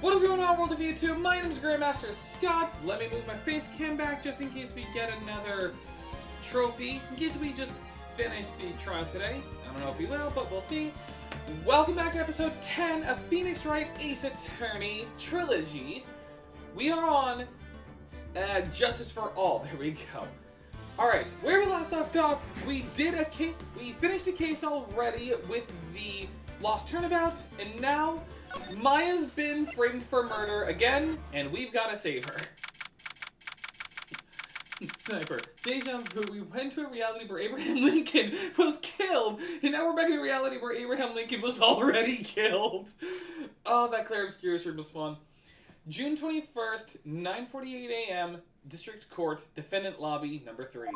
What is going on, world of YouTube? My name is Grandmaster Scott. Let me move my face cam back just in case we get another trophy. In case we just finish the trial today. I don't know if we will, but we'll see. Welcome back to episode 10 of Phoenix Wright Ace Attorney Trilogy. We are on Justice for All. There we go. Alright, where we last left off, we finished a case already with the Lost Turnabout, and now Maya's been framed for murder again, and we've got to save her. Sniper. Deja vu. We went to a reality where Abraham Lincoln was killed, and now we're back in a reality where Abraham Lincoln was already killed. Oh, that Claire Obscura stream was fun. June 21st, 9:48 a.m., District Court, Defendant Lobby, number 3.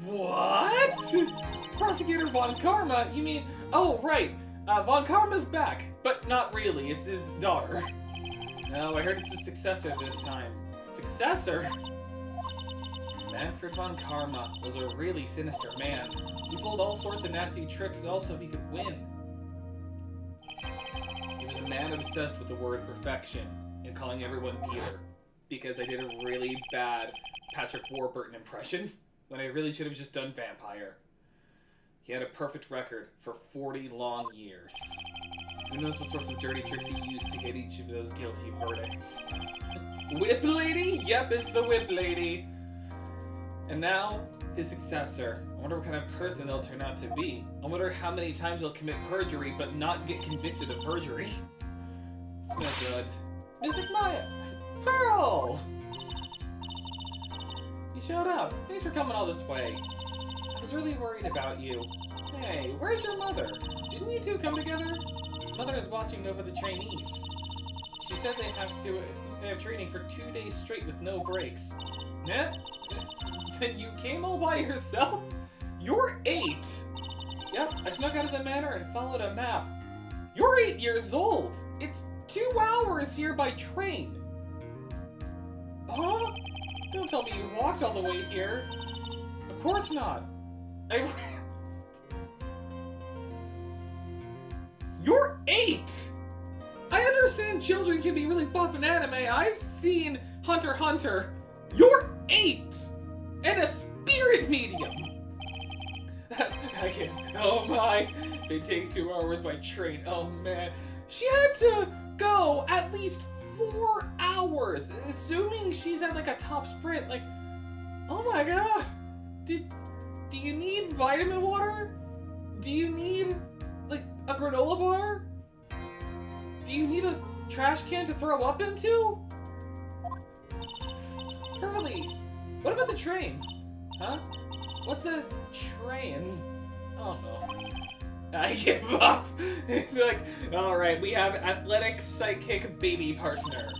What? Prosecutor Von Karma? You mean... Oh, right. Von Karma's back, but not really. It's his daughter. No, I heard it's his successor this time. Successor? Manfred Von Karma was a really sinister man. He pulled all sorts of nasty tricks so he could win. He was a man obsessed with the word perfection and calling everyone Peter, because I did a really bad Patrick Warburton impression when I really should have just done vampire. He had a perfect record for 40 long years. Who knows what sorts of dirty tricks he used to get each of those guilty verdicts. Whip Lady? Yep, it's the Whip Lady. And now, his successor. I wonder what kind of person they'll turn out to be. I wonder how many times he'll commit perjury but not get convicted of perjury. It's no good. Mystic Maya! Pearl! You showed up. Thanks for coming all this way. I was really worried about you. Hey, where's your mother? Didn't you two come together? Mother is watching over the trainees. She said they have training for 2 days straight with no breaks. Nah? Then you came all by yourself? You're 8! Yep, I snuck out of the manor and followed a map. You're 8 years old! It's 2 hours here by train! Huh? Don't tell me you walked all the way here. Of course not. You're 8! I understand children can be really buff in anime. I've seen Hunter x Hunter. You're 8! And a spirit medium! Oh my. If it takes 2 hours by train, oh man. She had to go at least 4 hours, assuming she's at like a top sprint. Like, oh my god. Do you need vitamin water? Do you need, like, a granola bar? Do you need a trash can to throw up into? Pearly, what about the train? Huh? What's a train? Oh no. I give up! It's like, alright, we have athletic psychic baby partner.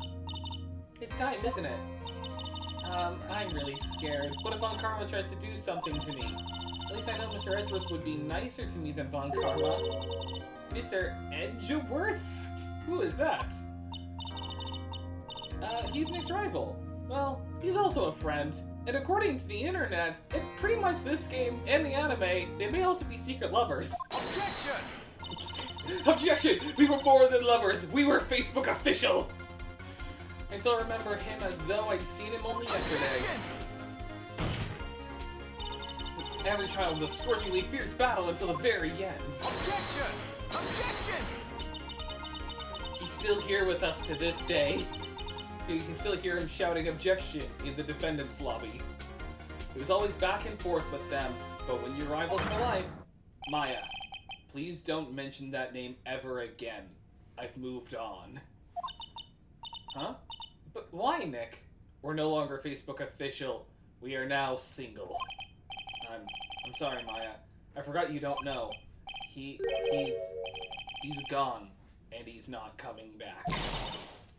It's time, isn't it? I'm really scared. What if Von Karma tries to do something to me? At least I know Mr. Edgeworth would be nicer to me than Von Karma. Mr. Edgeworth? Who is that? He's Nick's rival. Well, he's also a friend. And according to the internet, and pretty much this game and the anime, they may also be secret lovers. Objection! Objection! We were more than lovers. We were Facebook official. I still remember him as though I'd seen him only yesterday. Every trial was a scorchingly fierce battle until the very end. Objection! Objection! He's still here with us to this day. You can still hear him shouting objection in the defendant's lobby. It was always back and forth with them, but when you're rivals for life... Maya, please don't mention that name ever again. I've moved on. Huh? But why, Nick? We're no longer Facebook official. We are now single. I'm sorry, Maya. I forgot you don't know. He's gone, and he's not coming back.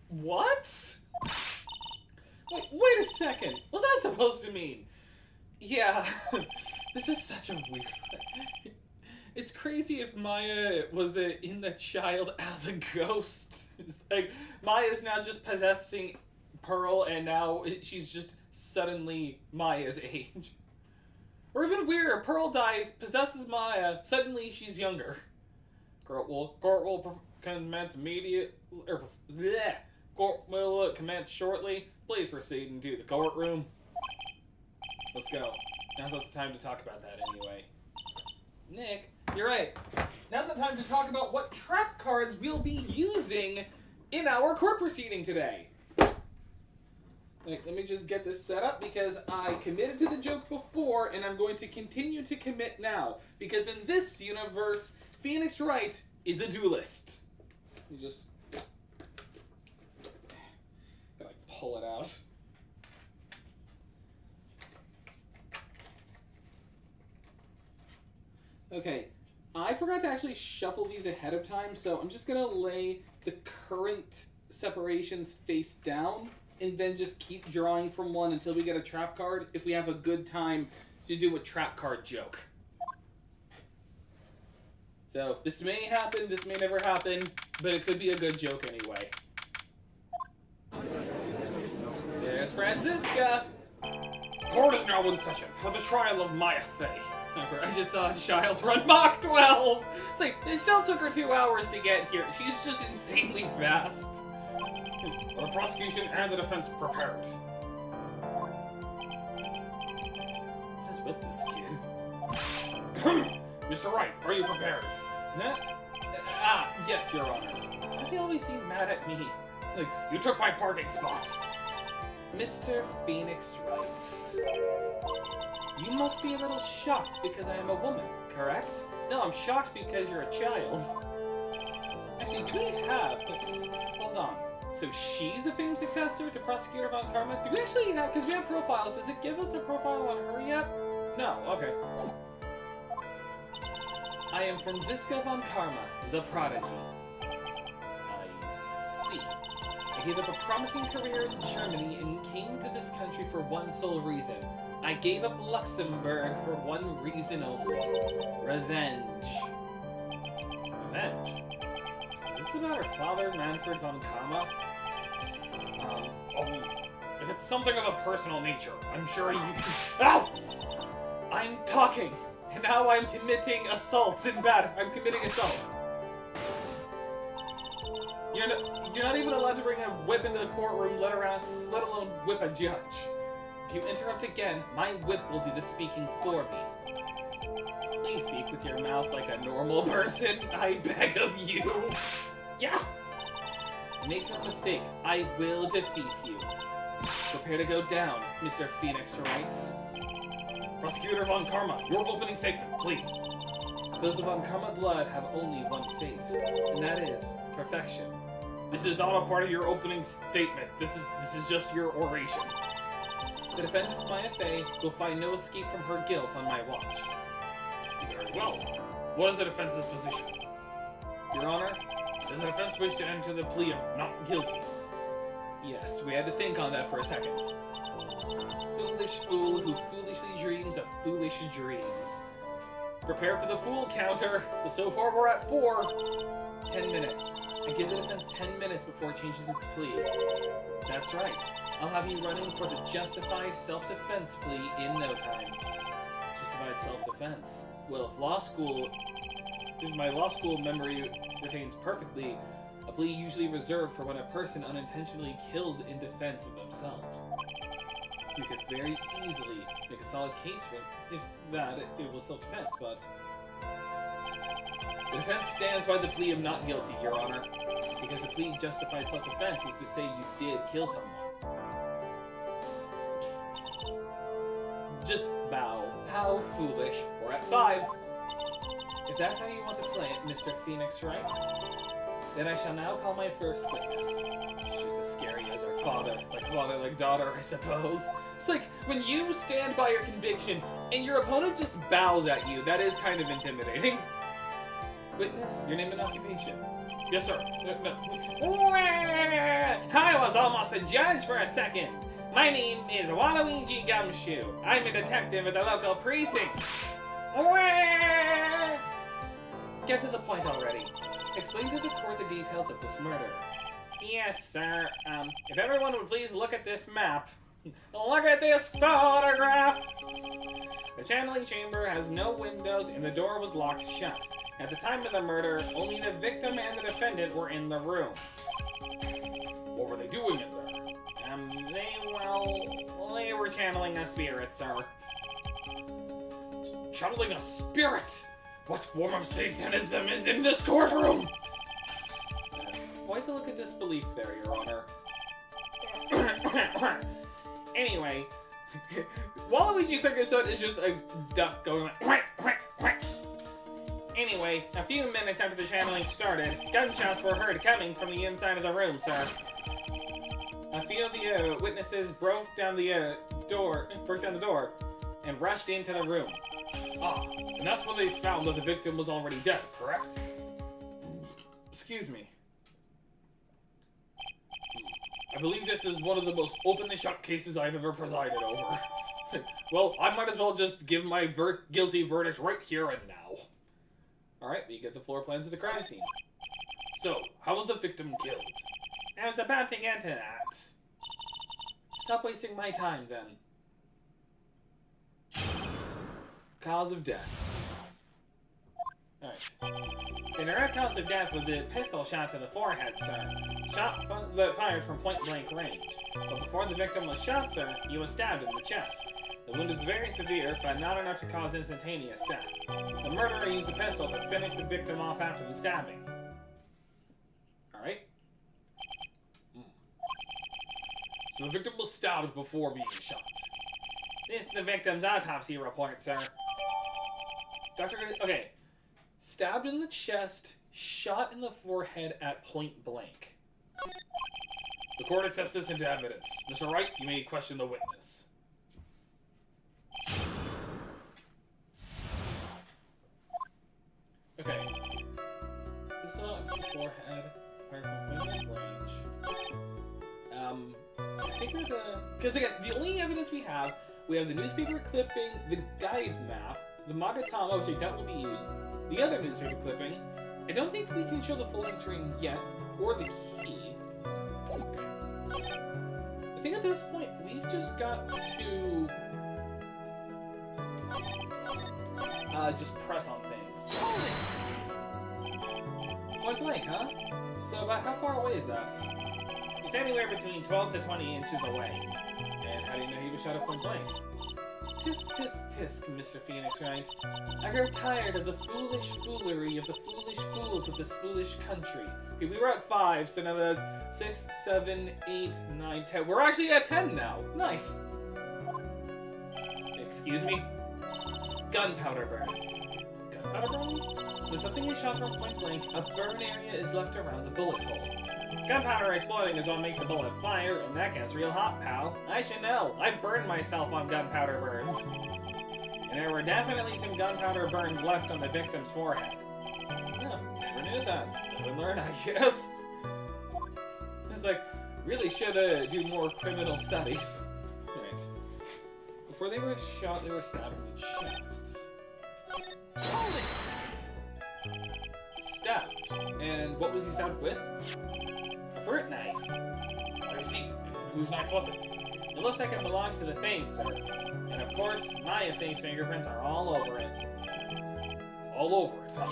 What? Wait a second. What's that supposed to mean? Yeah, this is such a weird... It's crazy if Maya was in the child as a ghost. It's like, Maya's now just possessing Pearl, and now she's just suddenly Maya's age. Or even weirder, Pearl dies, possesses Maya, suddenly she's younger. Gort will commence court will commence shortly. Please proceed into the courtroom. Let's go. Now's not the time to talk about that anyway. Nick, you're right. Now's the time to talk about what trap cards we'll be using in our court proceeding today. Let me just get this set up because I committed to the joke before and I'm going to continue to commit now. Because in this universe, Phoenix Wright is a duelist. Let me just... gotta pull it out. Okay, I forgot to actually shuffle these ahead of time, so I'm just gonna lay the current separations face down and then just keep drawing from one until we get a trap card if we have a good time to do a trap card joke. So, this may happen, this may never happen, but it could be a good joke anyway. There's Franziska! Court is now in session for the trial of Maya Fey. Sniper, I just saw a child run Mach 12! It's like, it still took her 2 hours to get here. She's just insanely fast. The prosecution and the defense prepared. What is with this kid? Mr. Wright, are you prepared? Yes, Your Honor. Why does he always seem mad at me? Like, you took my parking spots. Mr. Phoenix Wright. You must be a little shocked because I am a woman, correct? No, I'm shocked because you're a child. Actually, do we have... Hold on. So she's the famed successor to Prosecutor Von Karma? Do we actually have... Because we have profiles. Does it give us a profile on her yet? No. Okay. I am Franziska Von Karma, the prodigy. I see. I gave up a promising career in Germany and came to this country for one sole reason. I gave up Luxembourg for one reason only. Revenge. Revenge? Is this about her father, Manfred von Karma? If it's something of a personal nature, I'm sure you... Ow! I'm talking! And now I'm committing assaults in battle. I'm committing assaults. You're not even allowed to bring a whip into the courtroom, let alone whip a judge. If you interrupt again, my whip will do the speaking for me. Please speak with your mouth like a normal person, I beg of you. Yeah! Make no mistake, I will defeat you. Prepare to go down, Mr. Phoenix Wright. Prosecutor Von Karma, your opening statement, please. Those of Von Karma blood have only one fate, and that is perfection. This is not a part of your opening statement. This is just your oration. The defendant, Maya Fey, will find no escape from her guilt on my watch. Very well. What is the defense's position? Your Honor, does the defense wish to enter the plea of not guilty? Yes, we had to think on that for a second. Foolish fool who foolishly dreams of foolish dreams. Prepare for the fool counter. So far we're at 4. 10 minutes. I give the defense 10 minutes before it changes its plea. That's right. I'll have you running for the justified self-defense plea in no time. Justified self-defense. Well, if my law school memory retains perfectly, a plea usually reserved for when a person unintentionally kills in defense of themselves. You could very easily make a solid case for it was self-defense, but... The defense stands by the plea of not guilty, Your Honor, because the plea of justified self-defense is to say you did kill someone. Just bow. How foolish. We're at 5. If that's how you want to play it, Mr. Phoenix Wright, then I shall now call my first witness. She's as scary as her father. Like daughter, I suppose. It's like, when you stand by your conviction, and your opponent just bows at you, that is kind of intimidating. Witness, your name and occupation. Yes, sir. No. I was almost a judge for a second. My name is Waluigi Gumshoe. I'm a detective at the local precinct. Get to the point already. Explain to the court the details of this murder. Yes, sir. If everyone would please look at this map. Look at this photograph! The channeling chamber has no windows and the door was locked shut. At the time of the murder, only the victim and the defendant were in the room. What were they doing in there? They were channeling a spirit, sir. Channeling a spirit? What form of Satanism is in this courtroom? That's quite the look of disbelief there, Your Honor. Anyway, Waluigi Fingerstone is just a duck going like Anyway, a few minutes after the channeling started, gunshots were heard coming from the inside of the room, sir. A few of the witnesses broke down the door, and rushed into the room. Ah, and that's when they found that the victim was already dead, correct? Excuse me. I believe this is one of the most openly shut cases I've ever presided over. Well, I might as well just give my guilty verdict right here and now. Alright, we get the floor plans of the crime scene. So, how was the victim killed? I was about to get to that. Stop wasting my time, then. Cause of death. Alright. The direct cause of death was the pistol shot to the forehead, sir. Shot was fired from point-blank range. But before the victim was shot, sir, he was stabbed in the chest. The wound was very severe, but not enough to cause instantaneous death. The murderer used the pistol to finish the victim off after the stabbing. Alright. So the victim was stabbed before being shot. This is the victim's autopsy report, sir. Okay. Stabbed in the chest, shot in the forehead at point blank. The court accepts this into evidence. Mr. Wright, you may question the witness. Okay. This is not the forehead. Fired from point blank range. I think we're because again, the only evidence we have the newspaper clipping, the guide map, the Magatama, which I doubt will be used, the other newspaper clipping. I don't think we can show the folding screen yet, or the key. Okay. I think at this point, we've just got to just press on things. Point blank, huh? So about how far away is that? It's anywhere between 12 to 20 inches away. And how do you know he was shot at point blank? Tisk, tisk, tisk, Mr. Phoenix Wright. I grow tired of the foolish foolery of the foolish fools of this foolish country. Okay, we were at 5, so now that's 6, 7, 8, 9, 10. We're actually at 10 now. Nice. Excuse me? Gunpowder burn. Gunpowder burn? When something is shot from point blank, a burn area is left around the bullet hole. Gunpowder exploding is what makes the bullet fire, and that gets real hot, pal. I should know. I burned myself on gunpowder burns. And there were definitely some gunpowder burns left on the victim's forehead. Yeah, never knew that. Never learned, I guess. It's like, really should do more criminal studies. Right. Before they were shot, they were stabbed in the chest. Holy! Stabbed. And what was he stabbed with? A fruit knife. I see. Whose knife was it? It looks like it belongs to the face, sir. And of course, my face fingerprints are all over it. All over it, huh?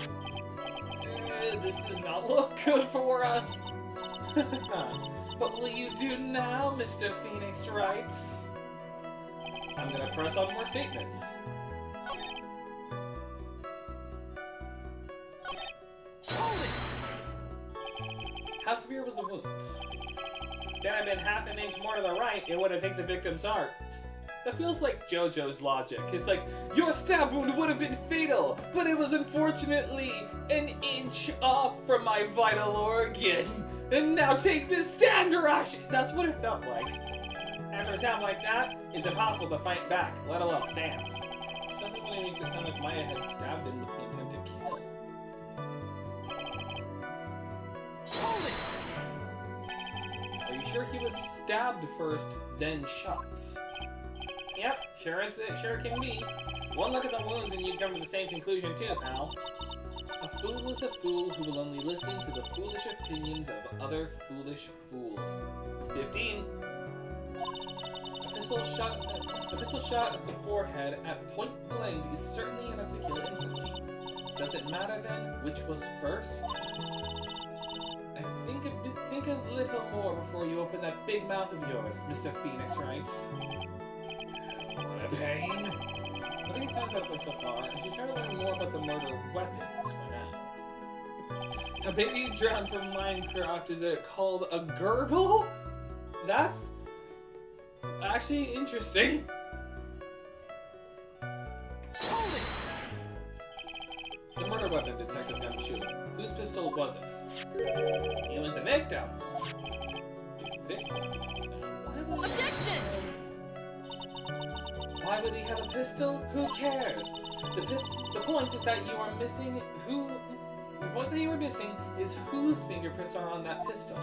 This does not look good for us. What will you do now, Mr. Phoenix Wright? I'm gonna press on more statements. How severe was the wound? If there had been half an inch more to the right, it would have hit the victim's heart. That feels like JoJo's logic. It's like, your stab wound would have been fatal, but it was unfortunately an inch off from my vital organ. And now take this stand rush! That's what it felt like. After a stab like that, it's impossible to fight back, let alone stand. Something really makes it sound like Maya had stabbed him with the intent to kill. Are you sure he was stabbed first, then shot? Yep, sure can be. One look at the wounds and you'd come to the same conclusion too, pal. A fool is a fool who will only listen to the foolish opinions of other foolish fools. 15. A A pistol shot at the forehead at point blank is certainly enough to kill instantly. Does it matter then which was first? Think a little more before you open that big mouth of yours, Mr. Phoenix Wright. What a pain. Nothing stands out so far. I should try to learn more about the murder weapons for now. A baby drowned from Minecraft, is it called a gurgle? That's actually interesting. Hold it! The murder weapon, Detective Gumshoe. Whose pistol was it? It was the victim's. The victim? Objection! Why would he have a pistol? Who cares? The point is that you are missing who... What they were missing is whose fingerprints are on that pistol.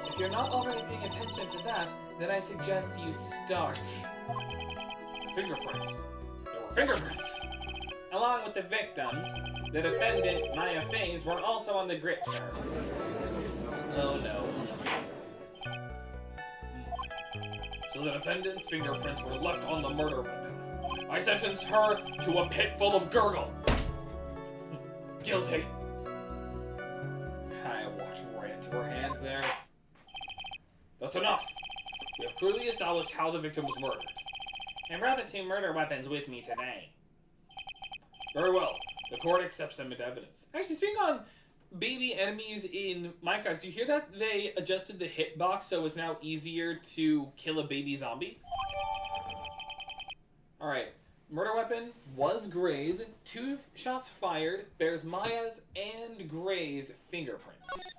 If you're not already paying attention to that, then I suggest you start. Fingerprints. There were fingerprints. Along with the victims, the defendant, Maya Faze, were also on the grip, sir. Oh no. So the defendant's fingerprints were left on the murder weapon. I sentence her to a pit full of gurgle. Guilty. I walked right into her hands there. That's enough. We have clearly established how the victim was murdered. I brought the two murder weapons with me today. Very well. The court accepts them as evidence. Actually, speaking on baby enemies in Minecraft, do you hear that they adjusted the hitbox so it's now easier to kill a baby zombie? Alright. Murder weapon was Gray's. 2 shots fired bears Maya's and Gray's fingerprints.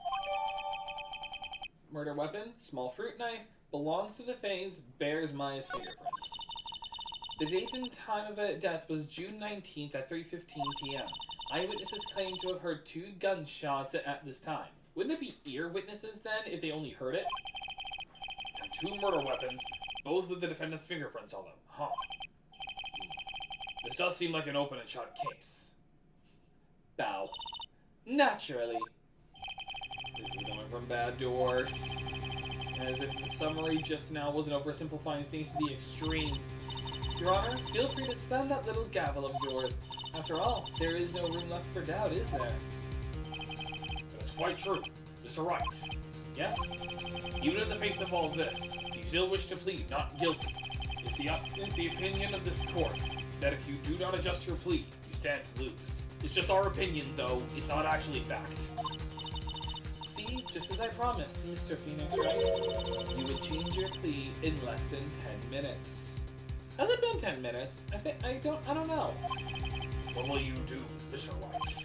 Murder weapon, small fruit knife, belongs to the Faze, bears Maya's fingerprints. The date and time of death was June 19th at 3:15 p.m. Eyewitnesses claim to have heard 2 gunshots at this time. Wouldn't it be ear witnesses then if they only heard it? And 2 murder weapons, both with the defendant's fingerprints on them. Huh. This does seem like an open and shut case. Bow. Naturally. This is going from bad to worse. As if the summary just now wasn't oversimplifying things to the extreme. Your Honor, feel free to slam that little gavel of yours. After all, there is no room left for doubt, is there? That's quite true, Mr. Wright. Yes? Even in the face of all this, you still wish to plead not guilty. It's the opinion of this court that if you do not adjust your plea, you stand to lose. It's just our opinion, though. It's not actually fact. See, just as I promised, Mr. Phoenix Wright, you would change your plea in less than 10 minutes. Has it been 10 minutes? I don't know. What will you do, Mr. Wright?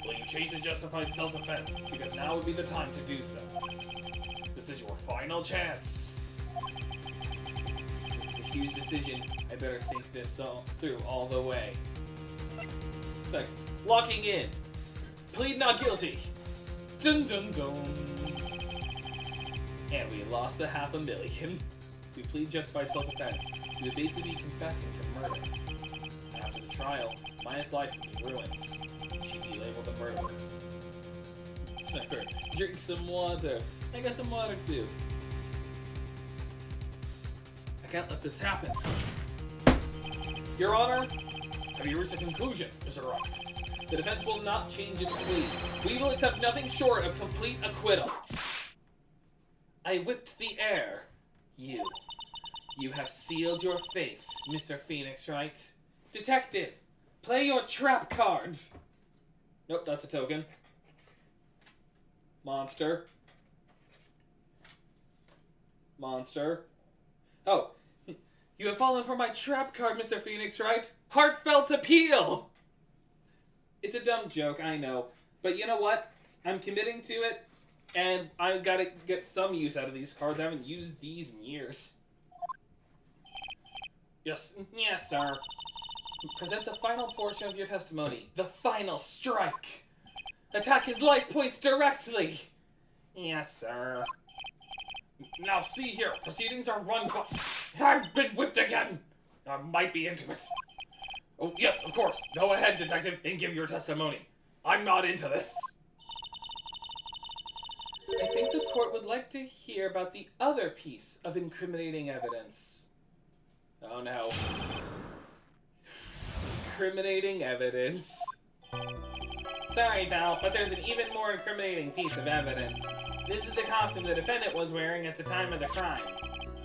Will you change the justified self-defense? Because now would be the time to do so. This is your final chance. This is a huge decision. I better think this through all the way. It's like locking in. Plead not guilty. Dun dun dun. And we lost the $500,000. If we plead justified self-defense, we would basically be confessing to murder. After the trial, Maya's life would be ruined. She'd be labeled a murderer. Sniper, drink some water. I got some water too. I can't let this happen. Your Honor, have you reached a conclusion, Mr. Wright? The defense will not change its plea. We will accept nothing short of complete acquittal. I whipped the air. You have sealed your face, Mr. Phoenix Wright. Detective, play your trap cards. Nope, that's a token. Monster. Monster. Oh, you have fallen for my trap card, Mr. Phoenix Wright. Heartfelt appeal! It's a dumb joke, I know. But you know what? I'm committing to it, and I've got to get some use out of these cards. I haven't used these in years. Yes, sir. Present the final portion of your testimony. The final strike. Attack his life points directly. Yes, sir. Now see here, proceedings are run by... I've been whipped again! I might be into it. Oh, yes, of course. Go ahead, detective, and give your testimony. I'm not into this. I think the court would like to hear about the other piece of incriminating evidence. Oh no. Incriminating evidence. Sorry, pal, but there's an even more incriminating piece of evidence. This is the costume the defendant was wearing at the time of the crime.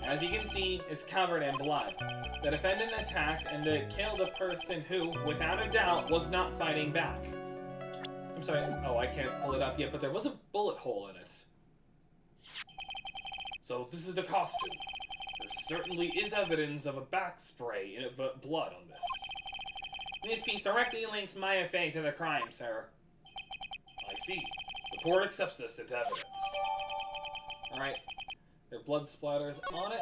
As you can see, it's covered in blood. The defendant attacked and killed a person who, without a doubt, was not fighting back. I'm sorry, oh, I can't pull it up yet, but there was a bullet hole in it. So this is the costume. There certainly is evidence of a back spray and blood on this. This piece directly links Maya Fey to the crime, sir. I see. The court accepts this as evidence. Alright. There are blood splatters on it.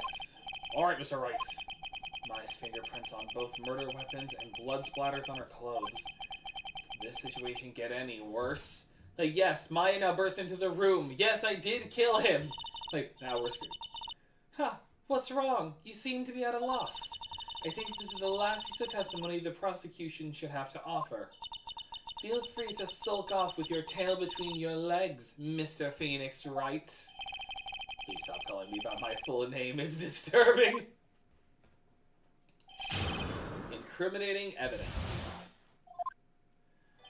Alright, Mr. Wright. Maya's fingerprints on both murder weapons and blood splatters on her clothes. Could this situation get any worse? Like, yes, Maya now burst into the room. Yes, I did kill him. Like, now we're screwed. Huh, what's wrong? You seem to be at a loss. I think this is the last piece of testimony the prosecution should have to offer. Feel free to sulk off with your tail between your legs, Mr. Phoenix Wright. Please stop calling me by my full name, it's disturbing. Incriminating evidence.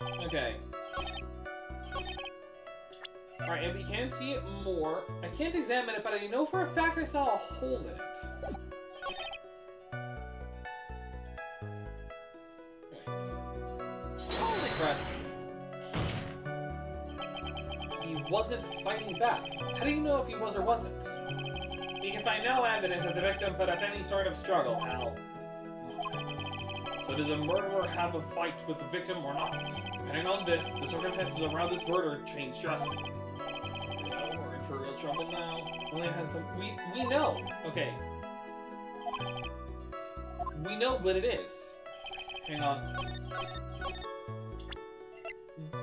Okay. Alright, and we can see it more. I can't examine it, but I know for a fact I saw a hole in it. Press. He wasn't fighting back. How do you know if he was or wasn't? We can find no evidence that the victim put up any sort of struggle, Hal. So did the murderer have a fight with the victim or not? Depending on this, the circumstances around this murder change drastically. We're in for real trouble now. Only has some. We know. Okay. We know what it is. Hang on.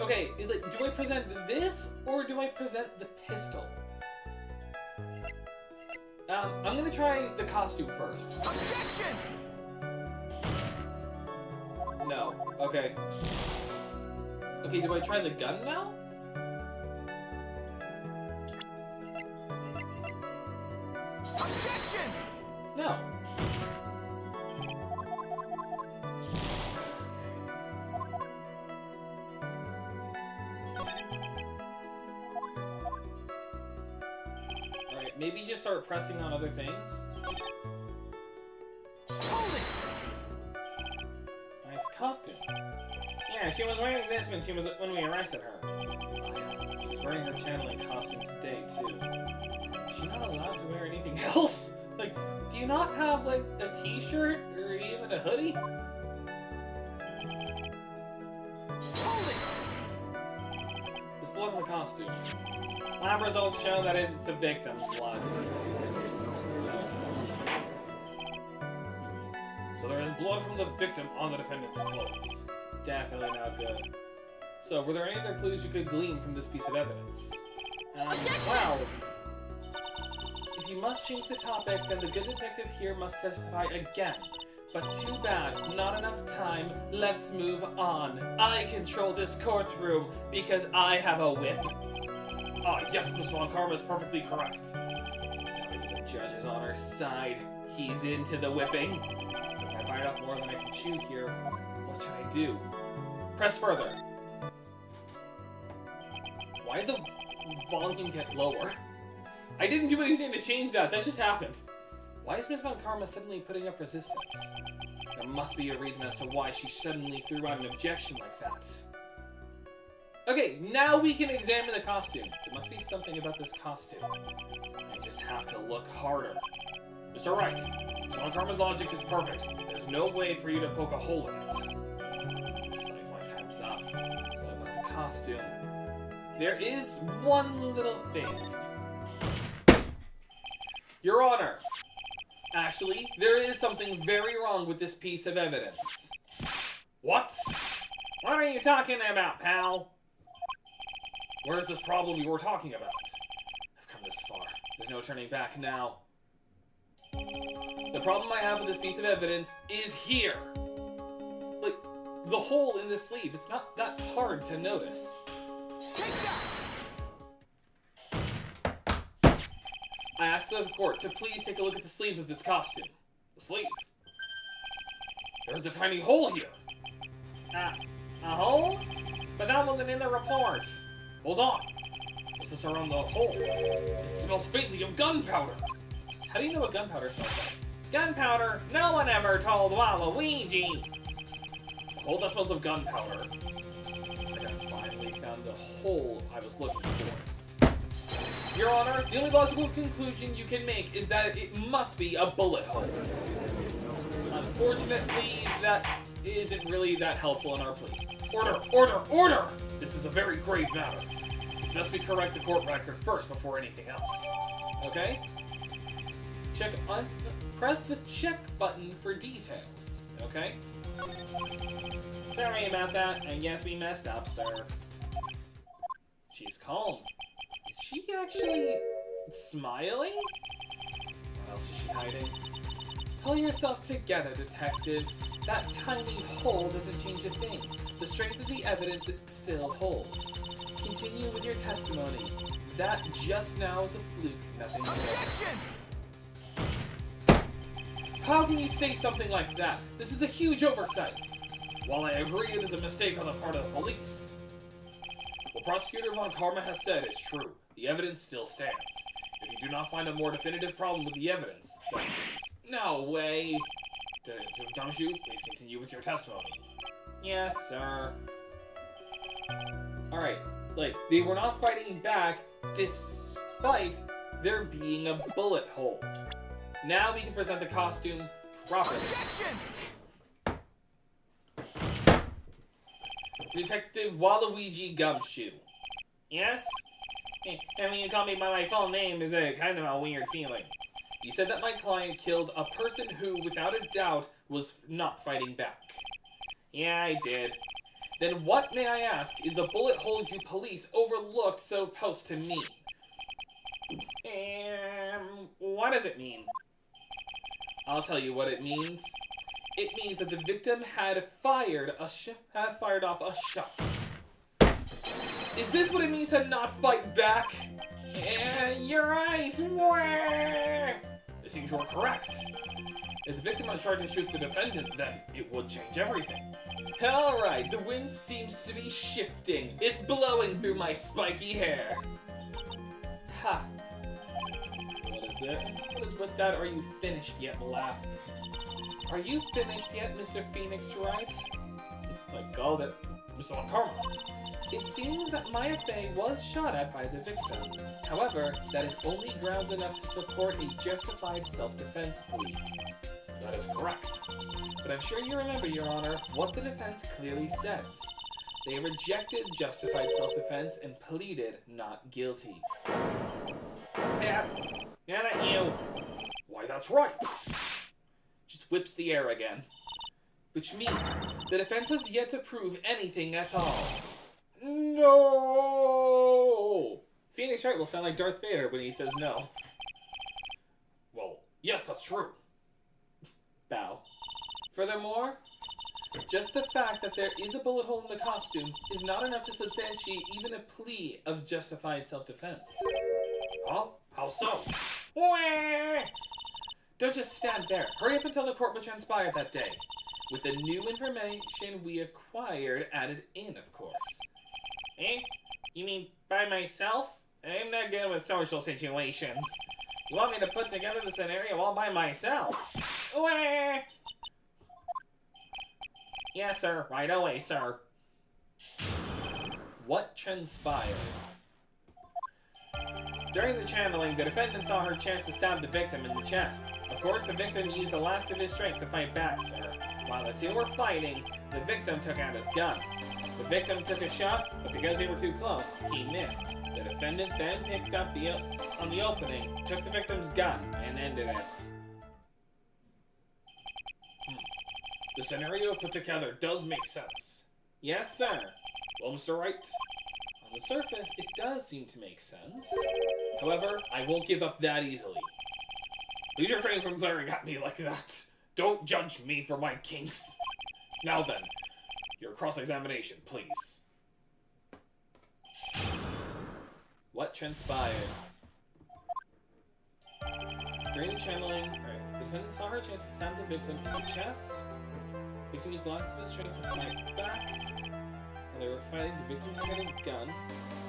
Okay, is it, do I present this, or do I present the pistol? I'm gonna try the costume first. Objection! No. Okay. Okay, do I try the gun now? Objection! No. Maybe just start pressing on other things. Hold it! Nice costume. Yeah, she was wearing this when we arrested her. Oh, yeah. She's wearing her channeling costume today too. Is she not allowed to wear anything else? Like, do you not have like a t-shirt or even a hoodie? Hold it! There's blood on the costume. Lab results show that it's the victim's blood. So there is blood from the victim on the defendant's clothes. Definitely not good. So, were there any other clues you could glean from this piece of evidence? Well, if you must change the topic, then the good detective here must testify again. But too bad, not enough time. Let's move on. I control this courtroom because I have a whip. Ah, yes, Miss Von Karma is perfectly correct. Now the judge is on our side. He's into the whipping. If I bite off more than I can chew here, what should I do? Press further. Why did the volume get lower? I didn't do anything to change that. That just happened. Why is Miss Von Karma suddenly putting up resistance? There must be a reason as to why she suddenly threw out an objection like that. Okay, now we can examine the costume. There must be something about this costume. I just have to look harder. Mr. Wright, Miss Von Karma's logic is perfect. There's no way for you to poke a hole in it. Looks like my time's up. So about the costume. There is one little thing. Your Honor, actually, there is something very wrong with this piece of evidence. What? What are you talking about, pal? Where's this problem you were talking about? I've come this far. There's no turning back now. The problem I have with this piece of evidence is here. Like, the hole in the sleeve. It's not that hard to notice. Take that! I asked the court to please take a look at the sleeve of this costume. The sleeve? There's a tiny hole here. A hole? But that wasn't in the report. Hold on. What's this around the hole? It smells faintly of gunpowder. How do you know what gunpowder smells like? Gunpowder? No one ever told Waluigi. A hole that smells of gunpowder. Looks like I finally found the hole I was looking for. Your Honor, the only logical conclusion you can make is that it must be a bullet hole. Unfortunately, that isn't really that helpful in our plea. Order! Order! Order! This is a very grave matter. This must be correct the court record first before anything else. Okay? Press the check button for details. Okay? Sorry about that. I guess we messed up, sir. She's calm. Is she actually smiling? What else is she hiding? Pull yourself together, detective. That tiny hole doesn't change a thing. The strength of the evidence still holds. Continue with your testimony. That just now is a fluke, nothing more. Objection! How can you say something like that? This is a huge oversight. While I agree it is a mistake on the part of the police, what Prosecutor Von Karma has said is true. The evidence still stands. If you do not find a more definitive problem with the evidence, then... No way! Detective Damshu, please continue with your testimony. Yes, sir. Alright, like, they were not fighting back despite there being a bullet hole. Now we can present the costume properly. Objection! Detective Waluigi Gumshoe. Yes? Having you call me by my full name is a kind of a weird feeling. You said that my client killed a person who, without a doubt, was not fighting back. Yeah, I did. Then what, may I ask, is the bullet hole you police overlooked supposed to mean? What does it mean? I'll tell you what it means. It means that the victim had fired off a shot. Is this what it means to not fight back? You're right. It seems you're correct. If the victim had tried to shoot the defendant, then it would change everything. Alright, the wind seems to be shifting. It's blowing through my spiky hair. Ha! What is it? What is with that? Are you finished yet, laugh? Are you finished yet, Mr. Phoenix Rice? I called it. Mr. Karma. It seems that Maya Fey was shot at by the victim. However, that is only grounds enough to support a justified self-defense plea. That is correct. But I'm sure you remember, Your Honor, what the defense clearly says. They rejected justified self-defense and pleaded not guilty. Yeah, not you. Why, that's right. Just whips the air again. Which means the defense has yet to prove anything at all. No! Phoenix Wright will sound like Darth Vader when he says no. Well, yes, that's true. Bow. Furthermore, just the fact that there is a bullet hole in the costume is not enough to substantiate even a plea of justified self-defense. Huh? How so? Don't just stand there. Hurry up and tell the court what transpired that day. With the new information we acquired added in, of course. You mean by myself? I'm not good with social situations. You want me to put together the scenario all by myself? Yes, sir. Right away, sir. What transpired? During the channeling, the defendant saw her chance to stab the victim in the chest. Of course, the victim used the last of his strength to fight back, sir. While the two were fighting, the victim took out his gun. The victim took a shot, but because they were too close, he missed. The defendant then picked up on the opening, took the victim's gun, and ended it. The scenario put together does make sense. Yes, sir. Well, Mr. Wright, on the surface, it does seem to make sense. However, I won't give up that easily. Please refrain from glaring at me like that. Don't judge me for my kinks. Now then, your cross-examination, please. What transpired? During the channeling, the defendant saw her chance to stab the victim in the chest. Victim used the last of his strength to fight back. While they were fighting, the victim took out his gun.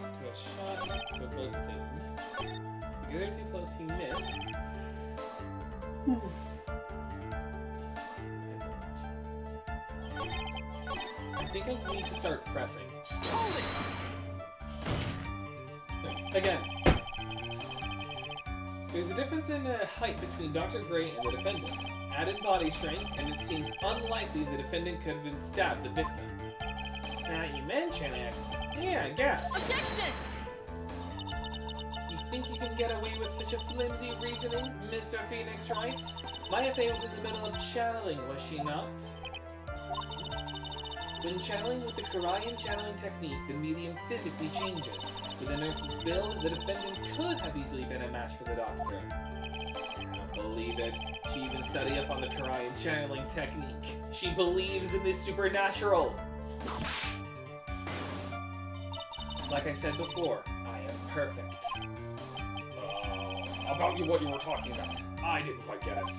Took a shot, so close that they missed. The other too close, he missed. I think I need to start pressing. Again, there's a difference in height between Dr. Gray and the defendant. Added body strength, and it seems unlikely the defendant could have stabbed the victim. Now you mention it. Yeah, I guess. Objection! You think you can get away with such a flimsy reasoning, Mr. Phoenix Wright? Maya Fey was in the middle of channeling, was she not? When channeling with the Karayan channeling technique, the medium physically changes. With the nurse's build, the defendant could have easily been a match for the doctor. I don't believe it. She even studied up on the Karayan channeling technique. She believes in the supernatural. Like I said before, I am perfect. About what you were talking about. I didn't quite get it.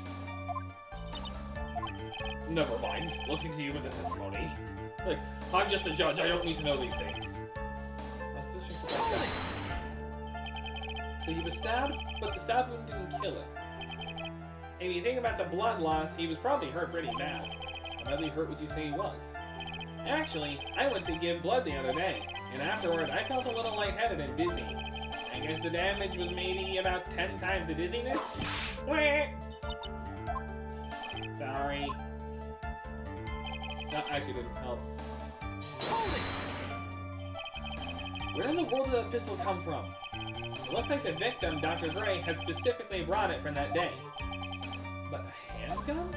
Never mind. Listening to you with the testimony. Like, I'm just a judge. I don't need to know these things. So he was stabbed, but the stab wound didn't kill him. And if you think about the blood loss, he was probably hurt pretty bad. How badly hurt would you say he was? Actually, I went to give blood the other day, and afterward I felt a little lightheaded and dizzy. I guess the damage was maybe about 10 times the dizziness? Sorry. That actually didn't help. Where in the world did that pistol come from? It looks like the victim, Dr. Gray, had specifically brought it from that day. But a handgun?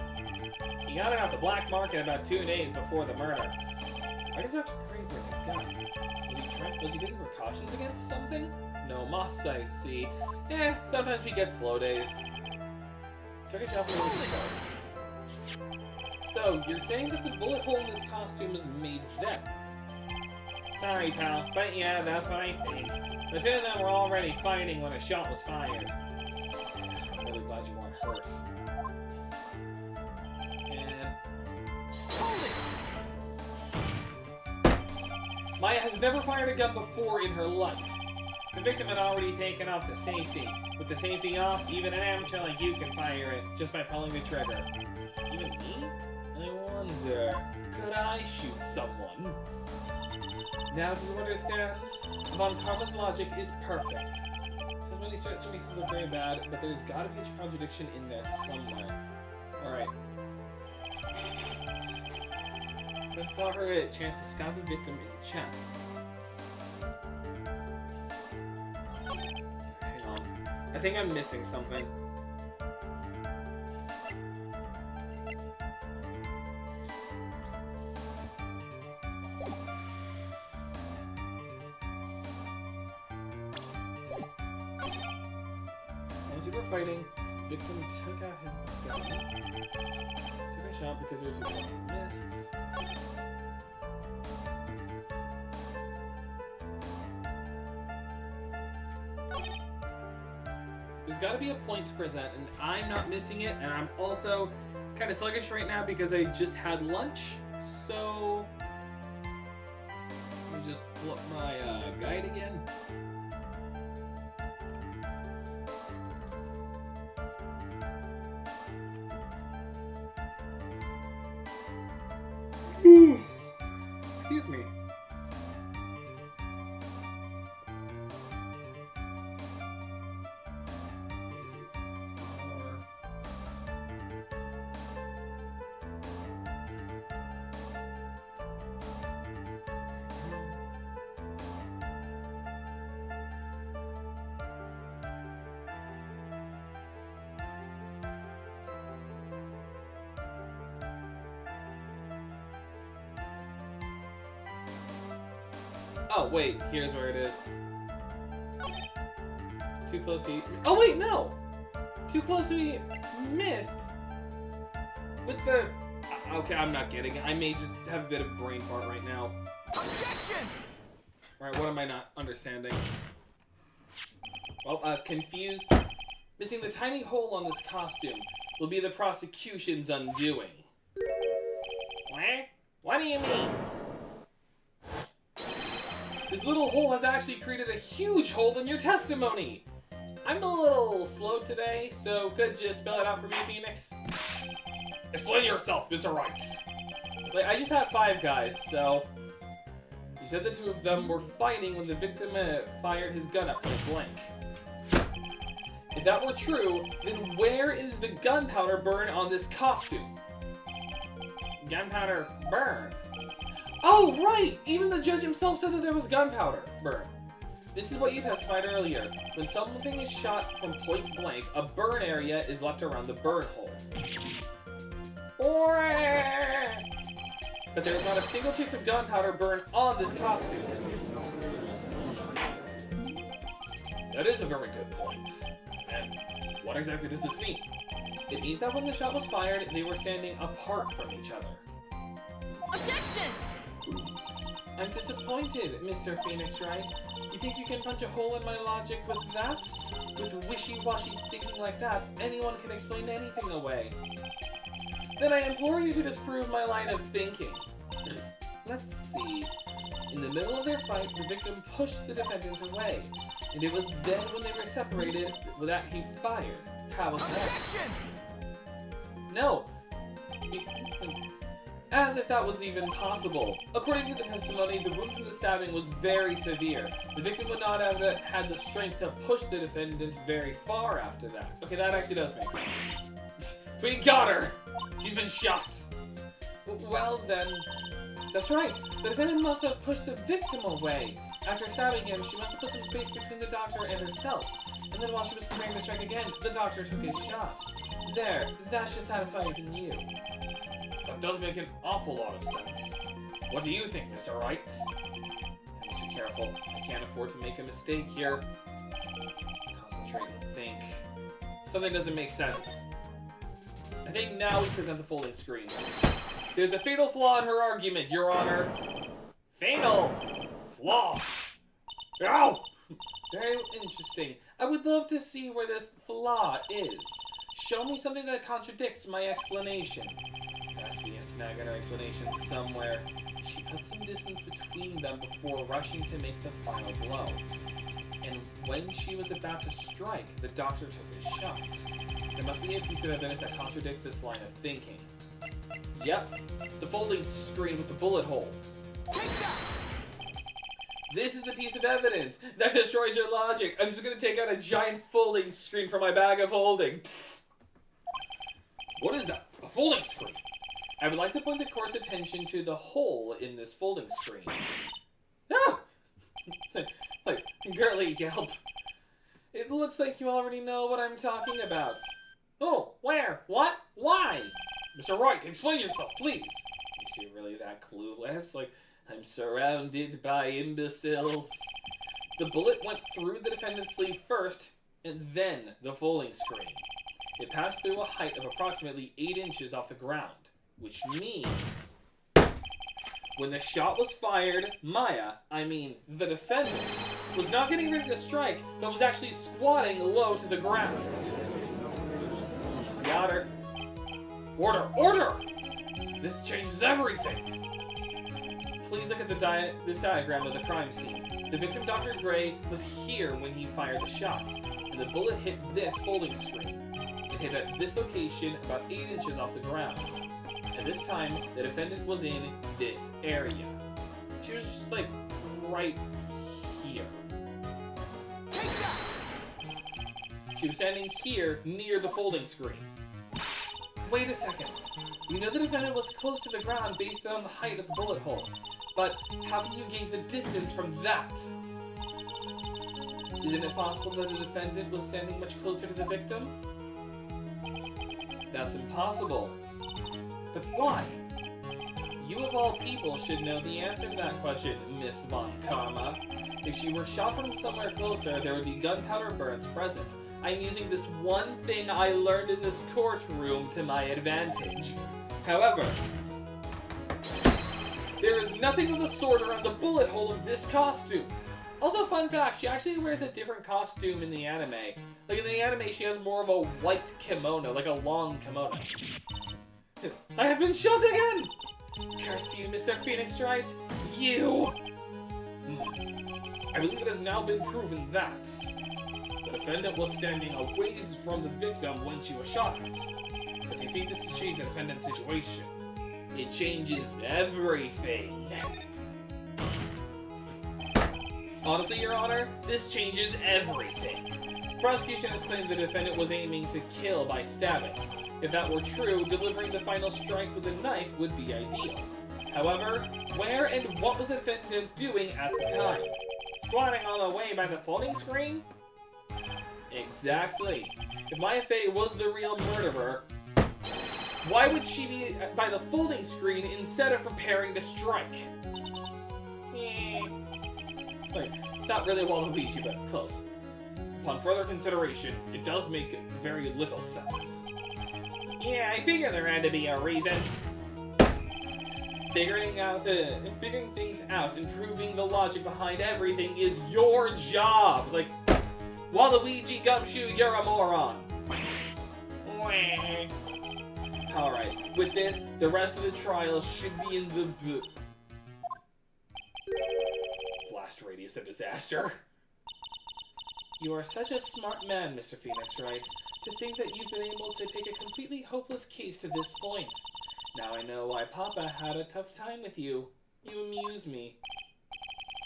He got it off the black market about 2 days before the murder. Why did Dr. Gray bring a gun? Was he taking precautions against something? No muss, I see. Sometimes we get slow days. Took a job really close. So, you're saying that the bullet hole in this costume was made then? Sorry, pal, but yeah, that's what I think. The two of them were already fighting when a shot was fired. I'm really glad you weren't hurt. And... Maya has never fired a gun before in her life. The victim had already taken off the safety. With the safety off, even an amateur like you can fire it just by pulling the trigger. Even me? I wonder, could I shoot someone? Now do you understand? Von Karma's logic is perfect. Testimony certainly makes it look very bad, but there's gotta be a contradiction in there somewhere. Alright. Let's offer her a chance to stab the victim in the chest. Hang on. I think I'm missing something. As we were fighting, the victim took out his gun. Took a shot because there were 2 shots he missed. There's got to be a point to present, and I'm not missing it, and I'm also kind of sluggish right now because I just had lunch, so... Let me just pull up my guide again. Excuse me. Oh, wait, here's where it is. Too close he... Oh, wait, no! Too close he missed. With the... Okay, I'm not getting it. I may just have a bit of brain fart right now. Objection! Alright, what am I not understanding? Well, confused. Missing the tiny hole on this costume will be the prosecution's undoing. What? What do you mean? This little hole has actually created a huge hole in your testimony. I'm a little slow today, so could you spell it out for me, Phoenix? Explain yourself, Mr. Wright. Like, I just have 5 guys, so... You said the 2 of them were fighting when the victim fired his gun up point blank. If that were true, then where is the gunpowder burn on this costume? Gunpowder burn. Oh, right! Even the judge himself said that there was gunpowder burn. This is what you testified earlier. When something is shot from point blank, a burn area is left around the burn hole. But there is not a single trace of gunpowder burn on this costume. That is a very good point. And what exactly does this mean? It means that when the shot was fired, they were standing apart from each other. Objection! I'm disappointed, Mr. Phoenix Wright. You think you can punch a hole in my logic with that? With wishy-washy thinking like that, anyone can explain anything away. Then I implore you to disprove my line of thinking. Let's see. In the middle of their fight, the victim pushed the defendant away. And it was then when they were separated that he fired. How was that? Objection! No! As if that was even possible. According to the testimony, the wound from the stabbing was very severe. The victim would not have had the strength to push the defendant very far after that. Okay, that actually does make sense. We got her! She's been shot! Well then... That's right! The defendant must have pushed the victim away. After stabbing him, she must have put some space between the doctor and herself. And then while she was preparing to strike again, the doctor took his shot. There, that should satisfy even you. That does make an awful lot of sense. What do you think, Mr. Wright? I must be careful. I can't afford to make a mistake here. Concentrate and think. Something doesn't make sense. I think now we present the folding screen. There's a fatal flaw in her argument, Your Honor. Fatal flaw. Ow! Very interesting. I would love to see where this flaw is. Show me something that contradicts my explanation. There has to be a snag in her explanation somewhere. She put some distance between them before rushing to make the final blow. And when she was about to strike, the doctor took his shot. There must be a piece of evidence that contradicts this line of thinking. Yep, the folding screen with the bullet hole. Take that! This is the piece of evidence that destroys your logic. I'm just gonna take out a giant folding screen from my bag of holding. What is that? A folding screen? I would like to point the court's attention to the hole in this folding screen. Ah! Like, girly yelp. It looks like you already know what I'm talking about. Oh, where? What? Why? Mr. Wright, explain yourself, please. Is she really that clueless? Like, I'm surrounded by imbeciles. The bullet went through the defendant's sleeve first, and then the folding screen. It passed through a height of approximately 8 inches off the ground, which means... When the shot was fired, the defendant, was not getting ready to strike, but was actually squatting low to the ground. Got her. Order! Order! This changes everything! Please look at this diagram of the crime scene. The victim, Dr. Gray, was here when he fired the shot, and the bullet hit this folding screen. It hit at this location about 8 inches off the ground. At this time, the defendant was in this area. She was just like right here. Take that! She was standing here near the folding screen. Wait a second. We know the defendant was close to the ground based on the height of the bullet hole. But how can you gauge the distance from that? Isn't it possible that the defendant was standing much closer to the victim? That's impossible. But why? You of all people should know the answer to that question, Miss Von Karma. If she were shot from somewhere closer, there would be gunpowder burns present. I'm using this one thing I learned in this courtroom to my advantage. However, there is nothing of the sort around the bullet hole of this costume. Also, fun fact, she actually wears a different costume in the anime. Like, in the anime, she has more of a white kimono, like a long kimono. I have been shot again! Curse you, Mr. Phoenix Wright! You! I believe it has now been proven that the defendant was standing a ways from the victim when she was shot at. But do you think this has changed the defendant's situation? It changes everything. Honestly, Your Honor, this changes everything. Prosecution has claimed the defendant was aiming to kill by stabbing. If that were true, delivering the final strike with a knife would be ideal. However, where and what was the defendant doing at the time? Squatting on the way by the folding screen? Exactly. If Maya Fey was the real murderer, why would she be by the folding screen instead of preparing to strike? Wait, it's not really Waluigi, but close. Upon further consideration, it does make very little sense. Yeah, I figured there had to be a reason. Figuring things out and proving the logic behind everything is your job. Like, Waluigi Gumshoe, you're a moron. Alright, with this, the rest of the trial should be in the blast radius of disaster. You are such a smart man, Mr. Phoenix Wright, to think that you've been able to take a completely hopeless case to this point. Now I know why Papa had a tough time with you. You amuse me.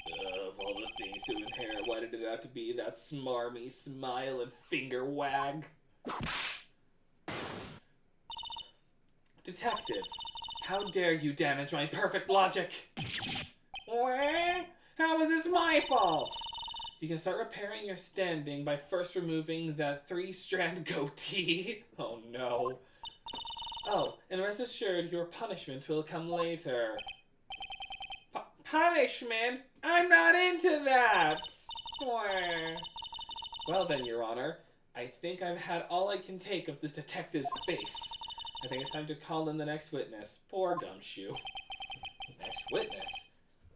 Of all the things to inherit, why did it have to be that smarmy smile and finger wag? Detective, how dare you damage my perfect logic? How is this my fault? You can start repairing your standing by first removing that 3-strand goatee. Oh no. Oh, and rest assured your punishment will come later. Punishment? I'm not into that! Well then, Your Honor, I think I've had all I can take of this detective's face. I think it's time to call in the next witness. Poor Gumshoe. Next witness?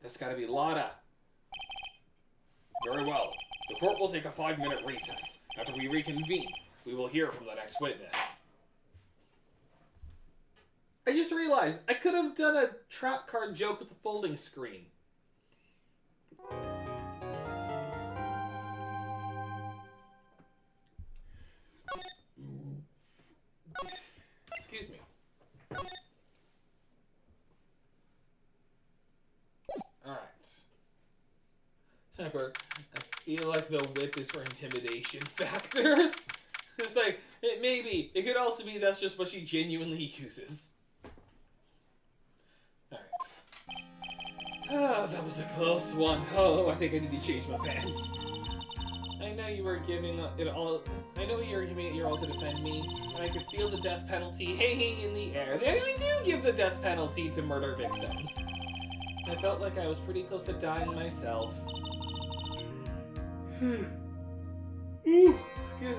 That's gotta be Lotta. Very well. The court will take a 5-minute recess. After we reconvene, we will hear from the next witness. I just realized I could have done a trap card joke with the folding screen. Excuse me. Alright. Sniper, I feel like the whip is for intimidation factors. It's like, it could also be that's just what she genuinely uses. Alright. Oh, that was a close one. Oh, I think I need to change my pants. I know you were giving it all. I know you were giving it your all to defend me, and I could feel the death penalty hanging in the air. They actually do give the death penalty to murder victims. I felt like I was pretty close to dying myself. Excuse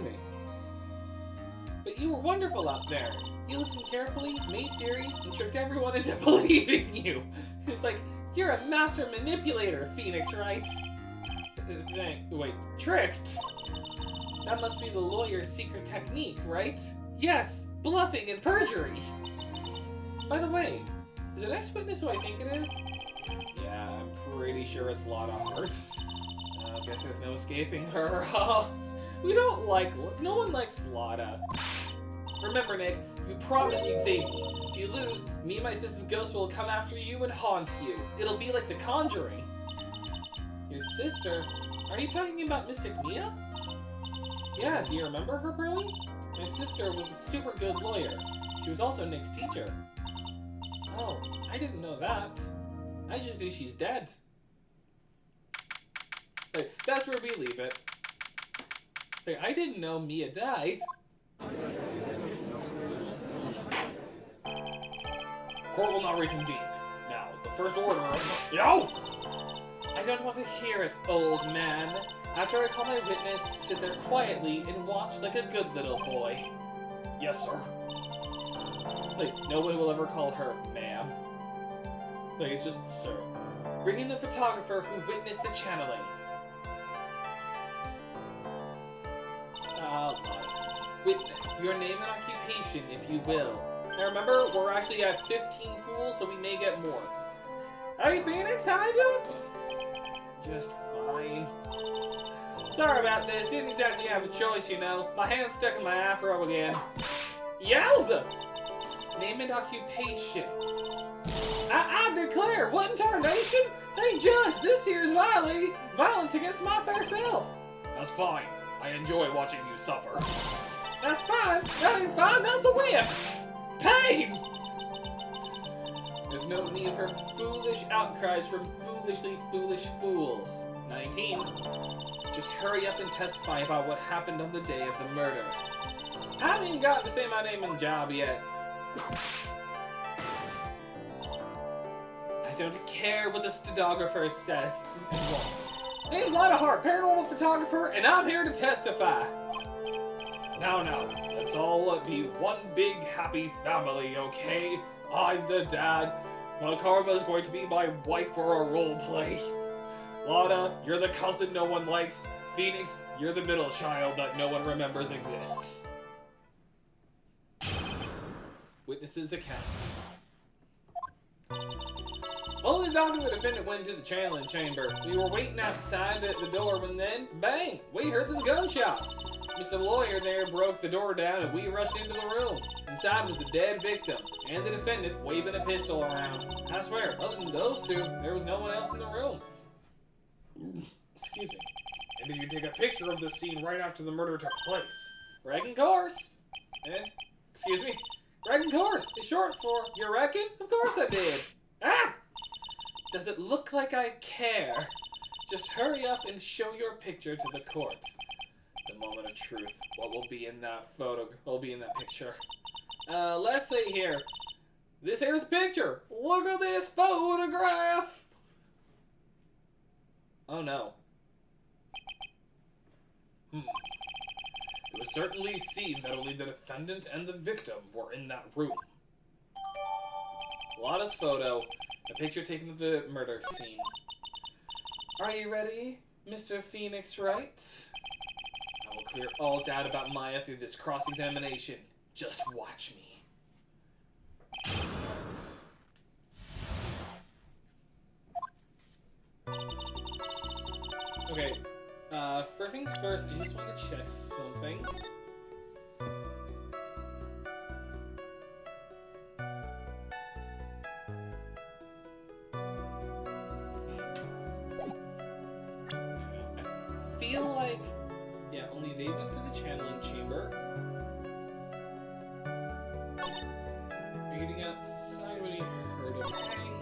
me. But you were wonderful out there. You listened carefully, made theories, and tricked everyone into believing you. It's like, you're a master manipulator, Phoenix Wright. Wait, tricked? That must be the lawyer's secret technique, right? Yes, bluffing and perjury. By the way, is the next witness who I think it is? Yeah, I'm pretty sure it's Lotta Hart. I guess there's no escaping her. No one likes Lotta. Remember, Nick, you promised you'd save me. If you lose, me and my sister's ghost will come after you and haunt you. It'll be like The Conjuring. Your sister? Are you talking about Mystic Mia? Yeah, do you remember her, Pearly? My sister was a super good lawyer. She was also Nick's teacher. Oh, I didn't know that. I just knew she's dead. Like, that's where we leave it. Like, I didn't know Mia died. Court will now reconvene. Now, the first order of... Yo! I don't want to hear it, old man. After I call my witness, sit there quietly and watch like a good little boy. Yes, sir. Like, no one will ever call her ma'am. Like, it's just sir. Bring in the photographer who witnessed the channeling. Witness, your name and occupation, if you will. Now remember, we're actually at 15 fools, so we may get more. Hey Phoenix, how you doing? Just fine. Sorry about this, didn't exactly have a choice, you know. My hand's stuck in my afro again. Yowza! Name and occupation. I declare, what in tarnation? Hey Judge, this here is violence against my fair self. That's fine. I enjoy watching you suffer. That's fine. That ain't fine, that's a whip. Pain! There's no need for foolish outcries from foolishly foolish fools. 19. Just hurry up and testify about what happened on the day of the murder. I haven't even gotten to say my name and job yet. I don't care what the stenographer says and won't. Name's Lotta Hart, paranormal photographer, and I'm here to testify. Now, let's all be one big happy family, okay? I'm the dad. Karma's going to be my wife for a role play. Lotta, you're the cousin no one likes. Phoenix, you're the middle child that no one remembers exists. Witnesses' accounts. Only the doctor and the defendant went into the channeling chamber. We were waiting outside the door when then, bang, we heard this gunshot. Mr. Lawyer there broke the door down and we rushed into the room. Inside was the dead victim and the defendant waving a pistol around. I swear, other than those two, there was no one else in the room. Excuse me. And did you take a picture of the scene right after the murder took place? Reckon course. Excuse me? Reckon course is short for you reckon? Of course I did. Ah! Does it look like I care? Just hurry up and show your picture to the court. The moment of truth. What will be in that photo? Will be in that picture. Let's see here. This here's a picture. Look at this photograph. Oh no. It would certainly seem that only the defendant and the victim were in that room. Lotta's photo. A picture taken of the murder scene. Are you ready, Mr. Phoenix Wright? I will clear all doubt about Maya through this cross-examination. Just watch me. Okay, first things first, I just want to check something. I feel like, yeah, only they went through the channeling chamber. Reading outside when he heard a bang.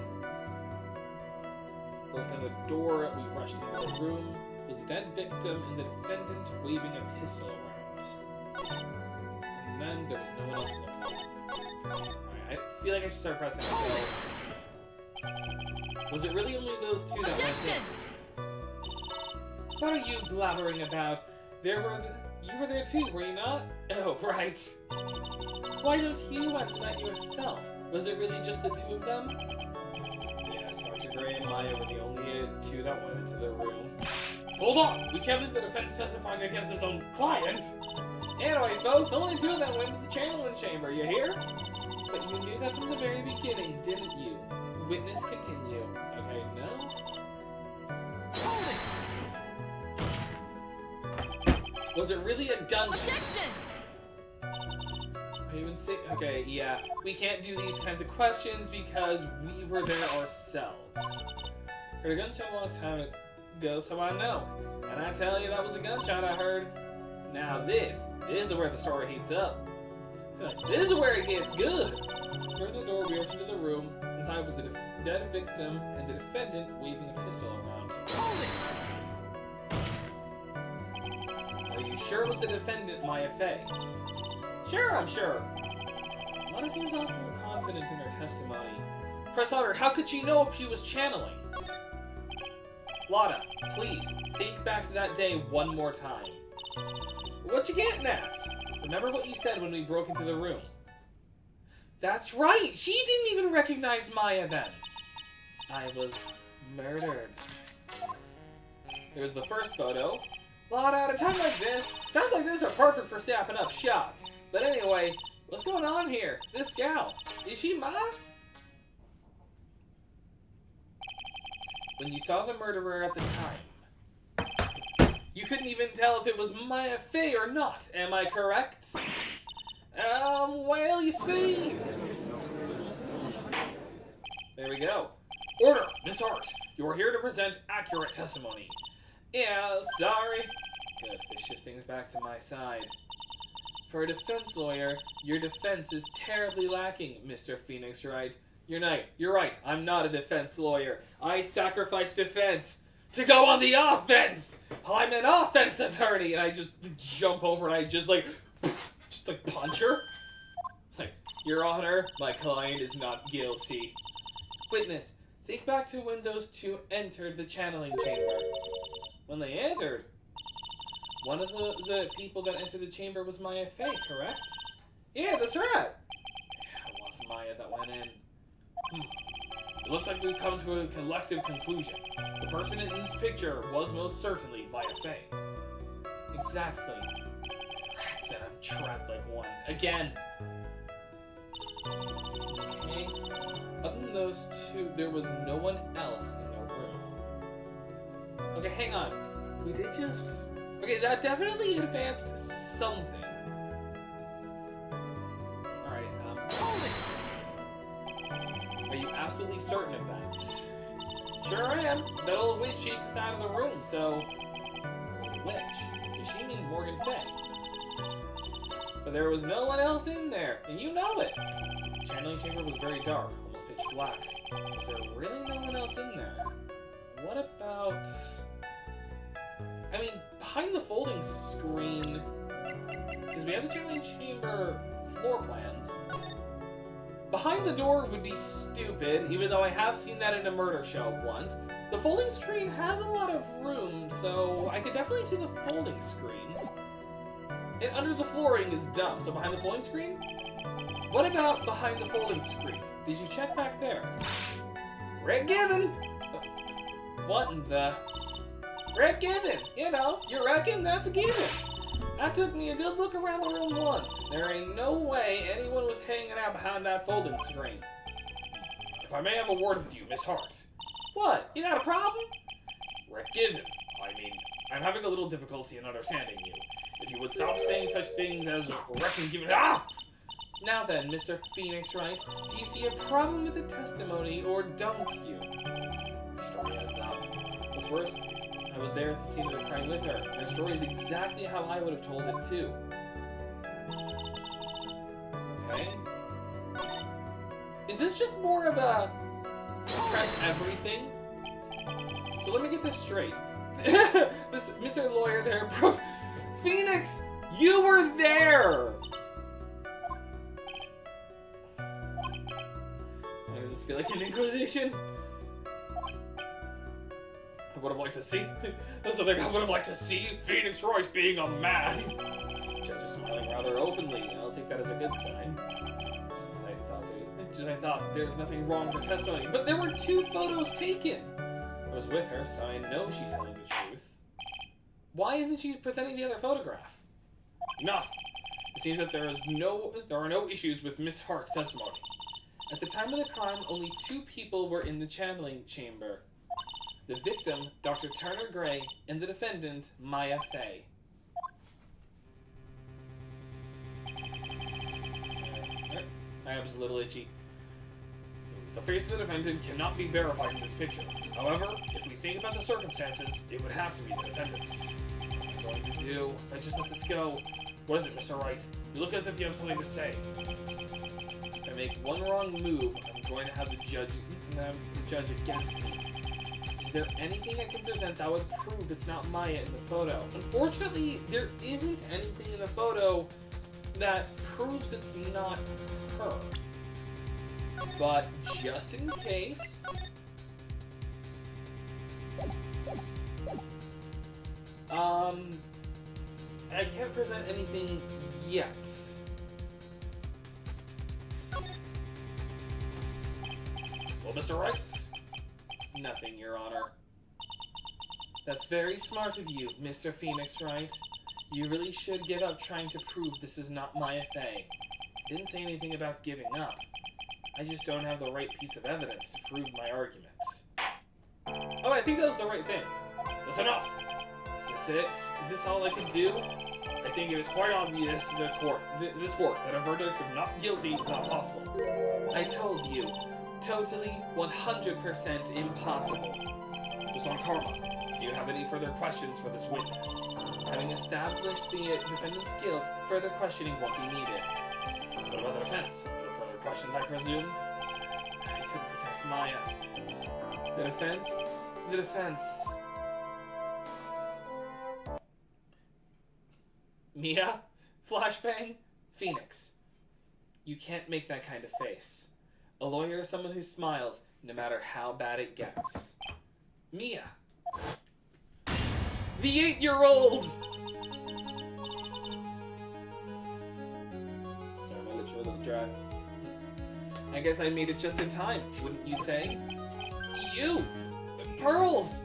Broke down the door, we rushed into the room. Was the dead victim and the defendant waving a pistol around. And then there was no one else in the room. Alright, I feel like I should start pressing myself. Was it really only those two that went in? What are you blabbering about? You were there too, were you not? Oh, right. Why don't you answer that yourself? Was it really just the two of them? Yes, Dr. Gray and Maya were the only two that went into the room. Hold on! We can't leave the defense testifying against his own client! Anyway, folks, only two of them went into the channeling chamber, you hear? But you knew that from the very beginning, didn't you? Witness continue. Okay, no? Was it really a gunshot? Objection! I even say, okay, yeah. We can't do these kinds of questions because we were there ourselves. Heard a gunshot a long time ago, so I know. And I tell you, that was a gunshot I heard. Now this is where the story heats up. This is where it gets good. Through the door, we entered the room. Inside was the dead victim and the defendant waving a pistol around. Hold it! Are you sure it was the defendant, Maya Fey? Sure, I'm sure. Lotta seems awful confident in her testimony. Press Otter, how could she know if she was channeling? Lotta, please, think back to that day one more time. What you getting at? Remember what you said when we broke into the room. That's right! She didn't even recognize Maya then! I was murdered. There's the first photo. Lotta, at a time like this, times like this are perfect for snapping up shots. But anyway, What's going on here? This gal, is she mine? When you saw the murderer at the time, you couldn't even tell if it was Maya Fey or not, am I correct? Well, you see... There we go. Order, Miss Hart. You are here to present accurate testimony. Yeah, sorry. Good, this shifts things back to my side. For a defense lawyer, your defense is terribly lacking, Mr. Phoenix Wright. You're right. I'm not a defense lawyer. I sacrifice defense to go on the offense. I'm an offense attorney, and I just jump over and I just like punch her. Like, Your Honor, my client is not guilty. Witness, think back to when those two entered the channeling chamber. When they entered, one of the people that entered the chamber was Maya Fey, correct? Yeah, that's right. It was Maya that went in. It looks like we've come to a collective conclusion. The person in this picture was most certainly Maya Fey. Exactly. Rats, and I'm trapped like one. Again. Okay. Other than those two, there was no one else in the room. Okay, hang on. We did just... Okay, that definitely advanced something. Alright, hold it! Are you absolutely certain of that? Sure am. That old witch chased us out of the room, so... Witch? Does she mean Morgan Fey? But there was no one else in there, and you know it! The channeling chamber was very dark, almost pitch black. Was there really no one else in there? What about... I mean, behind the folding screen, because we have the channeling chamber floor plans, behind the door would be stupid, even though I have seen that in a murder show once. The folding screen has a lot of room, so I could definitely see the folding screen. And under the flooring is dumb, so behind the folding screen? What about behind the folding screen? Did you check back there? Rick Given! What in the... Rick Given! You know, you reckon? That's a given! I took me a good look around the room once. There ain't no way anyone was hanging out behind that folding screen. If I may have a word with you, Miss Hart. What? You got a problem? Rick Given. I mean, I'm having a little difficulty in understanding you. If you would stop saying such things as Rick Given. Ah! Now then, Mr. Phoenix Wright, do you see a problem with the testimony, or don't you? Your story adds up. What's worse, I was there at the scene of the crime with her. Her story is exactly how I would have told it, too. Okay. Is this just more of a press everything? So let me get this straight. This Mr. Lawyer there, Phoenix, you were there! Does this feel like an inquisition? I would have liked to see. That's something I would have liked to see. Phoenix Royce being a man. Judge is smiling rather openly. I'll take that as a good sign. Just as I thought, there's nothing wrong with her testimony. But there were 2 photos taken. I was with her, so I know she's telling the truth. Why isn't she presenting the other photograph? Enough. It seems that there are no issues with Miss Hart's testimony. At the time of the crime, only 2 people were in the channeling chamber. The victim, Dr. Turner Gray, and the defendant, Maya Fey. My ab's a little itchy. The face of the defendant cannot be verified in this picture. However, if we think about the circumstances, it would have to be the defendant's. What I'm going to do, if I just let this go... What is it, Mr. Wright? You look as if you have something to say. If I make one wrong move, I'm going to have the judge against me. Is there anything I can present that would prove it's not Maya in the photo? Unfortunately, there isn't anything in the photo that proves it's not her. But just in case... I can't present anything yet. Well, Mr. Wright? Nothing, Your Honor. That's very smart of you, Mr. Phoenix Wright. You really should give up trying to prove this is not Maya Fey. Didn't say anything about giving up. I just don't have the right piece of evidence to prove my arguments. Oh, I think that was the right thing. That's enough! Is this it? Is this all I can do? I think it is quite obvious to the court, this court, that a verdict of not guilty is not possible. I told you. Totally, 100% impossible. Ms. Von Karma, do you have any further questions for this witness? Having established the defendant's guilt, further questioning won't be needed. What about the defense? No further questions, I presume? I couldn't protect Maya. The defense? The defense. Mia? Flashbang? Phoenix. You can't make that kind of face. A lawyer is someone who smiles, no matter how bad it gets. Mia. The 8-year-old! Sorry, my lips are a little dry. I guess I made it just in time, wouldn't you say? You! Pearls!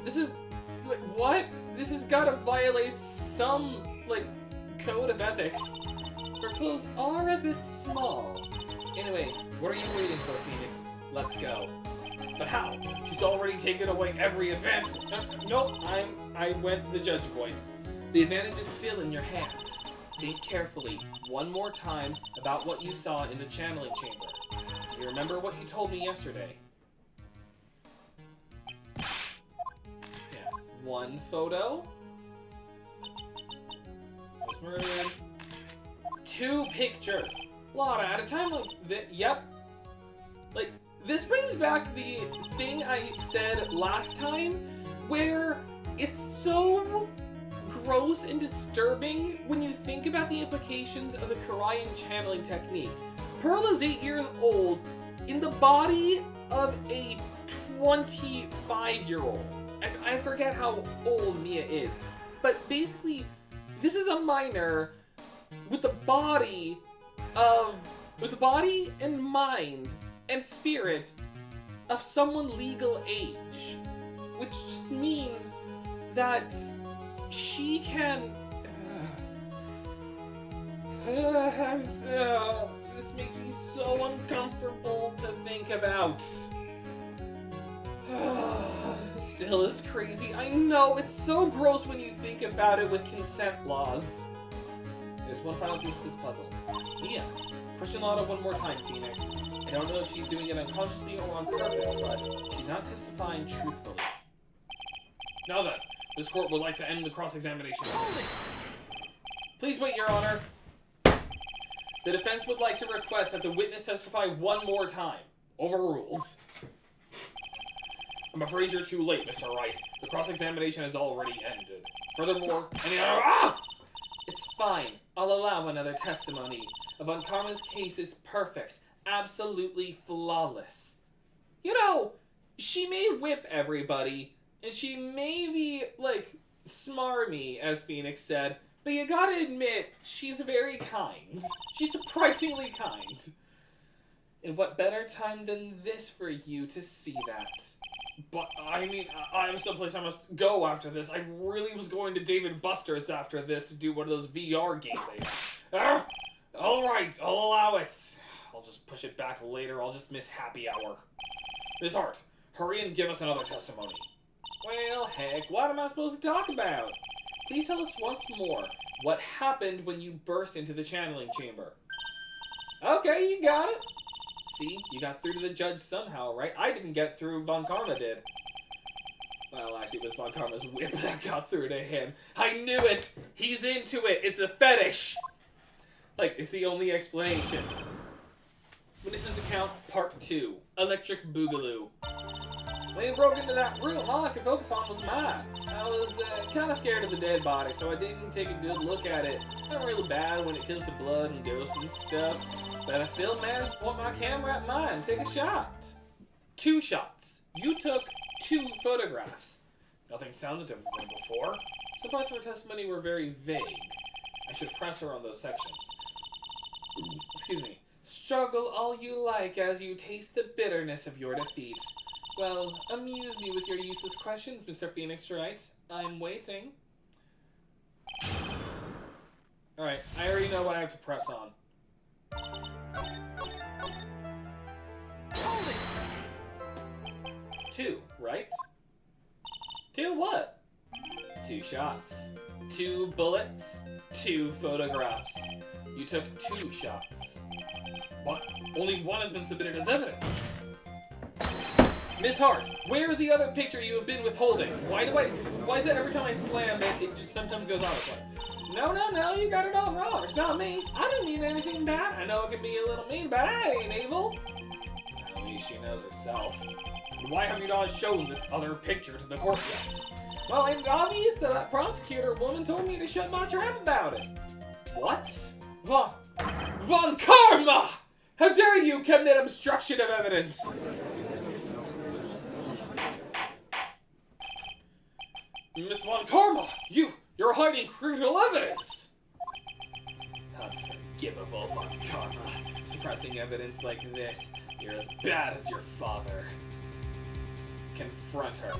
This is... what? This has gotta violate some, like, code of ethics. Her clothes are a bit small. Anyway, what are you waiting for, Phoenix? Let's go. But how? She's already taken away every advantage. Nope, I went the judge voice. The advantage is still in your hands. Think carefully, one more time, about what you saw in the channeling chamber. Do you remember what you told me yesterday? Yeah. One photo. Was murdered. 2 pictures. Lotta, at a time like this, yep. Like, this brings back the thing I said last time, where it's so gross and disturbing when you think about the implications of the Karayan channeling technique. Pearl is 8 years old in the body of a 25-year-old. I forget how old Mia is, but basically, this is a minor with the body and mind and spirit of someone legal age, which just means that she can... this makes me so uncomfortable to think about. Still is crazy. I know, it's so gross when you think about it with consent laws. There's one final piece to this puzzle. Mia, question Lotta one more time, Phoenix. I don't know if she's doing it unconsciously or on purpose, but she's not testifying truthfully. Now then, this court would like to end the cross-examination. Please wait, Your Honor. The defense would like to request that the witness testify one more time. Overruled. I'm afraid you're too late, Mr. Wright. The cross-examination has already ended. Furthermore, any other... It's fine. I'll allow another testimony. Von Karma's case is perfect. Absolutely flawless. You know, she may whip everybody, and she may be, like, smarmy, as Phoenix said, but you gotta admit, she's very kind. She's surprisingly kind. And what better time than this for you to see that? But, I mean, I have someplace I must go after this. I really was going to Dave & Buster's after this to do one of those VR games they have. Alright, I'll allow it. I'll just push it back later. I'll just miss happy hour. Miss Hart, hurry and give us another testimony. Well, heck, what am I supposed to talk about? Please tell us once more what happened when you burst into the channeling chamber. Okay, you got it. See, you got through to the judge somehow, right? I didn't get through, Von Karma did. Well, actually, it was Von Karma's whip that got through to him. I knew it! He's into it! It's a fetish! Like, it's the only explanation. Witness's account, part 2. Electric Boogaloo. When he broke into that room, all I could focus on was mine. I was kind of scared of the dead body, so I didn't take a good look at it. Not really bad when it comes to blood and ghosts and stuff, but I still managed to point my camera at mine and take a shot. 2 shots. You took 2 photographs. Nothing sounded different from before. Some parts of her testimony were very vague. I should press her on those sections. Excuse me. Struggle all you like as you taste the bitterness of your defeat. Well, amuse me with your useless questions, Mr. Phoenix Wright. I'm waiting. Alright, I already know what I have to press on. Hold it! 2, right? 2 what? 2 shots. 2 bullets. 2 photographs. You took 2 shots. What? Only 1 has been submitted as evidence. Miss Hart, where is the other picture you have been withholding? Why is it every time I slam it, it just sometimes goes autoplay? No, you got it all wrong. It's not me. I didn't mean anything bad. I know it can be a little mean, but I ain't evil. At least she knows herself. Why have you not shown this other picture to the court yet? Well, it's obvious that that prosecutor woman told me to shut my trap about it. What? Von Karma! How dare you commit obstruction of evidence! Miss Von Karma, you're hiding crucial evidence! Unforgivable, Von Karma. Suppressing evidence like this, you're as bad as your father. Confront her.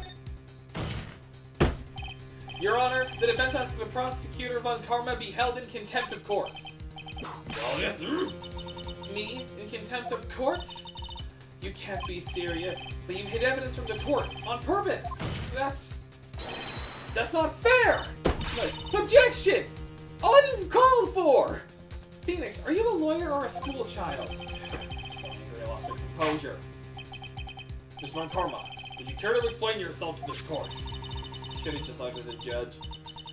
Your Honor, the defense asks that the prosecutor Von Karma be held in contempt of court. Oh, yes, sir. Me? In contempt of court? You can't be serious, but you hid evidence from the court on purpose. That's not fair! Objection! Uncalled for! Phoenix, are you a lawyer or a school child? So angry I lost my composure. Miss Von Karma, would you care to explain yourself to this court? Should have just left as a judge.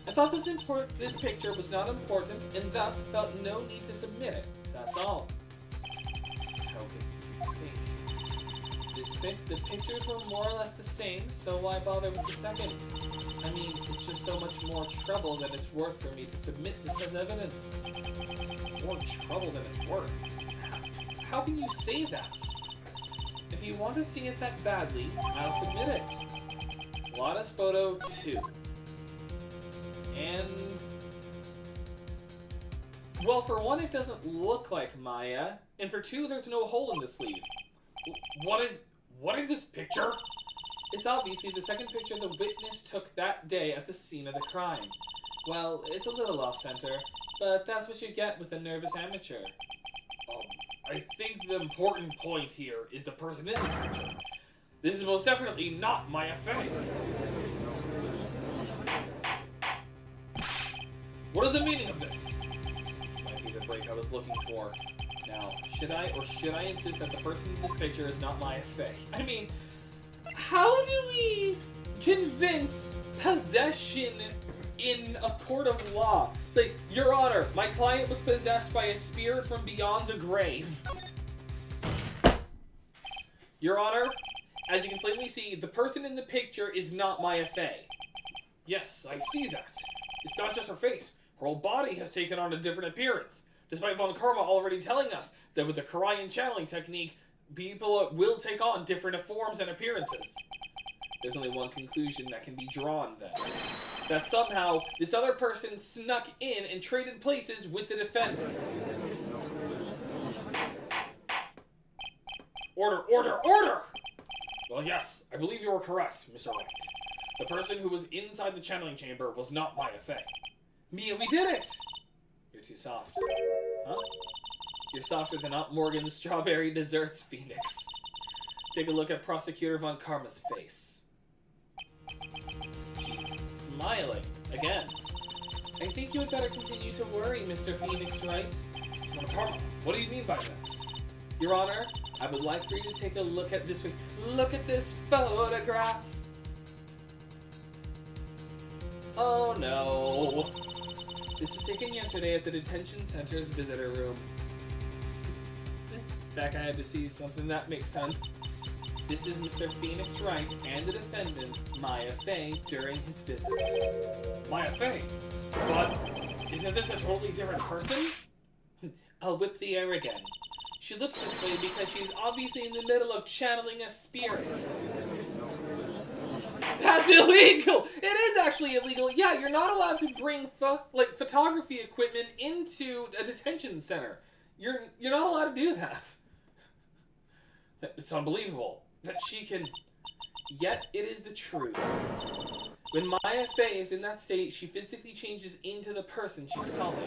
I thought this picture was not important and thus felt no need to submit it. That's all. How could you think? The pictures were more or less the same, so why bother with the second? I mean, it's just so much more trouble than it's worth for me to submit this as evidence. More trouble than it's worth? How can you say that? If you want to see it that badly, I'll submit it. Lada's photo 2. And... well, for one, it doesn't look like Maya. And for 2, there's no hole in the sleeve. What is this picture? It's obviously the second picture the witness took that day at the scene of the crime. Well, it's a little off-center, but that's what you get with a nervous amateur. I think the important point here is the person in this picture. This is most definitely not Maya Fey. What is the meaning of this? This might be the break I was looking for. Now, should I insist that the person in this picture is not Maya Fey? I mean, how do we convince possession in a court of law? It's like, Your Honor, my client was possessed by a spirit from beyond the grave. Your Honor, as you can plainly see, the person in the picture is not Maya Fey. Yes, I see that. It's not just her face. Her whole body has taken on a different appearance. Despite Von Karma already telling us that with the Karayan channeling technique, people will take on different forms and appearances. There's only one conclusion that can be drawn then. That somehow, this other person snuck in and traded places with the defendants. Order, order, order! Well, yes, I believe you were correct, Mr. Wright. The person who was inside the channeling chamber was not Maya Fey. Mia, we did it! You're too soft. Huh? You're softer than Aunt Morgan's strawberry desserts, Phoenix. Take a look at Prosecutor Von Karma's face. She's smiling. Again. I think you had better continue to worry, Mr. Phoenix, Wright? Von Karma, what do you mean by that? Your Honor, I would like for you to take a look at this. Look at this photograph. Oh no. This was taken yesterday at the detention center's visitor room. Back I had to see something that makes sense. This is Mr. Phoenix Wright and the defendant, Maya Fey, during his visits. Maya Fey? But isn't this a totally different person? I'll whip the air again. She looks this way because she's obviously in the middle of channeling a spirit. That's illegal! It is actually illegal. Yeah, you're not allowed to bring photography equipment into a detention center. You're not allowed to do that. It's unbelievable that she can. Yet it is the truth. When Maya Fey is in that state, she physically changes into the person she's calling.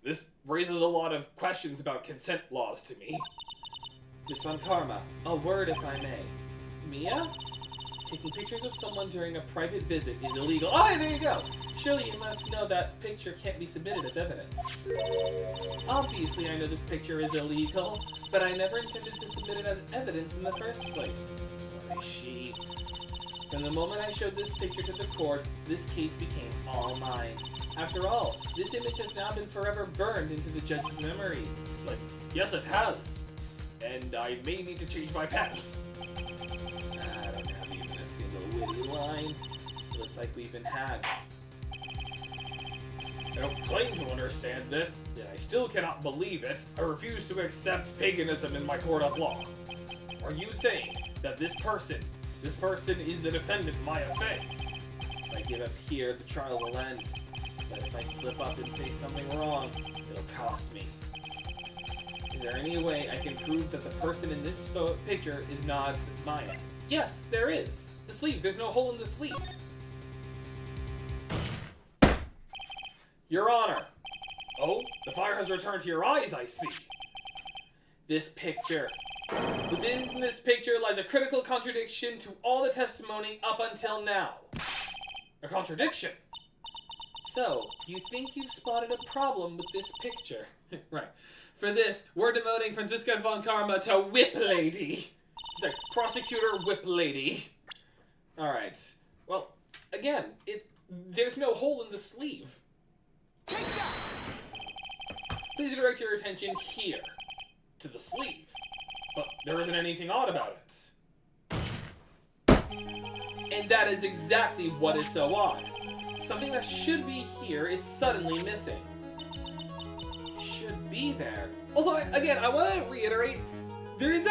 This raises a lot of questions about consent laws to me. Miss Von Karma, a word if I may. Mia? Taking pictures of someone during a private visit is illegal. Oh, hey, there you go! Surely you must know that picture can't be submitted as evidence. Obviously, I know this picture is illegal, but I never intended to submit it as evidence in the first place. I see. From the moment I showed this picture to the court, this case became all mine. After all, this image has now been forever burned into the judge's memory. Like, yes it has. And I may need to change my pants. I don't have even a single witty line. Looks like we've been had. I don't claim to understand this, yet I still cannot believe it. I refuse to accept paganism in my court of law. Are you saying that this person is the defendant Maya Fey? If I give up here, the trial will end. But if I slip up and say something wrong, it'll cost me. Is there any way I can prove that the person in this picture is not Maya? Yes, there is. The sleeve, there's no hole in the sleeve. Your Honor. Oh, the fire has returned to your eyes, I see. This picture. Within this picture lies a critical contradiction to all the testimony up until now. A contradiction? So, you think you've spotted a problem with this picture? Right. For this, we're demoting Franziska von Karma to Whip Lady. It's like Prosecutor Whip Lady. Alright. Well, again, there's no hole in the sleeve. Take that! Please direct your attention here, to the sleeve. But there isn't anything odd about it. And that is exactly what is so odd. Something that should be here is suddenly missing. Should be there. Also, again, I want to reiterate, there's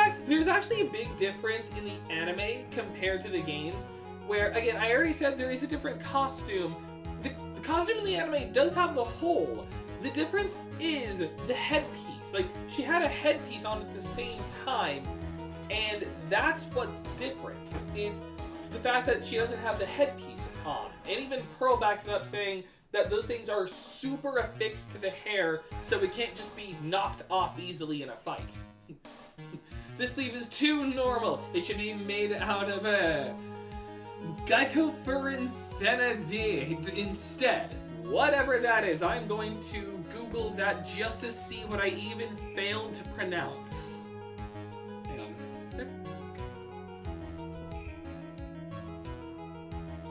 actually a big difference in the anime compared to the games, where, again, I already said there is a different costume. The costume in the anime does have the hole. The difference is the headpiece. Like, she had a headpiece on at the same time, and that's what's different. It's the fact that she doesn't have the headpiece on. And even Pearl backs it up saying that those things are super affixed to the hair, so it can't just be knocked off easily in a fight. This sleeve is too normal. It should be made out of a Glycophyrin thenadate instead. Whatever that is, I'm going to Google that just to see what I even failed to pronounce. Hang on a sec.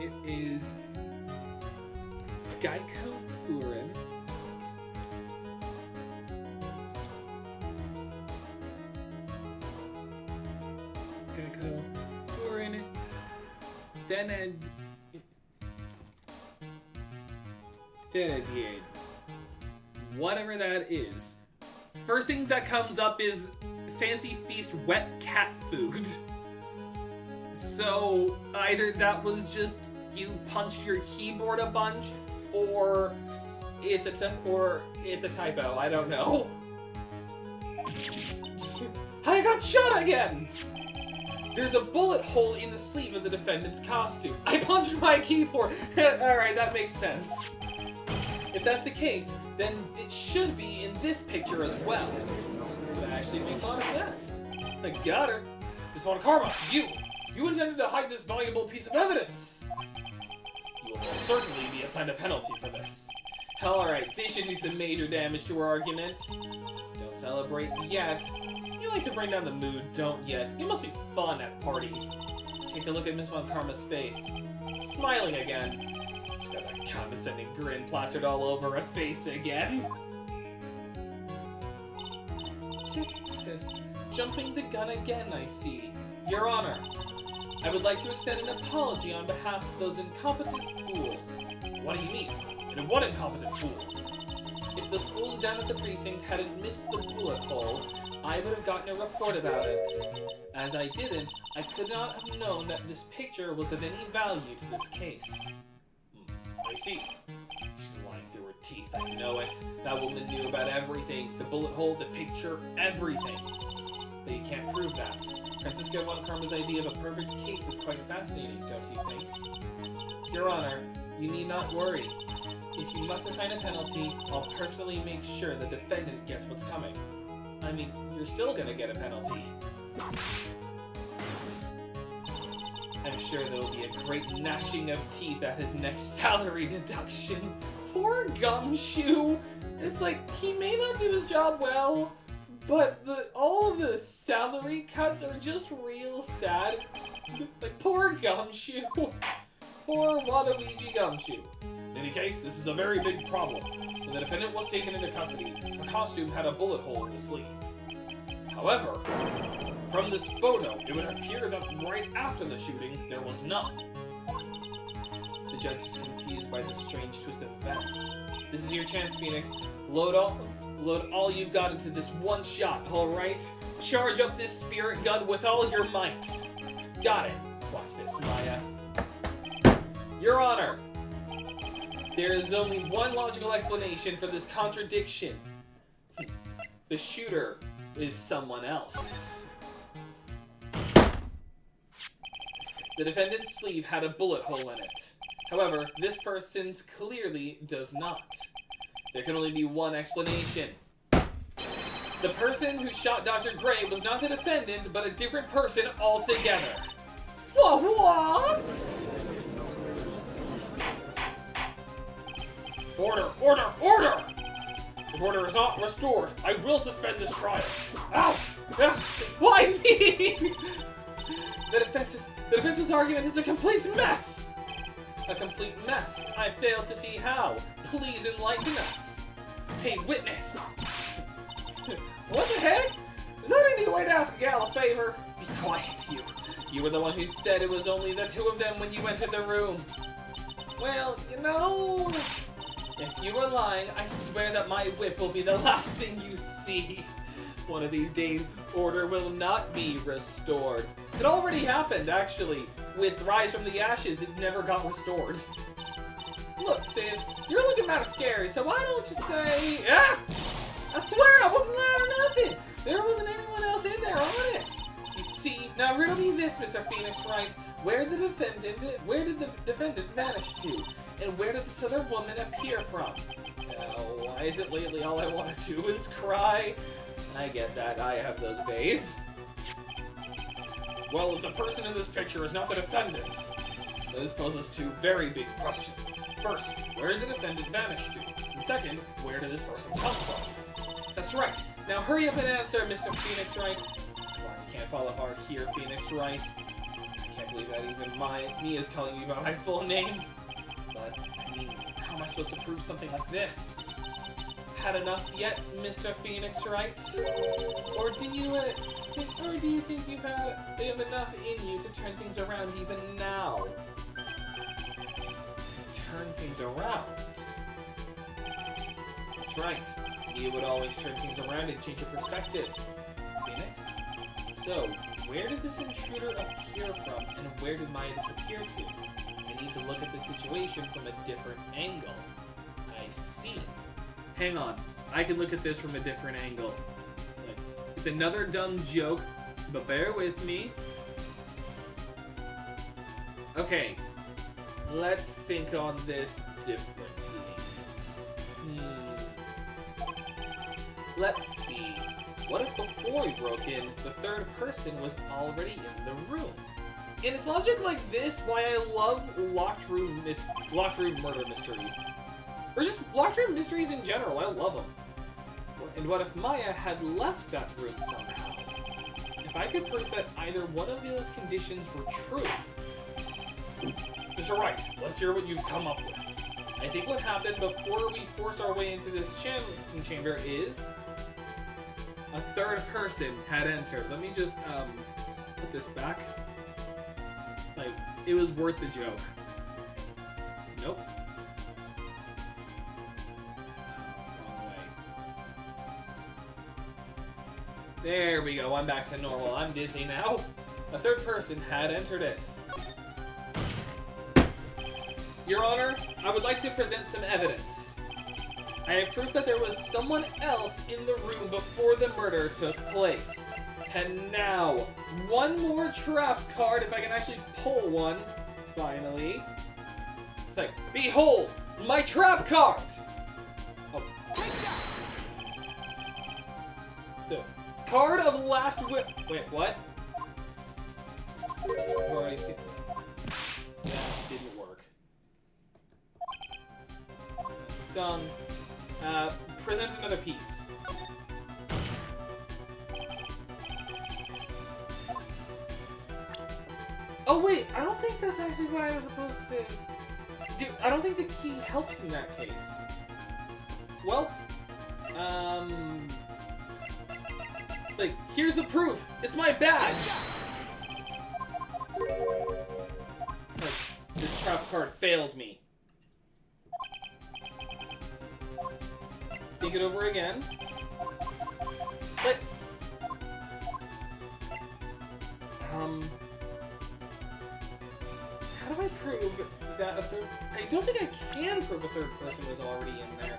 It is Glycophyrin. Glycophyrin thenadate. Whatever that is. First thing that comes up is Fancy Feast wet cat food. So either that was just you punched your keyboard a bunch, or it's a typo. I don't know. I got shot again. There's a bullet hole in the sleeve of the defendant's costume. I punched my keyboard. All right, that makes sense. If that's the case, then it should be in this picture as well. That actually makes a lot of sense. I got her. Miss Von Karma, you intended to hide this valuable piece of evidence. You will most certainly be assigned a penalty for this. Alright, this should do some major damage to her arguments. Don't celebrate yet. You like to bring down the mood, don't you? You must be fun at parties. Take a look at Miss Von Karma's face. Smiling again. She's got that condescending grin plastered all over her face again. Tisk, tisk. Jumping the gun again, I see. Your Honor, I would like to extend an apology on behalf of those incompetent fools. What do you mean? And what incompetent fools? If those fools down at the precinct hadn't missed the bullet hole, I would have gotten a report about it. As I didn't, I could not have known that this picture was of any value to this case. I see. She's lying through her teeth, I know it. That woman knew about everything. The bullet hole, the picture, everything. But you can't prove that. Franziska von Karma's idea of a perfect case is quite fascinating, don't you think? Your Honor, you need not worry. if you must assign a penalty, I'll personally make sure the defendant gets what's coming. I mean, you're still gonna get a penalty. I'm sure there will be a great gnashing of teeth at his next salary deduction. Poor Gumshoe! It's like, he may not do his job well, but all of the salary cuts are just real sad. Like, poor Gumshoe. Poor Waluigi Gumshoe. In any case, this is a very big problem. When the defendant was taken into custody, her costume had a bullet hole in the sleeve. However, from this photo, it would appear that right after the shooting, there was none. The judge is confused by this strange twist of events. This is your chance, Phoenix. Load all you've got into this one shot, alright? Charge up this spirit gun with all your might. Got it. Watch this, Maya. Your Honor, there is only one logical explanation for this contradiction. The shooter is someone else. The defendant's sleeve had a bullet hole in it. However, this person's clearly does not. There can only be one explanation. The person who shot Dr. Gray was not the defendant, but a different person altogether. What? Order! Order! Order! If order is not restored, I will suspend this trial. Ow! Why me? The defense's argument is a complete mess! A complete mess? I fail to see how. Please enlighten us. Hey, witness! What the heck? Is that any way to ask a gal a favor? Be quiet, you. You were the one who said it was only the two of them when you entered the room. Well, you know... If you were lying, I swear that my whip will be the last thing you see. One of these days, order will not be restored. It already happened, actually. With Rise from the Ashes, it never got restored. Look, sis, you're looking kinda scary, so why don't you say... Ah! I swear I wasn't lying or nothing! There wasn't anyone else in there, honest! You see, now riddle me this, Mr. Phoenix Wright. Where did the defendant vanish to? And where did this other woman appear from? Why is it lately all I want to do is cry? I get that, I have those days. Well, if the person in this picture is not the defendant, this poses two very big questions. First, where did the defendant vanish to? And second, where did this person come from? That's right. Now hurry up and answer, Mr. Phoenix Wright. Well, I can't fall apart here, Phoenix Wright. I can't believe that even me is calling you by my full name. But, I mean, how am I supposed to prove something like this? Had enough yet, Mr. Phoenix Wright? Or do you think you have enough in you to turn things around even now? To turn things around? That's right. You would always turn things around and change your perspective. Phoenix? So, where did this intruder appear from, and where did Maya disappear to? I need to look at the situation from a different angle. I see. Hang on. I can look at this from a different angle. It's another dumb joke, but bear with me. Okay. Let's think on this differently. Let's see. What if before we broke in, the third person was already in the room? And it's logic like this why I love locked room murder mysteries. Or just locked room mysteries in general, I love them. And what if Maya had left that room somehow? If I could prove that either one of those conditions were true. Mr. Wright, let's hear what you've come up with. I think what happened before we force our way into this chamber is... a third person had entered. Let me just, put this back. Like, it was worth the joke. Nope. Wrong way. There we go, I'm back to normal. I'm dizzy now. A third person had entered it. Your Honor, I would like to present some evidence. I have proof that there was someone else in the room before the murder took place. And now, one more trap card, if I can actually pull one, finally. Like, behold, my trap card! Oh. Take that! So, card of last will. Wait, what? Where I see. That didn't work. That's done. Present another piece. Oh wait, I don't think that's actually what I was supposed to do. I don't think the key helps in that case. Well, like, here's the proof. It's my badge. Like, this trap card failed me. Think it over again. But, how do I prove that a third... I don't think I can prove a third person was already in there.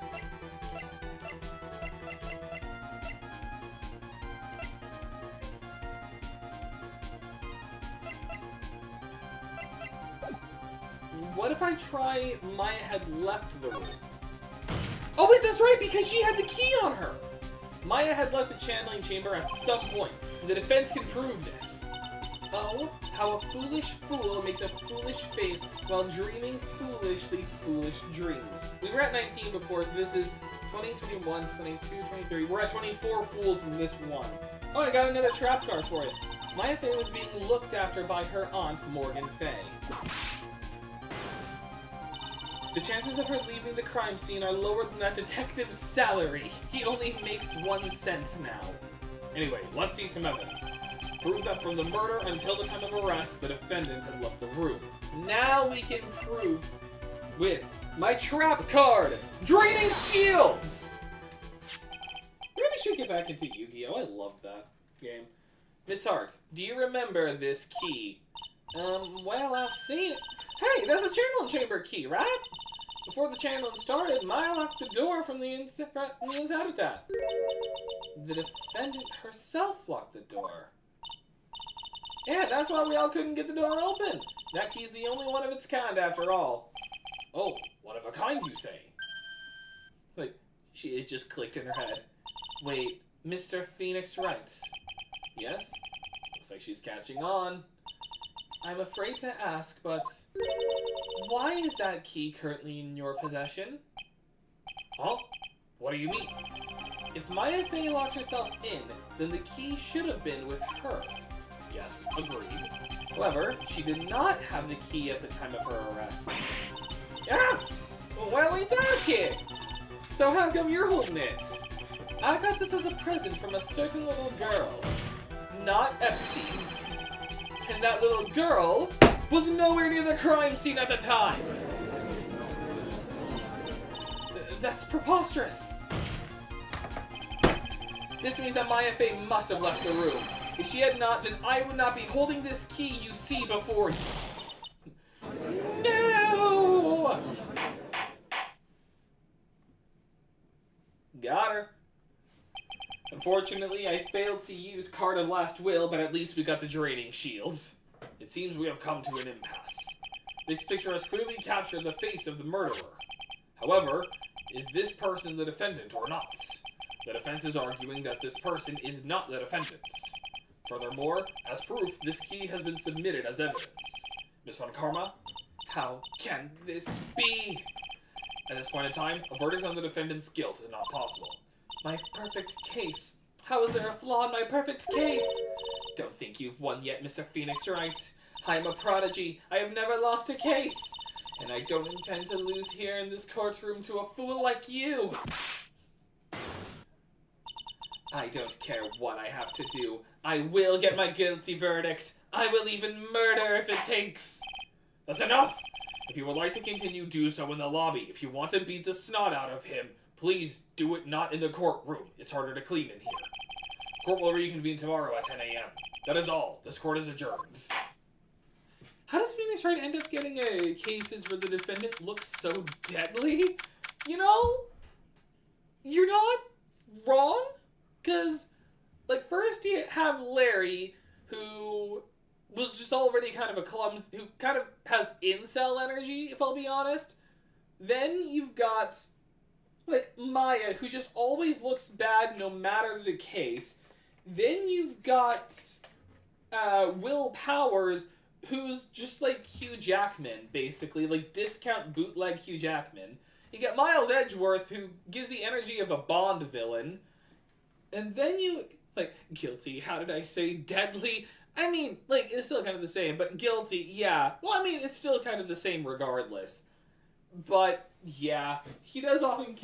What if I try Maya had left the room? Oh wait, that's right, because she had the key on her! Maya had left the channeling chamber at some point. The defense can prove this. Oh, how a foolish fool makes a foolish face while dreaming foolishly foolish dreams. We were at 19 before, so this is 20, 21, 22, 23. We're at 24 fools in this one. Oh, I got another trap card for it. Maya Fey was being looked after by her aunt, Morgan Fey. The chances of her leaving the crime scene are lower than that detective's salary. He only makes 1 cent now. Anyway, let's see some evidence. Prove that from the murder until the time of arrest, the defendant had left the room. Now we can prove with my trap card, Draining Shields! I really should get back into Yu-Gi-Oh! I love that game. Miss Hart, do you remember this key? Well, I've seen it. Hey, that's a channeling chamber key, right? Before the channeling started, Maya locked the door from the inside of that. The defendant herself locked the door. Yeah, that's why we all couldn't get the door open. That key's the only one of its kind after all. Oh, one of a kind, you say? Like, it just clicked in her head. Wait, Mr. Phoenix Wright. Yes? Looks like she's catching on. I'm afraid to ask, but why is that key currently in your possession? Huh? What do you mean? If Maya Fey locked herself in, then the key should have been with her. Yes, agreed. However, she did not have the key at the time of her arrest. Yeah! Well, ain't that a kid? So how come you're holding it? I got this as a present from a certain little girl. Not Epstein. And that little girl was nowhere near the crime scene at the time. That's preposterous. This means that Maya Fey must have left the room. If she had not, then I would not be holding this key you see before you. No! Got her. Unfortunately, I failed to use Card of Last Will, but at least we got the Draining Shields. It seems we have come to an impasse. This picture has clearly captured the face of the murderer. However, is this person the defendant or not? The defense is arguing that this person is not the defendant. Furthermore, as proof, this key has been submitted as evidence. Miss Von Karma, how can this be? At this point in time, a verdict on the defendant's guilt is not possible. My perfect case. How is there a flaw in my perfect case? Don't think you've won yet, Mr. Phoenix Wright. I am a prodigy. I have never lost a case. And I don't intend to lose here in this courtroom to a fool like you. I don't care what I have to do. I will get my guilty verdict. I will even murder if it takes. That's enough! If you would like to continue, do so in the lobby. If you want to beat the snot out of him, please do it not in the courtroom. It's harder to clean in here. Court will reconvene tomorrow at 10 a.m. That is all. This court is adjourned. How does Phoenix Wright end up getting cases where the defendant looks so deadly? You know, you're not wrong. Because, like, first you have Larry, who was just already kind of a clumsy, who kind of has incel energy, if I'll be honest. Then you've got, like, Maya, who just always looks bad no matter the case. Then you've got Will Powers, who's just like Hugh Jackman, basically. Like, discount bootleg Hugh Jackman. You get Miles Edgeworth, who gives the energy of a Bond villain. And then you, like, guilty. How did I say deadly? I mean, like, it's still kind of the same, but guilty, yeah. Well, I mean, it's still kind of the same regardless. But, yeah, he does often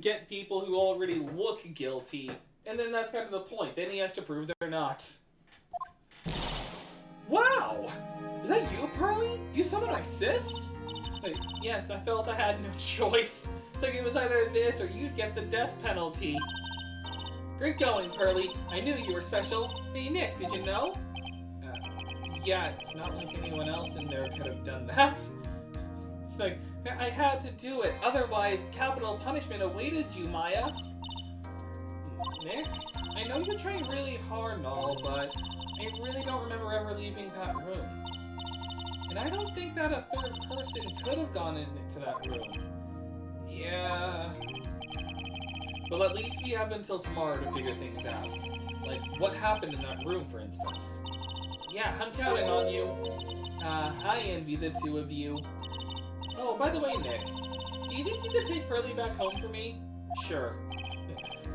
get people who already look guilty, and then that's kind of the point. Then he has to prove they're not. Wow! Is that you, Pearly? You summoned my sis? Like, yes, I felt I had no choice. It's like it was either this or you'd get the death penalty. Great going, Pearly. I knew you were special. Hey, Nick, did you know? Yeah, it's not like anyone else in there could have done that. It's like, I had to do it. Otherwise, capital punishment awaited you, Maya. Nick, I know you're trying really hard and all, but I really don't remember ever leaving that room. And I don't think that a third person could have gone into that room. Yeah. Well, at least we have until tomorrow to figure things out. Like, what happened in that room, for instance. Yeah, I'm counting on you. I envy the two of you. Oh, by the way, Nick, do you think you could take Pearly back home for me? Sure.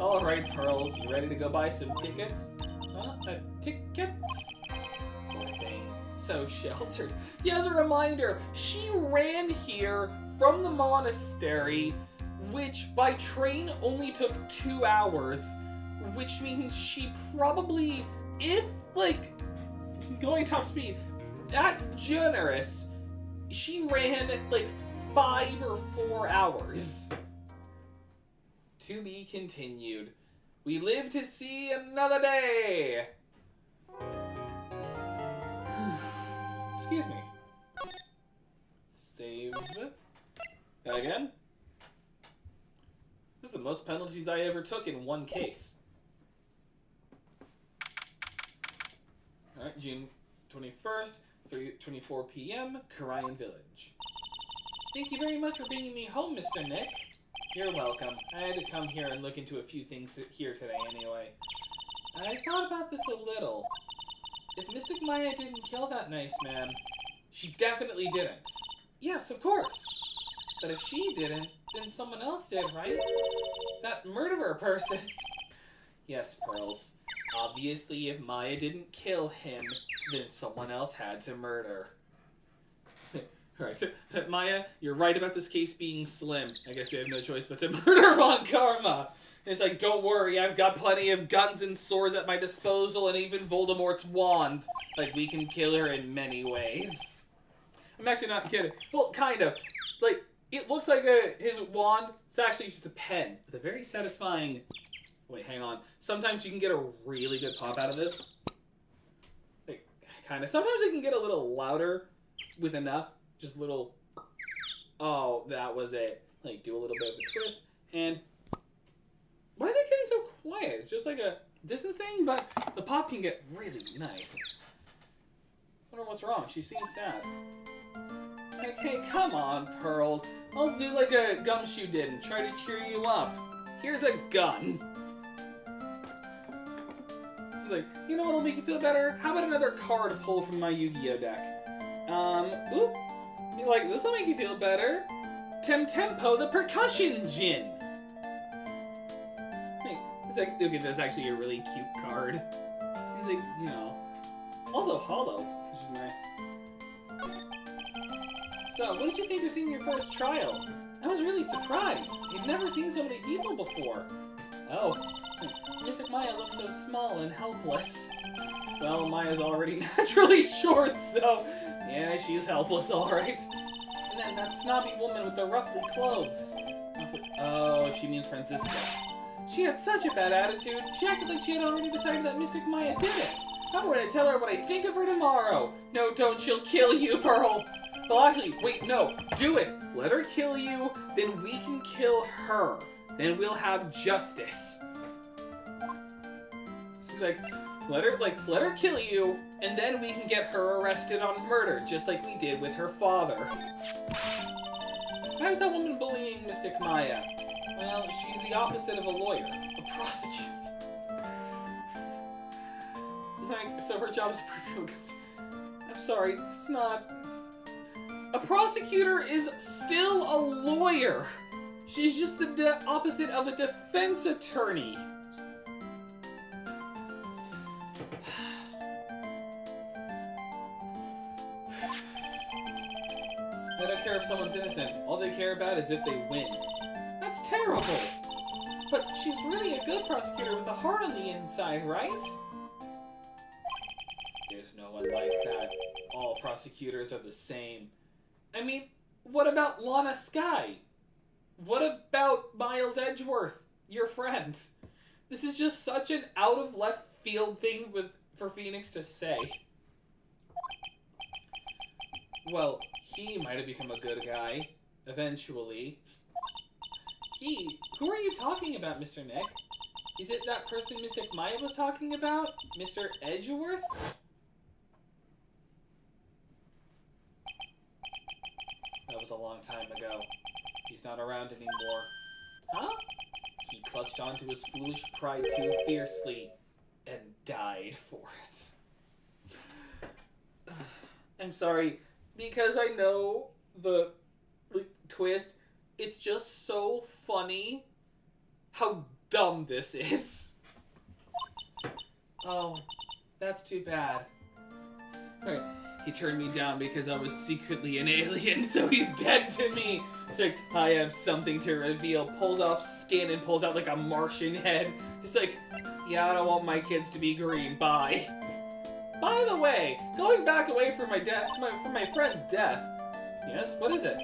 Alright, Pearls, you ready to go buy some tickets? Huh? Tickets? Poor thing. So sheltered. Yeah, as a reminder, she ran here from the monastery, which by train only took 2 hours, which means she probably, if, like, going top speed, that generous, she ran, like, 5 or 4 hours. To be continued. We live to see another day! Excuse me. Save. And again. This is the most penalties I ever took in one case. Alright, June 21st, 3:24 p.m., Korean Village. Thank you very much for bringing me home, Mr. Nick. You're welcome. I had to come here and look into a few things here today anyway. I thought about this a little. If Mystic Maya didn't kill that nice man, she definitely didn't. Yes, of course. But if she didn't, then someone else did, right? That murderer person. Yes, Pearls. Obviously, if Maya didn't kill him, then someone else had to murder. Right. Maya, you're right about this case being slim. I guess we have no choice but to murder Von Karma. It's like, don't worry, I've got plenty of guns and swords at my disposal and even Voldemort's wand. Like, we can kill her in many ways. I'm actually not kidding. Well, kind of. Like, it looks like his wand. It's actually just a pen. With a very satisfying... Wait, hang on. Sometimes you can get a really good pop out of this. Like, kind of. Sometimes it can get a little louder with enough. Just little... Oh, that was it. Like, do a little bit of a twist. And... Why is it getting so quiet? It's just like a distance thing, but the pop can get really nice. I wonder what's wrong. She seems sad. Like, hey, come on, Pearls. I'll do like a Gumshoe did and try to cheer you up. Here's a gun. She's like, you know what'll make you feel better? How about another card pull from my Yu-Gi-Oh deck? Oop. You're like, this'll make you feel better. Tempo the Percussion Djinn. He's like, okay, that's actually a really cute card. He's like, no. Also hollow, which is nice. So, what did you think of seeing your first trial? I was really surprised. You've never seen so many people before. Oh, Mystic Maya looks so small and helpless. Well, Maya's already naturally short, so yeah, she's helpless, alright. And then that snobby woman with the ruffly clothes. Oh, she means Francisca. She had such a bad attitude, she acted like she had already decided that Mystic Maya did it. I'm going to tell her what I think of her tomorrow. No, don't, she'll kill you, Pearl. Well, actually, wait, no, do it. Let her kill you, then we can kill her. Then we'll have justice. She's like, Let her kill you, and then we can get her arrested on murder, just like we did with her father. Why is that woman bullying Mystic Maya? Well, she's the opposite of a lawyer. A prosecutor. Like, so her job is I'm sorry, it's not... A prosecutor is still a lawyer! She's just the opposite of a defense attorney. They don't care if someone's innocent. All they care about is if they win. That's terrible! But she's really a good prosecutor with a heart on the inside, right? There's no one like that. All prosecutors are the same. I mean, what about Lana Skye? What about Miles Edgeworth, your friend? This is just such an out of left field thing for Phoenix to say. Well, he might have become a good guy, eventually. Who are you talking about, Mr. Nick? Is it that person Mystic Maya was talking about? Mr. Edgeworth? That was a long time ago. He's not around anymore. Huh? He clutched onto his foolish pride too fiercely and died for it. I'm sorry, because I know the twist. It's just so funny how dumb this is. Oh, that's too bad. Alright, he turned me down because I was secretly an alien, so he's dead to me. He's like, I have something to reveal. Pulls off skin and pulls out like a Martian head. He's like, yeah, I don't want my kids to be green. Bye. By the way, going back away from my friend's death. Yes, what is it?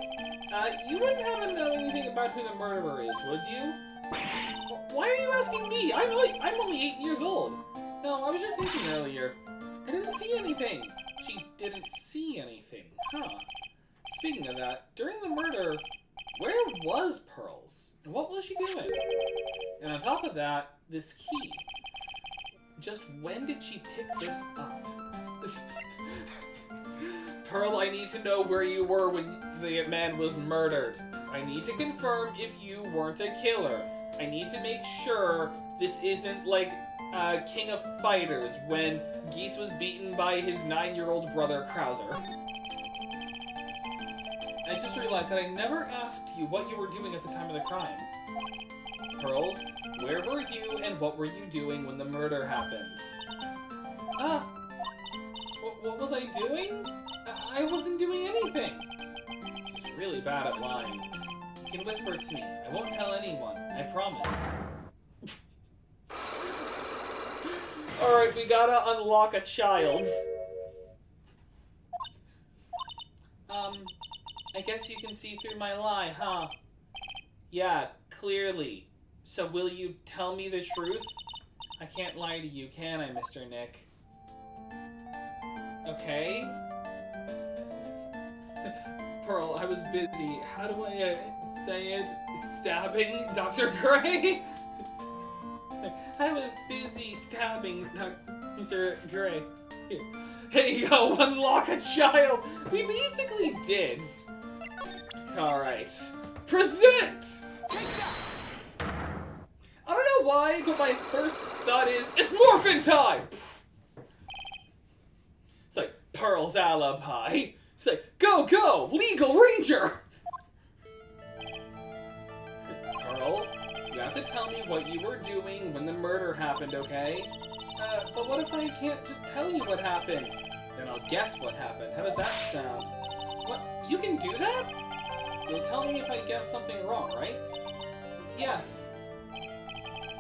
You wouldn't happen to know anything about who the murderer is, would you? Why are you asking me? I'm only 8 years old. No, I was just thinking earlier. I didn't see anything. She didn't see anything. Huh. Speaking of that, during the murder, where was Pearls? And what was she doing? And on top of that, this key. Just when did she pick this up? Pearl, I need to know where you were when the man was murdered. I need to confirm if you weren't a killer. I need to make sure this isn't like King of Fighters when Geese was beaten by his 9-year-old brother Krauser. I just realized that I never asked you what you were doing at the time of the crime. Pearls, where were you and what were you doing when the murder happens? What was I doing? I wasn't doing anything. She's really bad at lying. You can whisper it to me. I won't tell anyone. I promise. Alright, we gotta unlock a child. I guess you can see through my lie, huh? Yeah, clearly. So will you tell me the truth? I can't lie to you, can I, Mr. Nick? Okay. Pearl, I was busy. How do I say it? Stabbing Dr. Gray? I was busy stabbing Mr. Gray. Hey, yo, unlock a child! We basically did. Alright. Present! Take that! I don't know why, but my first thought is, it's morphin' time! It's like, Pearl's alibi. It's like, go, go! Legal Ranger! Pearl, you have to tell me what you were doing when the murder happened, okay? But what if I can't just tell you what happened? Then I'll guess what happened. How does that sound? What? You can do that? You'll tell me if I guess something wrong, right? Yes.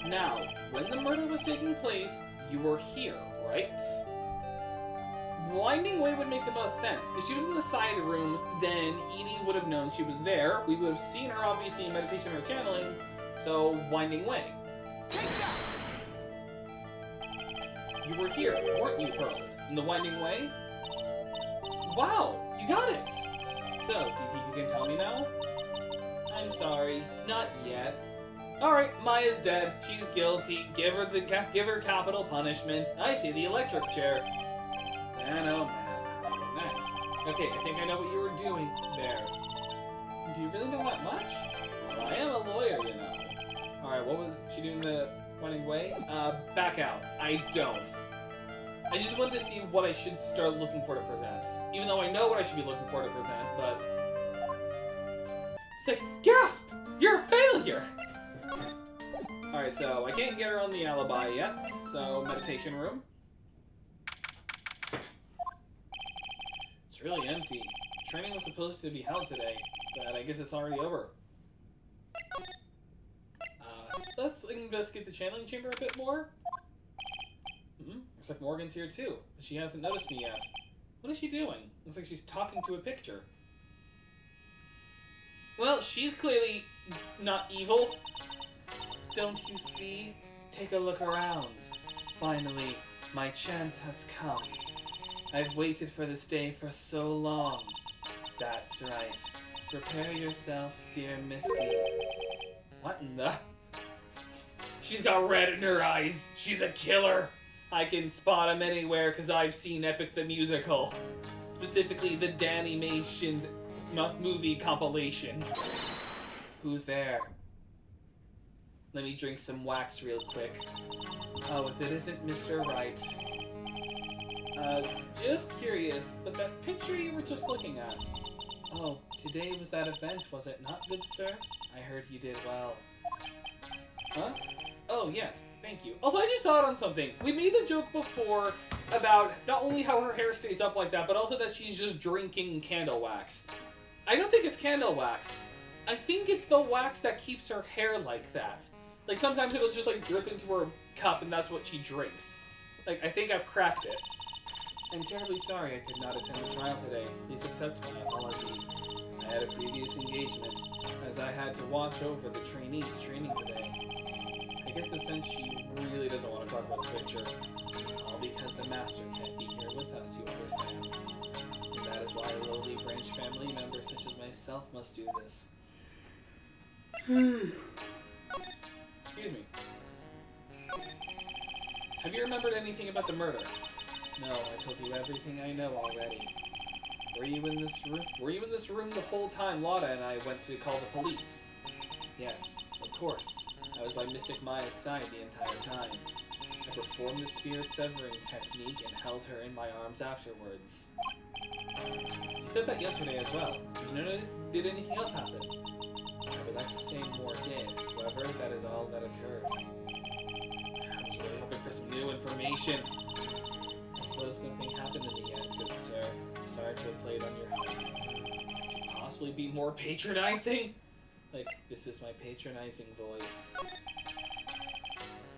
Now, when the murder was taking place, you were here, right? Winding Way would make the most sense. If she was in the side room, then Edie would have known she was there. We would have seen her, obviously, in meditation or channeling. So, Winding Way. Take that! You were here, weren't you, Pearls? In the Winding Way? Wow, you got it! So, do you think you can tell me now? I'm sorry, not yet. Alright, Maya's dead. She's guilty. Give her capital punishment. I see the electric chair. And oh man, what next? Okay, I think I know what you were doing there. Do you really know that much? Well, I am a lawyer, you know. Alright, what was she doing the running away? Back out. I don't. I just wanted to see what I should start looking for to present. Even though I know what I should be looking for to present, but... It's like, gasp! You're a failure! Alright, so I can't get her on the alibi yet, so meditation room. It's really empty. Training was supposed to be held today, but I guess it's already over. Let's investigate the channeling chamber a bit more. Looks like Morgan's here too, but she hasn't noticed me yet. What is she doing? Looks like she's talking to a picture. Well, she's clearly not evil. Don't you see? Take a look around. Finally, my chance has come. I've waited for this day for so long. That's right. Prepare yourself, dear Misty. What in the... She's got red in her eyes. She's a killer. I can spot him anywhere because I've seen Epic the Musical. Specifically the Danimations movie compilation. Who's there? Let me drink some wax real quick. Oh, if it isn't Mr. Wright. Just curious, but that picture you were just looking at. Oh, today was that event, was it not, good sir? I heard you did well. Huh? Oh, yes, thank you. Also, I just thought on something. We made the joke before about not only how her hair stays up like that, but also that she's just drinking candle wax. I don't think it's candle wax. I think it's the wax that keeps her hair like that. Like, sometimes it'll just, like, drip into her cup, and that's what she drinks. Like, I think I've cracked it. I'm terribly sorry I could not attend the trial today. Please accept my apology. I had a previous engagement, as I had to watch over the trainees training today. I get the sense she really doesn't want to talk about the picture. All because the master can't be here with us, you understand. And that is why a lowly branch family member such as myself must do this. Excuse me. Have you remembered anything about the murder? No, I told you everything I know already. Were you in this room? Were you in this room the whole time Lotta and I went to call the police? Yes, of course. I was by Mystic Maya's side the entire time. I performed the spirit severing technique and held her in my arms afterwards. You said that yesterday as well. Did anything else happen? I would like to say more did. However, that is all that occurred. I was really hoping for some new information. I suppose nothing happened in the end, good sir. Sorry to have played on your hopes. Could you possibly be more patronizing? Like, this is my patronizing voice.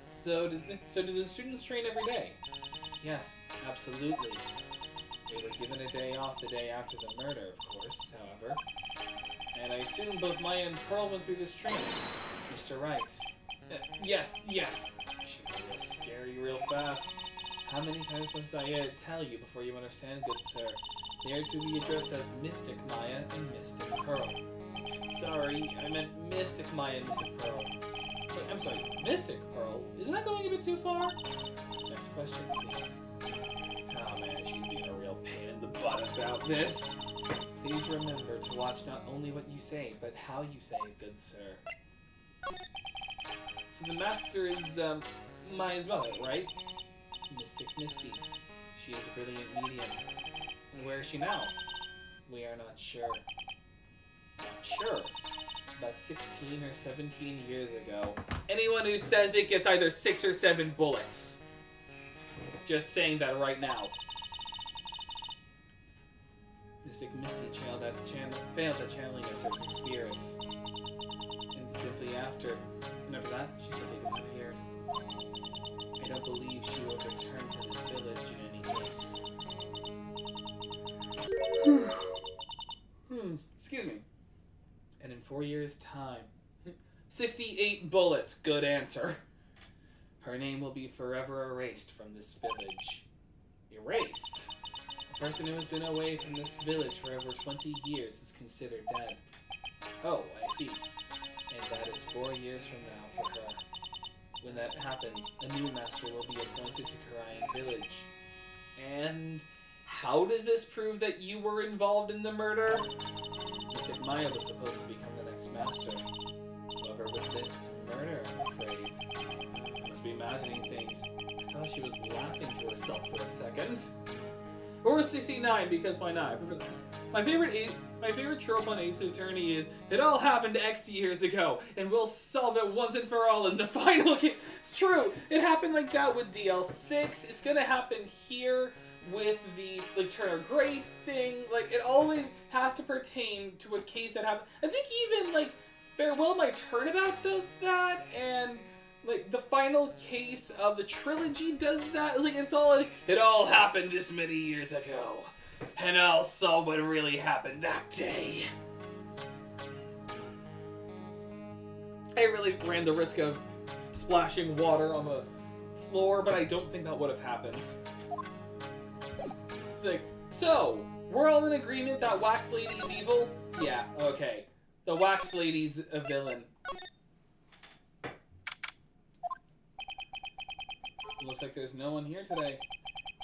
So did the students train every day? Yes, absolutely. They were given a day off the day after the murder, of course, however. And I assume both Maya and Pearl went through this training. Mr. Wright. Yes. She was scary real fast. How many times must I tell you before you understand, good sir? They are to be addressed as Mystic Maya and Mystic Pearl. Sorry, I meant Mystic Maya and Mystic Pearl. Wait, I'm sorry, Mystic Pearl? Isn't that going a bit too far? Next question, please. Oh man, she's being a real pain in the butt about this. Please remember to watch not only what you say, but how you say it, good sir. So the master is, Maya's mother, right? Mystic Misty. She is a brilliant medium. And where is she now? We are not sure. Not sure? About 16 or 17 years ago. Anyone who says it gets either 6 or 7 bullets. Just saying that right now. Mystic Misty failed at channeling a certain spirit. And after that, she simply disappeared. I don't believe she will return to this village in any case. Excuse me. And in 4 years' time, 68 bullets. Good answer. Her name will be forever erased from this village. Erased? A person who has been away from this village for over 20 years is considered dead. Oh, I see. And that is 4 years from now for her. When that happens, a new master will be appointed to Karayan Village. And how does this prove that you were involved in the murder? Mystic Maya was supposed to become the next master. However, with this murder, I'm afraid, I must be imagining things. I thought she was laughing to herself for a second. Or 69, because why not? My favorite trope on Ace Attorney is, it all happened X years ago, and we'll solve it once and for all in the final game. It's true! It happened like that with DL6, it's gonna happen here with the, like, Turner Gray thing. Like, it always has to pertain to a case that happened. I think even, like, Farewell My Turnabout does that, and like the final case of the trilogy does that. Like, it's all like, it all happened this many years ago, and I'll solve what really happened that day. I really ran the risk of splashing water on the floor, but I don't think that would have happened. It's like, so we're all in agreement that Wax Lady's evil? Yeah, okay. The Wax Lady's a villain. Looks like there's no one here today.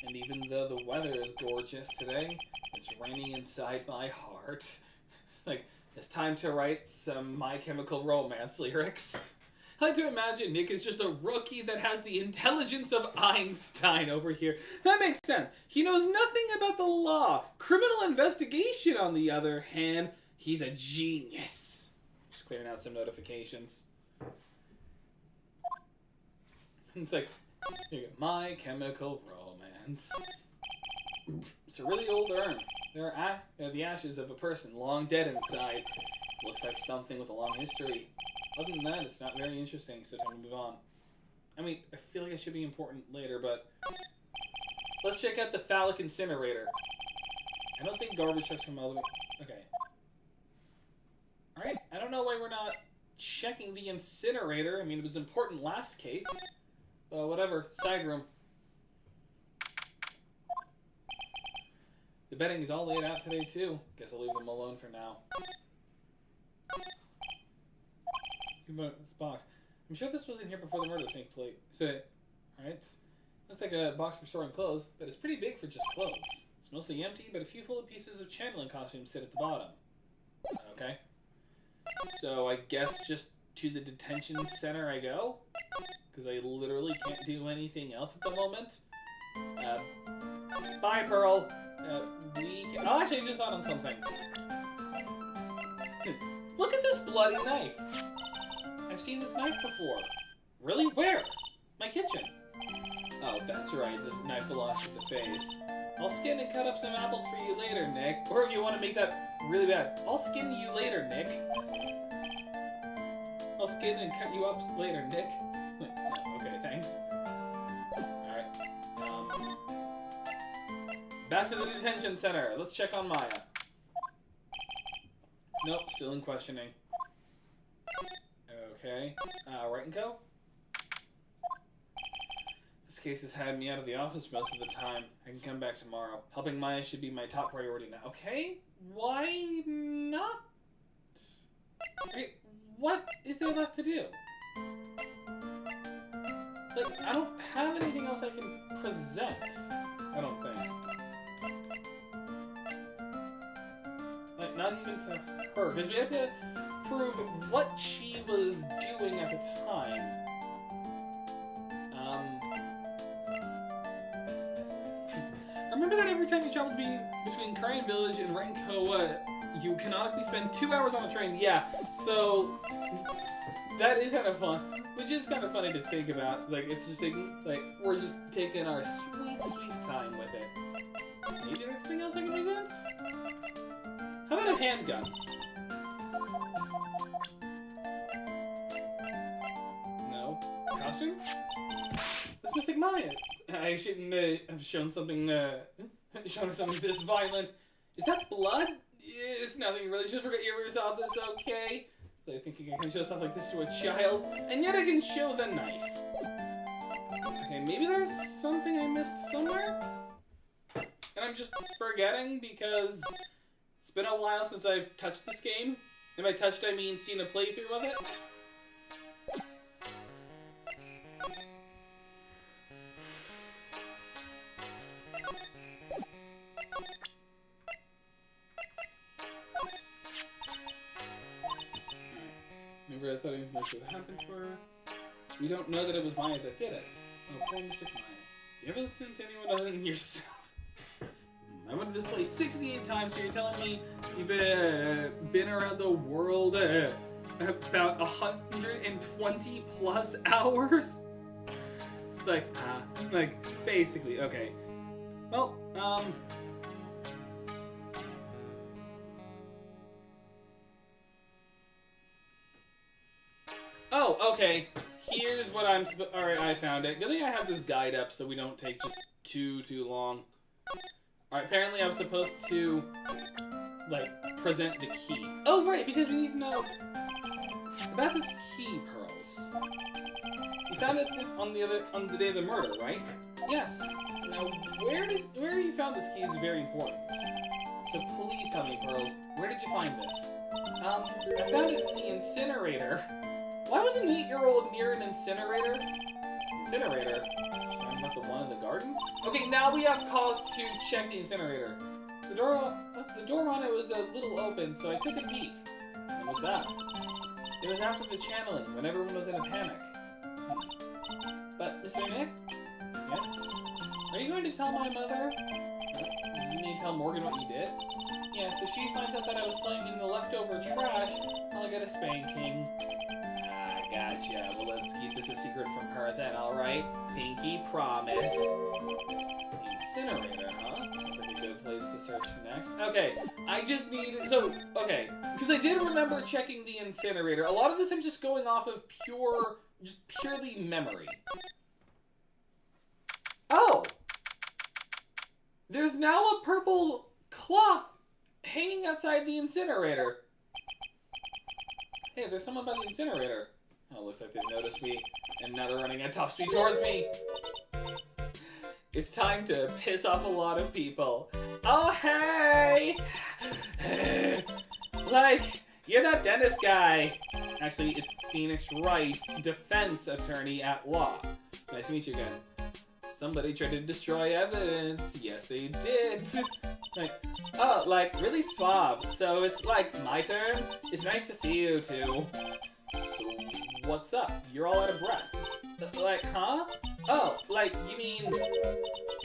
And even though the weather is gorgeous today, it's raining inside my heart. It's like, it's time to write some My Chemical Romance lyrics. I like to imagine Nick is just a rookie that has the intelligence of Einstein over here. That makes sense. He knows nothing about the law. Criminal investigation, on the other hand, he's a genius. Just clearing out some notifications. It's like, here you go. My Chemical Romance. It's a really old urn. There are the ashes of a person long dead inside. Looks like something with a long history. Other than that, it's not very interesting, so time to move on. I mean, I feel like it should be important later, but let's check out the phallic incinerator. I don't think garbage trucks come all the way. Okay. Alright, I don't know why we're not checking the incinerator. I mean, it was important last case. Whatever. Side room. The bedding is all laid out today, too. Guess I'll leave them alone for now. This box. I'm sure this wasn't here before the murder took place. So, alright. Looks like a box for storing clothes, but it's pretty big for just clothes. It's mostly empty, but a few full of pieces of channeling costumes sit at the bottom. Okay. So, I guess just to the detention center I go? Because I literally can't do anything else at the moment. Bye, Pearl. Oh, actually, I just thought on something. Look at this bloody knife. I've seen this knife before. Really? Where? My kitchen. Oh, that's right. This knife belongs to the face. I'll skin and cut up some apples for you later, Nick. Or if you want to make that really bad, I'll skin you later, Nick. I'll skin and cut you up later, Nick. Okay, thanks. Alright. Back to the detention center. Let's check on Maya. Nope, still in questioning. Okay. Wright and Co? This case has had me out of the office most of the time. I can come back tomorrow. Helping Maya should be my top priority now. Okay? Why not? Okay, what is there left to do? Like, I don't have anything else I can present. I don't think. Like, not even to her. Because we have to prove what she was doing at the time. Remember that every time you travel between Karayan Village and Wright & Co, you canonically spend 2 hours on a train? Yeah, so that is kind of fun. Which is kind of funny to think about. Like, it's just taking, like, we're just taking our sweet, sweet time with it. Maybe there's something else I can present? How about a handgun? No. Costume? That's Mystic Maya. I shouldn't have shown something, shown something this violent. Is that blood? It's nothing really, just forget you ever saw this, okay? I think you can show stuff like this to a child, and yet I can show the knife. Okay, maybe there's something I missed somewhere? And I'm just forgetting because it's been a while since I've touched this game. And by touched, I mean seen a playthrough of it. Remember, I thought I knew what happened to her. We don't know that it was Maya that did it. Oh, poor Mr. Maya. Do you ever listen to anyone other than yourself? I went to this place 68 times, so you're telling me you've been around the world about 120 plus hours? It's like, basically, okay. Well, oh, okay. Here's what I'm alright, I found it. Good thing I have this guide up so we don't take just too long. Alright, apparently I'm supposed to, like, present the key. Oh, right, because we need to know about this key, Pearls. You found it on the day of the murder, right? Yes. Now, where you found this key is very important. So please tell me, Pearls, where did you find this? I found it in the incinerator. Why was an 8-year-old near an incinerator? Incinerator? Talking about the one in the garden? Okay, now we have cause to check the incinerator. The door on it was a little open, so I took a peek. What was that? It was after the channeling, when everyone was in a panic. But, Mr. Nick? Yes? Are you going to tell my mother? You mean tell Morgan what you did? Yes, if she finds out that I was playing in the leftover trash, I'll get a spanking. Gotcha. Well, let's keep this a secret from her then, alright? Pinky promise. Incinerator, huh? Sounds like a good place to search next. Okay, I just need... So, okay. Because I did remember checking the incinerator. A lot of this I'm just going off of purely memory. Oh! There's now a purple cloth hanging outside the incinerator. Hey, there's someone by the incinerator. Oh, looks like they've noticed me, and now they're running at top speed towards me. It's time to piss off a lot of people. Oh, hey! Like, you're that dentist guy. Actually, it's Phoenix Wright, defense attorney at law. Nice to meet you again. Somebody tried to destroy evidence. Yes, they did. Like, oh, like, really suave. So it's like my turn? It's nice to see you, too. So, what's up? You're all out of breath. Like, huh? Oh, like, you mean...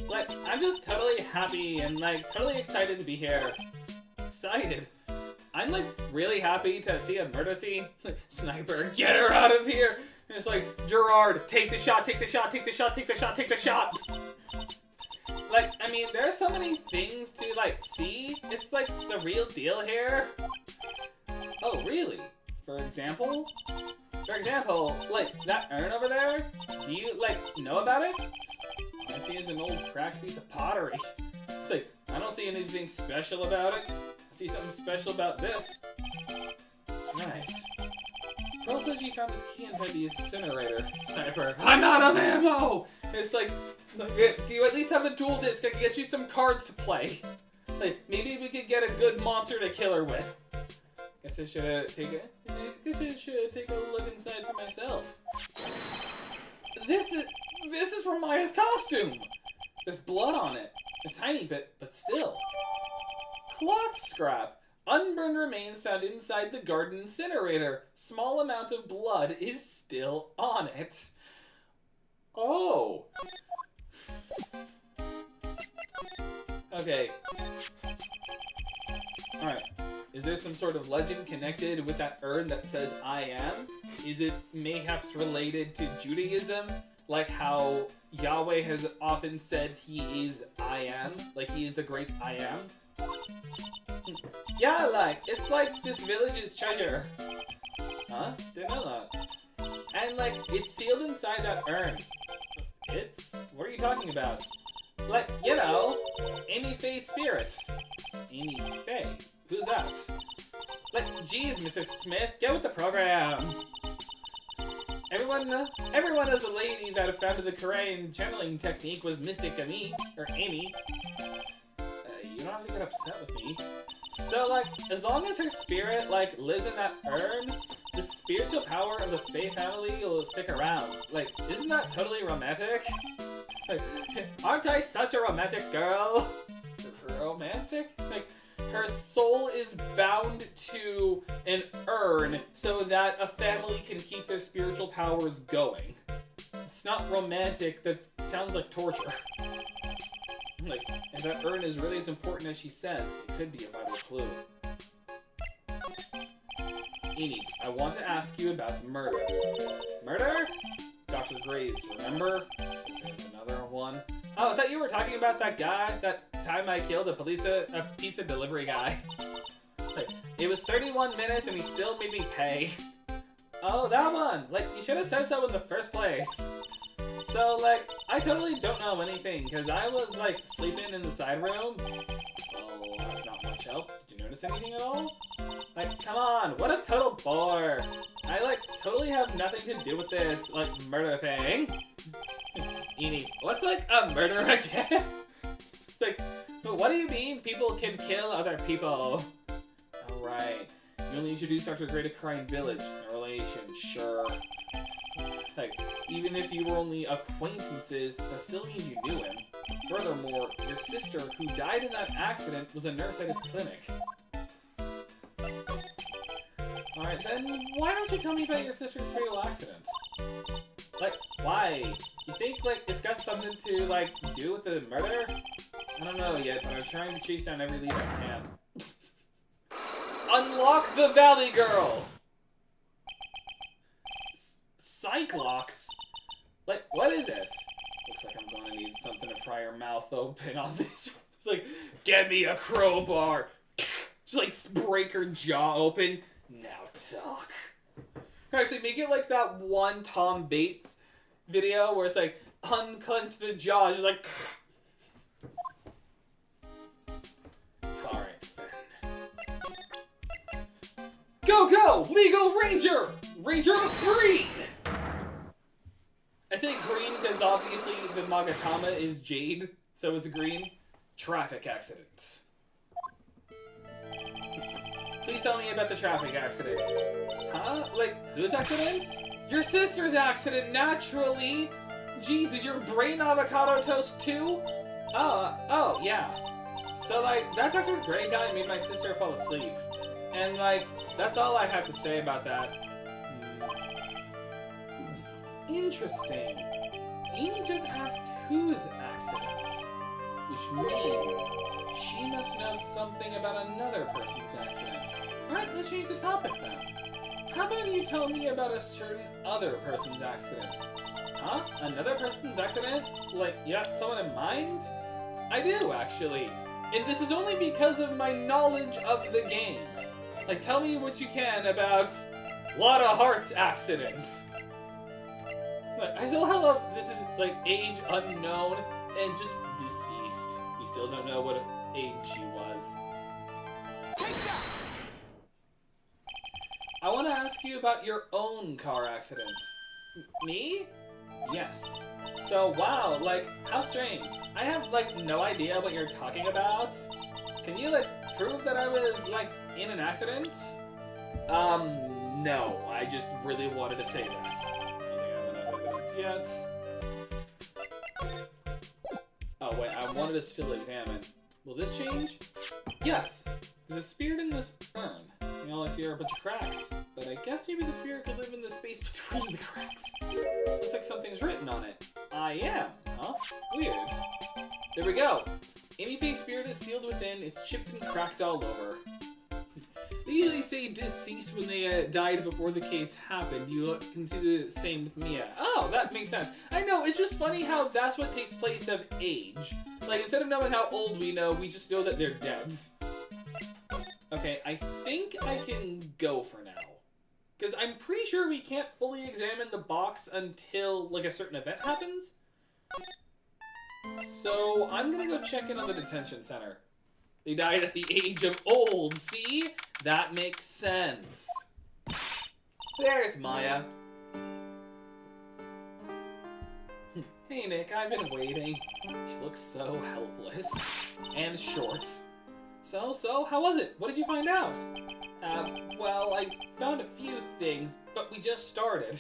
Like, I'm just totally happy and, like, totally excited to be here. Excited? I'm, like, really happy to see a murder scene. Sniper, get her out of here! And it's like, Gerard, take the shot, take the shot, take the shot, take the shot, take the shot! Like, I mean, there are so many things to, like, see. It's, like, the real deal here. Oh, really? For example, like, that urn over there, do you, like, know about it? I see it's an old cracked piece of pottery. It's like, I don't see anything special about it. I see something special about this. That's right. Pearl says she found this key inside the incinerator. Sniper, I'm out of ammo! It's like, do you at least have the dual disc? I can get you some cards to play. Like, maybe we could get a good monster to kill her with. Guess I should take a look inside for myself. This is from Maya's costume. There's blood on it, a tiny bit, but still. Cloth scrap. Unburned remains found inside the garden incinerator. Small amount of blood is still on it. Oh. Okay. Alright. Is there some sort of legend connected with that urn that says I am? Is it mayhaps related to Judaism? Like how Yahweh has often said he is I am? Like he is the great I am? Yeah, like, it's like this village's treasure. Huh? Didn't know that. And like, it's sealed inside that urn. What are you talking about? Like, you know, Amy Faye's spirits. Amy Faye? Who's that? Like, geez, Mr. Smith, get with the program. Everyone knows a lady that founded the Korean channeling technique was Mystic Amy, or Amy. You don't have to get upset with me. So, like, as long as her spirit, like, lives in that urn, the spiritual power of the Faye family will stick around. Like, isn't that totally romantic? Like, aren't I such a romantic girl? Romantic? It's like, her soul is bound to an urn so that a family can keep their spiritual powers going. It's not romantic, that sounds like torture. Like, if that urn is really as important as she says, it could be a vital clue. Amy, I want to ask you about the murder. Murder? Dr. Graves, remember? There's another one. Oh, I thought you were talking about that guy, that time I killed a pizza delivery guy. Like, it was 31 minutes and he still made me pay. Oh, that one! Like, you should have said so in the first place. So, like, I totally don't know anything, because I was, like, sleeping in the side room. Oh, that's not much help. Did you notice anything at all? Like, come on, what a total bore. I, like, totally have nothing to do with this, like, murder thing. Edie, what's, like, a murder again? It's like, what do you mean people can kill other people? Alright. You only introduced Dr. Gray to Crime Village. No relation, sure. Like, even if you were only acquaintances, that still means you knew him. Furthermore, your sister, who died in that accident, was a nurse at his clinic. Alright, then why don't you tell me about your sister's fatal accident? Like, why? You think, like, it's got something to, like, do with the murder? I don't know yet, but I'm trying to chase down every lead I can. Unlock the Valley Girl! Cyclox? Like, what is it? Looks like I'm gonna need something to pry her mouth open on this. It's like, get me a crowbar! Just like break her jaw open. Now talk. Actually, make it like that one Tom Bates video where it's like, unclench the jaw, just like... Alright, then. Go, go! Legal Ranger! Ranger Green! I say green because obviously the Magatama is jade, so it's green. Traffic accidents. Please tell me about the traffic accidents. Huh? Like, whose accidents? Your sister's accident, naturally! Jeez, is your brain avocado toast too? Oh, yeah. So, like, that Dr. Gray guy made my sister fall asleep. And, like, that's all I have to say about that. Interesting. Amy just asked whose accidents. Which means she must know something about another person's accident. Alright, let's change the topic then. How about you tell me about a certain other person's accident? Huh? Another person's accident? Like, you got someone in mind? I do, actually. And this is only because of my knowledge of the game. Like, tell me what you can about Lotta Hart's accident. Like, I still love this is, like, age unknown and just deceased. We still don't know what age she was. Take that! I want to ask you about your own car accidents. Me? Yes. So, wow, like, how strange. I have, like, no idea what you're talking about. Can you, like, prove that I was, like, in an accident? No. I just really wanted to say that. I don't think I have enough evidence yet. Oh, wait, I wanted to still examine. Will this change? Yes. There's a spirit in this urn. And all I see are a bunch of cracks. But I guess maybe the spirit could live in the space between the cracks. Looks like something's written on it. I am, huh? Weird. There we go. Any fake spirit is sealed within, it's chipped and cracked all over. They usually say deceased when they died before the case happened. You can see the same with Mia. Oh, that makes sense. I know, it's just funny how that's what takes place of age. Like, instead of knowing how old we know, we just know that they're dead. Okay, I think I can go for now. Because I'm pretty sure we can't fully examine the box until, like, a certain event happens. So, I'm gonna go check in on the detention center. They died at the age of old, see? That makes sense. There's Maya. Hey, Nick, I've been waiting. She looks so helpless. And short. So, how was it? What did you find out? Well, I found a few things, but we just started.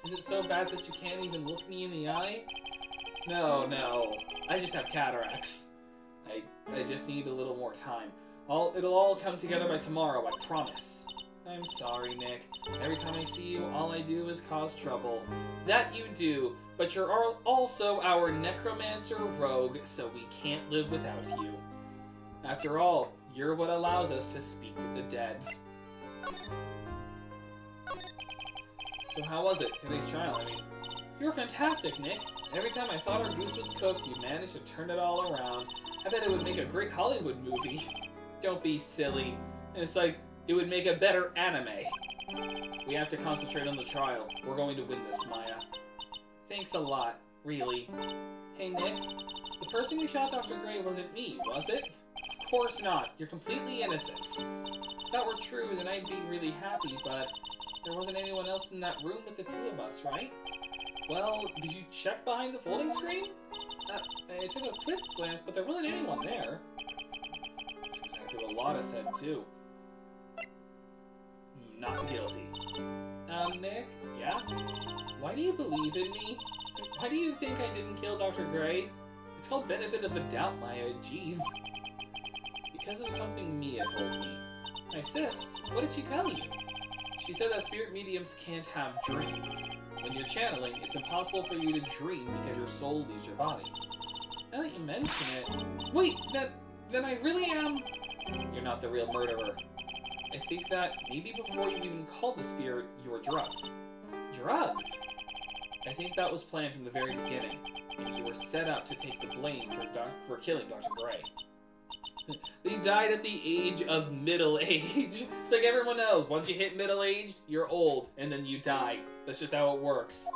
Is it so bad that you can't even look me in the eye? No. I just have cataracts. I just need a little more time. It'll all come together by tomorrow, I promise. I'm sorry, Nick. Every time I see you, all I do is cause trouble. That you do, but you're also our necromancer rogue, so we can't live without you. After all, you're what allows us to speak with the dead. So how was it, today's trial, I mean? You were fantastic, Nick. Every time I thought our goose was cooked, you managed to turn it all around. I bet it would make a great Hollywood movie. Don't be silly. It's like, it would make a better anime. We have to concentrate on the trial. We're going to win this, Maya. Thanks a lot, really. Hey, Nick. The person who shot Dr. Gray wasn't me, was it? Of course not. You're completely innocent. If that were true, then I'd be really happy, but there wasn't anyone else in that room with the two of us, right? Well, did you check behind the folding screen? I took a quick glance, but there wasn't anyone there. That's exactly what Lotta said, too. Not guilty. Nick? Yeah? Why do you believe in me? Why do you think I didn't kill Dr. Gray? It's called benefit of the doubt, Maya. Jeez. Because of something Mia told me. My sis, what did she tell you? She said that spirit mediums can't have dreams. When you're channeling, it's impossible for you to dream because your soul leaves your body. Now that you mention it... Wait, then I really am... You're not the real murderer. I think that maybe before you even called the spirit, you were drugged. Drugged? I think that was planned from the very beginning, and you were set up to take the blame for killing Dr. Gray. They died at the age of middle age. It's like everyone knows, once you hit middle age, you're old, and then you die. That's just how it works.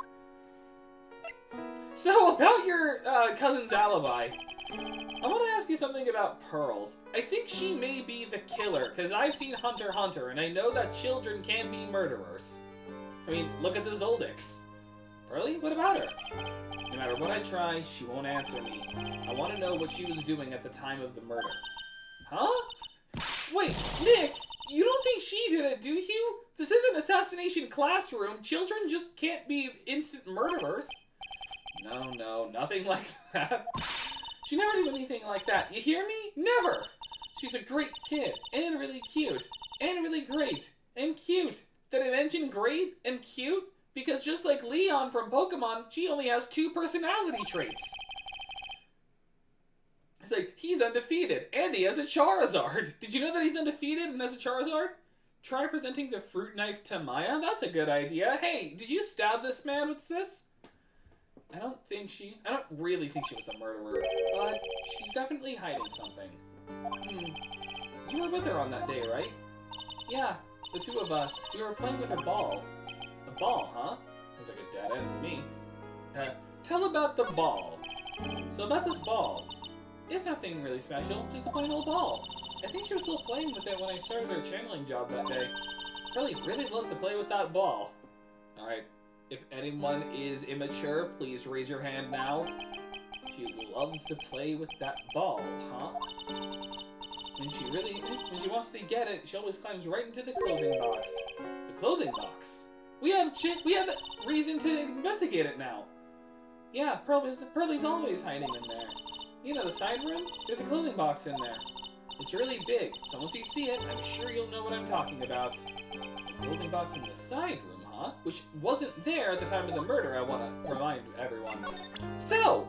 So, about your cousin's alibi, I want to ask you something about Pearls. I think she may be the killer, because I've seen Hunter x Hunter, and I know that children can be murderers. I mean, look at the Zoldix. Pearly? What about her? No matter what I try, she won't answer me. I want to know what she was doing at the time of the murder. Huh? Wait, Nick, you don't think she did it, do you? This isn't Assassination Classroom. Children just can't be instant murderers. No, nothing like that. She never did anything like that. You hear me? Never! She's a great kid, and really cute, and really great, and cute. Did I mention great and cute? Because just like Leon from Pokemon, she only has 2 personality traits. It's like, he's undefeated, and he has a Charizard. Did you know that he's undefeated and has a Charizard? Try presenting the fruit knife to Maya? That's a good idea. Hey, did you stab this man with this? I don't really think she was the murderer, but she's definitely hiding something. You were with her on that day, right? Yeah, the 2 of us. We were playing with her ball. A ball, huh? Sounds like a dead end to me. Tell about the ball. So about this ball. It's nothing really special, just a plain old ball. I think she was still playing with it when I started her channeling job that day. Pearly really loves to play with that ball. Alright, if anyone is immature, please raise your hand now. She loves to play with that ball, huh? When she wants to get it, she always climbs right into the clothing box. The clothing box? We have reason to investigate it now. Yeah, Pearly's always hiding in there. You know the side room? There's a clothing box in there. It's really big, so once you see it, I'm sure you'll know what I'm talking about. The clothing box in the side room, huh? Which wasn't there at the time of the murder, I want to remind everyone. So,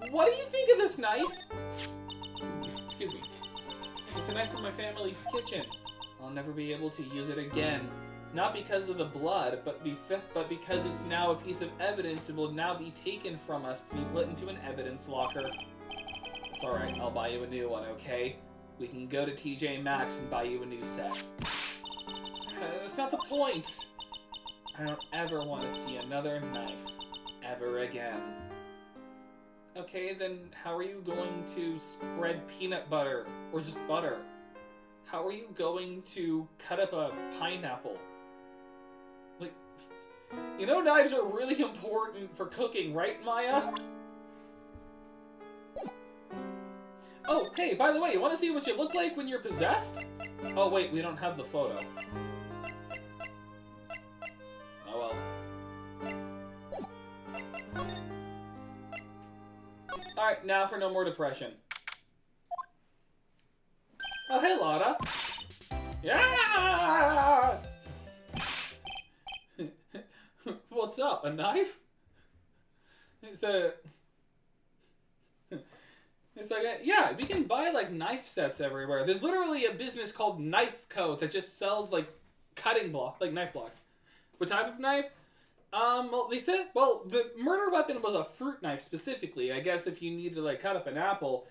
what do you think of this knife? Excuse me. It's a knife from my family's kitchen. I'll never be able to use it again. Not because of the blood, but because it's now a piece of evidence and will now be taken from us to be put into an evidence locker. It's alright, I'll buy you a new one, okay? We can go to TJ Maxx and buy you a new set. That's not the point! I don't ever want to see another knife. Ever again. Okay, then how are you going to spread peanut butter? Or just butter? How are you going to cut up a pineapple? Like, you know knives are really important for cooking, right, Maya? Oh, hey, by the way, you want to see what you look like when you're possessed? Oh, wait, we don't have the photo. Oh, well. Alright, now for no more depression. Oh, hey, Lotta. Yeah! What's up, a knife? It's like, yeah, we can buy, like, knife sets everywhere. There's literally a business called Knife Co. that just sells, like, knife blocks. What type of knife? Well, they said, well, the murder weapon was a fruit knife specifically. I guess if you need to, like, cut up an apple.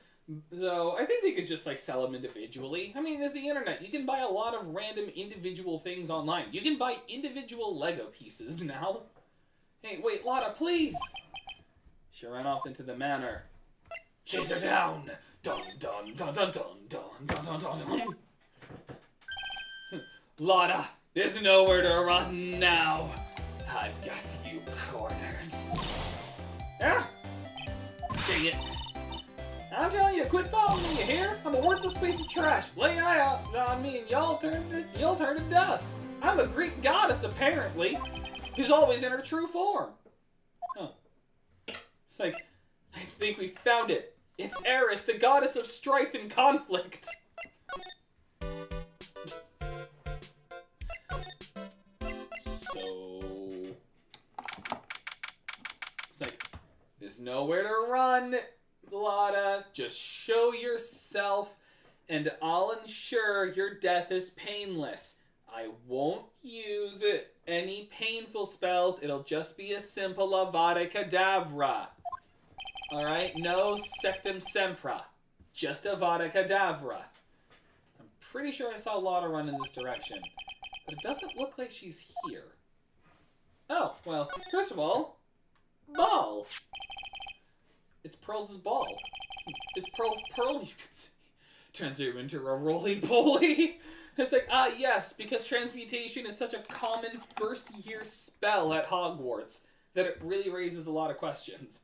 So, I think they could just, like, sell them individually. I mean, there's the internet. You can buy a lot of random individual things online. You can buy individual Lego pieces now. Hey, wait, Lotta, please! She ran off into the manor. Chase her down! Dun dun dun dun dun dun dun dun dun dun. Lotta, there's nowhere to run now. I've got you cornered. Ah! Dang it. I'm telling you, quit following me, you hear? I'm a worthless piece of trash. Lay eye on me and y'all turn to dust. I'm a Greek goddess, apparently, who's always in her true form. Huh. It's like, I think we found it. It's Eris, the goddess of strife and conflict. So... It's like, there's nowhere to run, Lotta. Just show yourself, and I'll ensure your death is painless. I won't use any painful spells. It'll just be a simple Avada Kedavra. Alright? No Sectum Sempra. Just Avada Kedavra. I'm pretty sure I saw Lotta run in this direction. But it doesn't look like she's here. Oh, well, first of all, ball. It's Pearl's ball. It's Pearl's pearl, you could see. Turns her into a roly-poly. It's like, yes, because transmutation is such a common first-year spell at Hogwarts that it really raises a lot of questions.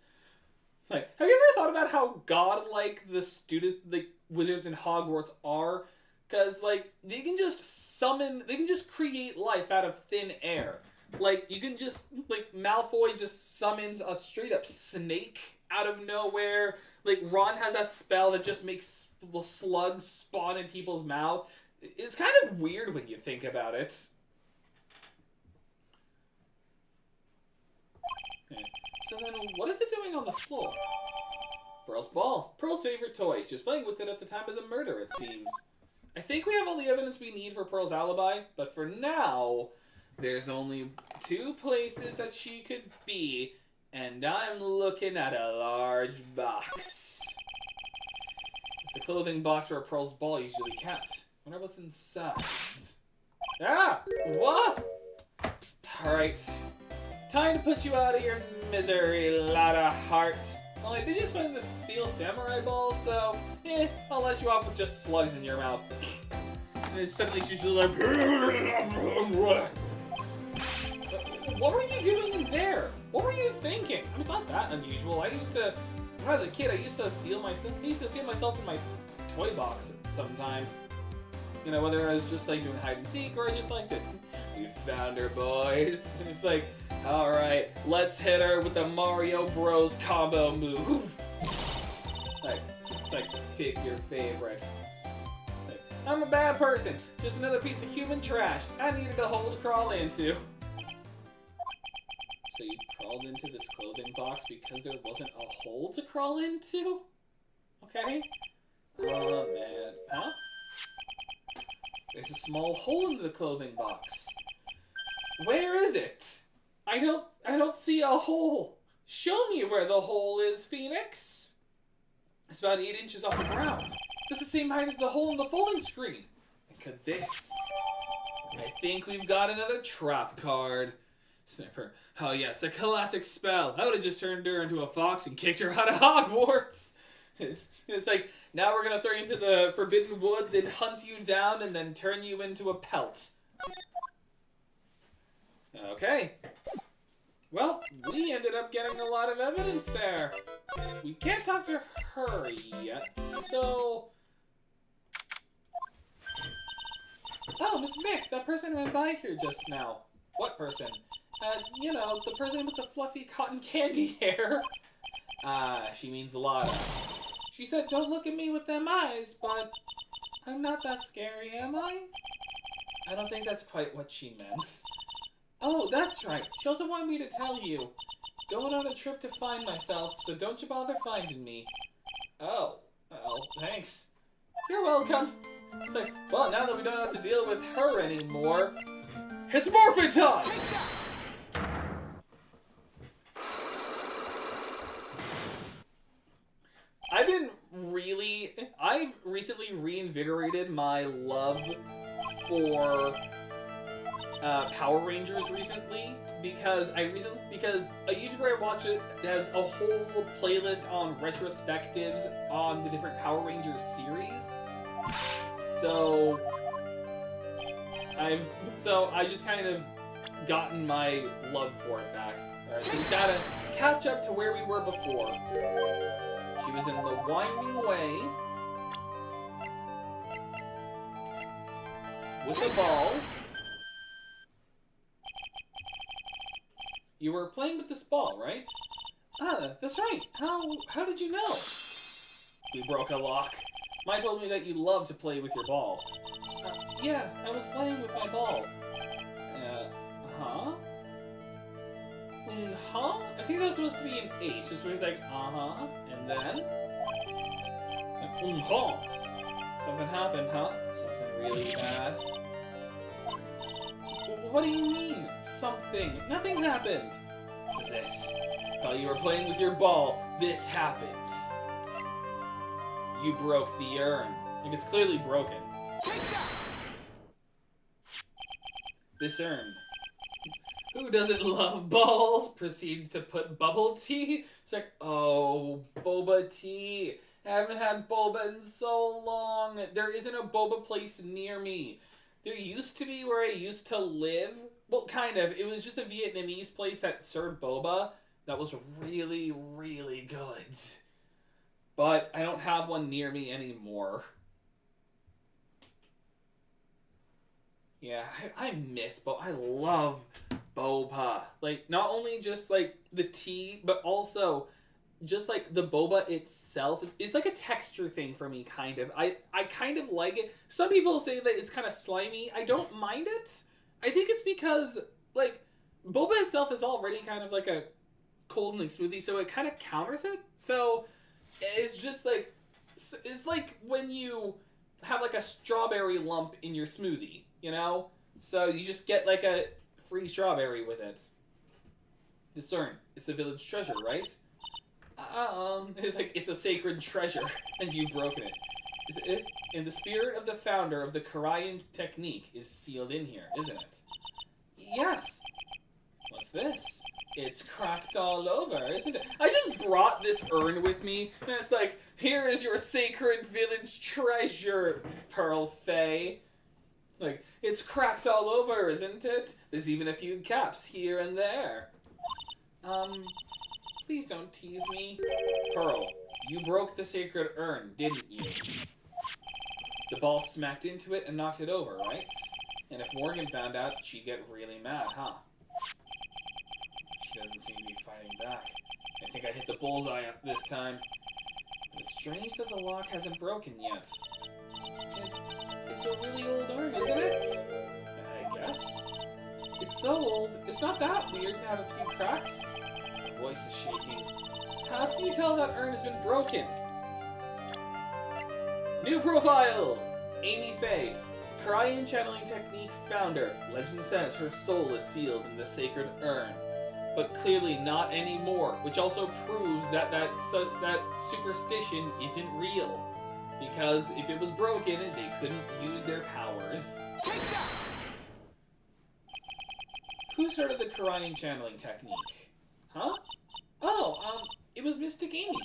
Like, have you ever thought about how godlike the wizards in Hogwarts are? Because, like, they can just create life out of thin air. Like, you can just, like, Malfoy just summons a straight-up snake out of nowhere. Like, Ron has that spell that just makes slugs spawn in people's mouth. It's kind of weird when you think about it. Okay. So then, what is it doing on the floor? Pearl's ball. Pearl's favorite toy. She was playing with it at the time of the murder, it seems. I think we have all the evidence we need for Pearl's alibi, but for now, there's only 2 places that she could be, and I'm looking at a large box. It's the clothing box where Pearl's ball usually kept. I wonder what's inside. Ah! What? Alright. Time to put you out of your misery, Lotta Heart. Well, I did just find the steel samurai ball, so, I'll let you off with just slugs in your mouth. And then suddenly she's just like... What were you doing in there? What were you thinking? I mean, it's not that unusual. When I was a kid, I used to seal myself in my toy box sometimes. You know, whether I was just like doing hide and seek or I just liked it. We found her, boys. And it's like, alright, let's hit her with the Mario Bros. Combo move. It's like, pick your favorite. Like, I'm a bad person. Just another piece of human trash. I needed a hole to crawl into. So you crawled into this clothing box because there wasn't a hole to crawl into? Okay. Oh, man. Huh? There's a small hole in the clothing box. Where is it? I don't see a hole. Show me where the hole is, Phoenix. It's about 8 inches off the ground. That's the same height as the hole in the folding screen. And could this... I think we've got another trap card. Sniper. Oh yes, a classic spell. I would have just turned her into a fox and kicked her out of Hogwarts. It's like, now we're gonna throw you into the Forbidden Woods and hunt you down and then turn you into a pelt. Okay. Well, we ended up getting a lot of evidence there. We can't talk to her yet, so... Oh, Miss Mick, that person ran by here just now. What person? You know, the person with the fluffy cotton candy hair. She means a lot. She said, don't look at me with them eyes, but I'm not that scary, am I? I don't think that's quite what she meant. Oh, that's right. She also wanted me to tell you. Going on a trip to find myself, so don't you bother finding me. Oh, well, thanks. You're welcome. It's like, well, now that we don't have to deal with her anymore, it's morphin' time! Take that! I've recently reinvigorated my love for Power Rangers recently because a YouTuber I watch it has a whole playlist on retrospectives on the different Power Rangers series. So I just kind of gotten my love for it back. Alright, so we gotta catch up to where we were before. She was in the winding way with the ball. You were playing with this ball, right? Ah, that's right. How did you know? We broke a lock. Mai told me that you love to play with your ball. Yeah, I was playing with my ball. Huh? Huh? I think that was supposed to be an H. Just where he's like, uh-huh, and then... huh. Something happened, huh? Something really bad. What do you mean, something? Nothing happened. This. While you were playing with your ball, this happened. You broke the urn. Like, it's clearly broken. Take that! This urn. Who doesn't love balls? Proceeds to put bubble tea. It's like, oh, boba tea. I haven't had boba in so long. There isn't a boba place near me. There used to be where I used to live. Well, kind of. It was just a Vietnamese place that served boba that was really, really good. But I don't have one near me anymore. Yeah, I miss boba. I love boba. Like, not only just, like, the tea, but also just, like, the boba itself. It's like a texture thing for me, kind of. I kind of like it. Some people say that it's kind of slimy. I don't mind it. I think it's because, like, boba itself is already kind of like a cold and like smoothie, so it kind of counters it. So it's just like, it's like when you have like a strawberry lump in your smoothie, you know? So you just get like a free strawberry with it. Discern, it's a village treasure, right? It's like, it's a sacred treasure, and you've broken it. And the spirit of the founder of the Korean technique is sealed in here, isn't it? Yes. What's this? It's cracked all over, isn't it? I just brought this urn with me, and it's like, here is your sacred village treasure, Pearl Faye. Like, it's cracked all over, isn't it? There's even a few caps here and there. Please don't tease me. Pearl, you broke the sacred urn, didn't you? The ball smacked into it and knocked it over, right? And if Morgan found out, she'd get really mad, huh? She doesn't seem to be fighting back. I think I hit the bullseye this time. But it's strange that the lock hasn't broken yet. It's a really old urn, isn't it? I guess. It's so old, it's not that weird to have a few cracks. My voice is shaking. How can you tell that urn has been broken? New profile! Amy Faye, Korean channeling technique founder. Legend says her soul is sealed in the sacred urn. But clearly not anymore, which also proves that that superstition isn't real. Because if it was broken, they couldn't use their powers. Take that! Who started the Korean channeling technique? Huh? Oh, it was Mystic Amy.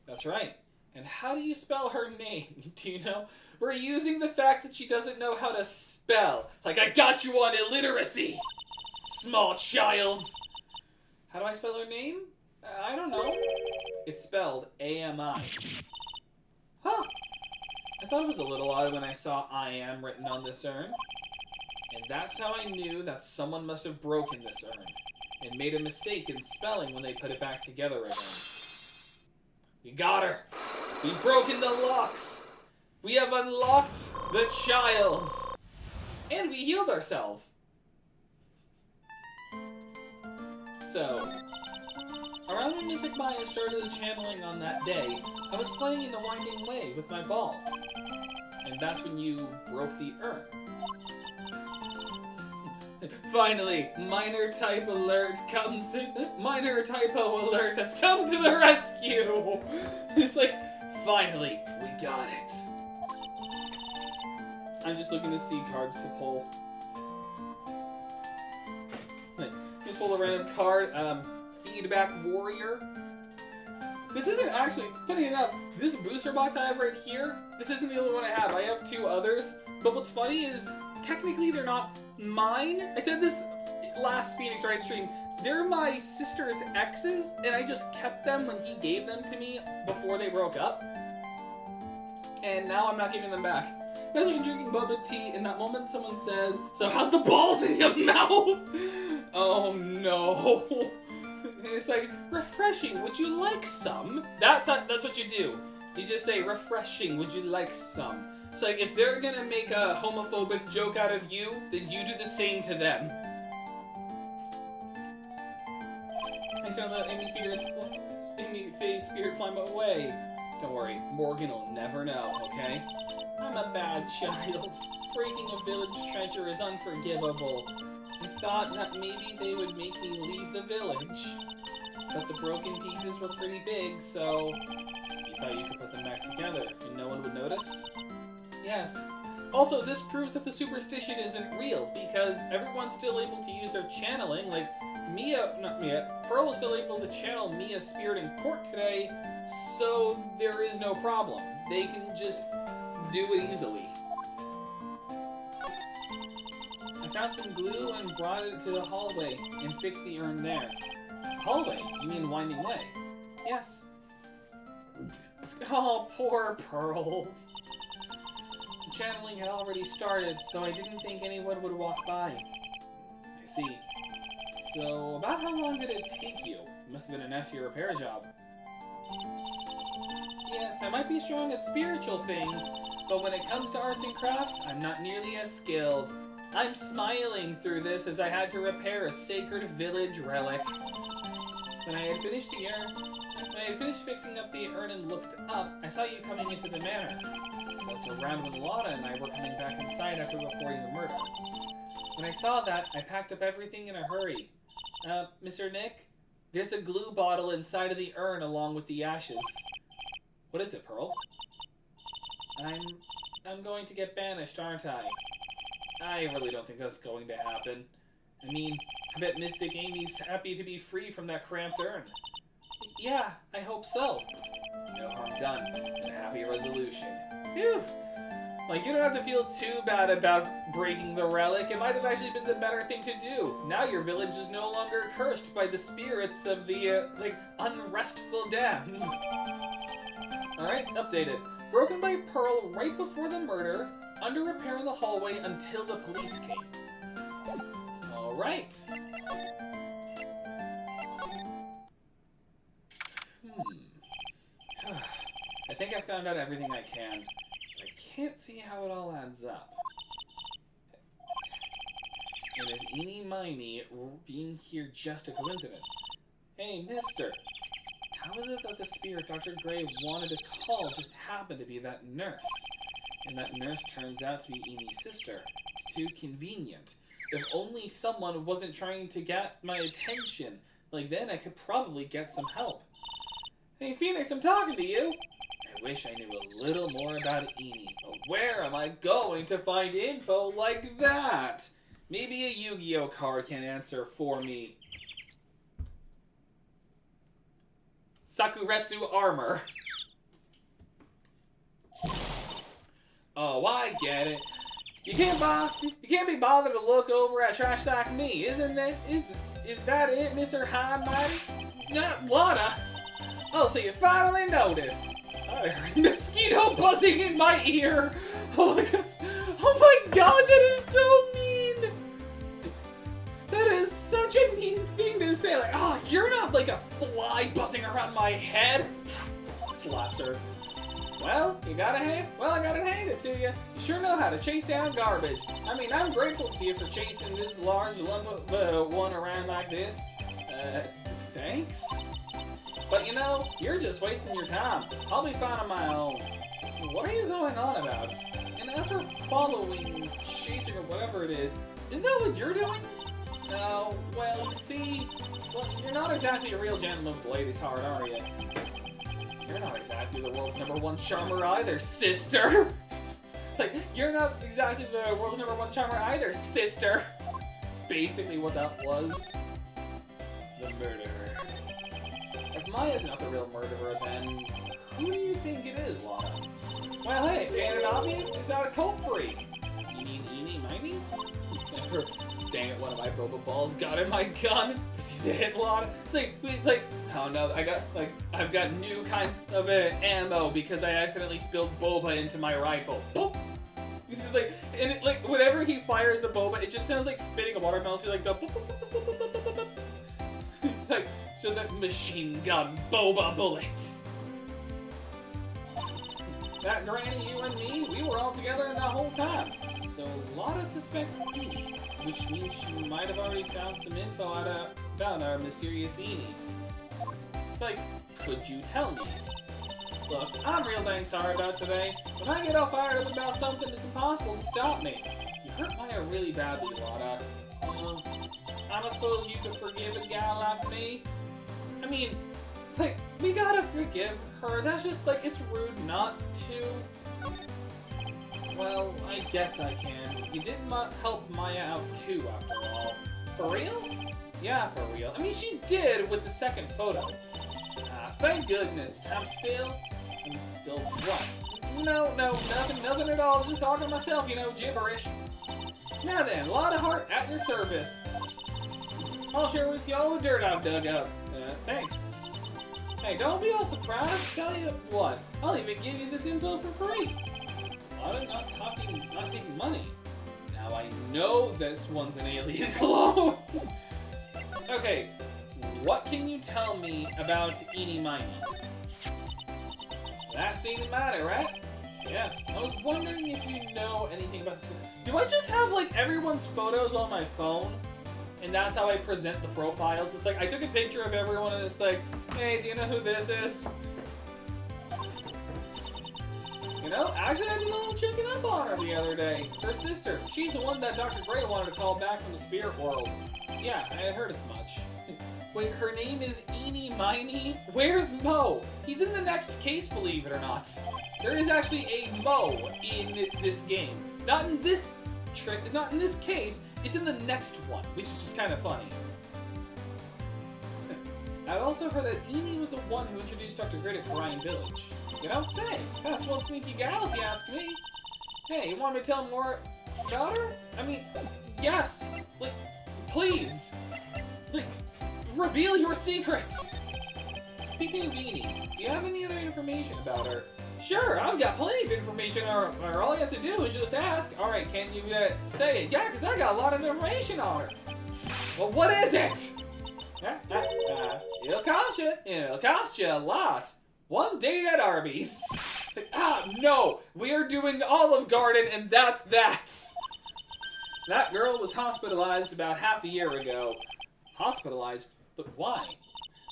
That's right. And how do you spell her name? Do you know? We're using the fact that she doesn't know how to spell. Like, I got you on illiteracy, small child. How do I spell her name? I don't know. It's spelled A-M-I. Huh. I thought it was a little odd when I saw I am written on this urn. And that's how I knew that someone must have broken this urn and made a mistake in spelling when they put it back together again. We got her. We've broken the locks. We have unlocked the child. And we healed ourselves. So, around when Mystic Maya started the channeling on that day, I was playing in the Winding Way with my ball. And that's when you broke the urn. Finally, minor typo alert has come to the rescue! It's like, finally, we got it. I'm just looking to see cards to pull. Just pull a random card. Feedback Warrior. This isn't actually, funny enough, this booster box I have right here, this isn't the only one I have. I have 2 others. But what's funny is, technically they're not mine. I said this last Phoenix Wright stream. They're my sister's exes, and I just kept them when he gave them to me before they broke up. And now I'm not giving them back. Imagine drinking boba tea, in that moment someone says, "So how's the balls in your mouth?" Oh no. It's like, refreshing, would you like some? That's what you do. You just say, refreshing, would you like some? It's like, if they're gonna make a homophobic joke out of you, then you do the same to them. I sound that Amy's spirit fly away. Don't worry, Morgan will never know, okay? I'm a bad child. Breaking a village treasure is unforgivable. I thought that maybe they would make me leave the village. But the broken pieces were pretty big, so you thought you could put them back together and no one would notice? Yes. Also, this proves that the superstition isn't real, because everyone's still able to use their channeling. Like, Pearl was still able to channel Mia's spirit in court today, so there is no problem. They can just do it easily. I found some glue and brought it to the hallway and fixed the urn there. Hallway? You mean Winding Way? Yes. Oh, poor Pearl. The channeling had already started, so I didn't think anyone would walk by. I see. So, about how long did it take you? It must have been a nasty repair job. Yes, I might be strong at spiritual things, but when it comes to arts and crafts, I'm not nearly as skilled. I'm smiling through this as I had to repair a sacred village relic. When I had finished fixing up the urn and looked up, I saw you coming into the manor. So that's around when Lotta and I were coming back inside after reporting the murder. When I saw that, I packed up everything in a hurry. Mr. Nick, there's a glue bottle inside of the urn along with the ashes. What is it, Pearl? I'm going to get banished, aren't I? I really don't think that's going to happen. I mean, I bet Mystic Amy's happy to be free from that cramped urn. Yeah, I hope so. No harm done, and a happy resolution. Phew! Like, you don't have to feel too bad about breaking the relic. It might have actually been the better thing to do. Now your village is no longer cursed by the spirits of the, unrestful damned. Alright, updated. Broken by Pearl right before the murder, under repair in the hallway until the police came. Alright. I think I found out everything I can. I can't see how it all adds up. And is Eenie Miney being here just a coincidence? Hey, mister. How is it that the spirit Dr. Gray wanted to call just happened to be that nurse? And that nurse turns out to be Enie's sister. It's too convenient. If only someone wasn't trying to get my attention, like then I could probably get some help. Hey Phoenix, I'm talking to you! I wish I knew a little more about Eenie, but where am I going to find info like that? Maybe a Yu-Gi-Oh card can answer for me. Sakuretsu armor. Oh, I get it. You can't be bothered to look over at trash sack me, isn't that? Is that it, Mr. High and Mighty? Not Lana. Oh, so you finally noticed. I heard a mosquito buzzing in my ear. Oh my god. Oh my god, that is so mean. That is such a mean thing to say. Like, oh, you're not like a fly buzzing around my head. Slaps her. Well, I gotta hand it to you. You sure know how to chase down garbage. I mean, I'm grateful to you for chasing this large lump of one around like this. Thanks? But you know, you're just wasting your time. I'll be fine on my own. What are you going on about? And as for following, chasing, or whatever it is that what you're doing? No, well, you see, well, you're not exactly a real gentleman with the ladies' heart, are you? You're not exactly the world's #1 charmer either, sister! It's like, you're not exactly the world's #1 charmer either, sister! Basically what that was. The murderer. If Maya's not the real murderer, then who do you think it is, Lana? Well, hey, ain't it obvious? It's not a cult freak. You mean Eenie Miney? Dang it, one of my boba balls got in my gun. He's a hit lot. It's like, oh no, I've got new kinds of ammo because I accidentally spilled boba into my rifle. Boop! This is like, and it, like, whenever he fires the boba, it just sounds like spitting a watermelon. So like the boop, boop, boop, boop, boop, boop, boop. It's like just a machine gun boba bullets. That granny, you and me, we were all together in that whole time. So Lotta suspects Eenie, which means she might have already found some info about our mysterious Eenie. It's like, could you tell me? Look, I'm real dang sorry about today. When I get all fired up about something, it's impossible to stop me. You hurt Maya really badly, Lotta. I don't suppose you could forgive a gal like me? I mean, like, we gotta forgive her. That's just, like, it's rude not to. Well, I guess I can. You did help Maya out too, after all. For real? Yeah, for real. I mean, she did with the second photo. Thank goodness. I'm still what? No, nothing at all. Just talking to myself, you know, gibberish. Now then, a lot of heart at your service. I'll share with you all the dirt I've dug up. Thanks. Hey, don't be all surprised. Tell you what, I'll even give you this info for free. I'm not taking money. Now I know this one's an alien clone. Okay, what can you tell me about Eenie Miney? That's Eenie Miney, right? Yeah, I was wondering if you know anything about this. Do I just have, like, everyone's photos on my phone? And that's how I present the profiles? It's like, I took a picture of everyone and it's like, hey, do you know who this is? You know, actually I did a little checking up on her the other day. Her sister. She's the one that Dr. Gray wanted to call back from the spirit world. Yeah, I had heard as much. Wait, her name is Eenie Miney? Where's Mo? He's in the next case, believe it or not. There is actually a Mo in this game. Not in this trick, it's not in this case, it's in the next one, which is just kind of funny. I also heard that Eenie was the one who introduced Dr. Gray to Orion Village. You don't say. That's one sneaky gal if you ask me. Hey, you want me to tell more about her? I mean, yes. Like, please. Like, reveal your secrets. Speaking of Eenie, do you have any other information about her? Sure, I've got plenty of information, or all you have to do is just ask. Alright, can you say it? Yeah, because I got a lot of information on her. Well, what is it? It'll cost you a lot. One date at Arby's. No, we are doing Olive Garden, and that's that. That girl was hospitalized about half a year ago. Hospitalized? But why?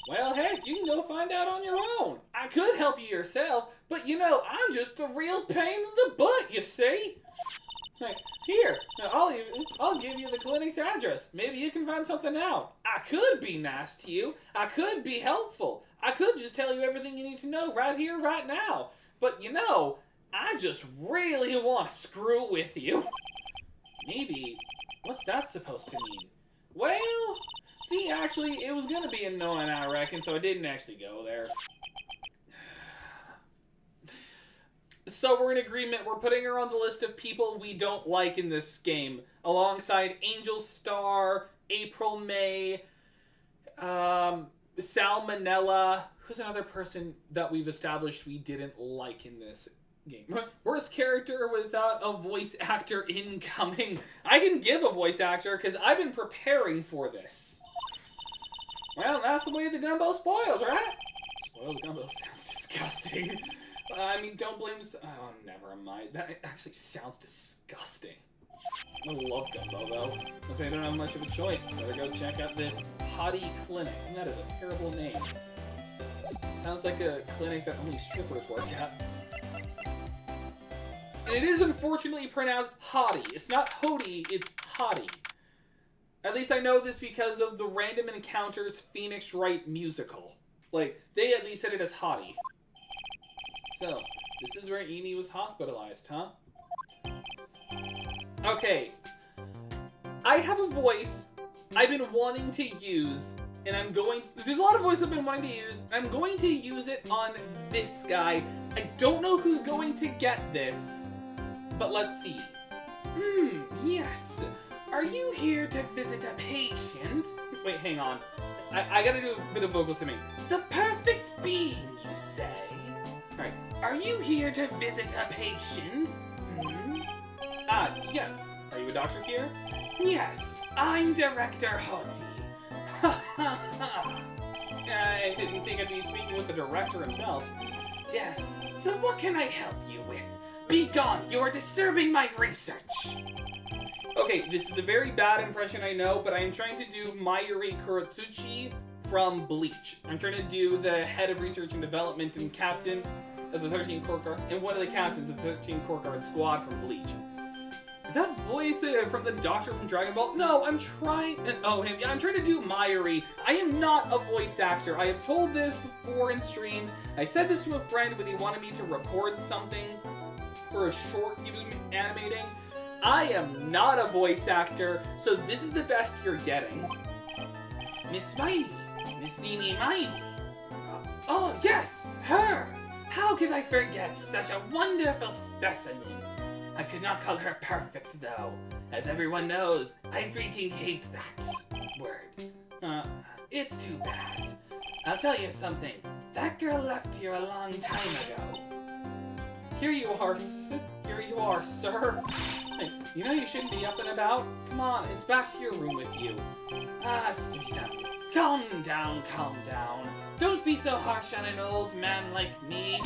Well, heck, you can go find out on your own. I could help you yourself, but you know, I'm just a real pain in the butt, you see? Like, here, I'll give you the clinic's address. Maybe you can find something out. I could be nice to you. I could be helpful. I could just tell you everything you need to know right here, right now. But you know, I just really want to screw with you. Maybe, what's that supposed to mean? Well, see, actually, it was gonna be annoying, I reckon, so I didn't actually go there. So we're in agreement. We're putting her on the list of people we don't like in this game, alongside Angel Star, April May, Salmonella. Who's another person that we've established we didn't like in this game? Worst character without a voice actor incoming. I can give a voice actor because I've been preparing for this. Well, that's the way the gumbo spoils, right? Spoiled gumbo sounds disgusting. I mean, don't blame this. Oh, never mind. That actually sounds disgusting. I love gumbo, though. Because I don't have much of a choice. Better go check out this Hottie Clinic. That is a terrible name. Sounds like a clinic that only strippers work at. And it is unfortunately pronounced Hottie. It's not Hody, it's Hottie. At least I know this because of the Random Encounters Phoenix Wright musical. Like, they at least said it as Hottie. So, this is where Amy was hospitalized, huh? Okay. I have a voice I've been wanting to use, and I'm going... There's a lot of voices I've been wanting to use, and I'm going to use it on this guy. I don't know who's going to get this, but let's see. Yes. Are you here to visit a patient? Wait, hang on. I gotta do a bit of vocal stimming. The perfect being, you say? Alright. Are you here to visit a patient? Ah, yes. Are you a doctor here? Yes, I'm Director Hoti. Ha ha ha. I didn't think I'd be speaking with the director himself. Yes, so what can I help you with? Be gone, you are disturbing my research. Okay, this is a very bad impression, I know, but I am trying to do Mayuri Kurotsuchi from Bleach. I'm trying to do the head of research and development and captain of the 13 Corps Guard, and one of the captains of the 13 Corps Guard squad from Bleach. Is that voice from the doctor from Dragon Ball? No, I'm trying... Oh, him. Yeah, I'm trying to do Mayuri. I am not a voice actor. I have told this before in streams. I said this to a friend when he wanted me to record something for a short he was animating. I am not a voice actor, so this is the best you're getting. Miss Mighty. Miss Eenie Mighty. Oh, yes, her. How could I forget such a wonderful specimen? I could not call her perfect, though. As everyone knows, I freaking hate that word. It's too bad. I'll tell you something. That girl left here a long time ago. Here you are, sir. Hey, you know you shouldn't be up and about. Come on, it's back to your room with you. Ah, sweetums. Calm down, calm down. Don't be so harsh on an old man like me.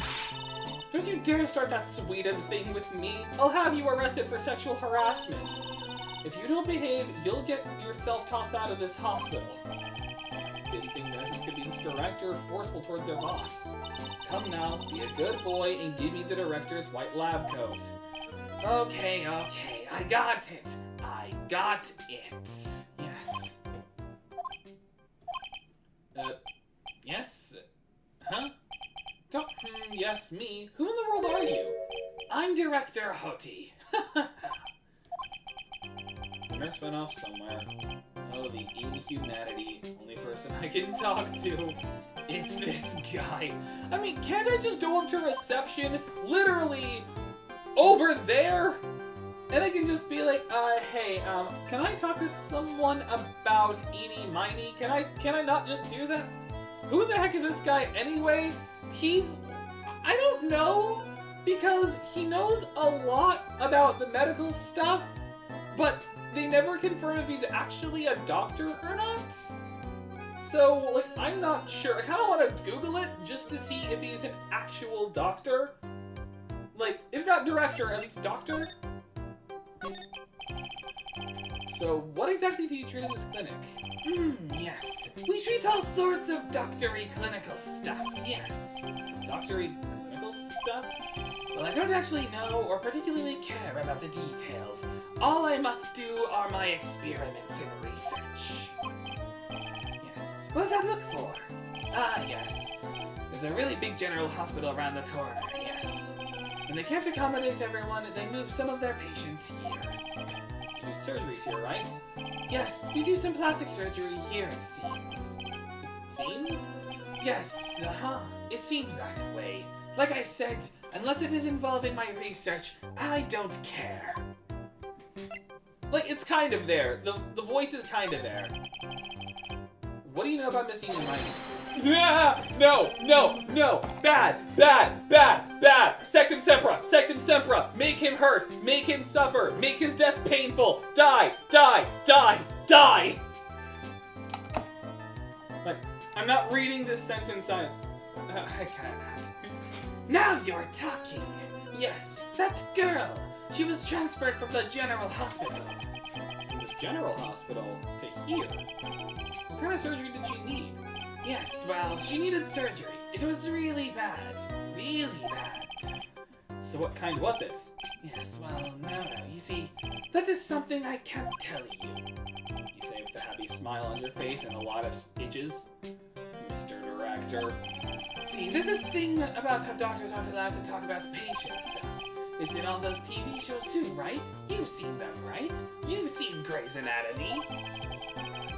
Don't you dare start that sweetums thing with me. I'll have you arrested for sexual harassment. If you don't behave, you'll get yourself tossed out of this hospital. Didn't think nurses could be this direct or forceful towards their boss. Come now, be a good boy and give me the director's white lab coat. Okay, okay, I got it. I got it. Yes. Yes? Huh? Yes, me. Who in the world are you? I'm Director Hoti. The nurse went off somewhere. Oh, the inhumanity. Only person I can talk to is this guy. I mean, can't I just go up to reception, literally over there? And I can just be like, hey, can I talk to someone about Eenie Miney? Can I not just do that? Who the heck is this guy anyway? I don't know, because he knows a lot about the medical stuff, but they never confirm if he's actually a doctor or not. So, like, I'm not sure. I kind of want to Google it just to see if he's an actual doctor. Like, if not director, at least doctor. So, what exactly do you treat in this clinic? Yes. We treat all sorts of doctory clinical stuff, yes. Doctory clinical stuff? Well, I don't actually know or particularly care about the details. All I must do are my experiments and research. Yes. What does that look for? Ah, yes. There's a really big general hospital around the corner, yes. When they can't accommodate everyone, they move some of their patients here. You do surgeries here, right? Yes, we do some plastic surgery here, it seems. It seems? Yes, it seems that way. Like I said, Unless it is involving my research, I don't care. Like, it's kind of there. The voice is kind of there. What do you know about Miss Eni Mighty? Ah, no! Bad! Sectum Sempra! Sectum Sempra! Make him hurt! Make him suffer! Make his death painful! Die! Like, I'm not reading this sentence, I cannot. Now you're talking! Yes, that girl! She was transferred from the General Hospital. From the General Hospital to here? What kind of surgery did she need? Yes, well, she needed surgery. It was really bad. Really bad. So what kind was it? Yes, well, no. You see, that is something I can't tell you. You say with a happy smile on your face and a lot of itches. Mr. Director. See, there's this thing about how doctors aren't allowed to talk about patient stuff. It's in all those TV shows too, right? You've seen them, right? You've seen Grey's Anatomy.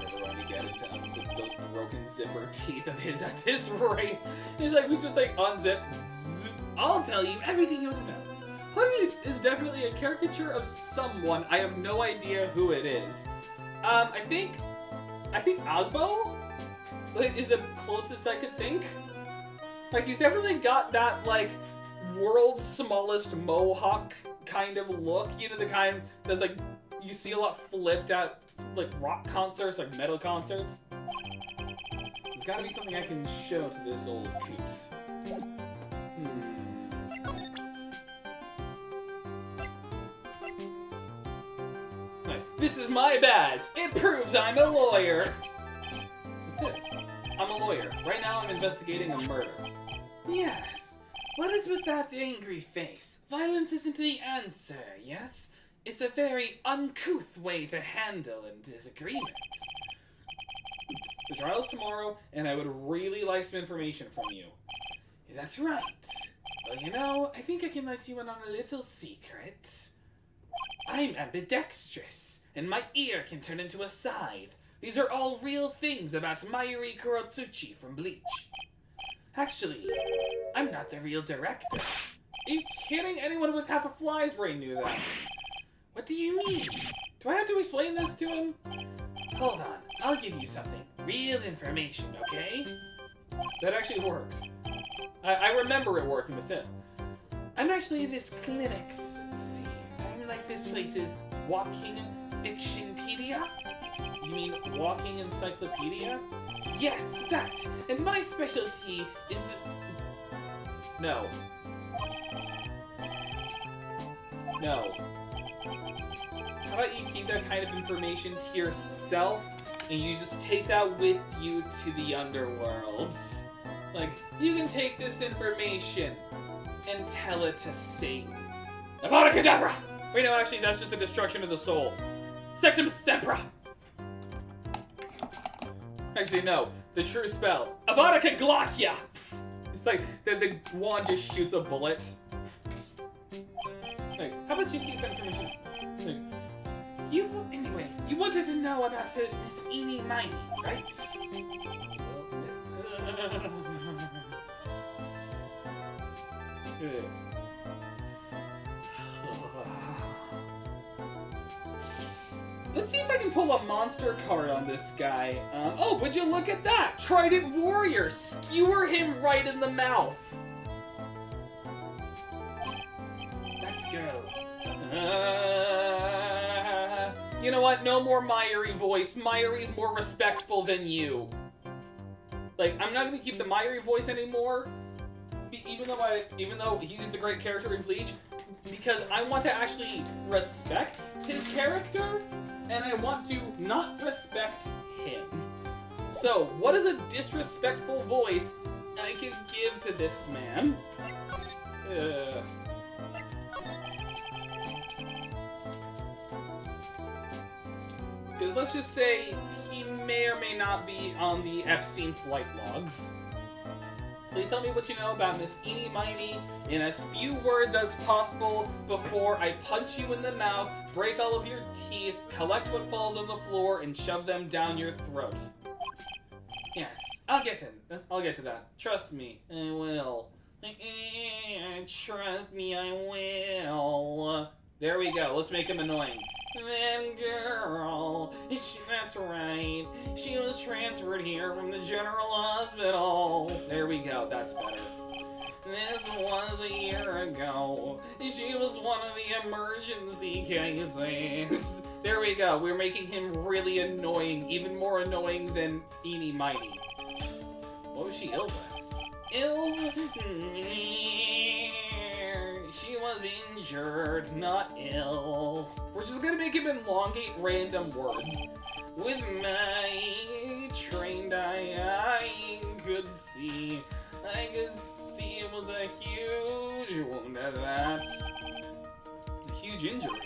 Never going to get him to unzip those broken zipper teeth of his at this rate. He's like, we just like unzip. I'll tell you everything you want to know. Honey is definitely a caricature of someone. I have no idea who it is. I think Osbo is the closest I could think. Like, he's definitely got that, like, world's smallest mohawk kind of look. You know, the kind that's, like, you see a lot flipped at, like, rock concerts, like, metal concerts. There's gotta be something I can show to this old coot. This is my badge! It proves I'm a lawyer! What's this? I'm a lawyer. Right now I'm investigating a murder. Yes. What is with that angry face? Violence isn't the answer, yes? It's a very uncouth way to handle a disagreement. The trial's tomorrow, and I would really like some information from you. That's right. Well, you know, I think I can let you in on a little secret. I'm ambidextrous, and my ear can turn into a scythe. These are all real things about Mayuri Kurotsuchi from Bleach. Actually, I'm not the real director. Are you kidding? Anyone with half a fly's brain knew that. What do you mean? Do I have to explain this to him? Hold on, I'll give you something. Real information, okay? That actually worked. I remember it working, but still. I'm actually in this clinic's, let's see, I'm like this place's walking dictionpedia? You mean walking encyclopedia? Yes, that! And my specialty is the... No. How about you keep that kind of information to yourself, and you just take that with you to the underworlds? Like, you can take this information and tell it to Satan. Avada Kedavra! Wait, no, actually, that's just the destruction of the soul. Sectum Sempra! Actually, no. The true spell. Avada Kedavra! It's like, the wand just shoots a bullet. Like, how about you keep that information? Like, anyway, you wanted to know about Miss Eni Mighty, right? Let's see if I can pull a monster card on this guy. Oh, would you look at that? Trident Warrior! Skewer him right in the mouth! Let's go. You know what? No more Mayuri voice. Mayuri's more respectful than you. Like, I'm not gonna keep the Mayuri voice anymore. Even though he's a great character in Bleach, because I want to actually respect his character, and I want to not respect him. So, what is a disrespectful voice I can give to this man? Because let's just say he may or may not be on the Epstein flight logs. Please tell me what you know about Miss Eni Mighty in as few words as possible before I punch you in the mouth, break all of your teeth, collect what falls on the floor, and shove them down your throat. Yes, I'll get to that. Trust me, I will. Trust me, I will. There we go. Let's make him annoying. That girl, that's right. She was transferred here from the general hospital. There we go. That's better. This was a year ago. She was one of the emergency cases. There we go. We're making him really annoying. Even more annoying than Eenie Mighty. What was she ill with? Ill? She was injured, not ill. We're just gonna make him elongate random words. With my trained eye, I could see it was a huge wound. That's a huge injury.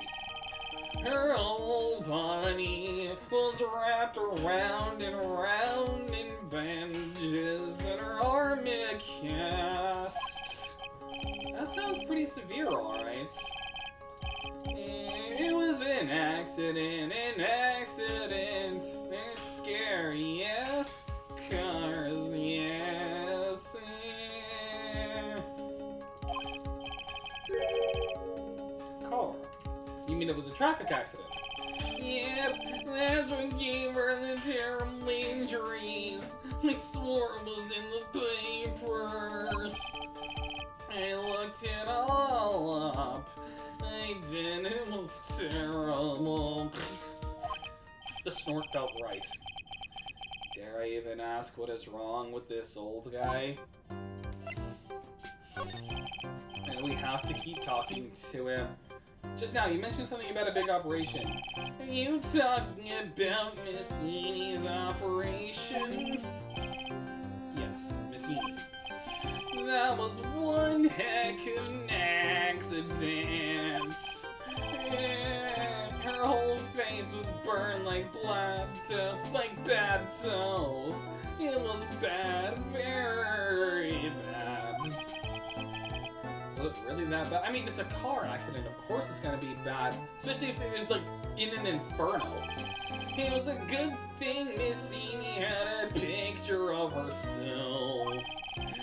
Her whole body was wrapped around and around in bandages, and her arm in a cast. That sounds pretty severe, alright. It was an accident. They're scary, yes. Cars, yes. Car? You mean it was a traffic accident? Yep, that's what gave her the terrible injuries. I swore it was in the papers. I looked it all up. I did, it was terrible. The snort felt right. Dare I even ask what is wrong with this old guy? And we have to keep talking to him. Just now, you mentioned something about a big operation. Are you talking about Miss Enie's operation? Yes, Miss Enie's. That was one heck of an accident. Her whole face was burned like bad toast. It was bad, very bad. Was it really that bad? I mean, it's a car accident. Of course it's gonna be bad. Especially if it was, like, in an inferno. It was a good thing Miss Enie had a picture of herself.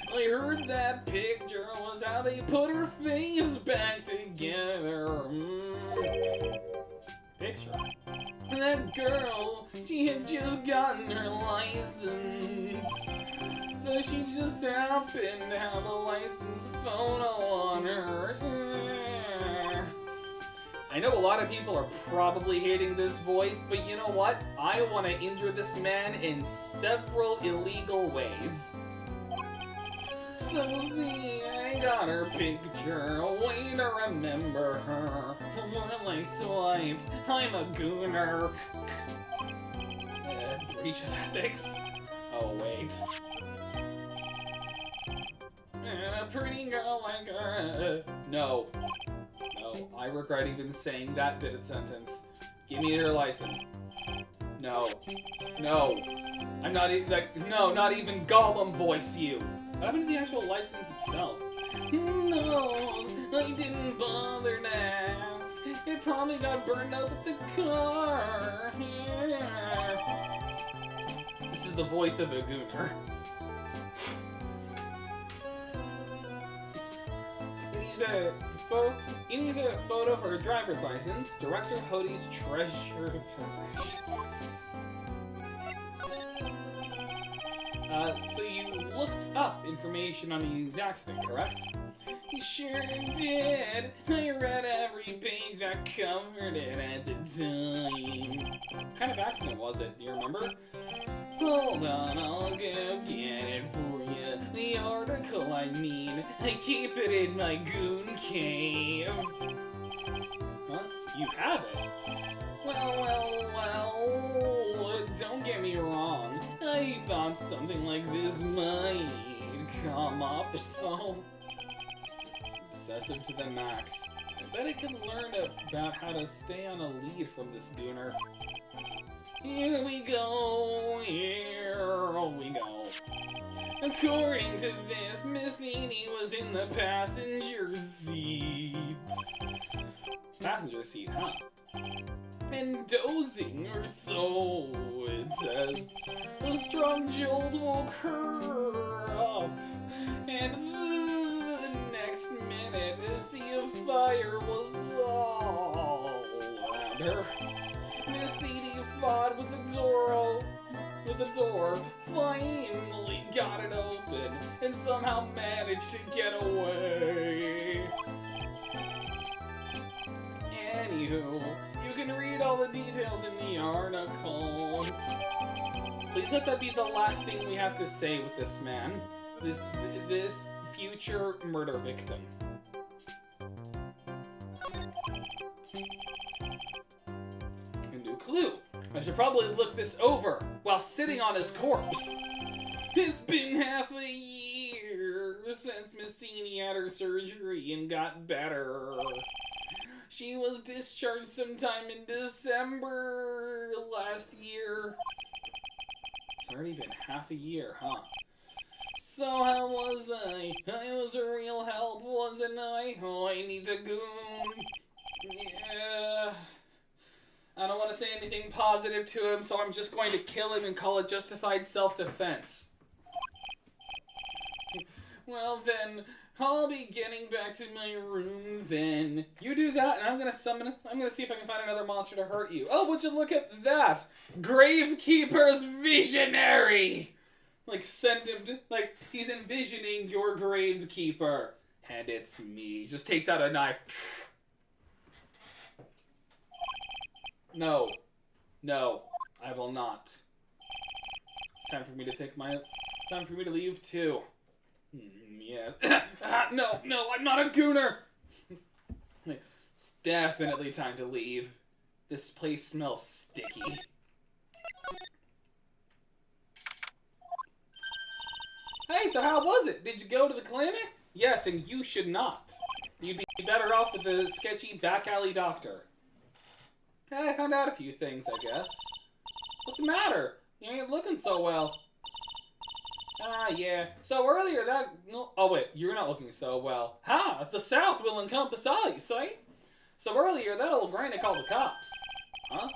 I heard that picture was how they put her face back together. Picture. That girl, she had just gotten her license. So she just happened to have a license photo on her. I know a lot of people are probably hating this voice, but you know what? I want to injure this man in several illegal ways. So see, I got her picture, a way to remember her. Well, I swiped, I'm a gooner. Breach of ethics. Oh, wait. A pretty girl like her. No. No, I regret even saying that bit of the sentence. Give me your license. No. No. I'm not even, like, no, not even Gollum voice you. What happened to the actual license itself? Who knows? I didn't bother to ask. It probably got burned up at the car. This is the voice of a gooner. He needs a photo for her driver's license. Director Hodie's treasured possession. So you looked up information on his accident, correct? You sure did. I read every page that covered it at the time. What kind of accident was it? Do you remember? Hold on, I'll go get it for you. The article, I mean. I keep it in my goon cave. Huh? You have it? Well, don't get me wrong. I thought something like this might come up, so... Obsessive to the max. I bet I could learn about how to stay on a lead from this gooner. Here we go. According to this, Miss Enie was in the passenger seat. Passenger seat, huh? And dozing, or so it says. A strong jolt woke her up, and the door, finally got it open, and somehow managed to get away. Anywho, you can read all the details in the article. Please let that be the last thing we have to say with this man. This future murder victim. A new clue. I should probably look this over while sitting on his corpse. It's been half a year since Messini had her surgery and got better. She was discharged sometime in December last year. It's already been half a year, huh? So how was I? I was a real help, wasn't I? Oh, I need a goon. Yeah. I don't want to say anything positive to him, so I'm just going to kill him and call it justified self-defense. Well then, I'll be getting back to my room then. You do that, and I'm gonna see if I can find another monster to hurt you. Oh, would you look at that? Gravekeeper's visionary! Like, send him to, like, he's envisioning your Gravekeeper. And it's me. Just takes out a knife. No. No. I will not. It's time for me to time for me to leave too. Yeah. No, I'm not a gooner! It's definitely time to leave. This place smells sticky. Hey, so how was it? Did you go to the clinic? Yes, and you should not. You'd be better off with the sketchy back alley doctor. Hey, I found out a few things, I guess. What's the matter? You ain't looking so well. Ah, yeah. So earlier that... No, oh, wait. You're not looking so well. Ha! The South will encompass all, you see? So earlier, that old granny called the cops. Huh?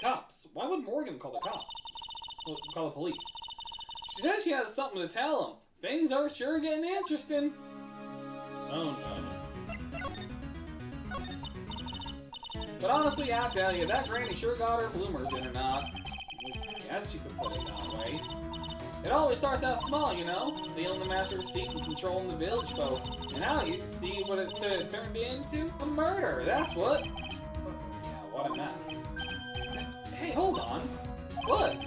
Cops? Why would Morgan call the cops? Well, call the police. She says she has something to tell them. Things are sure getting interesting. Oh, no. But honestly, I'll tell you, that granny sure got her bloomers in or not. I guess you could put it that way. It always starts out small, you know? Stealing the master's seat and controlling the village folk. And now you see what it turned into? A murder, that's what. Yeah, what a mess. Hey, hold on. What?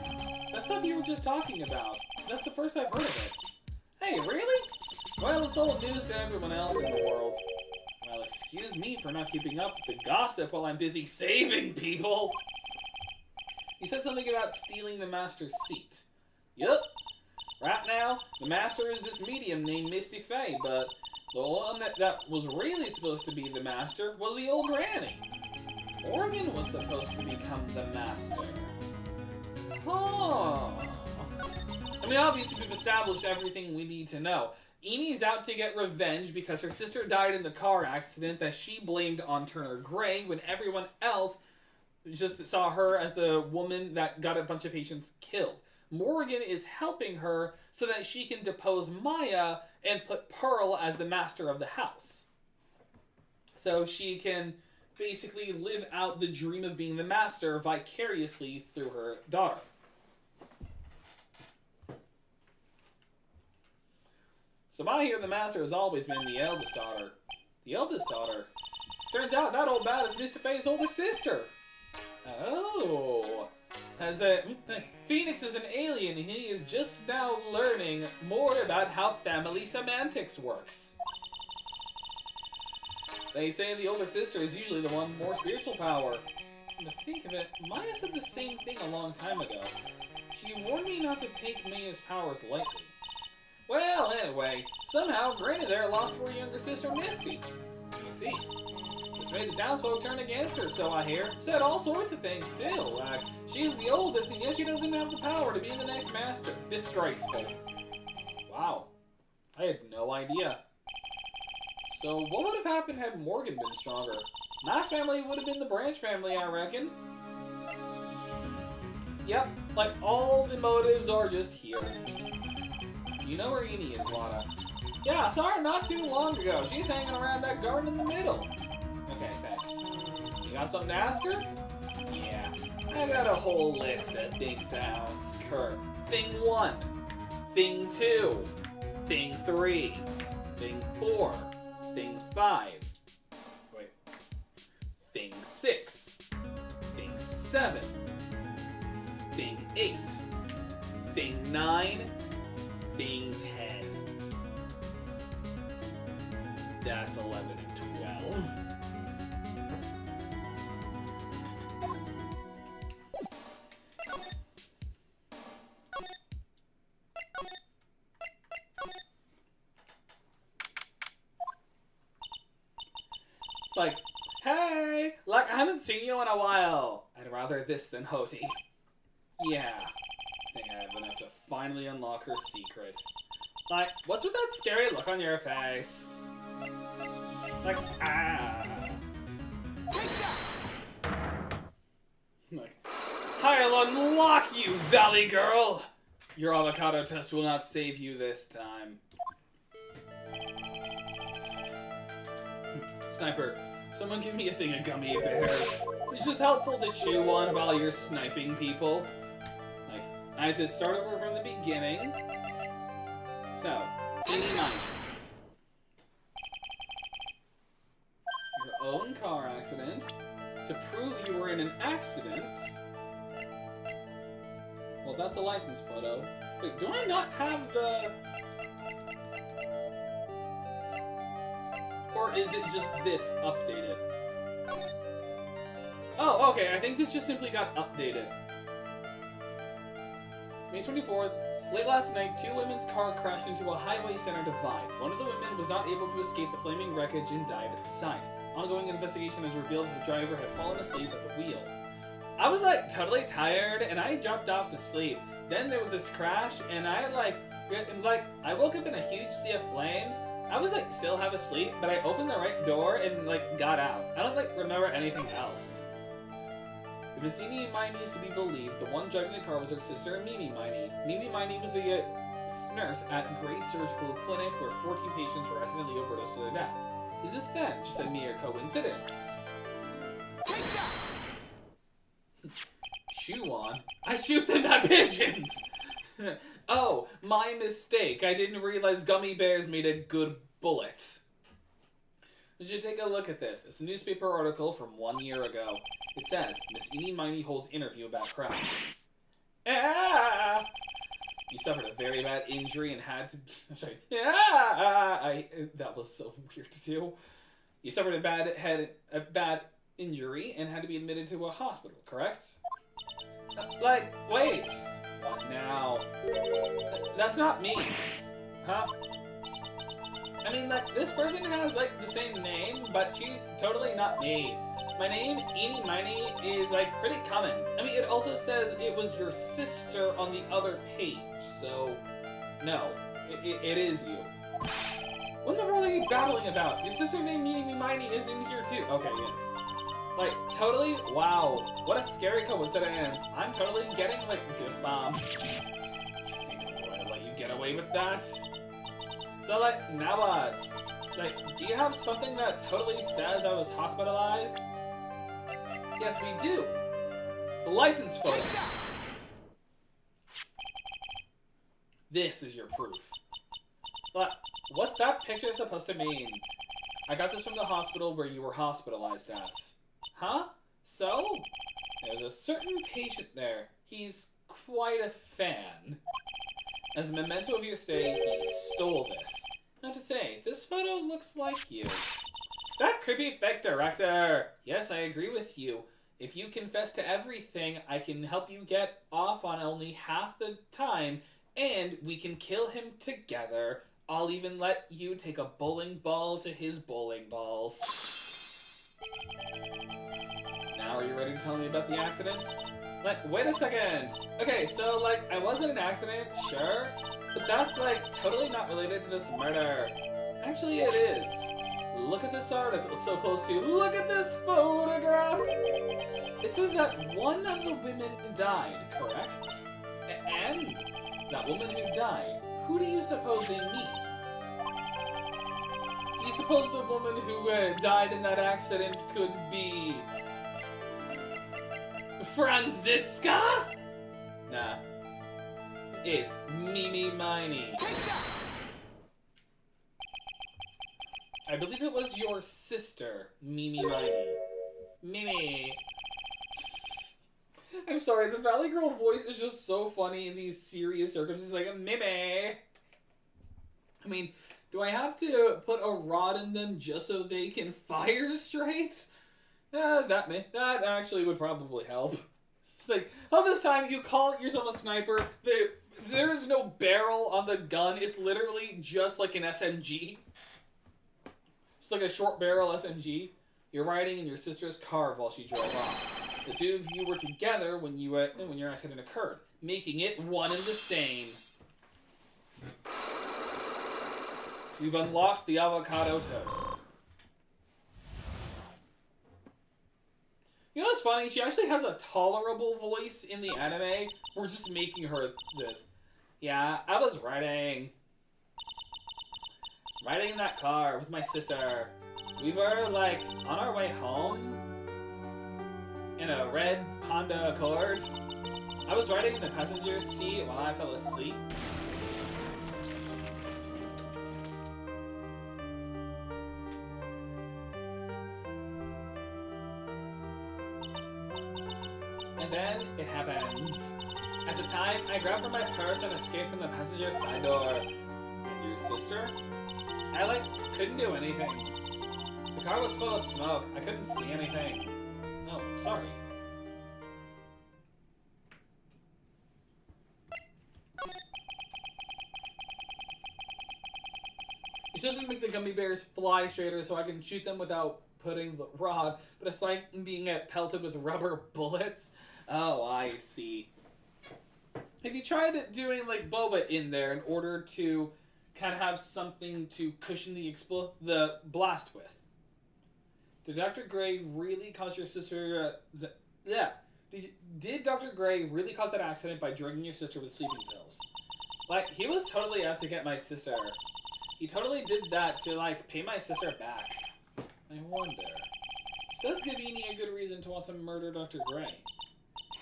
That stuff you were just talking about. That's the first I've heard of it. Hey, really? Well, it's old news to everyone else in the world. Well, excuse me for not keeping up with the gossip while I'm busy saving people. You said something about stealing the master's seat. Yup. Right now, the master is this medium named Misty Faye, but the one that was really supposed to be the master was the old granny. Morgan was supposed to become the master. Huh. I mean, obviously we've established everything we need to know. Enie's out to get revenge because her sister died in the car accident that she blamed on Turner Gray when everyone else just saw her as the woman that got a bunch of patients killed. Morgan is helping her so that she can depose Maya and put Pearl as the master of the house. So she can basically live out the dream of being the master vicariously through her daughter. So I hear the master has always been the eldest daughter. The eldest daughter? Turns out that old bat is Mr. Faye's older sister. Oh. Phoenix is an alien and he is just now learning more about how family semantics works. They say the older sister is usually the one with more spiritual power. And to think of it, Maya said the same thing a long time ago. She warned me not to take Maya's powers lightly. Well, anyway, somehow Granny there lost her younger sister Misty. You see, this made the townsfolk turn against her, so I hear. Said all sorts of things, too. Like, she's the oldest, and yet she doesn't have the power to be the next master. Disgraceful. Wow. I had no idea. So, what would have happened had Morgan been stronger? Mass family would have been the Branch family, I reckon. Yep, like, all the motives are just here. Do you know where Eni is, Lana? Yeah, I saw her not too long ago. She's hanging around that garden in the middle. Okay, thanks. You got something to ask her? Yeah. I got a whole list of things to ask her. Thing 1, Thing 2, Thing 3, Thing 4, Thing 5, wait, Thing 6, Thing 7, Thing 8, Thing 9, Thing 10. That's 11 and 12. Like, hey! Like, I haven't seen you in a while. I'd rather this than Hoti. Yeah. I think I have enough to finally unlock her secret. Like, what's with that scary look on your face? Like, ah. Take that! Like, I'll unlock you, Valley Girl! Your avocado test will not save you this time. Sniper, someone give me a thing of gummy bears. It's just helpful to chew on while you're sniping people. Like, I have to start over from the beginning. So, Teeny Mike. Your own car accident. To prove you were in an accident. Well, that's the license photo. Wait, do I not have the... Or is it just this updated? Oh, okay, I think this just simply got updated. May 24th, late last night, 2 women's car crashed into a highway center divide. One of the women was not able to escape the flaming wreckage and died at the site. Ongoing investigation has revealed that the driver had fallen asleep at the wheel. I was like totally tired and I dropped off to sleep. Then there was this crash and I I woke up in a huge sea of flames. I was like still half asleep, but I opened the right door and like got out. I don't like remember anything else. If Messini Miney is to be believed, the one driving the car was her sister Mimi Miney. Mimi Miney was the nurse at Gray Surgical Clinic where 14 patients were accidentally overdosed to their death. Is this then just a mere coincidence? Take that! Chew on? I shoot them at pigeons! Oh, my mistake. I didn't realize gummy bears made a good bullet. You should take a look at this. It's a newspaper article from 1 year ago. It says, Miss Eenie Miney holds interview about crash. Ah! You suffered a very bad injury and had to... I'm sorry. That was so weird to do. You suffered a bad injury and had to be admitted to a hospital, correct? Wait. What now? That's not me. Huh? I mean, this person has, the same name, but she's totally not me. My name, Eenie Miney, is, pretty common. I mean, it also says it was your sister on the other page, so... No, it is you. What the hell are you babbling about? Your sister named Eenie Miney is in here, too. Okay, yes. Totally? Wow. What a scary coincidence. I'm totally getting, goosebumps. You think I'm going to let you get away with that? So, now what? Do you have something that totally says I was hospitalized? Yes, we do. The license photo. This is your proof. But, what's that picture supposed to mean? I got this from the hospital where you were hospitalized at. Huh? So? There's a certain patient there. He's quite a fan. As a memento of your stay, he stole this. Not to say, this photo looks like you. That creepy fake director! Yes, I agree with you. If you confess to everything, I can help you get off on only half the time, and we can kill him together. I'll even let you take a bowling ball to his bowling balls. Now are you ready to tell me about the accident? Wait a second! Okay, so, I was in an accident, sure, but that's, totally not related to this murder. Actually, it is. Look at this article so close to you. Look at this photograph! It says that one of the women died, correct? And that woman who died, who do you suppose they mean? Do you suppose the woman who died in that accident could be... Franziska? Nah. It's Mimi Miney. Take that! I believe it was your sister, Mimi Miney. Mimi. I'm sorry, the Valley Girl voice is just so funny in these serious circumstances. Like, Mimi. I mean, do I have to put a rod in them just so they can fire straight? That actually would probably help. It's like, oh, this time you call yourself a sniper. There is no barrel on the gun. It's literally just like an SMG. It's like a short barrel SMG. You're riding in your sister's car while she drove off. The two of you were together when your accident occurred, making it one and the same. We've unlocked the avocado toast. You know what's funny? She actually has a tolerable voice in the anime. We're just making her this. Yeah, I was riding in that car with my sister. We were, like, on our way home in a red Honda Accord. I was riding in the passenger seat while I fell asleep. And then it happens. At the time, I grabbed for my purse and escaped from the passenger side door. And your sister? I, like, couldn't do anything. The car was full of smoke. I couldn't see anything. Oh, sorry. It's just to make the gummy bears fly straighter so I can shoot them without putting the rod, but it's like being pelted with rubber bullets. Oh, I see. Have you tried doing, like, boba in there in order to kind of have something to cushion the blast with? Did Dr. Gray really cause your sister... Did Dr. Gray really cause that accident by drugging your sister with sleeping pills? Like, he was totally out to get my sister. He totally did that to, like, pay my sister back. I wonder. This does give Edie a good reason to want to murder Dr. Gray.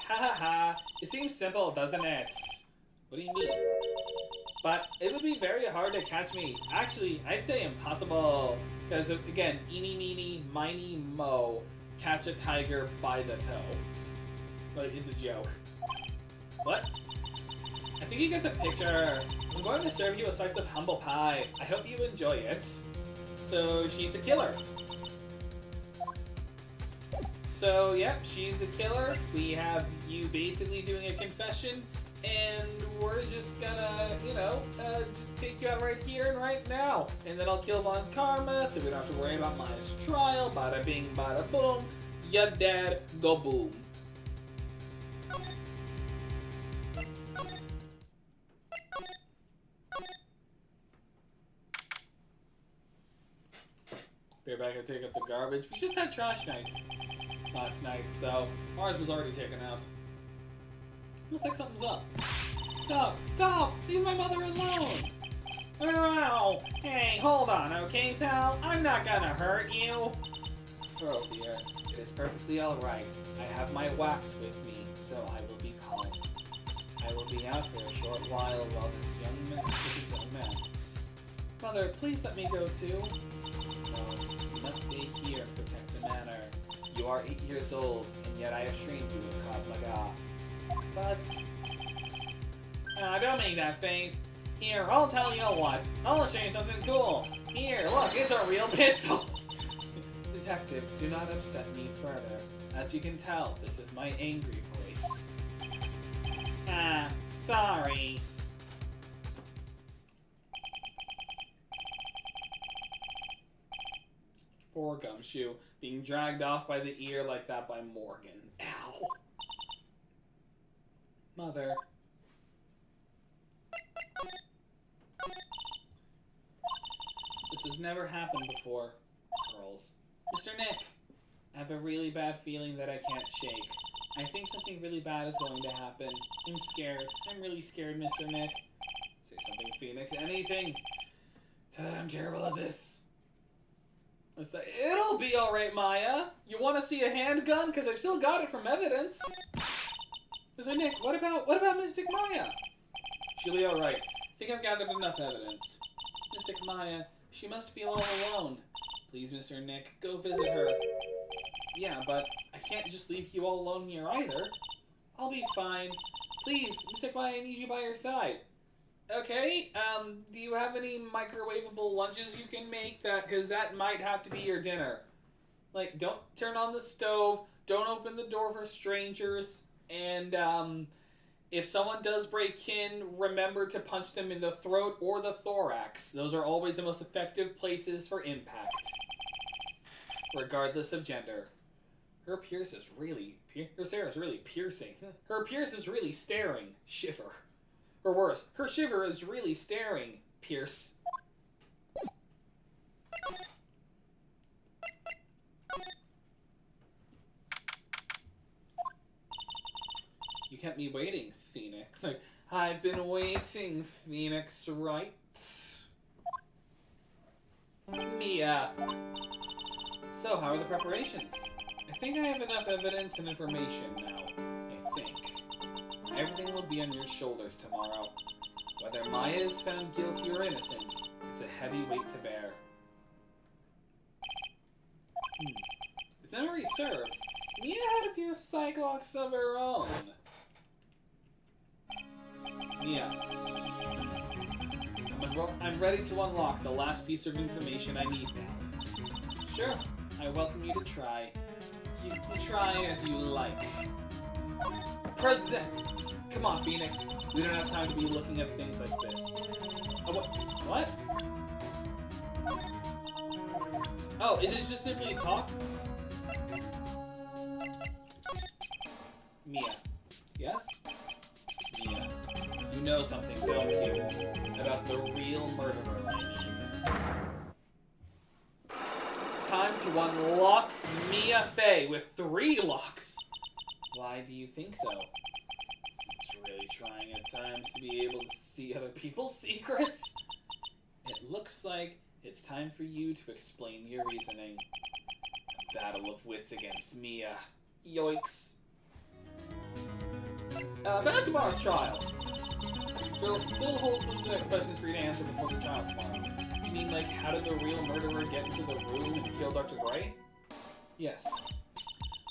Ha ha ha. It seems simple, doesn't it? What do you mean? But it would be very hard to catch me. Actually, I'd say impossible. Because, again, eeny, meeny, miny, mo, catch a tiger by the toe. But it's a joke. What? I think you get the picture. I'm going to serve you a slice of humble pie. I hope you enjoy it. So, she's the killer. So, yep, she's the killer. We have you basically doing a confession. And we're just gonna, just take you out right here and right now. And then I'll kill Von Karma, so we don't have to worry about Maya's trial. Bada bing, bada boom. Ya dad, go boom. Be back and take up the garbage. We just had trash night last night, so ours was already taken out. Looks like something's up. Stop! Leave my mother alone! Ow! Hey, hold on, okay, pal? I'm not gonna hurt you! Oh dear, it is perfectly alright. I have my wax with me, so I will be calm. I will be out for a short while this young man. Mother, please let me go too. No, you must stay here and protect the manor. You are 8 years old, and yet I have trained you in Krav Maga. But... don't make that face. Here, I'll tell you what. I'll show you something cool. Here, look, it's a real pistol. Detective, do not upset me further. As you can tell, this is my angry voice. Sorry. Poor Gumshoe, being dragged off by the ear like that by Morgan. Ow. Mother. This has never happened before, girls. Mr. Nick, I have a really bad feeling that I can't shake. I think something really bad is going to happen. I'm scared. I'm really scared, Mr. Nick. Say something, Phoenix. Anything. I'm terrible at this. It'll be alright, Maya. You want to see a handgun? Because I've still got it from evidence. So Nick, what about Mystic Maya? She'll be alright. I think I've gathered enough evidence. Mystic Maya, she must feel all alone. Please, Mr. Nick, go visit her. Yeah, but I can't just leave you all alone here either. I'll be fine. Please, Mystic Maya, I need you by your side. Okay, do you have any microwavable lunches you can make? Because that might have to be your dinner. Like, don't turn on the stove, don't open the door for strangers, and, if someone does break in, remember to punch them in the throat or the thorax. Those are always the most effective places for impact. Regardless of gender. Her pierce is really... Her stare is really piercing. Her pierce is really staring. Shiver. Or worse, her shiver is really staring. Pierce. You kept me waiting, Phoenix. Like, I've been waiting, Phoenix, Wright. Mia. So, how are the preparations? I think I have enough evidence and information now. I think. Everything will be on your shoulders tomorrow. Whether Maya is found guilty or innocent, it's a heavy weight to bear. If memory serves, Mia had a few cyclops of her own. Mia. I'm ready to unlock the last piece of information I need now. Sure, I welcome you to try. You can try as you like. Present! Come on, Phoenix. We don't have time to be looking at things like this. Oh, what? Oh, is it just simply talk? Mia. Yes? Mia. You know something, don't you? About the real murderer, I mean. Time to unlock Mia Fey with 3 locks! Why do you think so? It's really trying at times to be able to see other people's secrets. It looks like it's time for you to explain your reasoning. A battle of wits against Mia. Yoicks. Back tomorrow's trial. So, still holds some questions for you to answer before the trial tomorrow. You mean, like, how did the real murderer get into the room and kill Dr. Wright? Yes.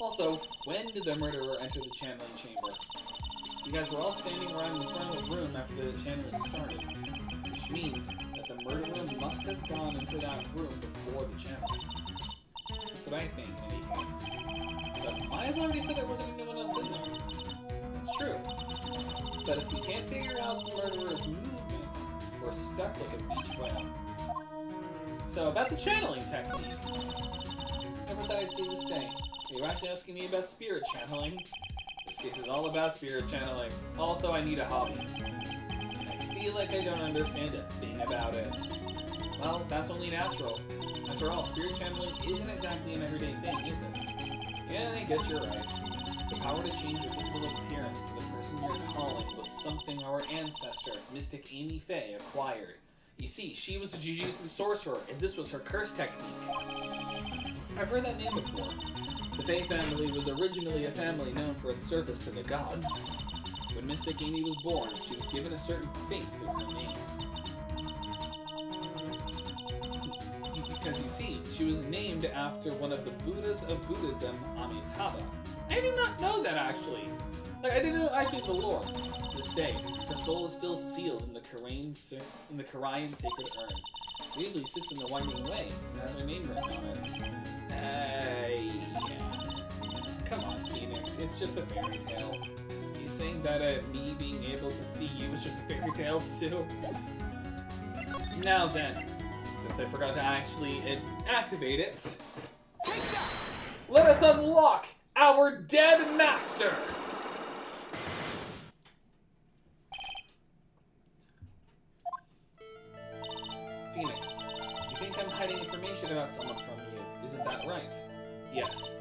Also, when did the murderer enter the channeling chamber? You guys were all standing around in front of the room after the channeling started, which means that the murderer must have gone into that room before the channeling. That's what I think, in any case. But Maya's already said there wasn't anyone else in there. It's true. But if we can't figure out the murderer's movements, we're stuck like a beach whale. So, about the channeling technique. Never thought I'd see this day. Are you actually asking me about spirit channeling? This case is all about spirit channeling. Also, I need a hobby. And I feel like I don't understand a thing about it. Well, that's only natural. After all, spirit channeling isn't exactly an everyday thing, is it? Yeah, I guess you're right. The power to change your physical appearance to the person you're calling was something our ancestor, Mystic Amy Fey, acquired. You see, she was a Jujutsu sorcerer, and this was her curse technique. I've heard that name before. The Fey family was originally a family known for its service to the gods. When Mystic Amy was born, she was given a certain fate through her name. Because you see, she was named after one of the Buddhas of Buddhism, Amitabha. I did not know that, actually. Like, I didn't know actually the lore. To this day, her soul is still sealed in the Korean sacred urn. It usually sits in the Winding Way and has her name written on it. Yeah. Come on, Phoenix. It's just a fairy tale. Are you saying that me being able to see you is just a fairy tale, too? Now then, since I forgot to actually activate it, Take that! let us unlock our dead master! Phoenix, you think I'm hiding information about someone from you, isn't that right? Yes.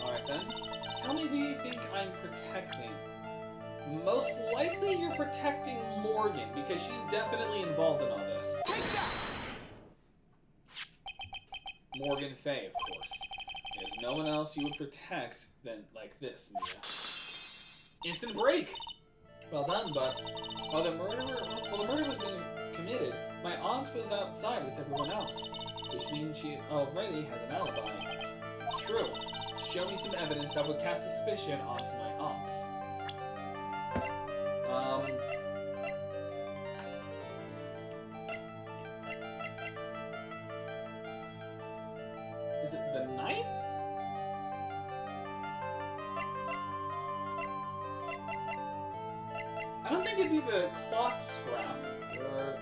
Alright then, tell me who you think I'm protecting. Most likely you're protecting Morgan, because she's definitely involved in all this. Take that! Morgan Fay, of course. There's no one else you would protect than like this, Mia. Instant break! Well done, but while the murder was being committed, my aunt was outside with everyone else, which means she already has an alibi. It's true. Show me some evidence that would cast suspicion onto my aunt. Is it the knife? I don't think it'd be the cloth scrap or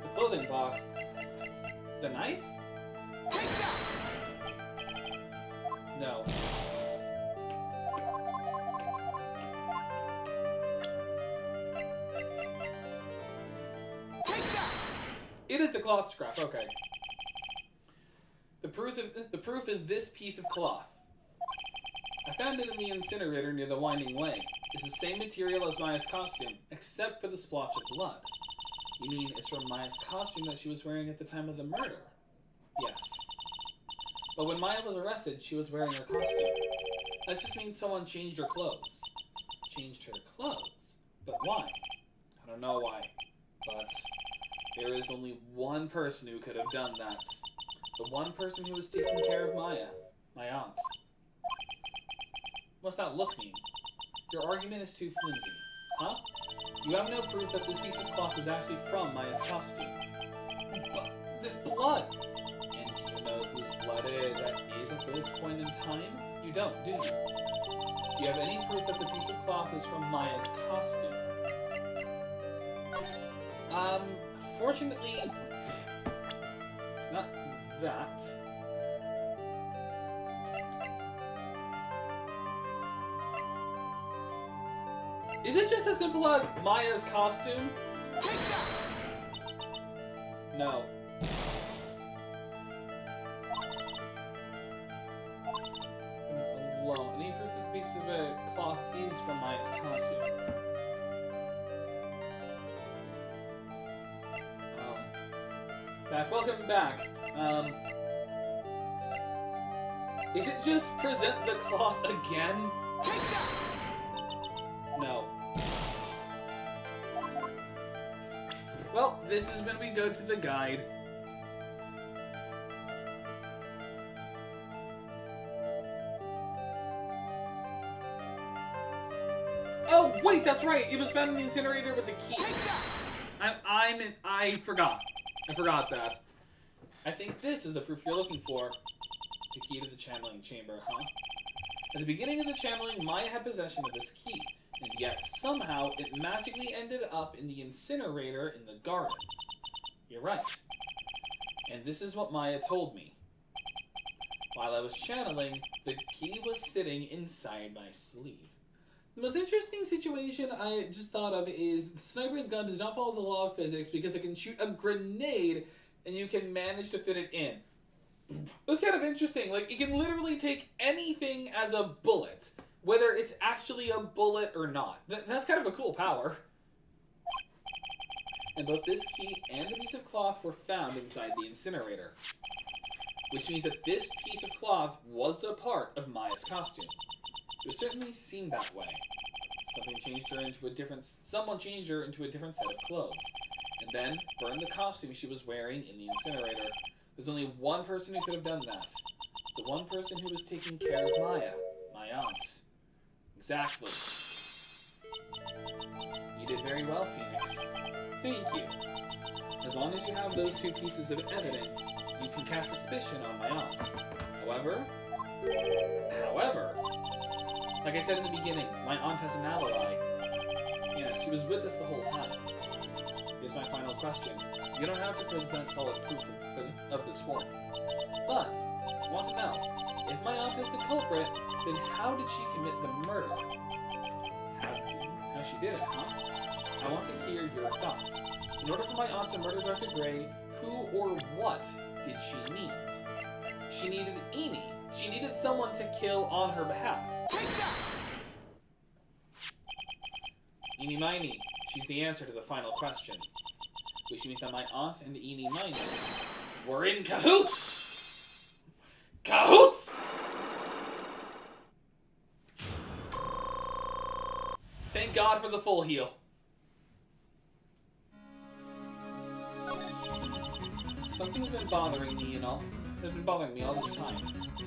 the clothing box. The knife? Take that! No. Take that! It is the cloth scrap, okay. The proof is this piece of cloth. I found it in the incinerator near the Winding Way. It's the same material as Maya's costume, except for the splotch of blood. You mean it's from Maya's costume that she was wearing at the time of the murder? Yes. But when Maya was arrested, she was wearing her costume. That just means someone changed her clothes. Changed her clothes? But why? I don't know why. But there is only one person who could have done that. The one person who was taking care of Maya. My aunt. What's that look mean? Your argument is too flimsy. Huh? You have no proof that this piece of cloth is actually from Maya's costume. But this blood! And do you know whose blood that is at this point in time? You don't, do you? Do you have any proof that the piece of cloth is from Maya's costume? Fortunately, it's not that. Is it just as simple as Maya's costume? Take that! No. It's alone. Any proof that the piece of cloth is from Maya's costume? Welcome back. Is it just present the cloth again? Take that! No. Well, this is when we go to the guide. Oh, wait, that's right. It was found in the incinerator with the key. Take that! I forgot. I forgot that. I think this is the proof you're looking for. The key to the channeling chamber, huh? At the beginning of the channeling, Maya had possession of this key, and yet somehow it magically ended up in the incinerator in the garden. You're right. And this is what Maya told me. While I was channeling, the key was sitting inside my sleeve. The most interesting situation I just thought of is the sniper's gun does not follow the law of physics because it can shoot a grenade and you can manage to fit it in. That's kind of interesting. Like, it can literally take anything as a bullet, whether it's actually a bullet or not. That's kind of a cool power. And both this key and the piece of cloth were found inside the incinerator. Which means that this piece of cloth was a part of Maya's costume. It certainly seemed that way. Someone changed her into a different set of clothes, and then burned the costume she was wearing in the incinerator. There's only one person who could have done that. The one person who was taking care of Maya, my aunt. Exactly. You did very well, Phoenix. Thank you. As long as you have those two pieces of evidence, you can cast suspicion on my aunt. However, like I said in the beginning, my aunt has an alibi. Yeah, she was with us the whole time. Here's my final question. You don't have to present solid proof of this form. But, I want to know, if my aunt is the culprit, then how did she commit the murder? How she did it, huh? I want to hear your thoughts. In order for my aunt to murder Dr. Gray, who or what did she need? She needed Eni. She needed someone to kill on her behalf. Take that! Eenie Miney. She's the answer to the final question. Which means that my aunt and Eenie Miney were in cahoots! Cahoots! Thank God for the full heal. Something's been bothering me and all. Has been bothering me all this time.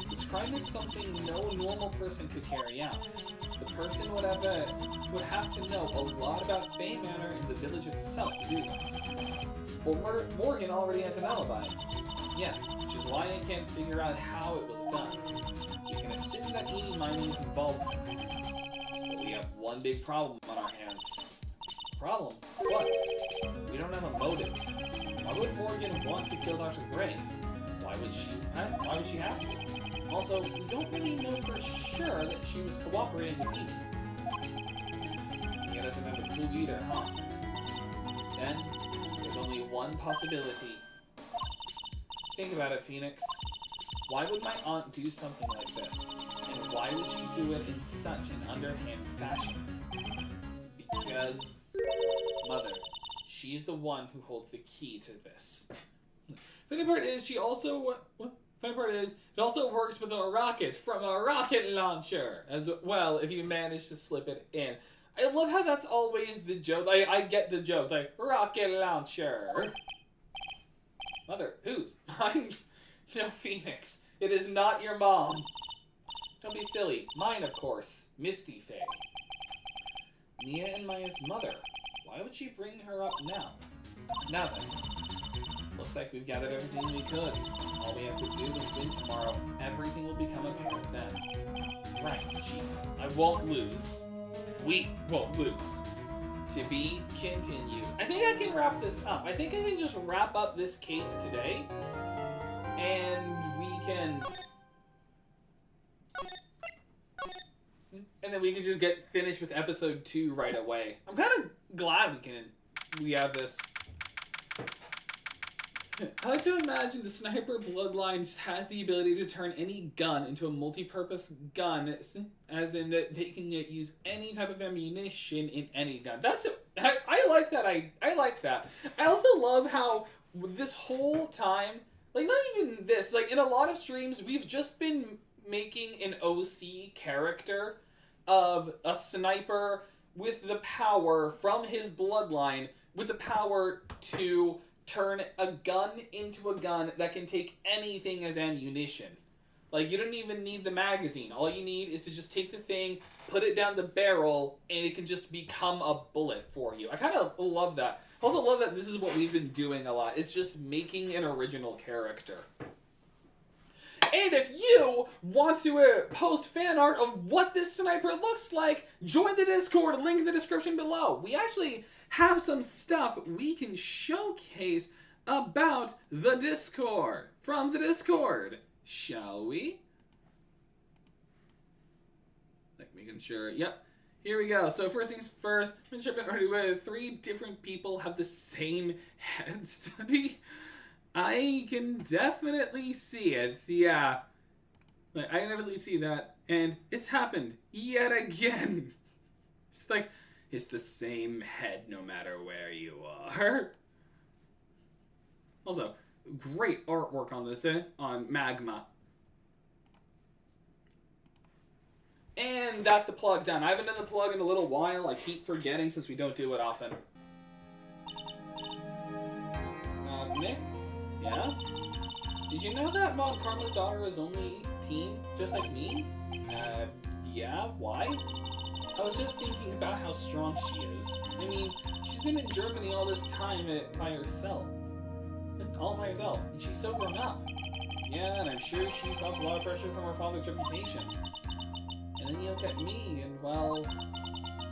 This crime is something no normal person could carry out. The person would have to know a lot about Fay Manor and the village itself to do this. Well, Morgan already has an alibi. Yes, which is why I can't figure out how it was done. We can assume that Edie mining is involved somehow. But we have one big problem on our hands. Problem? What? We don't have a motive. Why would Morgan want to kill Dr. Gray? Why would she have to? Also, we don't really know for sure that she was cooperating with Edie. He doesn't have a clue either, huh? Then, there's only one possibility. Think about it, Phoenix. Why would my aunt do something like this? And why would she do it in such an underhand fashion? Because... Mother. She's the one who holds the key to this. Funny part is, she also... Funny part is, it also works with a rocket from a rocket launcher as well, if you manage to slip it in. I love how that's always the joke. I get the joke, like, rocket launcher. Mother, whose? Mine? No, Phoenix. It is not your mom. Don't be silly. Mine, of course. Misty Faye. Mia and Maya's mother. Why would she bring her up now? Now then. Looks like we've gathered everything we could. All we have to do is win tomorrow. Everything will become apparent then. Right, Chief. I won't lose. We won't lose. To be continued. I think I can wrap this up. I think I can just wrap up this case today. And we can... And then we can just get finished with episode 2 right away. I'm kind of glad we have this. I like to imagine the sniper bloodline just has the ability to turn any gun into a multi-purpose gun, as in that they can use any type of ammunition in any gun. That's it. I like that. I like that. I also love how this whole time, like not even this, like in a lot of streams, we've just been making an OC character of a sniper with the power from his bloodline, with the power to turn a gun into a gun that can take anything as ammunition. Like, you don't even need the magazine. All you need is to just take the thing, put it down the barrel, and it can just become a bullet for you. I kind of love that. I also love that this is what we've been doing a lot. It's just making an original character. And if you want to post fan art of what this sniper looks like, join the Discord, link in the description below. We actually have some stuff we can showcase about the Discord, from the Discord, shall we? Like making sure, yep, here we go. So first things first, I'm tripping already with 3 different people have the same head study. I can definitely see it, yeah. Like, I can definitely see that, and it's happened yet again. It's like, it's the same head no matter where you are. Also, great artwork on this, on Magma. And that's the plug done. I haven't done the plug in a little while. I keep forgetting since we don't do it often. Nick? Yeah? Did you know that Mom Karma's daughter is only 18, just like me? Yeah, why? I was just thinking about how strong she is. I mean, she's been in Germany all this time by herself. All by herself. And she's so grown up. Yeah, and I'm sure she felt a lot of pressure from her father's reputation. And then you look at me, and well,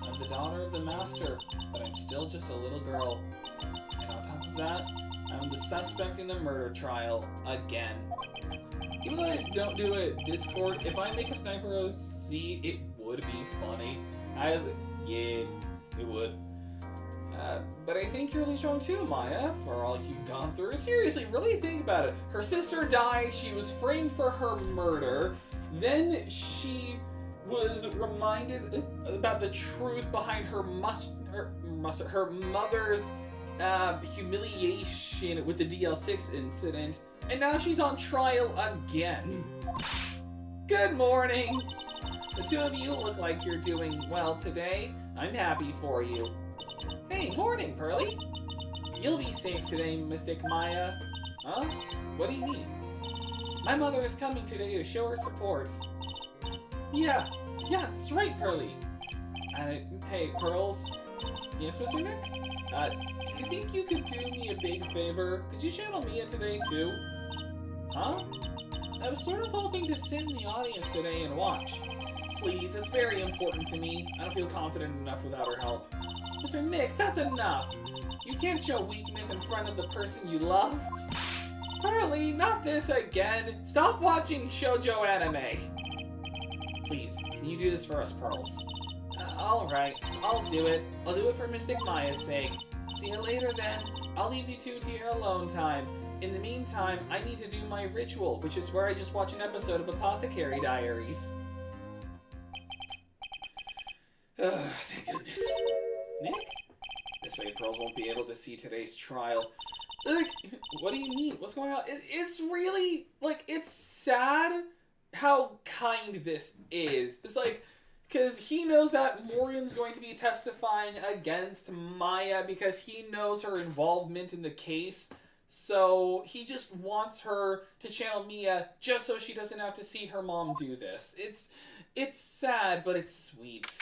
I'm the daughter of the master, but I'm still just a little girl. And on top of that, I'm the suspect in a murder trial again. Even though I don't do a Discord, if I make a sniper OC, it would be funny. Yeah, it would. But I think you're really strong too, Maya, for all you've gone through. Seriously, really think about it. Her sister died, she was framed for her murder, then she was reminded about the truth behind her mother's humiliation with the DL6 incident, and now she's on trial again. Good morning! The two of you look like you're doing well today. I'm happy for you. Hey, morning, Pearly! You'll be safe today, Mystic Maya. Huh? What do you mean? My mother is coming today to show her support. Yeah, that's right, Pearly. Hey, Pearls. Yes, Mr. Nick? Do you think you could do me a big favor? Could you channel Mia today, too? Huh? I was sort of hoping to sit in the audience today and watch. Please, it's very important to me. I don't feel confident enough without her help. Mr. Nick, that's enough! You can't show weakness in front of the person you love. Pearly, not this again! Stop watching shoujo anime! Please, can you do this for us, Pearls? Alright, I'll do it. I'll do it for Mystic Maya's sake. See you later then. I'll leave you two to your alone time. In the meantime, I need to do my ritual, which is where I just watch an episode of Apothecary Diaries. Ugh, thank goodness. Nick? This way Pearls won't be able to see today's trial. Like, what do you mean? What's going on? It's really, like, it's sad how kind this is. It's like, because he knows that Morgan's going to be testifying against Maya because he knows her involvement in the case. So he just wants her to channel Mia just so she doesn't have to see her mom do this. It's sad, but it's sweet.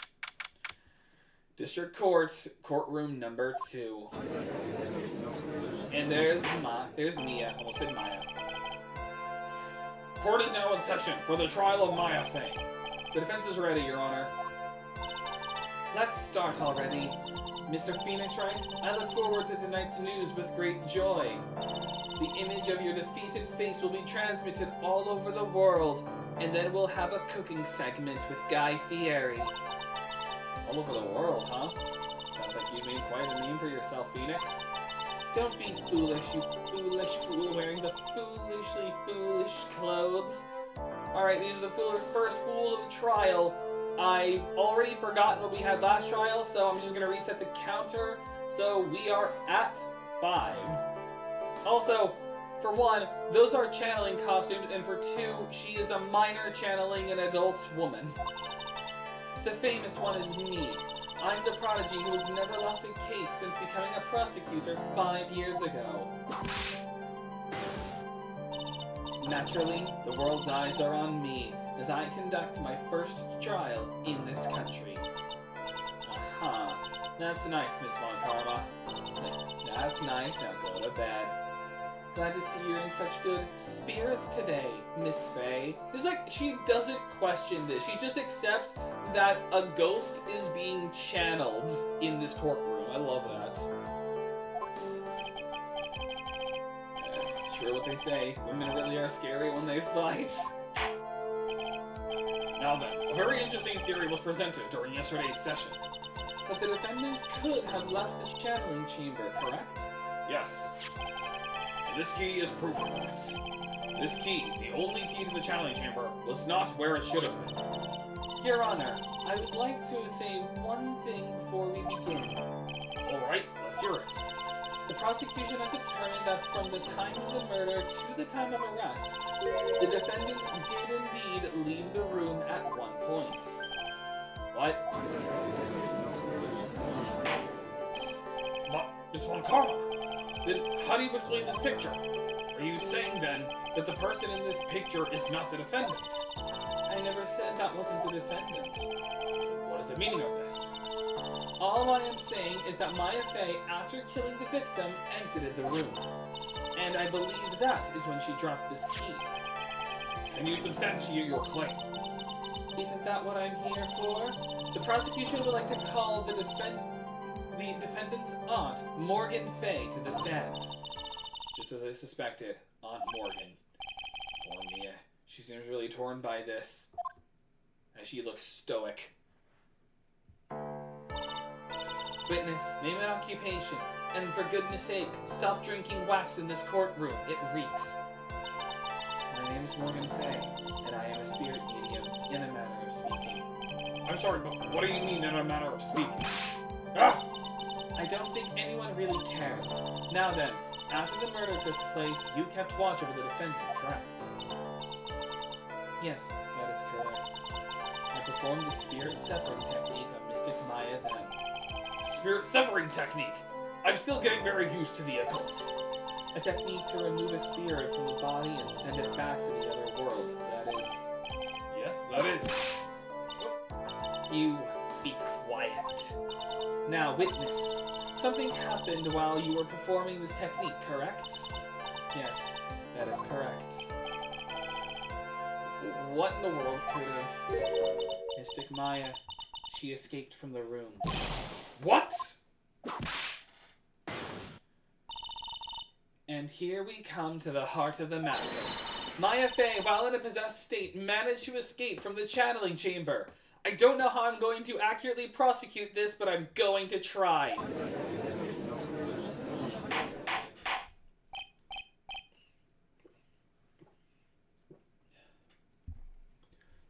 District Court, courtroom number 2. And there's Mia. Almost said Maya. Court is now in session for the trial of Maya Fey. The defense is ready, Your Honor. Let's start already. Mr. Phoenix Wright, I look forward to tonight's news with great joy. The image of your defeated face will be transmitted all over the world, and then we'll have a cooking segment with Guy Fieri. All over the world, huh? Sounds like you've made quite a name for yourself, Phoenix. Don't be foolish, you foolish fool wearing the foolishly foolish clothes. Alright, these are the first fools of the trial. I've already forgotten what we had last trial, so I'm just going to reset the counter. So we are at 5. Also, for 1, those are channeling costumes, and for 2, she is a minor channeling an adult woman. The famous one is me. I'm the prodigy who has never lost a case since becoming a prosecutor 5 years ago. Naturally, the world's eyes are on me as I conduct my first trial in this country. Aha. That's nice, Miss Von Karma. That's nice, now go to bed. Glad to see you're in such good spirits today, Miss Faye. It's like, she doesn't question this. She just accepts that a ghost is being channeled in this courtroom. I love that. It's true what they say. Women really are scary when they fight. Now then, a very interesting theory was presented during yesterday's session. That the defendant could have left the channeling chamber, correct? Yes. And this key is proof of that. This key, the only key to the channeling chamber, was not where it should have been. Your Honor, I would like to say one thing before we begin. Alright, let's hear it. The prosecution has determined that from the time of the murder to the time of arrest, the defendant did indeed leave the room at one point. What? But, Miss Von Karma, then how do you explain this picture? Are you saying then that the person in this picture is not the defendant? I never said that wasn't the defendant. What is the meaning of this? All I am saying is that Maya Fey, after killing the victim, exited the room. And I believe that is when she dropped this key. Can you substantiate your claim? Isn't that what I'm here for? The prosecution would like to call the defendant's aunt, Morgan Fey, to the stand. Just as I suspected, Aunt Morgan. Poor Mia. She seems really torn by this. As she looks stoic. Witness, name an occupation. And for goodness sake, stop drinking wax in this courtroom. It reeks. My name is Morgan Fey, and I am a spirit medium, in a manner of speaking. I'm sorry, but what do you mean in a manner of speaking? Ah! I don't think anyone really cares. Now then, after the murder took place, you kept watch over the defendant, correct? Yes, that is correct. I performed the spirit severing technique on Mystic Maya then. Spirit severing technique? I'm still getting very used to the occult. A technique to remove a spirit from the body and send it back to the other world, that is. Yes, that is. You be quiet. Now, witness. Something happened while you were performing this technique, correct? Yes, that is correct. What in the world could have... Mystic Maya. She escaped from the room. What? And here we come to the heart of the matter. Maya Fey, while in a possessed state, managed to escape from the channeling chamber. I don't know how I'm going to accurately prosecute this, but I'm going to try.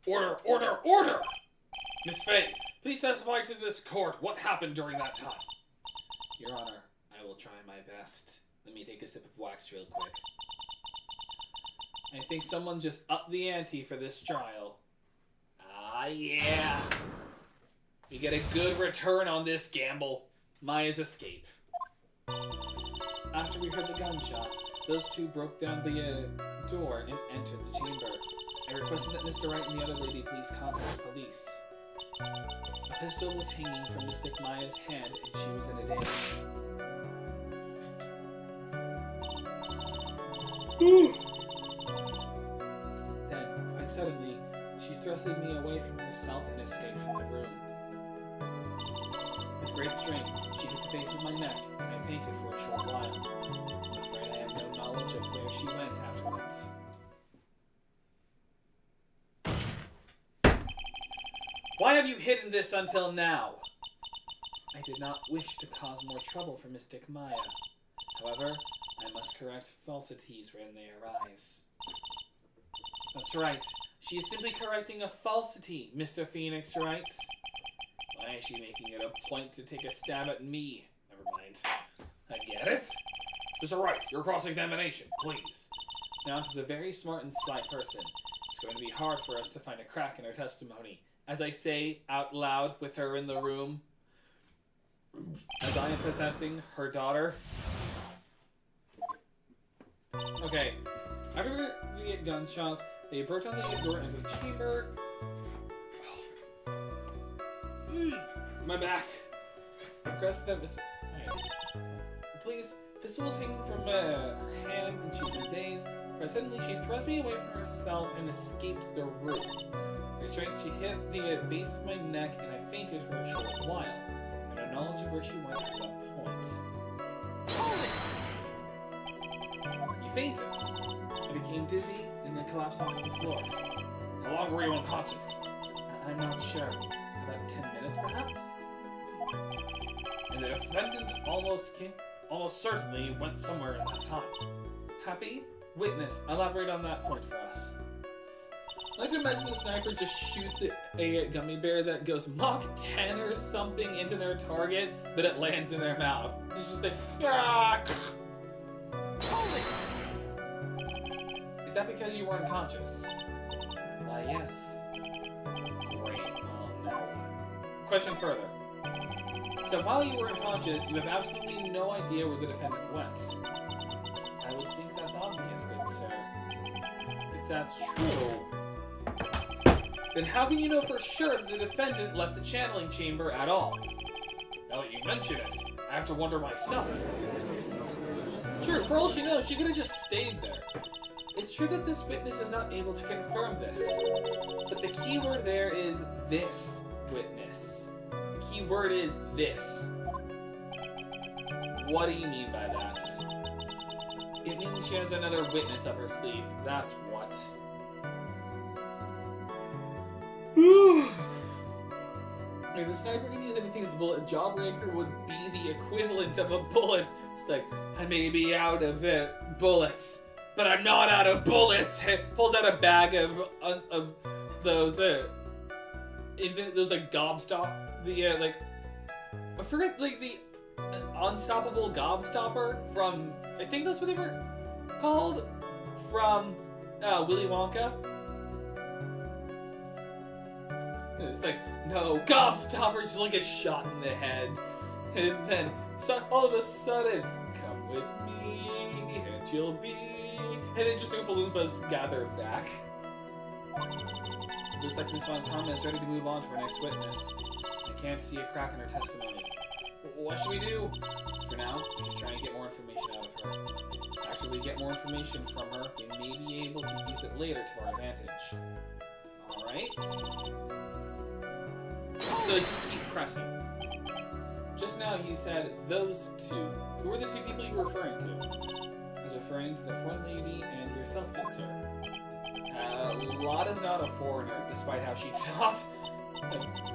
Order, order, order! Miss Fey, please testify to this court what happened during that time. Your Honor, I will try my best. Let me take a sip of wax real quick. I think someone just upped the ante for this trial. Ah, yeah. We get a good return on this gamble. Maya's escape. After we heard the gunshots, those two broke down the door and entered the chamber. I requested that Mr. Wright and the other lady please contact the police. A pistol was hanging from Mystic Maya's hand and she was in a daze. Then, quite suddenly, she thrusted me away from herself and escaped from the room. With great strength, she hit the base of my neck, and I fainted for a short while. I'm afraid I have no knowledge of where she went afterwards. Why have you hidden this until now? I did not wish to cause more trouble for Mystic Maya. However, I must correct falsities when they arise. That's right. She is simply correcting a falsity, Mr. Phoenix Wright. Why is she making it a point to take a stab at me? Never mind. I get it. Mr. Wright, your cross-examination, please. Now, this is a very smart and sly person. It's going to be hard for us to find a crack in her testimony. As I say out loud with her in the room, as I am possessing her daughter. Okay, after we get gunshots, they broke down the door into the chamber. My back. I pressed them. Please, pistol was hanging from her hand and she was in a daze. But suddenly she thrust me away from herself and escaped the room. Her strength, she hit the base of my neck and I fainted for a short while. I had no knowledge of where she went at that point. Hold it! You fainted. I became dizzy and then collapsed onto the floor. How long were you unconscious? I'm not sure. About 10 minutes, perhaps? And the defendant almost certainly went somewhere in that time. Happy? Witness, elaborate on that point for us. I like to imagine the sniper just shoots a gummy bear that goes Mach 10 or something into their target, but it lands in their mouth. It's just like, yeah. Hold it! Is that because you were unconscious? Why, yes. Great. Now what? Question further. So while you were unconscious, you have absolutely no idea where the defendant went. I would think that's obvious, good sir. If that's true, then how can you know for sure that the defendant left the channeling chamber at all? Now that you mention it, I have to wonder myself. Sure, for all she knows, she could have just stayed there. It's true that this witness is not able to confirm this, but the key word there is this witness. The key word is this. What do you mean by that? It means she has another witness up her sleeve. That's what. If the sniper can use anything as a bullet, a jawbreaker would be the equivalent of a bullet. It's like, I may be out of bullets, but I'm not out of bullets. Pulls out a bag of those those like gobstop, like I forget like the Unstoppable Gobstopper from, I think that's what they were called, from Willy Wonka. It's like, no, Gobstopper, just like a shot in the head. And then, so all of a sudden, come with me, and you'll be... And then just Oompa Loompas gather back. Looks like Miss Von Karma is ready to move on to our next witness. I can't see a crack in her testimony. What should we do? For now, we should try and get more information out of her. After we get more information from her, we may be able to use it later to our advantage. Alright? So just keep pressing. Just now you said those two. Who were the two people you were referring to? I was referring to the front lady and yourself, good sir. Lotta's not a foreigner, despite how she talks.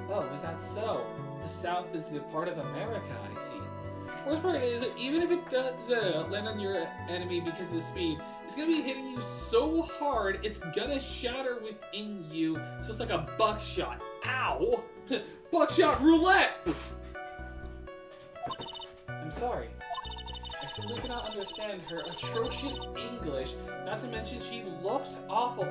Oh, is that so? The South is a part of America, I see. Worst part is, even if it does land on your enemy because of the speed, it's gonna be hitting you so hard, it's gonna shatter within you. So it's like a buckshot. Ow! Buckshot roulette! I'm sorry. I simply cannot understand her atrocious English, not to mention she looked awful.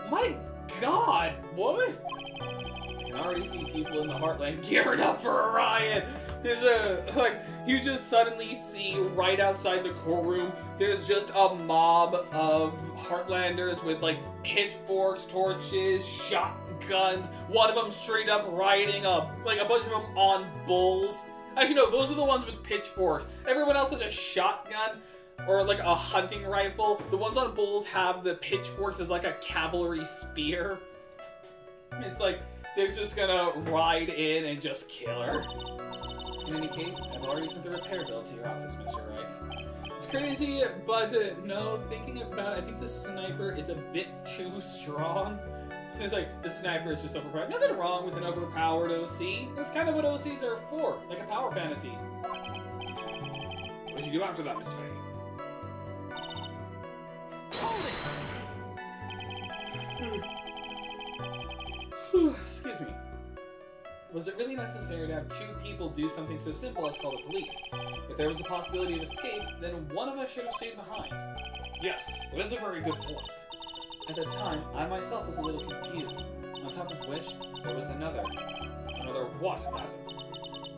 My god, woman! I can already see people in the Heartland geared up for a riot. There's you just suddenly see right outside the courtroom, there's just a mob of Heartlanders with like pitchforks, torches, shotguns. One of them straight up riding a bunch of them on bulls. Actually, no, those are the ones with pitchforks. Everyone else has a shotgun or like a hunting rifle. The ones on bulls have the pitchforks as like a cavalry spear. It's like they're just gonna ride in and just kill her. In any case, I've already sent the repair bill to your office, Mr. Wright. It's crazy, but no, thinking about it, I think the sniper is a bit too strong. It's like, the sniper is just overpowered. Nothing wrong with an overpowered OC. That's kind of what OCs are for, like a power fantasy. What did you do after that, Miss Faye? Hold it! Excuse me. Was it really necessary to have two people do something so simple as call the police? If there was a possibility of escape, then one of us should have stayed behind. Yes, that is a very good point. At the time, I myself was a little confused. On top of which, there was another. Another what, madam?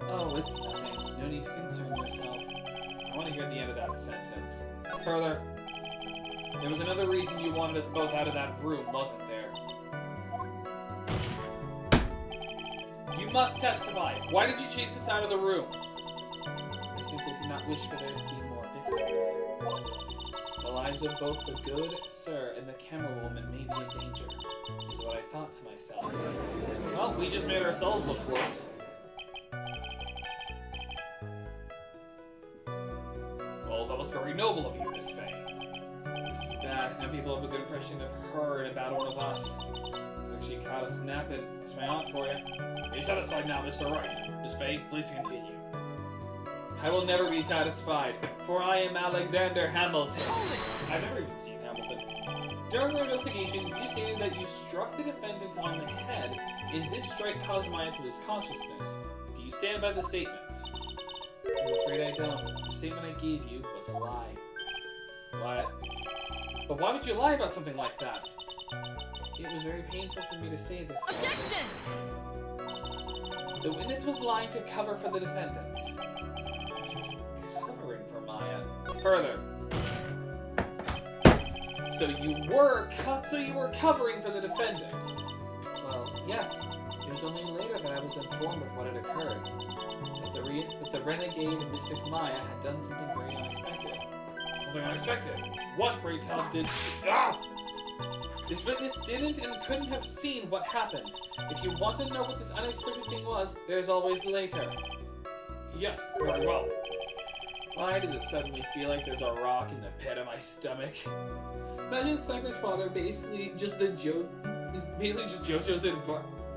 Oh, it's nothing. No need to concern yourself. I want to hear the end of that sentence. Further, there was another reason you wanted us both out of that room, wasn't there? You must testify. Why did you chase us out of the room? I simply did not wish for there to be more victims. The lives of both the good sir and the camera woman may be in danger, is what I thought to myself. Well, we just made ourselves look worse. Well, that was very noble of you, Miss Faye. This is bad. Now people have a good impression of her and about one of us. Looks like she caught us napping. That's my aunt for you. Are you satisfied now, Mr. Wright? Miss Faye, please continue. I will never be satisfied, for I am Alexander Hamilton. I've never even seen Hamilton. During our investigation, you stated that you struck the defendant on the head, and this strike caused Maya to lose consciousness. Do you stand by the statements? I'm afraid I don't. The statement I gave you was a lie. What? But why would you lie about something like that? It was very painful for me to say this. Objection! The witness was lying to cover for the defendants. She was covering for Maya. Further. So you were covering for the defendant. Well, yes. It was only later that I was informed of what had occurred. That the renegade Mystic Maya had done something very unexpected. Something unexpected? What, pray tell, did she... Ah! This witness didn't and couldn't have seen what happened. If you want to know what this unexpected thing was, there's always later. Yes, very well. Why does it suddenly feel like there's a rock in the pit of my stomach? Imagine Sniper's father basically just JoJo's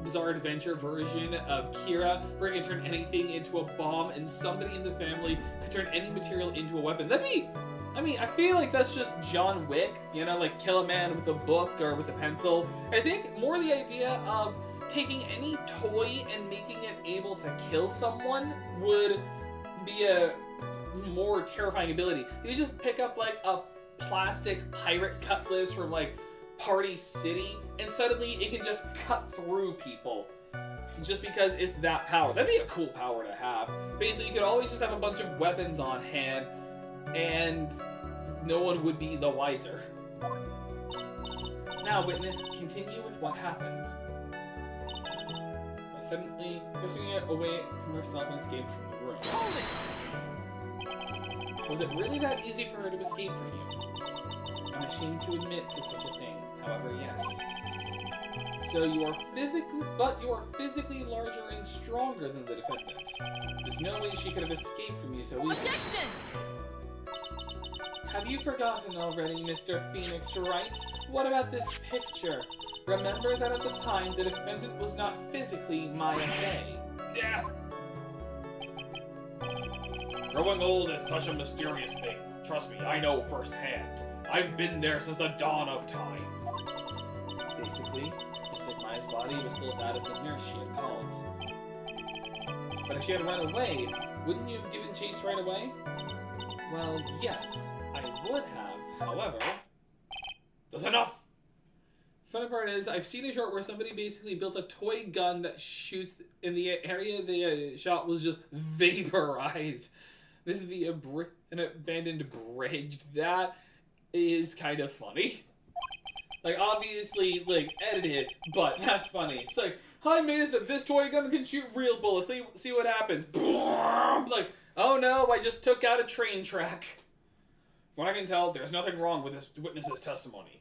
Bizarre Adventure version of Kira, where he can turn anything into a bomb and somebody in the family could turn any material into a weapon. That'd be... I mean, I feel like that's just John Wick, you know, like kill a man with a book or with a pencil. I think more the idea of taking any toy and making it able to kill someone would be a more terrifying ability. You just pick up like a plastic pirate cutlass from like Party City, and suddenly it can just cut through people. Just because it's that power. That'd be a cool power to have. Basically, you could always just have a bunch of weapons on hand, and no one would be the wiser. Now, witness, continue with what happened. By suddenly pushing it away from herself and escaped from the room. Hold it! Was it really that easy for her to escape from you? I'm ashamed to admit to such a thing. However, yes. So you are physically larger and stronger than the defendant. There's no way she could have escaped from you so easily. Objection! Have you forgotten already, Mr. Phoenix Wright? What about this picture? Remember that at the time, the defendant was not physically Maya Fey. Yeah. Growing old is such a mysterious thing. Trust me, I know firsthand. I've been there since the dawn of time. Basically, Mr. Maya's body was still that of the nurse she had called. But if she had run away, wouldn't you have given chase right away? Well, yes, I would have. However, That's enough! funny part is, I've seen a short where somebody basically built a toy gun that shoots in the area the shot was just vaporized. This is an abandoned bridge. That is kind of funny. Like, obviously, like, edited, but that's funny. It's like, I made us that this toy gun can shoot real bullets. See what happens. Like, oh no, I just took out a train track. From what I can tell, there's nothing wrong with this witness's testimony.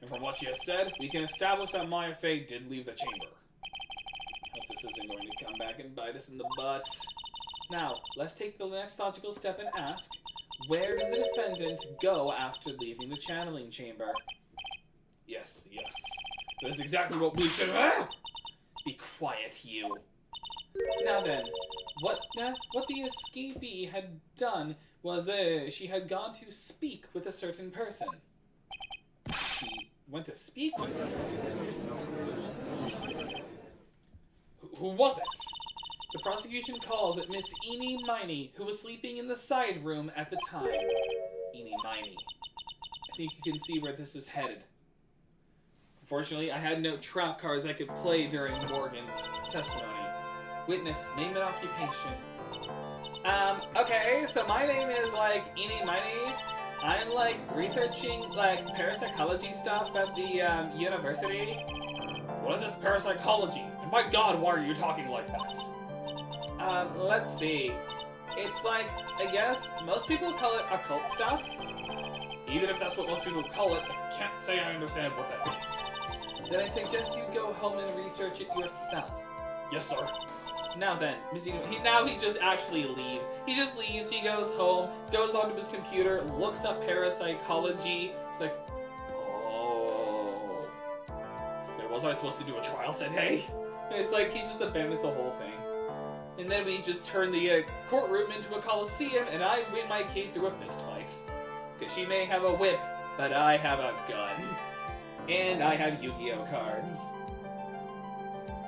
And from what she has said, we can establish that Maya Fey did leave the chamber. Hope this isn't going to come back and bite us in the butt. Now, let's take the next logical step and ask, where did the defendant go after leaving the channeling chamber? Yes. That is exactly what we should... Be quiet, you. Now then, what the escapee had done was she had gone to speak with a certain person. She went to speak with someone. Who was it? The prosecution calls it Miss Eenie Miney, who was sleeping in the side room at the time. Eenie Miney. I think you can see where this is headed. Unfortunately, I had no trap cards I could play during Morgan's testimony. Witness, name and occupation. Okay, so my name is, like, Eenie Miney. I'm, like, researching, like, parapsychology stuff at the, university. What is this parapsychology? And my god, why are you talking like that? Let's see. It's like, I guess, most people call it occult stuff. Even if that's what most people call it, I can't say I understand what that means. Then I suggest you go home and research it yourself. Yes, sir. Now then, he just actually leaves. He just leaves, he goes home, goes onto his computer, looks up parapsychology. It's like, oh. Wait, was I supposed to do a trial today? And it's like, he just abandons the whole thing. And then we just turn the courtroom into a coliseum, and I win my case through a fist fight. Because she may have a whip, but I have a gun. And I have Yu-Gi-Oh cards.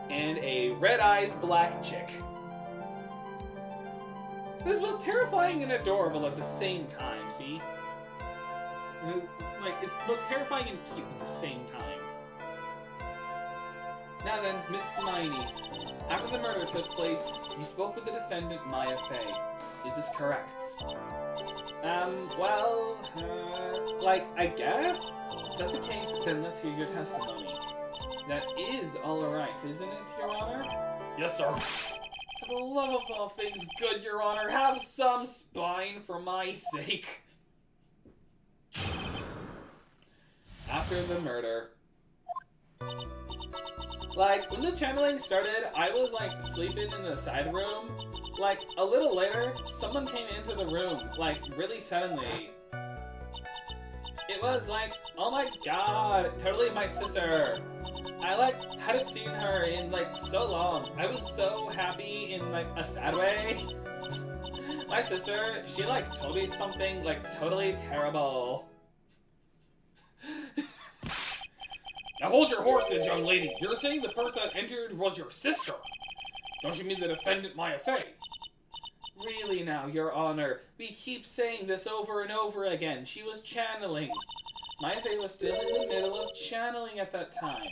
And a red eyes black chick. This is both terrifying and adorable at the same time, see? Like, it's both terrifying and cute at the same time. Now then, Miss Miney. After the murder took place, you spoke with the defendant, Maya Fey. Is this correct? Like, I guess? If that's the case, then let's hear your testimony. That is alright, isn't it, Your Honor? Yes, sir. For the love of all things good, Your Honor, have some spine for my sake. After the murder. Like, when the channeling started, I was, like, sleeping in the side room. Like, a little later, someone came into the room, like, really suddenly. It was like, oh my god, totally my sister. I, like, hadn't seen her in, like, so long. I was so happy in, like, a sad way. My sister, she, like, told me something, like, totally terrible. Now hold your horses, young lady. You're saying the person that entered was your sister. Don't you mean the defendant, Maya Fey? Really now, Your Honor. We keep saying this over and over again. She was channeling. My Faye was still in the middle of channeling at that time.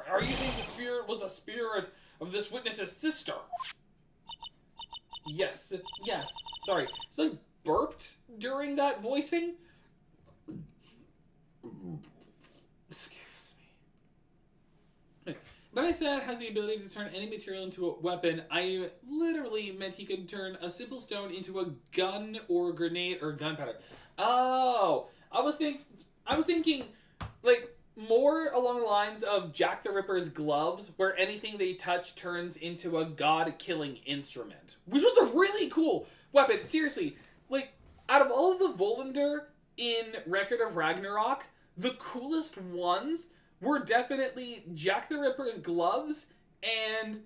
Are you saying the spirit was the spirit of this witness's sister? Yes. Sorry. Someone burped during that voicing? Excuse me. When I said it has the ability to turn any material into a weapon, I literally meant he could turn a simple stone into a gun or a grenade or gunpowder. Oh, I was thinking, like, more along the lines of Jack the Ripper's gloves, where anything they touch turns into a god-killing instrument. Which was a really cool weapon. Seriously, like, out of all of the Volander in Record of Ragnarok, the coolest ones were definitely Jack the Ripper's gloves and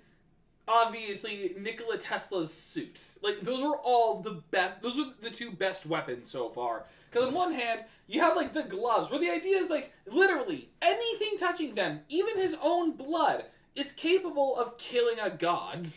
obviously Nikola Tesla's suits. Like, those were all the best. Those were the two best weapons so far. Because on one hand, you have, like, the gloves, where the idea is, like, literally anything touching them, even his own blood, is capable of killing a god.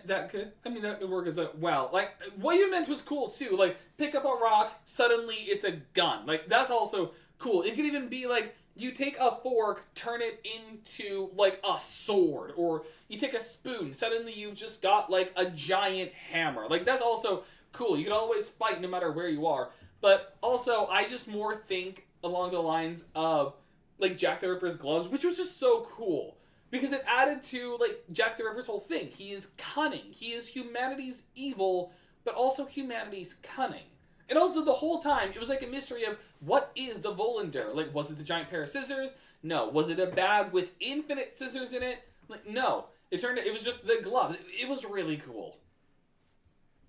That could work as well. Like, what you meant was cool, too. Like, pick up a rock, suddenly it's a gun. Like, that's also cool. It could even be, like, you take a fork, turn it into, like, a sword. Or you take a spoon, suddenly you've just got, like, a giant hammer. Like, that's also cool. You can always fight no matter where you are. But also, I just more think along the lines of, like, Jack the Ripper's gloves, which was just so cool. Because it added to, like, Jack the Ripper's whole thing. He is cunning. He is humanity's evil, but also humanity's cunning. And also, the whole time, it was like a mystery of, what is the Volander? Like, was it the giant pair of scissors? No. Was it a bag with infinite scissors in it? Like, no. It was just the gloves. It was really cool.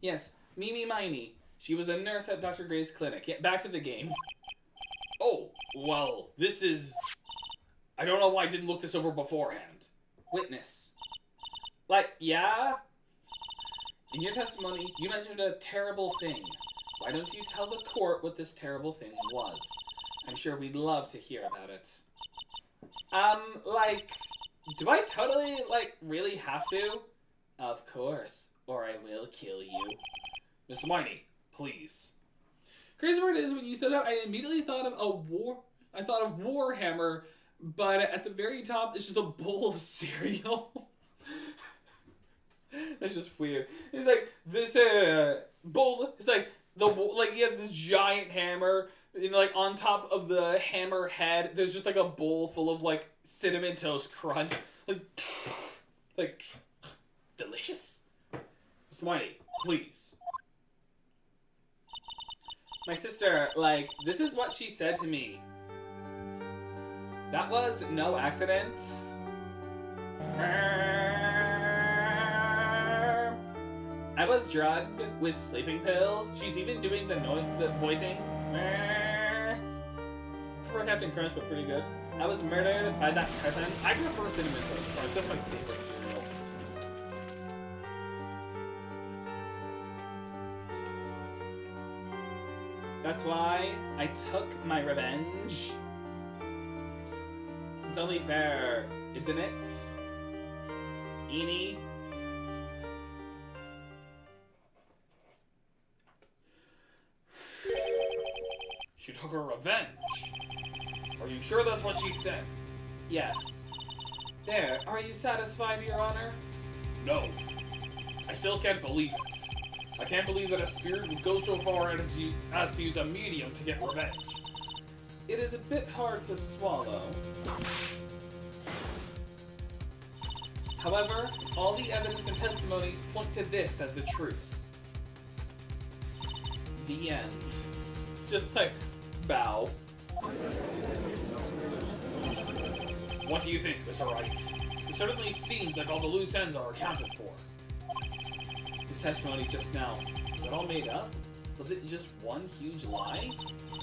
Yes, Mimi Miney. She was a nurse at Dr. Gray's clinic. Yeah, back to the game. Oh, well, this is... I don't know why I didn't look this over beforehand. Witness. Like, yeah? In your testimony, you mentioned a terrible thing. Why don't you tell the court what this terrible thing was? I'm sure we'd love to hear about it. Like, do I totally, like, really have to? Of course, or I will kill you. Miss Miney, please. Crazy part is, when you said that, I immediately thought of Warhammer, but at the very top, it's just a bowl of cereal. That's just weird. It's like, this, bowl, it's like, you have this giant hammer, and, like, on top of the hammer head, there's just, like, a bowl full of, like, Cinnamon Toast Crunch. Like, delicious. Miss Miney, please. My sister, like, this is what she said to me. That was no accident. I was drugged with sleeping pills. She's even doing the voicing. Prefer Captain Crunch, but pretty good. I was murdered by that person. I prefer Cinnamon Toast Crunch. That's my favorite cereal. That's why I took my revenge. It's only fair, isn't it? Eenie? She took her revenge. Are you sure that's what she said? Yes. There, are you satisfied, Your Honor? No. I still can't believe it. I can't believe that a spirit would go so far as to use a medium to get revenge. It is a bit hard to swallow. However, all the evidence and testimonies point to this as the truth. The end. Just like, bow. What do you think, Mr. Wright? It certainly seems like all the loose ends are accounted for. His testimony just now, was it all made up? Was it just one huge lie?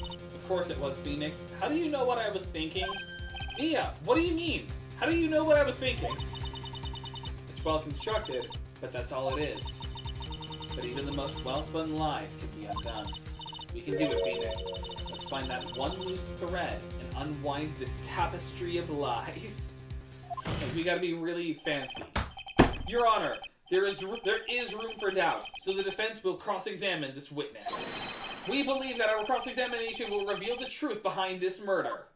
Of course it was, Phoenix. How do you know what I was thinking? Mia, what do you mean? How do you know what I was thinking? It's well constructed, but that's all it is. But even the most well-spun lies can be undone. We can do it, Phoenix. Let's find that one loose thread and unwind this tapestry of lies. Like, we gotta be really fancy. Your Honor, There is room for doubt, so the defense will cross-examine this witness. We believe that our cross-examination will reveal the truth behind this murder.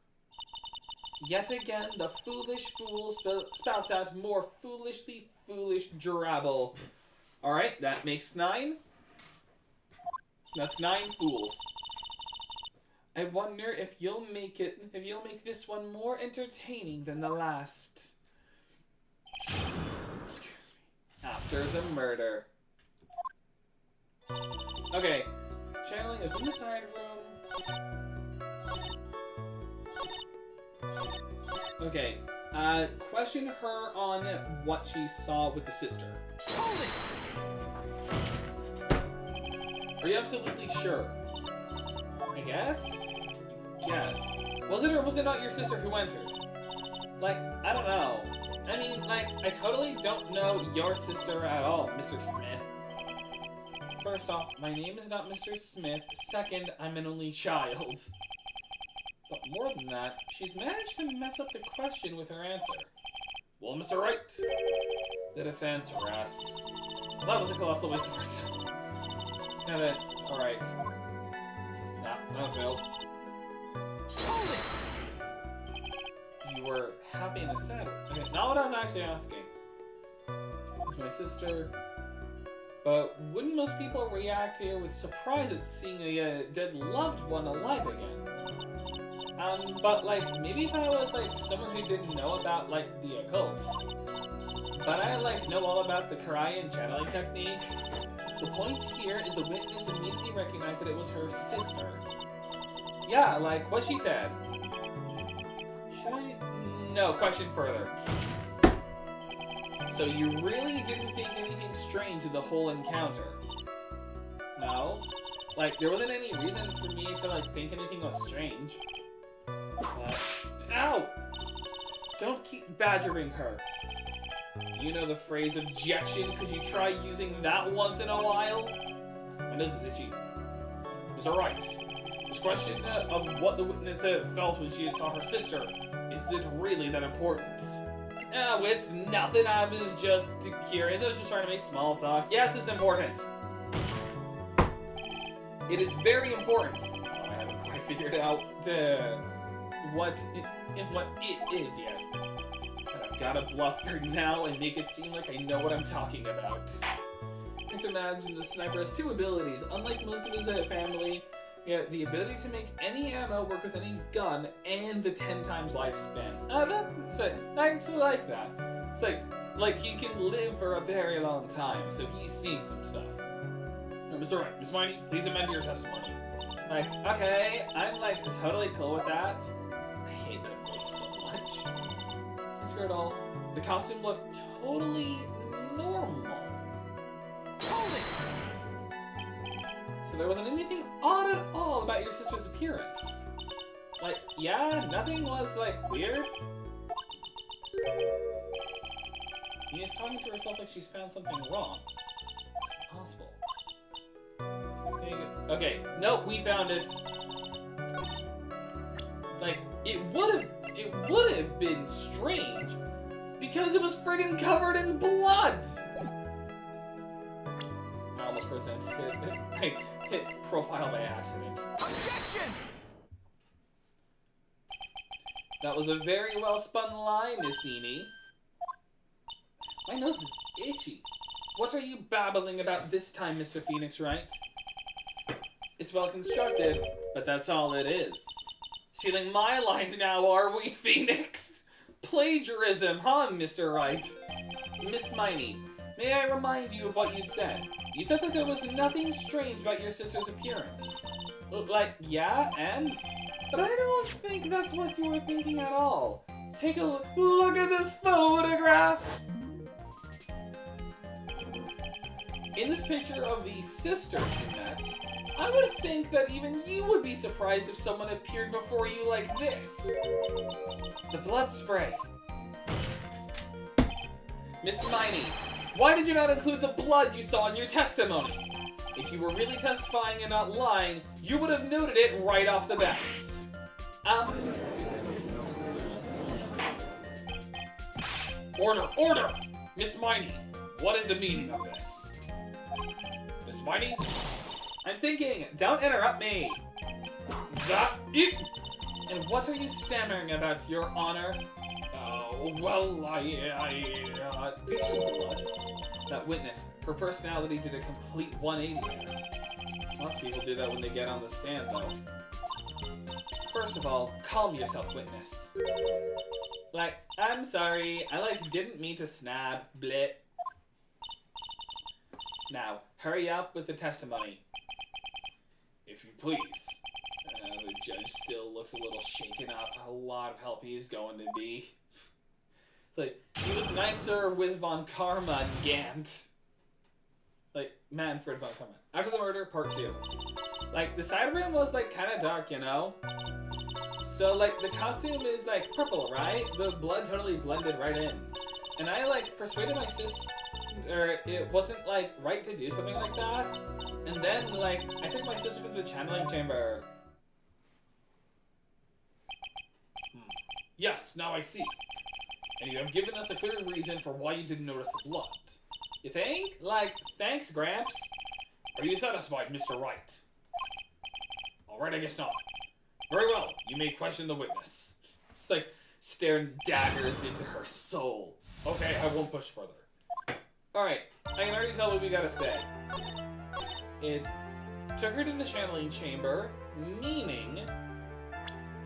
Yet again, the foolish fool spouts out more foolishly foolish drabble. Alright, that makes 9. That's 9 fools. I wonder if you'll make this one more entertaining than the last. Excuse me. After the murder. Okay. Channeling is in the side room. Okay. Question her on what she saw with the sister. Hold it! Are you absolutely sure? I guess? Yes. Was it or was it not your sister who entered? Like, I don't know. I mean, like, I totally don't know your sister at all, Mr. Smith. First off, my name is not Mr. Smith. Second, I'm an only child. But more than that, she's managed to mess up the question with her answer. Well, Mr. Wright, the defense rests. Well, that was a colossal waste of her time. Now that, alright. Nah, I failed. Hold it! You were happy and sad. Okay, not what I was actually asking. It's my sister. But wouldn't most people react here with surprise at seeing a dead loved one alive again? But like, maybe if I was like someone who didn't know about like the occult, but I like know all about the Karayan channeling technique. The point here is the witness immediately recognized that it was her sister. Yeah, like what she said. Should I? No, question further. So you really didn't think anything strange in the whole encounter? No? Like, there wasn't any reason for me to like think anything was strange. Ow! Don't keep badgering her. You know the phrase objection, could you try using that once in a while? My nose is itchy. Mr. Wright, this question of what the witness felt when she saw her sister, is it really that important? Oh, it's nothing, I was just curious, I was just trying to make small talk. Yes, it's important. It is very important. I haven't quite figured out what it is yet. But I've gotta bluff for now and make it seem like I know what I'm talking about. Just imagine the sniper has 2 abilities. Unlike most of his family, yeah, the ability to make any ammo work with any gun and the 10 times lifespan. I actually like that. It's like he can live for a very long time, so he's seen some stuff. No, Mr. Wright, Miss Miney, please amend your testimony. Like, okay, I'm like totally cool with that. I hate that voice so much. Skirt all. The costume looked totally normal. Hold it! So there wasn't anything odd at all about your sister's appearance. Like, yeah, nothing was like weird. Mia's talking to herself like she's found something wrong. It's impossible. Okay, nope, we found it. Like, it would have been strange because it was friggin' covered in blood. I almost hit profile by accident. Objection! That was a very well spun line, Miss Eni. My nose is itchy. What are you babbling about this time, Mr. Phoenix Wright? It's well constructed, but that's all it is. Stealing my lines now, are we, Phoenix? Plagiarism, huh, Mr. Wright? Miss Miney, may I remind you of what you said? You said that there was nothing strange about your sister's appearance. Like, yeah, and? But I don't think that's what you were thinking at all. Take a look at this photograph! In this picture of the sister you met, I would think that even you would be surprised if someone appeared before you like this. The blood spray. Miss Miney, why did you not include the blood you saw in your testimony? If you were really testifying and not lying, you would have noted it right off the bat. Order! Miss Miney, What is the meaning of this? Miss Whitey? I'm thinking! Don't interrupt me! And what are you stammering about, Your Honor? Oh, well, it's just blood. That witness, her personality did a complete 180 there. Most people do that when they get on the stand, though. First of all, calm yourself, witness. Like, I'm sorry, I, didn't mean to snab, bleh. Now, hurry up with the testimony. If you please. The judge still looks a little shaken up. A lot of help he's going to be. It's like, he was nicer with Von Karma and Gant. Like, Manfred Von Karma. After the murder, part 2. Like, the side room was, kind of dark, you know? So, the costume is, purple, right? The blood totally blended right in. And I, persuaded my sister it wasn't, right to do something like that. And then, I took my sister to the channeling chamber. Yes, now I see. And you have given us a clear reason for why you didn't notice the blood. You think? Thanks, Gramps. Are you satisfied, Mr. Wright? Alright, I guess not. Very well, you may question the witness. It's staring daggers into her soul. Okay, I won't push further. Alright, I can already tell what we gotta say. It took her to the channeling chamber, meaning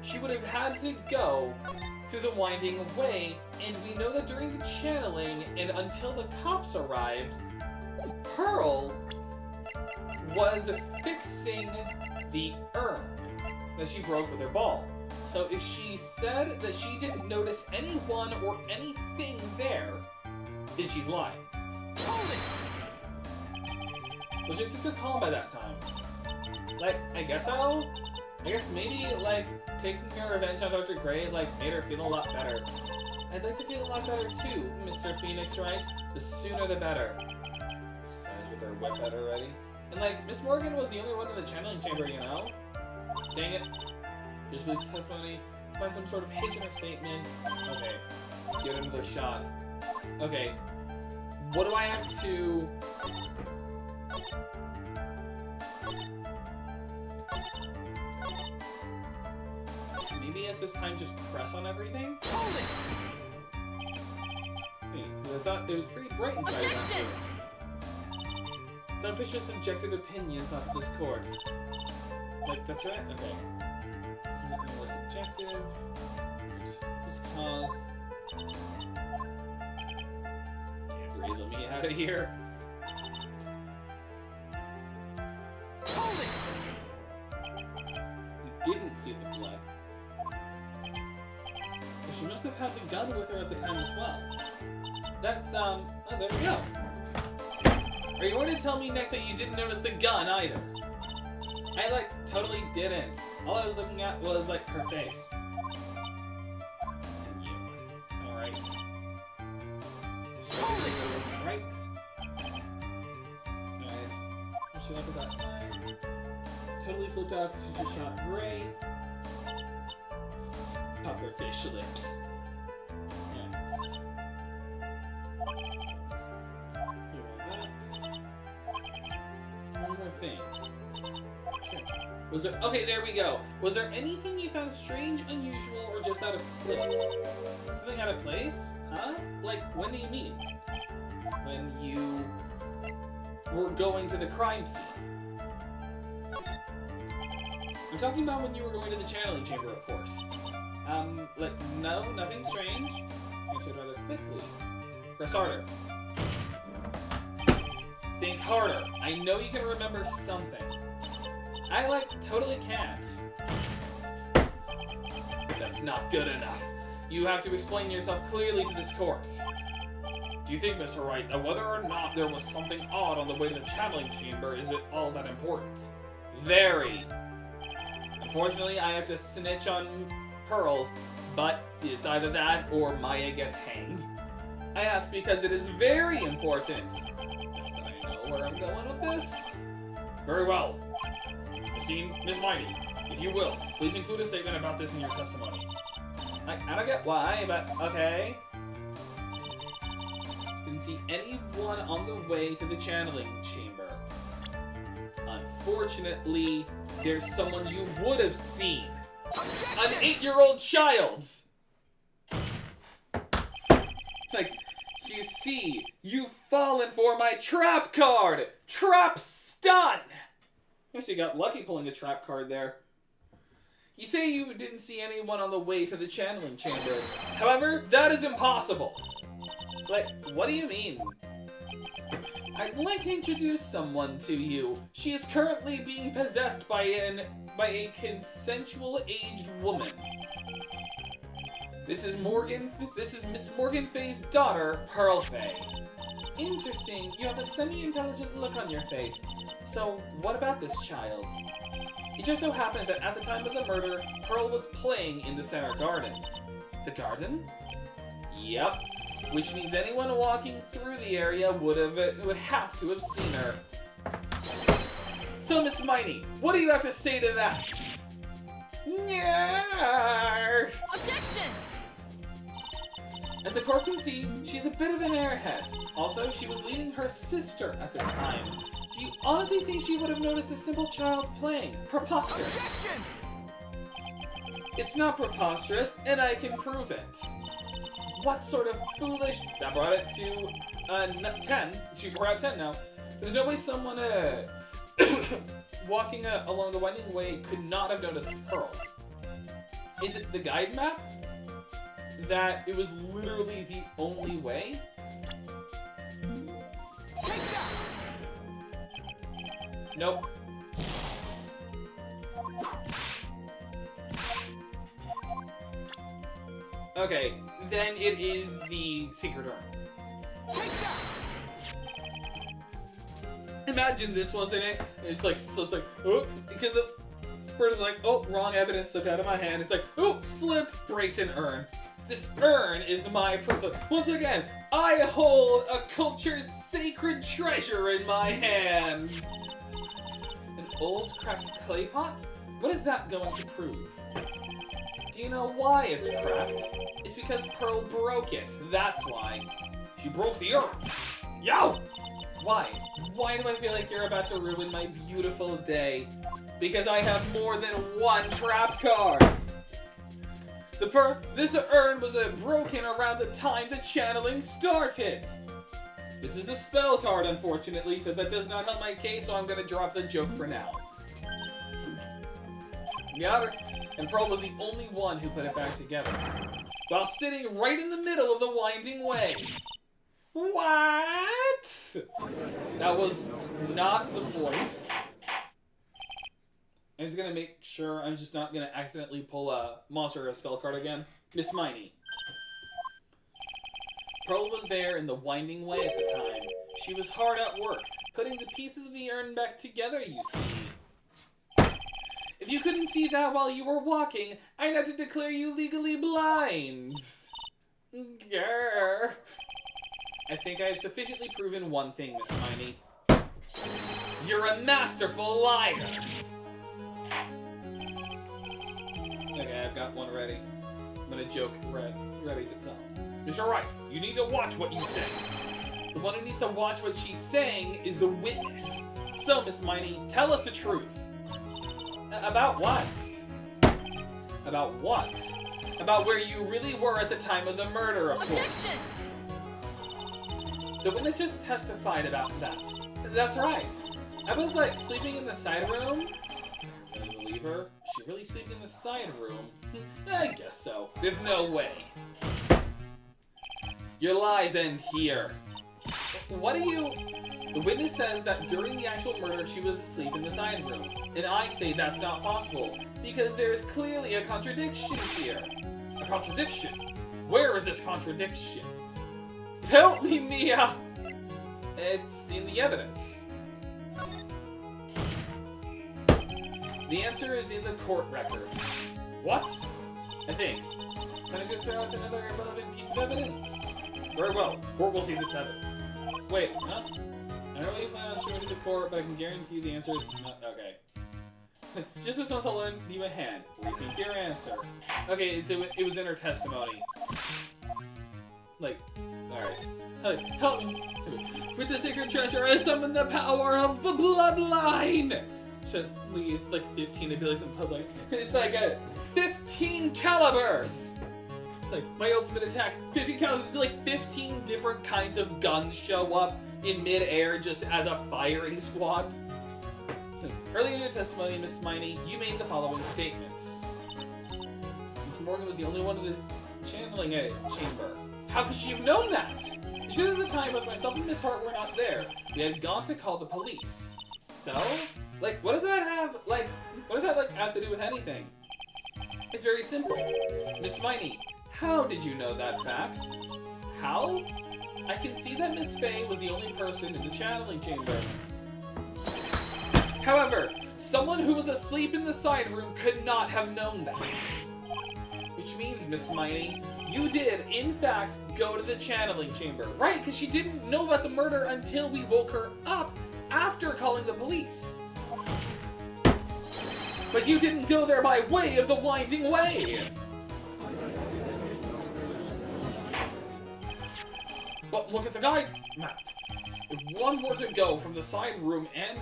she would have had to go through the winding way, and we know that during the channeling and until the cops arrived, Pearl was fixing the urn that she broke with her ball. So if she said that she didn't notice anyone or anything there, then she's lying. Was your sister calm by that time? I guess so? I guess maybe, taking her revenge on Dr. Gray, made her feel a lot better. I'd like to feel a lot better too, Mr. Phoenix Wright. The sooner the better. She signs with her whip out already. And, Miss Morgan was the only one in the channeling chamber, you know? Dang it. Just release the testimony, find some sort of hitch in her statement. Okay. Give it another shot. Okay. What do I have to... Maybe at this time just press on everything? Hold it! Wait, I thought it was pretty bright inside of here. Don't push your subjective opinions onto this court. That's right? Okay. So we're more subjective. This caused... Can't breathe, let me out of here. Hold it! We didn't see the blood. She must have had the gun with her at the time as well. That's, oh, there we go. Are you going to tell me next that you didn't notice the gun either? I, totally didn't. All I was looking at was, her face. Alright. Right. Alright. What's she like at that time? Totally flipped out because she just shot Gray. Pufferfish lips. Yes. One more thing. Sure. Was there... Okay, there we go. Was there anything you found strange, unusual, or just out of place? Something out of place? Huh? When do you mean? When you were going to the crime scene. I'm talking about when you were going to the channeling chamber, of course. No, nothing strange. Answered rather quickly. Press harder. Think harder. I know you can remember something. I, totally can't. That's not good enough. You have to explain yourself clearly to this court. Do you think, Mr. Wright, that whether or not there was something odd on the way to the channeling chamber is it all that important? Very. Unfortunately, I have to snitch on Pearls, but it's either that or Maya gets hanged. I ask because it is very important. Not that I know where I'm going with this. Very well. Miss Mighty, if you will, please include a statement about this in your testimony. I don't get why, but okay. Didn't see anyone on the way to the channeling chamber. Unfortunately, there's someone you would have seen. An 8-year-old child! Like, you see, you've fallen for my trap card! Trap stun! Actually got lucky pulling a trap card there. You say you didn't see anyone on the way to the channeling chamber. However, that is impossible. Like, what do you mean? I'd like to introduce someone to you. She is currently being possessed by a consensual aged woman. This is Miss Morgan Fay's daughter, Pearl Fay. Interesting. You have a semi-intelligent look on your face. So, what about this child? It just so happens that at the time of the murder, Pearl was playing in the center garden. The garden? Yep. Which means anyone walking through the area would have to have seen her. So, Miss Miney, what do you have to say to that? Nyarr! Objection! As the court can see, she's a bit of an airhead. Also, she was leading her sister at the time. Do you honestly think she would have noticed a simple child playing? Preposterous. Objection! It's not preposterous, and I can prove it. What sort of foolish... That brought it to 10. She brought out 10 now. There's no way someone walking along the winding way could not have noticed Pearl. Is it the guide map? That it was literally the only way? Take that! Nope. Okay, then it is the secret urn. Take that! Imagine this wasn't it. It's like slips like, oh, because the person's like, oh, wrong evidence slipped out of my hand. It's like, oh, slipped, breaks an urn. This urn is my proof. Once again, I hold a culture's sacred treasure in my hand. An old cracked clay pot? What is that going to prove? Do you know why it's cracked? It's because Pearl broke it. That's why. She broke the urn. Yo! Why? Why do I feel like you're about to ruin my beautiful day? Because I have more than one trap card. This urn was broken around the time the channeling started. This is a spell card, unfortunately, so that does not help my case, so I'm gonna drop the joke for now. Got her. And Pearl was the only one who put it back together, while sitting right in the middle of the winding way. What? That was not the voice. I'm just gonna make sure I'm just not gonna accidentally pull a monster or a spell card again. Miss Miney. Pearl was there in the winding way at the time. She was hard at work, putting the pieces of the urn back together, you see. If you couldn't see that while you were walking, I'd have to declare you legally blind. Grr. I think I have sufficiently proven one thing, Miss Miney. You're a masterful liar! Okay, I've got one ready. I'm gonna joke readies itself. Mr. Wright, you need to watch what you say. The one who needs to watch what she's saying is the witness. So, Miss Miney, tell us the truth. About what? About what? About where you really were at the time of the murder, of course. The witness just testified about that. That's right. I was, like, sleeping in the side room. Can you believe her? Is she really sleeping in the side room? I guess so. There's no way. Your lies end here. What do you... The witness says that during the actual murder she was asleep in the side room. And I say that's not possible, because there's clearly a contradiction here. A contradiction? Where is this contradiction? Help me, Mia! It's in the evidence. The answer is in the court records. What? I think. Kind of good throw out another irrelevant piece of evidence. Very well. Court will see this evidence. Wait, huh? I don't really plan on showing it to the court, but I can guarantee you the answer is not. Okay. Just this once I'll lend you a hand. Rethink your answer. Okay, it was in her testimony. Like, Alright. Help me. With the sacred treasure, I summon the power of the bloodline! So, we use like 15 abilities in public. It's like a 15 calibers! Like, my ultimate attack, 15 calibers, like 15 different kinds of guns show up in mid-air just as a firing squad. Early in your testimony, Miss Miney, you made the following statements. Miss Morgan was the only one in the channeling chamber. How could she have known that? Sure, at the time, both myself and Miss Hart were not there. We had gone to call the police. So, like, what does that have, like, have to do with anything? It's very simple. Miss Miney, how did you know that fact? How? I can see that Miss Faye was the only person in the channeling chamber. However, someone who was asleep in the side room could not have known that. Which means, Miss Miney, you did, in fact, go to the channeling chamber. Right, because she didn't know about the murder until we woke her up after calling the police. But you didn't go there by way of the winding way. But look at the guide map. If one were to go from the side room and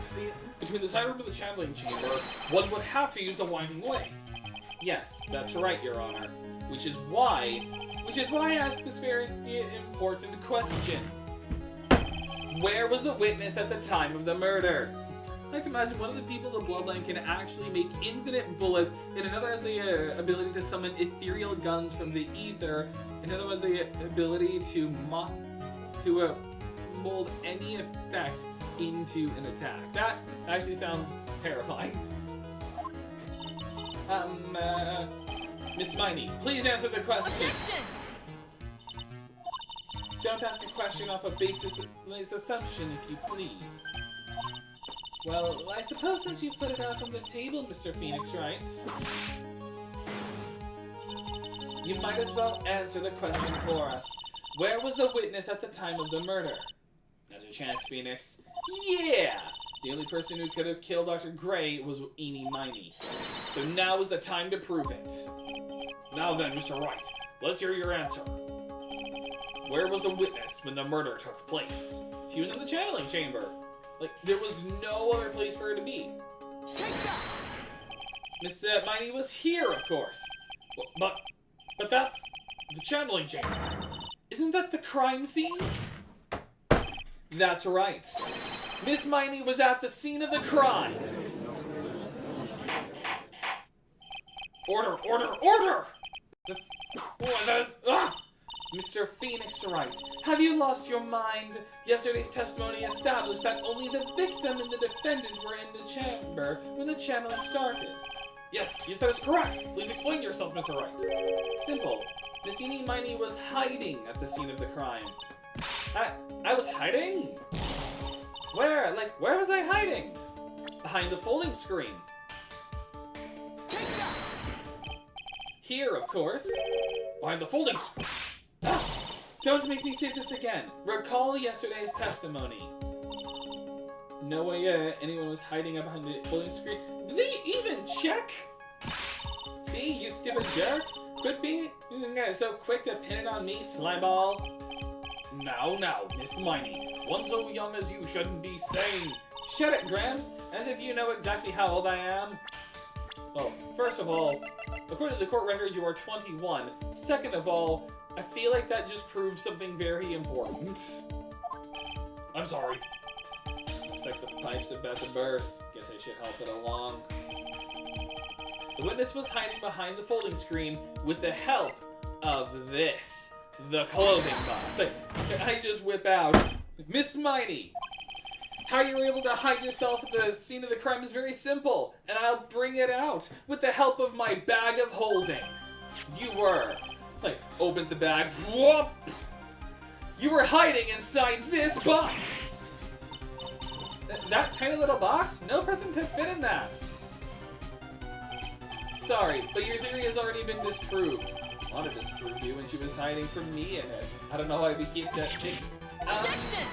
between the side room and the channeling chamber, one would have to use the winding way. Yes, that's right, Your Honor. Which is why I asked this very important question. Where was the witness at the time of the murder? I like to imagine one of the people in the bloodline can actually make infinite bullets, and another has the ability to summon ethereal guns from the ether, and another has the ability to mold any effect into an attack. That actually sounds terrifying. Miss Miney, please answer the question. Objection! Don't ask a question off a basis assumption, if you please. Well, I suppose that you've put it out on the table, Mr. Phoenix, right? You might as well answer the question for us. Where was the witness at the time of the murder? Now's your chance, Phoenix. Yeah! The only person who could have killed Dr. Gray was Eenie Miney. So now is the time to prove it. Now then, Mr. Wright, let's hear your answer. Where was the witness when the murder took place? She was in the channeling chamber. Like, there was no other place for her to be. Take that! Miss Miney was here, of course. But that's the channeling chamber. Isn't that the crime scene? That's right. Miss Miney was at the scene of the crime. Order, order, order! Mr. Phoenix Wright, have you lost your mind? Yesterday's testimony established that only the victim and the defendant were in the chamber when the channeling started. Yes, that is correct. Please explain yourself, Mr. Wright. Simple. Miss Eenie Miney was hiding at the scene of the crime. I was hiding? Where? Like, where was I hiding? Behind the folding screen. Take that! Here, of course. Behind the folding screen. Don't make me say this again. Recall yesterday's testimony. No way anyone was hiding up behind the folding screen. Did they even check? See, you stupid jerk. Quit being so quick to pin it on me, slimeball. Now, Miss Miney. One so young as you shouldn't be saying. Shut it, Grams. As if you know exactly how old I am. Well, first of all, according to the court record, you are 21. Second of all, I feel like that just proves something very important. I'm sorry. Looks like the pipe's about to burst. Guess I should help it along. The witness was hiding behind the folding screen with the help of this. The clothing box. I just whip out. Miss Miney! How you were able to hide yourself at the scene of the crime is very simple, and I'll bring it out with the help of my bag of holding. You were, like, opens the bag, whoop! You were hiding inside this box! That tiny little box? No person could fit in that. Sorry, but your theory has already been disproved. I wanted to disprove you when she was hiding from me in it. I don't know why we keep that thing. Objection!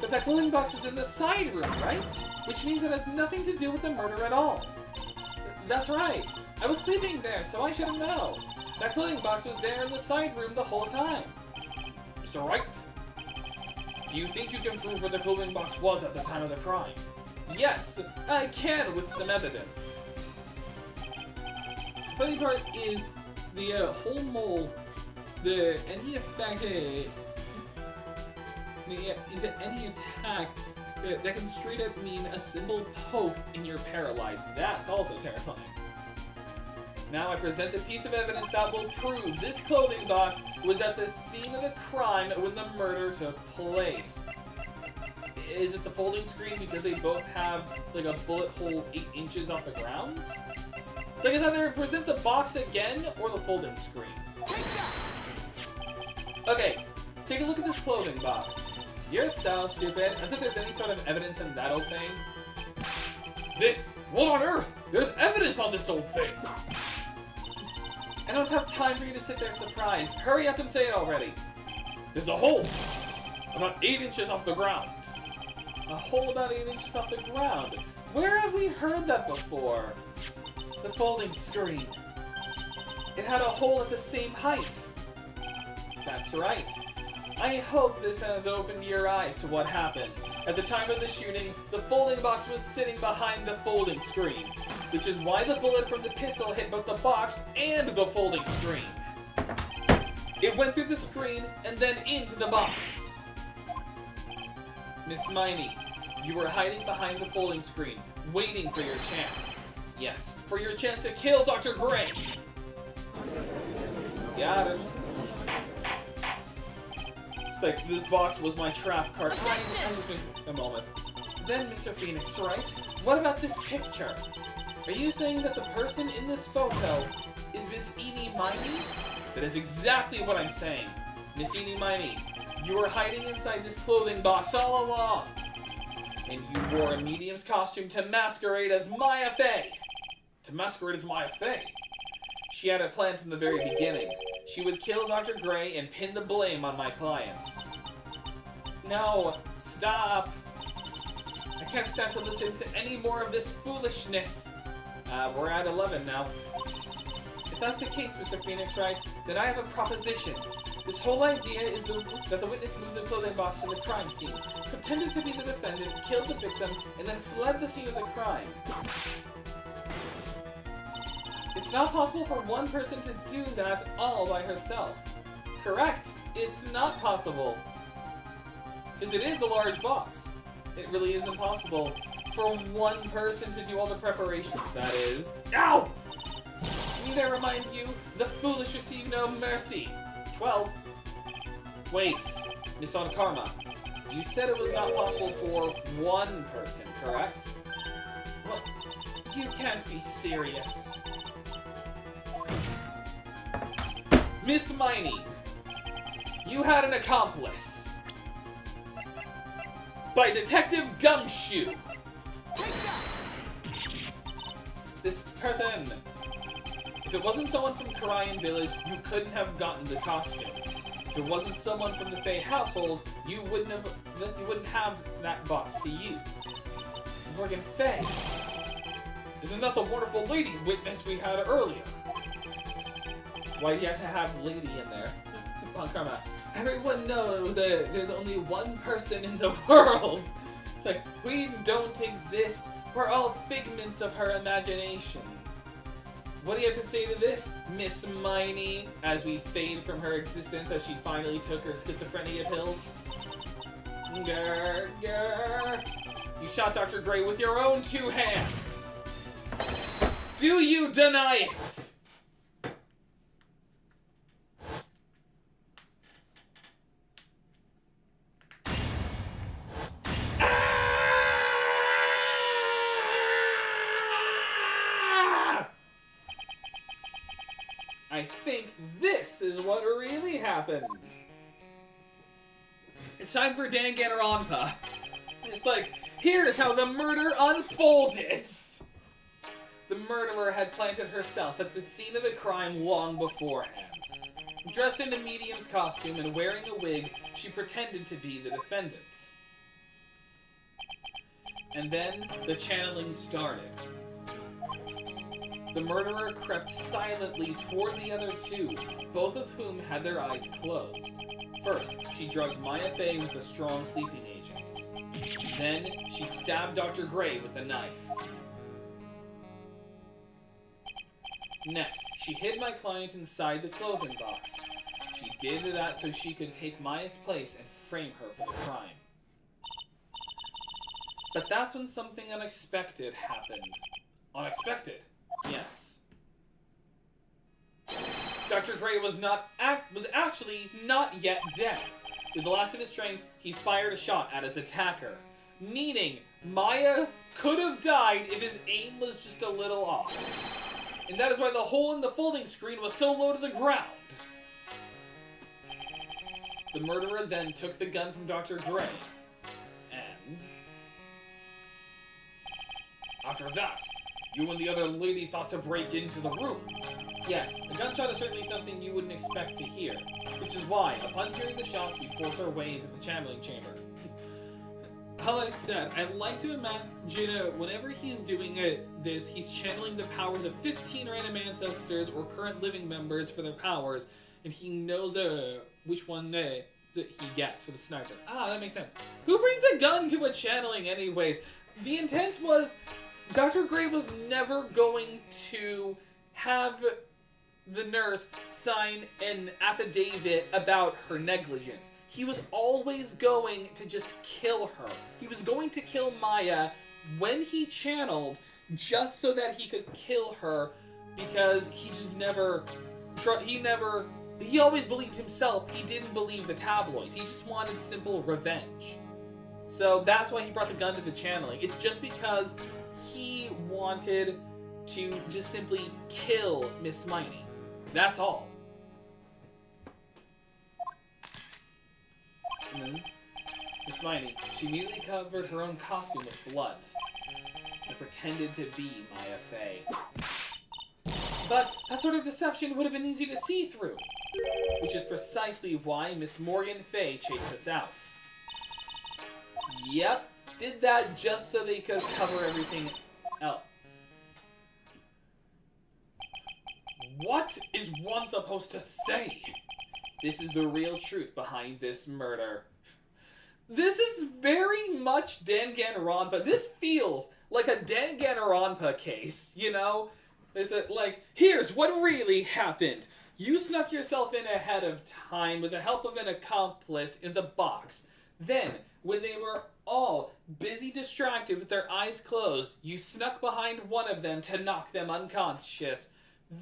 But that clothing box was in the side room, right? Which means it has nothing to do with the murder at all. That's right. I was sleeping there, so I should have known. That clothing box was there in the side room the whole time. Mr. Wright, do you think you can prove where the clothing box was at the time of the crime? Yes, I can with some evidence. The funny part is the whole mole, any effect into any attack that can straight up mean a simple poke and you're paralyzed. That's also terrifying. Now I present the piece of evidence that will prove this clothing box was at the scene of the crime when the murder took place. Is it the folding screen because they both have like a bullet hole 8 inches off the ground? Like, it's either present the box again or the folding screen. Take that! Okay, take a look at this clothing box. You're so stupid, as if there's any sort of evidence in that old thing. This? What on earth? There's evidence on this old thing! I don't have time for you to sit there surprised. Hurry up and say it already. There's a hole about 8 inches off the ground. A hole about 8 inches off the ground. Where have we heard that before? The folding screen. It had a hole at the same height. That's right. I hope this has opened your eyes to what happened. At the time of the shooting, the folding box was sitting behind the folding screen, which is why the bullet from the pistol hit both the box and the folding screen. It went through the screen and then into the box. Miss Miney, you were hiding behind the folding screen, waiting for your chance. Yes, for your chance to kill Dr. Gray. Got him. It's like, this box was my trap card. A moment. Then, Mr. Phoenix, right? What about this picture? Are you saying that the person in this photo is Miss Eenie Miney? That is exactly what I'm saying. Miss Eenie Miney, you were hiding inside this clothing box all along. And you wore a medium's costume to masquerade as Maya Fey. To masquerade as Maya Fey? She had a plan from the very beginning. She would kill Dr. Gray and pin the blame on my clients. No, stop. I can't stand to listen to any more of this foolishness. We're at 11 now. If that's the case, Mr. Phoenix Wright, then I have a proposition. This whole idea is that the witness moved the clothing box to the crime scene, pretended to be the defendant, killed the victim, and then fled the scene of the crime. It's not possible for one person to do that all by herself. Correct. It's not possible. Because it is a large box. It really is impossible for one person to do all the preparations, that is. Ow! Need I remind you, the foolish receive no mercy. 12. Wait, Miss On Karma. You said it was not possible for one person, correct? What? You can't be serious. Miss Miney, you had an accomplice. By Detective Gumshoe. Take that! This person. If it wasn't someone from Karayan Village, you couldn't have gotten the costume. If it wasn't someone from the Fey household, you wouldn't have that box to use. Morgan Fey. Isn't that the wonderful lady witness we had earlier? Why do you have to have lady in there? On Karma. Everyone knows that there's only one person in the world. It's like, we don't exist. We're all figments of her imagination. What do you have to say to this, Miss Miney, as we fade from her existence as she finally took her schizophrenia pills? Grr, grr. You shot Dr. Gray with your own 2 hands. Do you deny it? I think this is what really happened. It's time for Danganronpa. It's like, here's how the murder unfolded. The murderer had planted herself at the scene of the crime long beforehand. Dressed in a medium's costume and wearing a wig, she pretended to be the defendant. And then the channeling started. The murderer crept silently toward the other 2, both of whom had their eyes closed. First, she drugged Maya Fey with the strong sleeping agents. Then, she stabbed Dr. Gray with a knife. Next, she hid my client inside the clothing box. She did that so she could take Maya's place and frame her for the crime. But that's when something unexpected happened. Unexpected? Yes. Dr. Gray was actually not yet dead. With the last of his strength, he fired a shot at his attacker. Meaning, Maya could have died if his aim was just a little off. And that is why the hole in the folding screen was so low to the ground. The murderer then took the gun from Dr. Gray. And after that, you and the other lady thought to break into the room. Yes, a gunshot is certainly something you wouldn't expect to hear, which is why, upon hearing the shots, we force our way into the channeling chamber. Like I said, I like to imagine whenever he's doing this, he's channeling the powers of 15 random ancestors or current living members for their powers, and he knows which one he gets for the sniper. Ah, that makes sense. Who brings a gun to a channeling anyways? The intent was Dr. Gray was never going to have the nurse sign an affidavit about her negligence. He was always going to just kill her. He was going to kill Maya when he channeled just so that he could kill her because he just never... He always believed himself. He didn't believe the tabloids. He just wanted simple revenge. So that's why he brought the gun to the channeling. It's just because he wanted to just simply kill Miss Miney. That's all. Miss Miney, she immediately covered her own costume with blood and pretended to be Maya Fey. But that sort of deception would have been easy to see through, which is precisely why Miss Morgan Fey chased us out. Yep, did that just so they could cover everything else. What is one supposed to say? This is the real truth behind this murder. This is very much Danganronpa. This feels like a Danganronpa case, you know? Is that like, here's what really happened. You snuck yourself in ahead of time with the help of an accomplice in the box. Then, when they were all busy distracted with their eyes closed, you snuck behind one of them to knock them unconscious.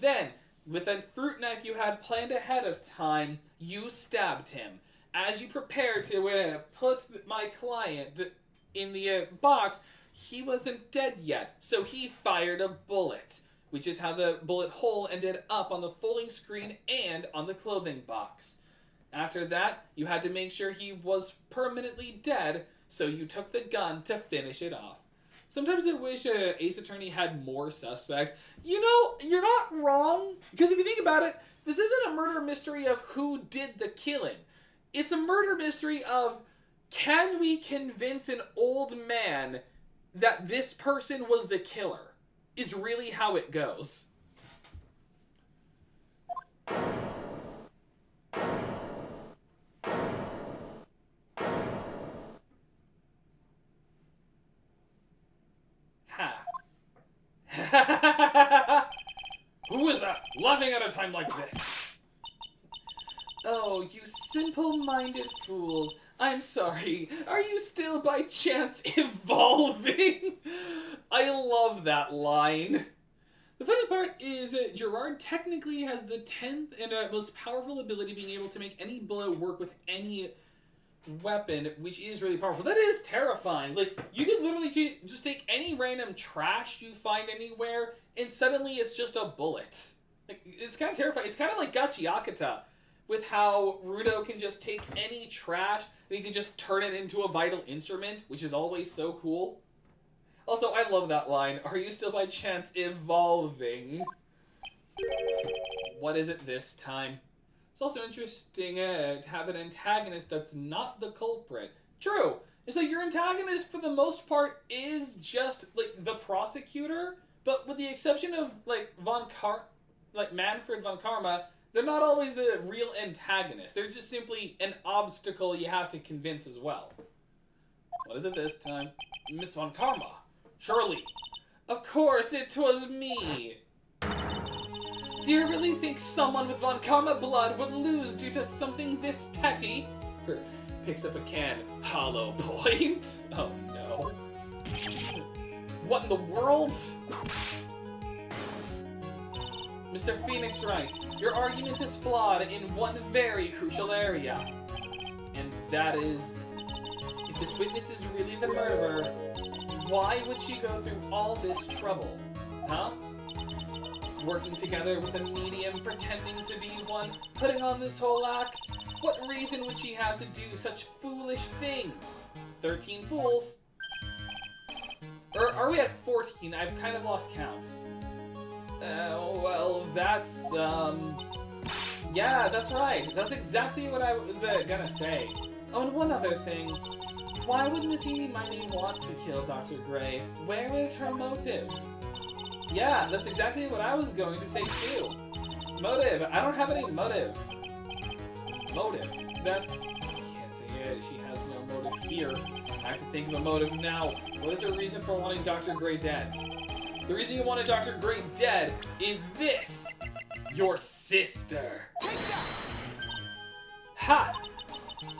Then, with a fruit knife you had planned ahead of time, you stabbed him. As you prepared to put my client in the box, he wasn't dead yet, so he fired a bullet, which is how the bullet hole ended up on the folding screen and on the clothing box. After that, you had to make sure he was permanently dead, so you took the gun to finish it off. Sometimes I wish Ace Attorney had more suspects. You know, you're not wrong, because if you think about it, this isn't a murder mystery of who did the killing. It's a murder mystery of, can we convince an old man that this person was the killer? Is really how it goes. Ha. Who is that laughing at a time like this? Oh, you simple-minded fools. I'm sorry. Are you still by chance evolving? I love that line. The funny part is Gerard technically has the 10th and most powerful ability, being able to make any bullet work with any weapon, which is really powerful. That is terrifying. Like, you could literally just take any random trash you find anywhere, and suddenly it's just a bullet. Like, it's kind of terrifying. It's kind of like Gachiakata, with how Rudo can just take any trash and he can just turn it into a vital instrument, which is always so cool. Also, I love that line. Are you still by chance evolving? What is it this time? It's also interesting to have an antagonist that's not the culprit. True. It's like your antagonist, for the most part, is just like the prosecutor, but with the exception of like Manfred von Karma, They're not always the real antagonist. They're just simply an obstacle you have to convince as well. What is it this time? Miss Von Karma. Surely. Of course, it was me. Do you really think someone with Von Karma blood would lose due to something this petty? Picks up a can. Hollow point? Oh no. What in the world? Mr. Phoenix Wright, your argument is flawed in one very crucial area. And that is, if this witness is really the murderer, why would she go through all this trouble? Huh? Working together with a medium, pretending to be one, putting on this whole act? What reason would she have to do such foolish things? 13 fools. Or are we at 14? I've kind of lost count. Well, that's, yeah, that's right. That's exactly what I was gonna say. Oh, and one other thing. Why would Miss Eenie Miny want to kill Dr. Gray? Where is her motive? Yeah, that's exactly what I was going to say too. Motive. I don't have any motive. Motive. That's... I can't say it. She has no motive here. I have to think of a motive now. What is her reason for wanting Dr. Gray dead? The reason you wanted Dr. Gray dead is this! Your sister! Take that! Ha!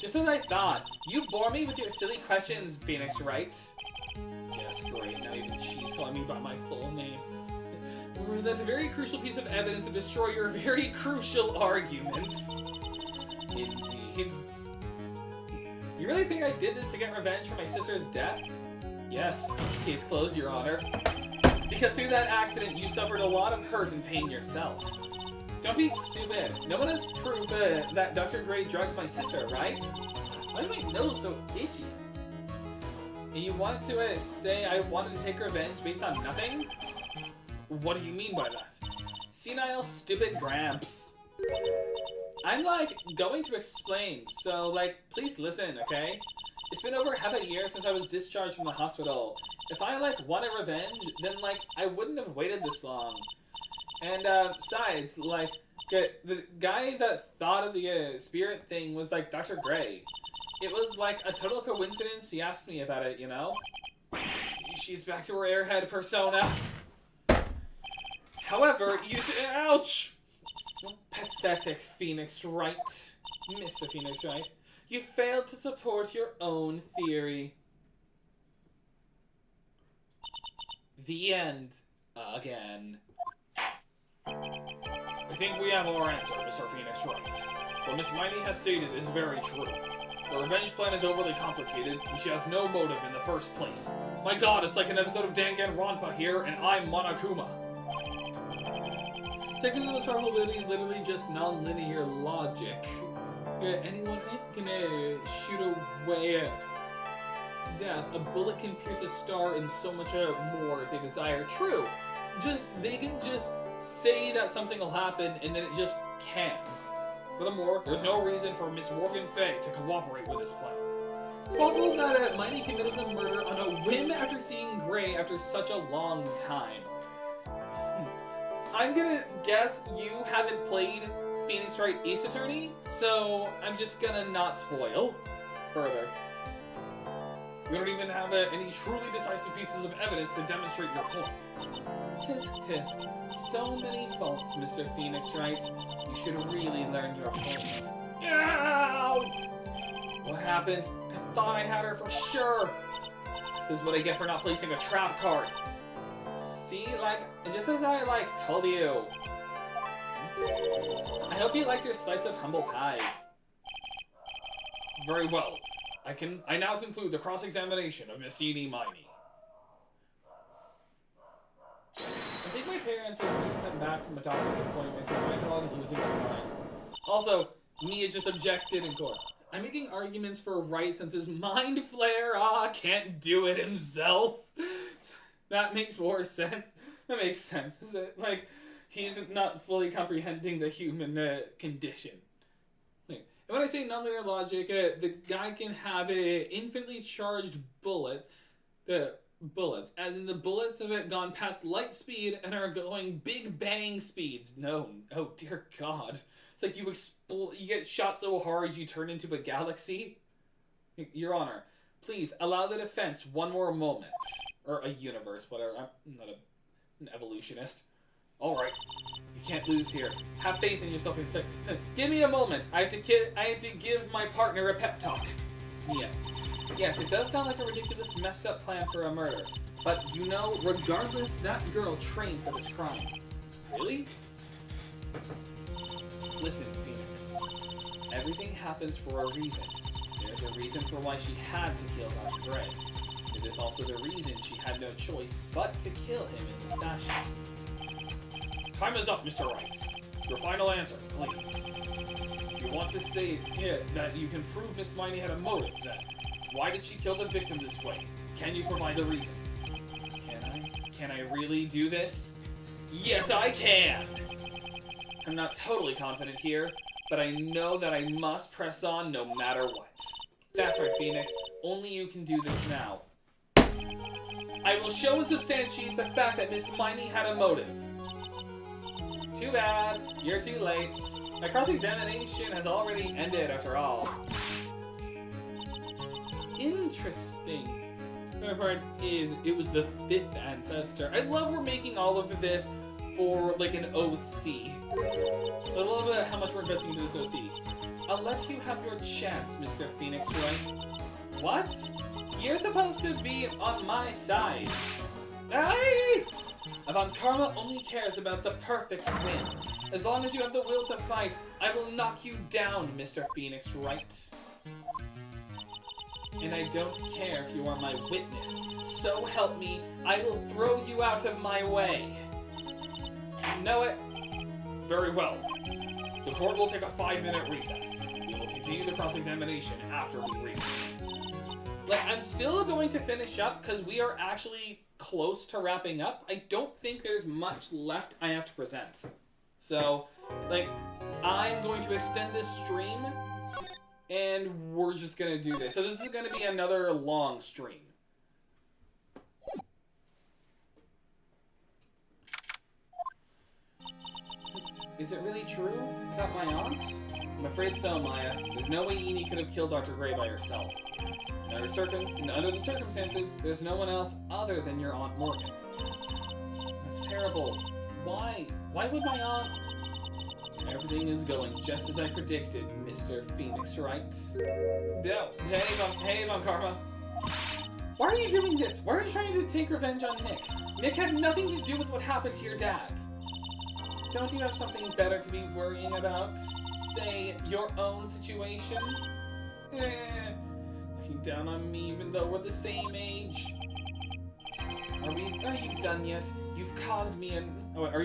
Just as I thought. You bore me with your silly questions, Phoenix Wright. Yes, great. Now even she's calling me by my full name. We present a very crucial piece of evidence to destroy your very crucial argument. Indeed. You really think I did this to get revenge for my sister's death? Yes. Case closed, Your Honor. Because through that accident, you suffered a lot of hurt and pain yourself. Don't be stupid. No one has proved that Dr. Gray drugged my sister, right? Why is my nose so itchy? And you want to say I wanted to take revenge based on nothing? What do you mean by that? Senile, stupid Gramps. I'm, going to explain, so, please listen, okay? It's been over half a year since I was discharged from the hospital. If I, wanted revenge, then, I wouldn't have waited this long. And, besides, the guy that thought of the, spirit thing was, Dr. Gray. It was, a total coincidence he asked me about it, you know? She's back to her airhead persona. However, ouch! Pathetic Phoenix Wright. Mr. Phoenix Wright. You failed to support your own theory. The end. Again. I think we have our answer, Mr. Phoenix Wright. What Miss Miney has stated is very true. The revenge plan is overly complicated, and she has no motive in the first place. My god, it's like an episode of Danganronpa here, and I'm Monokuma. Technically, this probability is literally just non-linear logic. Anyone can shoot away death. A bullet can pierce a star and so much more if they desire. True. They can just say that something will happen and then it just can. Furthermore, there's no reason for Miss Morgan Fay to cooperate with this plan. It's possible that Miney committed the murder on a whim after seeing Gray after such a long time. I'm gonna guess you haven't played Phoenix Wright Ace Attorney, so I'm just gonna not spoil further. We don't even have any truly decisive pieces of evidence to demonstrate your point. Tisk tisk. So many faults, Mr. Phoenix Wright. You should really learn your place. Ow! What happened? I thought I had her for sure. This is what I get for not placing a trap card. See, just as I, told you. I hope you liked your slice of humble pie. Very well. I now conclude the cross-examination of Miss Eenie Miny. I think my parents have just come back from a doctor's appointment and my dog is losing his mind. Also, Mia just objected in court. I'm making arguments for Wright since his mind flare, can't do it himself. That makes more sense. That makes sense. Is it, he's not fully comprehending the human condition. And when I say nonlinear logic, the guy can have a infinitely charged bullets, as in the bullets have gone past light speed and are going big bang speeds. No, oh dear God. It's like you get shot so hard you turn into a galaxy. Your Honor, please allow the defense one more moment. Or a universe, whatever. I'm not an evolutionist. Alright. You can't lose here. Have faith in yourself. Give me a moment. I have to give my partner a pep talk. Mia. Yes, it does sound like a ridiculous, messed up plan for a murder. But, you know, regardless, that girl trained for this crime. Really? Listen, Phoenix. Everything happens for a reason. There's a reason for why she had to kill Dr. Gray. It is also the reason she had no choice but to kill him in this fashion. Time is up, Mr. Wright. Your final answer, please. If you want to say that you can prove Miss Miney had a motive, then why did she kill the victim this way? Can you provide the reason? Can I really do this? Yes, I can! I'm not totally confident here, but I know that I must press on no matter what. That's right, Phoenix. Only you can do this now. I will show and substantiate the fact that Miss Miney had a motive. Too bad. You're too late. My cross-examination has already ended, after all. Interesting. The part is, it was the 5th ancestor. I love we're making all of this for, like, an OC. I love how much we're investing into this OC. I'll let you have your chance, Mr. Phoenix Wright. What? You're supposed to be on my side. Aye! Von Karma only cares about the perfect win. As long as you have the will to fight, I will knock you down, Mr. Phoenix Wright. And I don't care if you are my witness. So help me, I will throw you out of my way. You know it? Very well. The court will take a 5-minute recess. We will continue the cross-examination after we read. Like, I'm still going to finish up because we are actually close to wrapping up. I don't think there's much left I have to present. So, like, I'm going to extend this stream and we're just going to do this. So this is going to be another long stream. Is it really true about my aunt? I'm afraid so, Maya. There's no way Enid could have killed Dr. Gray by herself. Under the circumstances, there's no one else other than your Aunt Morgan. That's terrible. Why? Why would my aunt... Everything is going just as I predicted, Mr. Phoenix Wright. No. Hey, Von Karma. Why are you doing this? Why are you trying to take revenge on Nick? Nick had nothing to do with what happened to your dad. Don't you have something better to be worrying about? Say, your own situation? Looking down on me even though we're the same age. Are you done yet? You've caused me are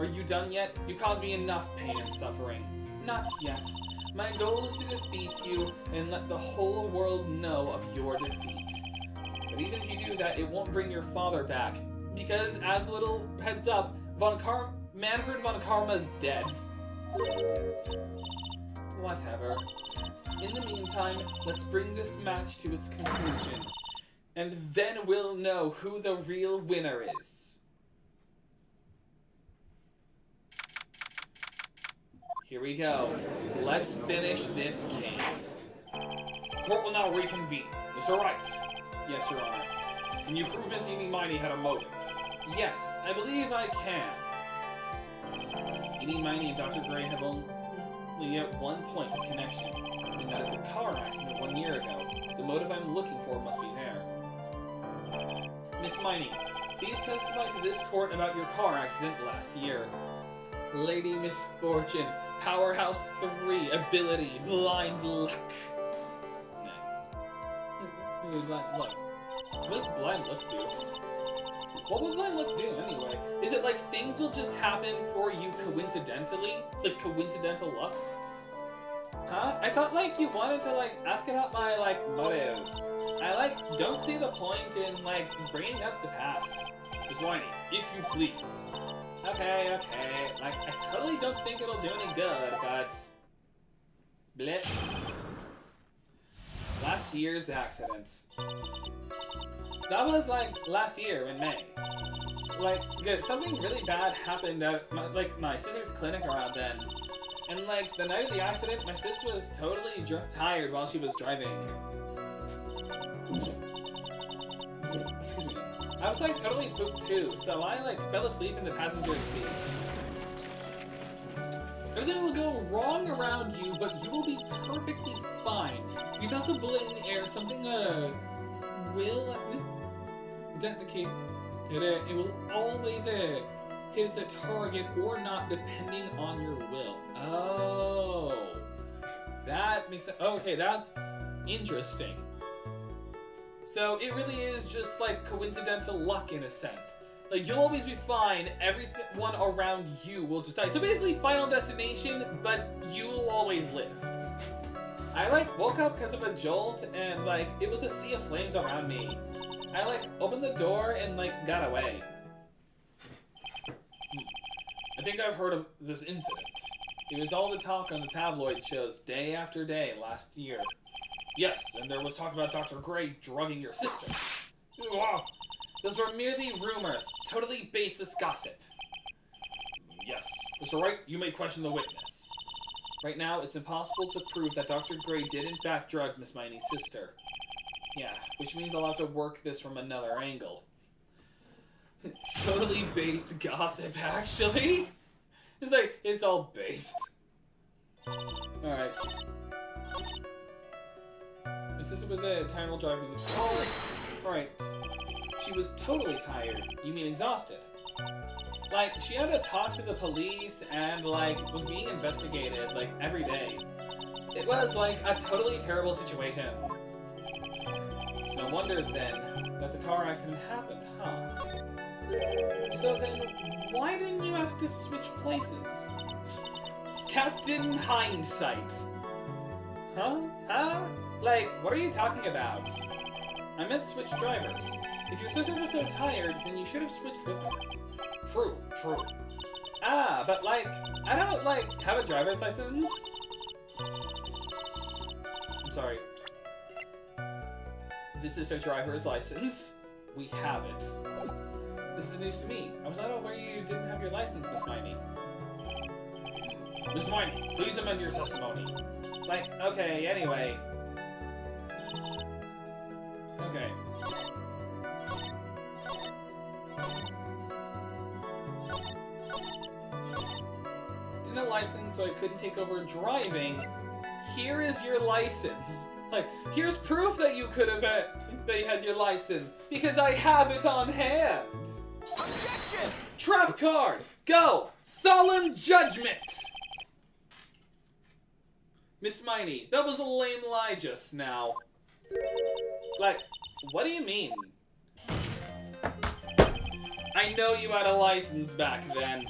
you done yet? You caused me enough pain and suffering. Not yet. My goal is to defeat you and let the whole world know of your defeat. But even if you do that, it won't bring your father back. Because, as a little heads up, Manfred von Karma's dead. Whatever. In the meantime, let's bring this match to its conclusion. And then we'll know who the real winner is. Here we go. Let's finish this case. Court will now reconvene. Mr. Wright. Yes, Your Honor. Can you prove Miss Enid Miney had a motive? Yes, I believe I can. Enid Miney and Dr. Gray have only at one point of connection, and that is the car accident 1 year ago. The motive I'm looking for must be there. Miss Miney, please testify to this court about your car accident last year. Lady Misfortune, Powerhouse 3, Ability, Blind Luck. No. Blind Luck. What does Blind Luck do? What would Blind Luck do, anyway? Is it like things will just happen for you coincidentally? It's like coincidental luck? Huh? I thought, like, you wanted to, like, ask about my, like, motive. I, like, don't see the point in, like, bringing up the past. Miss Whiny, if you please. Okay. Like, I totally don't think it'll do any good, but... Bleh. Last year's accident. That was, like, last year in May. Like, something really bad happened at, my sister's clinic around then. And like the night of the accident, my sis was totally tired while she was driving. Excuse me. I was like totally pooped too, so I like fell asleep in the passenger seats. Everything will go wrong around you, but you will be perfectly fine. If you toss a bullet in the air, something will detonate. It will always hit its a target or not, depending on your will. Oh, that makes sense. Okay, that's interesting. So it really is just like coincidental luck in a sense. Like you'll always be fine. Everyone around you will just die. So basically, Final Destination, but you will always live. I like woke up because of a jolt, and like it was a sea of flames around me. I like opened the door and like got away. I think I've heard of this incident. It was all the talk on the tabloid shows day after day last year. Yes, and there was talk about Dr. Gray drugging your sister. Wow. Those were merely rumors, totally baseless gossip. Yes, Mr. Wright, you may question the witness. Right now, it's impossible to prove that Dr. Gray did in fact drug Miss Miney's sister. Yeah, which means I'll have to work this from another angle. Totally based gossip, actually. It's like, it's all based. Alright. My sister was tired while driving. Oh, alright. She was totally tired. You mean exhausted? Like, she had to talk to the police and, like, was being investigated, like, every day. It was, like, a totally terrible situation. It's no wonder, then, that the car accident happened, huh? So then, why didn't you ask to switch places? Captain Hindsight. Huh? Huh? Like, what are you talking about? I meant switch drivers. If your sister was so tired, then you should have switched with her. True, true. Ah, but like, I don't, like, have a driver's license. I'm sorry. This is her driver's license. We have it. This is news to me. I was not aware you didn't have your license, Miss Miney. Miss Miney, please amend your testimony. Like, okay, anyway. Okay. Didn't have a license, so I couldn't take over driving. Here is your license. Like, here's proof that you could have that you had your license because I have it on hand. Objection! Trap card. Go. Solemn judgment. Miss Miney, that was a lame lie just now. Like, what do you mean? I know you had a license back then.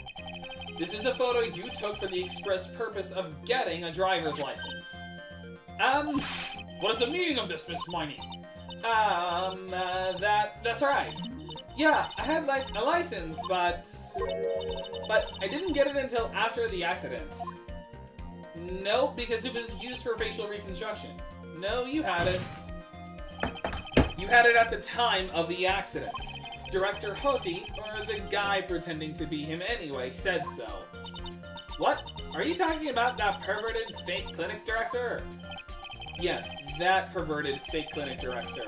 This is a photo you took for the express purpose of getting a driver's license. What is the meaning of this, Miss Miney? That's right. Yeah, I had, like, a license, but I didn't get it until after the accidents. Nope, because it was used for facial reconstruction. No, you hadn't. You had it at the time of the accidents. Director Hoti, or the guy pretending to be him anyway, said so. What? Are you talking about that perverted fake clinic director? Yes, that perverted fake clinic director.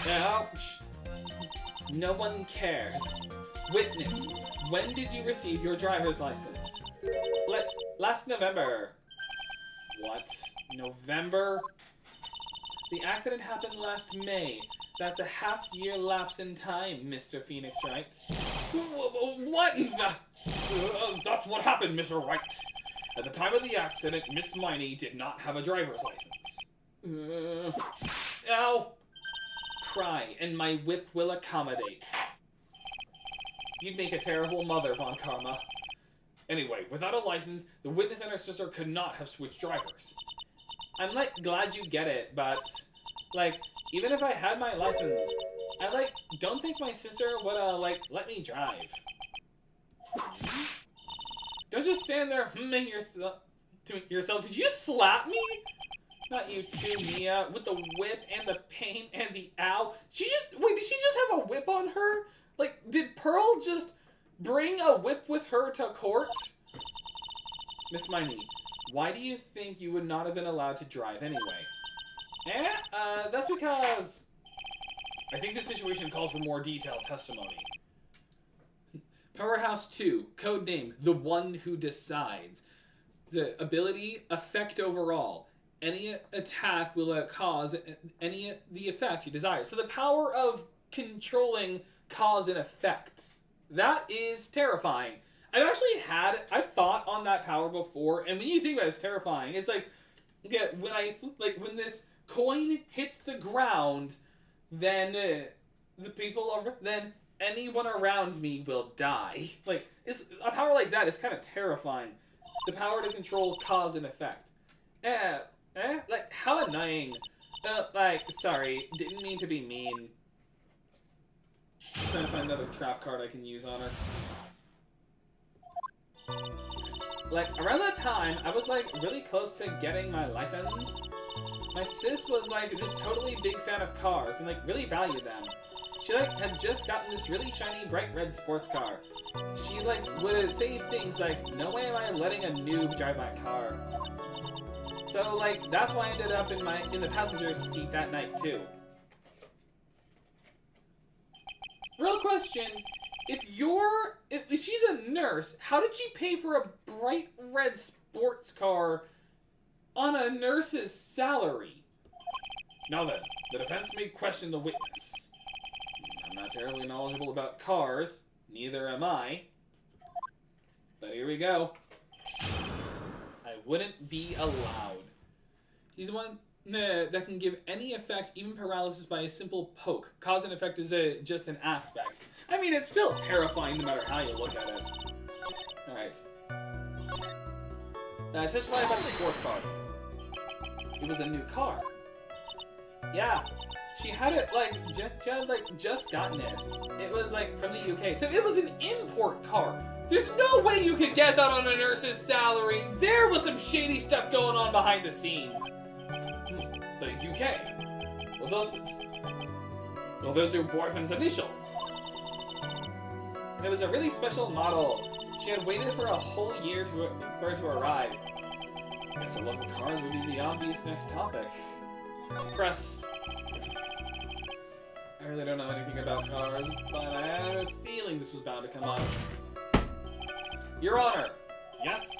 Ouch. No one cares. Witness, when did you receive your driver's license? Last November. What? November? The accident happened last May. That's a half-year lapse in time, Mr. Phoenix Wright. What in the... that's what happened, Mr. Wright. At the time of the accident, Miss Miney did not have a driver's license. Ow! Cry, and my whip will accommodate. You'd make a terrible mother, Von Karma. Anyway, without a license, the witness and her sister could not have switched drivers. I'm, like, glad you get it, but, like, even if I had my license, I, like, don't think my sister would, like, let me drive. Don't just stand there humming to yourself. Did you slap me? Not you too, Mia, with the whip and the pain and the ow. Wait, did she just have a whip on her? Like, did Pearl just bring a whip with her to court? Miss Miney, Why do you think you would not have been allowed to drive anyway? That's because... I think the situation calls for more detailed testimony. Powerhouse 2, codename The One Who Decides. The ability, effect overall. Any attack will cause the effect you desire. So the power of controlling cause and effect. That is terrifying. I've thought on that power before, and when you think about it, it's terrifying. It's like, yeah, when this coin hits the ground, then then anyone around me will die. Like, it's a power like that is kind of terrifying. The power to control cause and effect. Like, how annoying. Sorry, didn't mean to be mean. Trying to find another trap card I can use on her. Like, around that time, I was, like, really close to getting my license. My sis was, like, this totally big fan of cars and, like, really valued them. She, like, had just gotten this really shiny, bright red sports car. She, like, would say things like, no way am I letting a noob drive my car. So, like, that's why I ended up in the passenger seat that night, too. Real question, if she's a nurse, how did she pay for a bright red sports car on a nurse's salary? Now then, the defense may question the witness. I'm not terribly knowledgeable about cars, neither am I. But here we go. I wouldn't be allowed. He's the one that can give any effect, even paralysis, by a simple poke. Cause and effect is just an aspect. I mean, it's still terrifying no matter how you look at it. Alright. Testify about the sports car. It was a new car. Yeah. She had it, just gotten it. It was, from the UK. So it was an import car. There's no way you could get that on a nurse's salary. There was some shady stuff going on behind the scenes. The UK. Well, those are your boyfriend's initials. And it was a really special model. She had waited for a whole year for it to arrive. Guess a love of cars would be the obvious next topic. Press. I really don't know anything about cars, but I had a feeling this was bound to come up. Your Honor. Yes?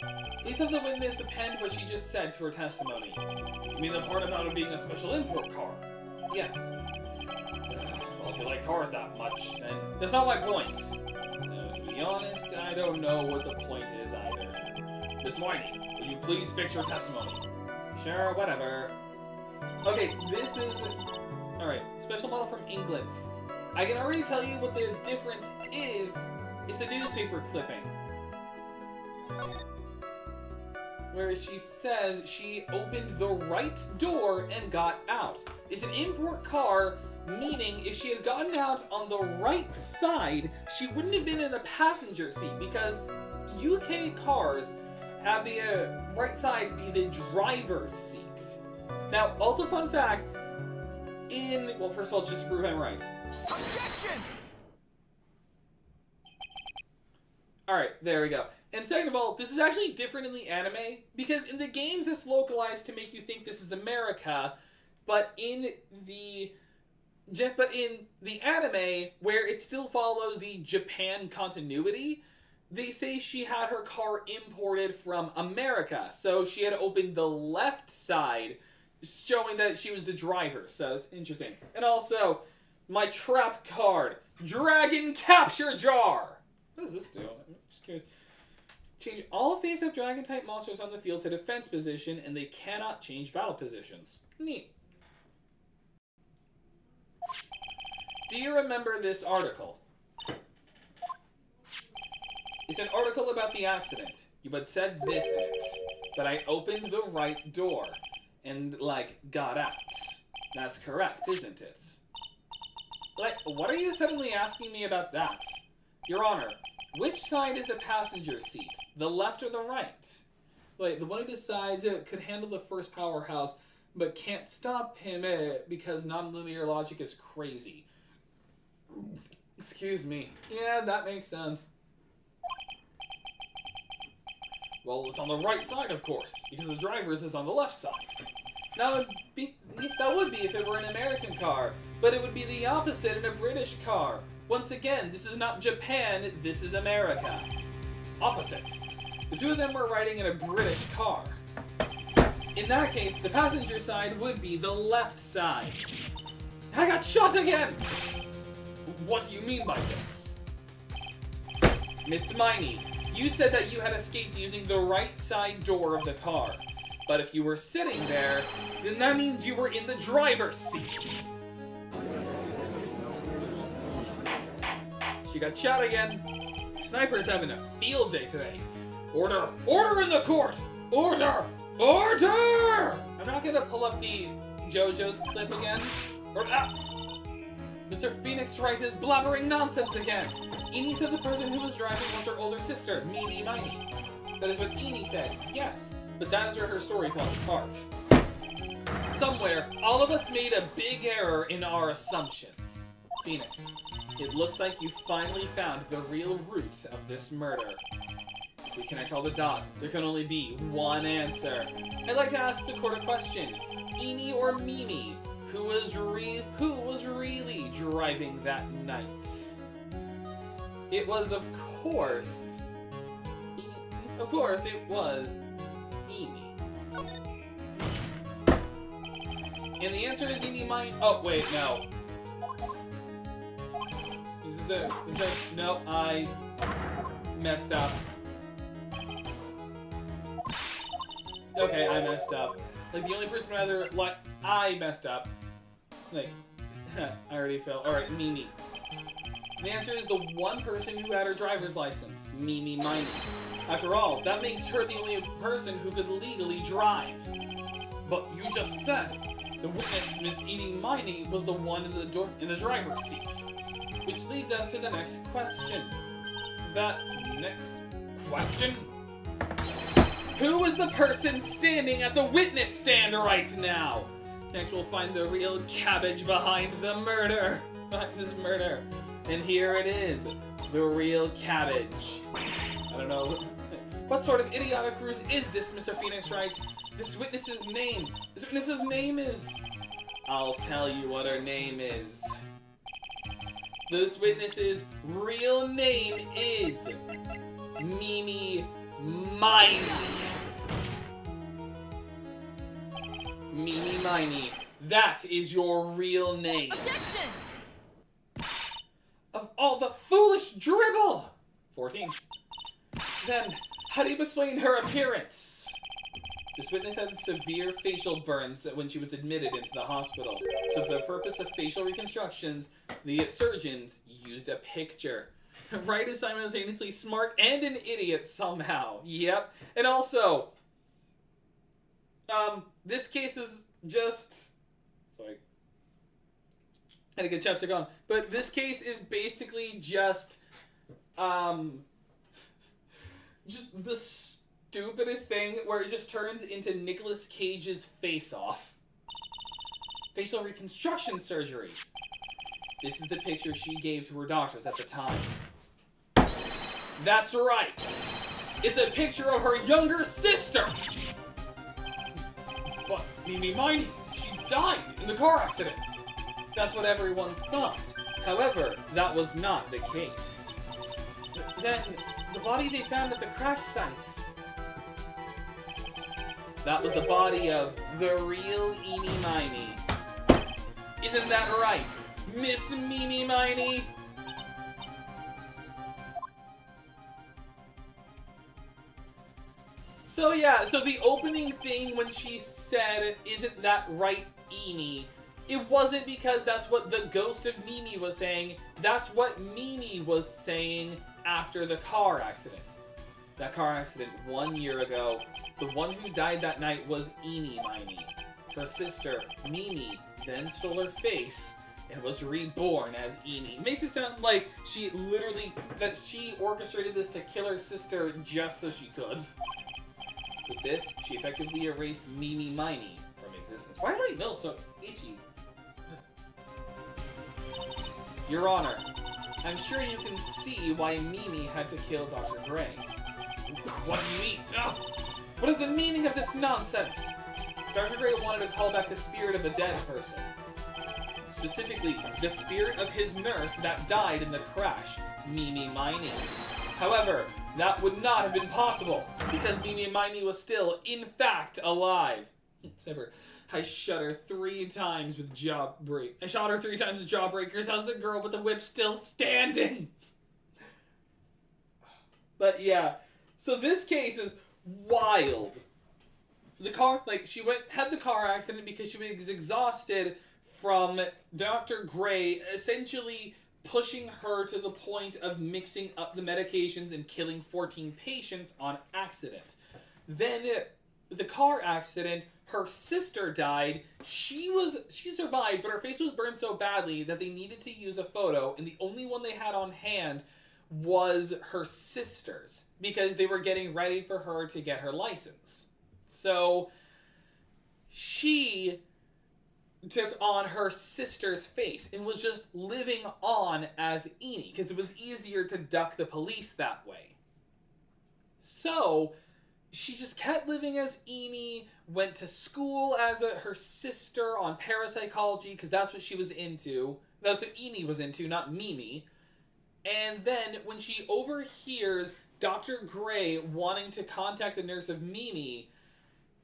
Please have the witness append what she just said to her testimony. You mean the part about it being a special import car? Yes. Well, if you like cars that much, then that's not my point. To be honest, I don't know what the point is either. Miss Whitey, would you please fix your testimony? Sure, whatever. Okay, this is... Alright, special model from England. I can already tell you what the difference is. It's the newspaper clipping. Where she says she opened the right door and got out. It's an import car, meaning if she had gotten out on the right side, she wouldn't have been in the passenger seat, because UK cars have the right side be the driver's seat. Now, also fun fact, well, first of all, just to prove I'm right. Objection! Alright, there we go. And second of all, this is actually different in the anime, because in the games it's localized to make you think this is America, but in the anime, where it still follows the Japan continuity, they say she had her car imported from America, so she had opened the left side, showing that she was the driver, so it's interesting. And also, my trap card, Dragon Capture Jar! What does this do? I'm just curious. Change all face-up dragon-type monsters on the field to defense position, and they cannot change battle positions. Neat. Do you remember this article? It's an article about the accident. You had said this in it, that I opened the right door and, got out. That's correct, isn't it? What are you suddenly asking me about that? Your Honor, which side is the passenger seat? The left or the right? The one who decides could handle the first powerhouse, but can't stop him because nonlinear logic is crazy. Excuse me. Yeah, that makes sense. Well, it's on the right side, of course, because the driver's is on the left side. That would be if it were an American car, but it would be the opposite in a British car. Once again, this is not Japan, this is America. Opposite. The two of them were riding in a British car. In that case, the passenger side would be the left side. I got shot again! What do you mean by this? Miss Miney, you said that you had escaped using the right side door of the car. But if you were sitting there, then that means you were in the driver's seat. She got shot again. Sniper's having a field day today. Order! Order in the court! Order! Order! I'm not gonna pull up the JoJo's clip again. Mr. Phoenix Wright is blabbering nonsense again. Eni said the person who was driving was her older sister, Mimi Miney. That is what Eni said, yes. But that is where her story falls apart. Somewhere, all of us made a big error in our assumptions. Phoenix, it looks like you finally found the real root of this murder. If we connect all the dots, there can only be one answer. I'd like to ask the court a question. Eni or Mimi, who was really driving that night? It was, of course, it was Eni. And the answer is Eni Miney. Oh, wait, no. No, I messed up. Okay, I messed up. Like, the only person rather, like, I messed up. Like, I already fell. Alright, Mimi. The answer is the one person who had her driver's license, Mimi Miney. After all, that makes her the only person who could legally drive. But you just said the witness, Miss Eni Miney, was the one in the driver's seat. Which leads us to the next question. That next question? Who was the person standing at the witness stand right now? Next, we'll find the real cabbage behind the murder. Behind this murder. And here it is. The real cabbage. I don't know. What sort of idiotic ruse is this, Mr. Phoenix Wright? This witness's name. This witness's name is... I'll tell you what her name is. This witness's real name is... Mimi Miney. Mimi Miney. That is your real name. Objection! Of all the foolish dribble! 14. Then, how do you explain her appearance? This witness had severe facial burns when she was admitted into the hospital. So for the purpose of facial reconstructions, the surgeons used a picture. Wright is simultaneously smart and an idiot somehow. Yep. And also, this case is just... Sorry. I had to get chapstick on. But this case is basically just the stupidest thing where it just turns into Nicolas Cage's face-off. Facial reconstruction surgery. This is the picture she gave to her doctors at the time. That's right. It's a picture of her younger sister. But Mimi Miney, she died in the car accident. That's what everyone thought. However, that was not the case. Then, the body they found at the crash sites. That was the body of the real Eni Miney. Isn't that right, Miss Mimi Miney? So yeah, so the opening thing when she said, "Isn't that right, Eni?" It wasn't because that's what the ghost of Mimi was saying. That's what Mimi was saying after the car accident. That car accident 1 year ago. The one who died that night was Eni Miney. Her sister, Mimi, then stole her face and was reborn as Eni. Makes it sound like she orchestrated this to kill her sister just so she could. With this, she effectively erased Mimi Miney from existence. Why are my nails so itchy? Your Honor, I'm sure you can see why Mimi had to kill Dr. Gray. What do you mean? Ugh. What is the meaning of this nonsense? Dr. Gray wanted to call back the spirit of a dead person. Specifically, the spirit of his nurse that died in the crash, Mimi Miney. However, that would not have been possible, because Mimi Miney was still, in fact, alive. I shot her 3 times with jawbreakers. How's the girl with the whip still standing? But yeah, so this case is wild. The car, she had the car accident because she was exhausted from Dr. Gray essentially pushing her to the point of mixing up the medications and killing 14 patients on accident. Then the car accident, her sister died. She survived, but her face was burned so badly that they needed to use a photo, and the only one they had on hand was her sister's, because they were getting ready for her to get her license. So she took on her sister's face and was just living on as Enid, because it was easier to duck the police that way. So she just kept living as Enid, went to school as her sister on parapsychology, because that's what she was into. That's what Enid was into, not Mimi. And then when she overhears Dr. Gray wanting to contact the nurse of Mimi,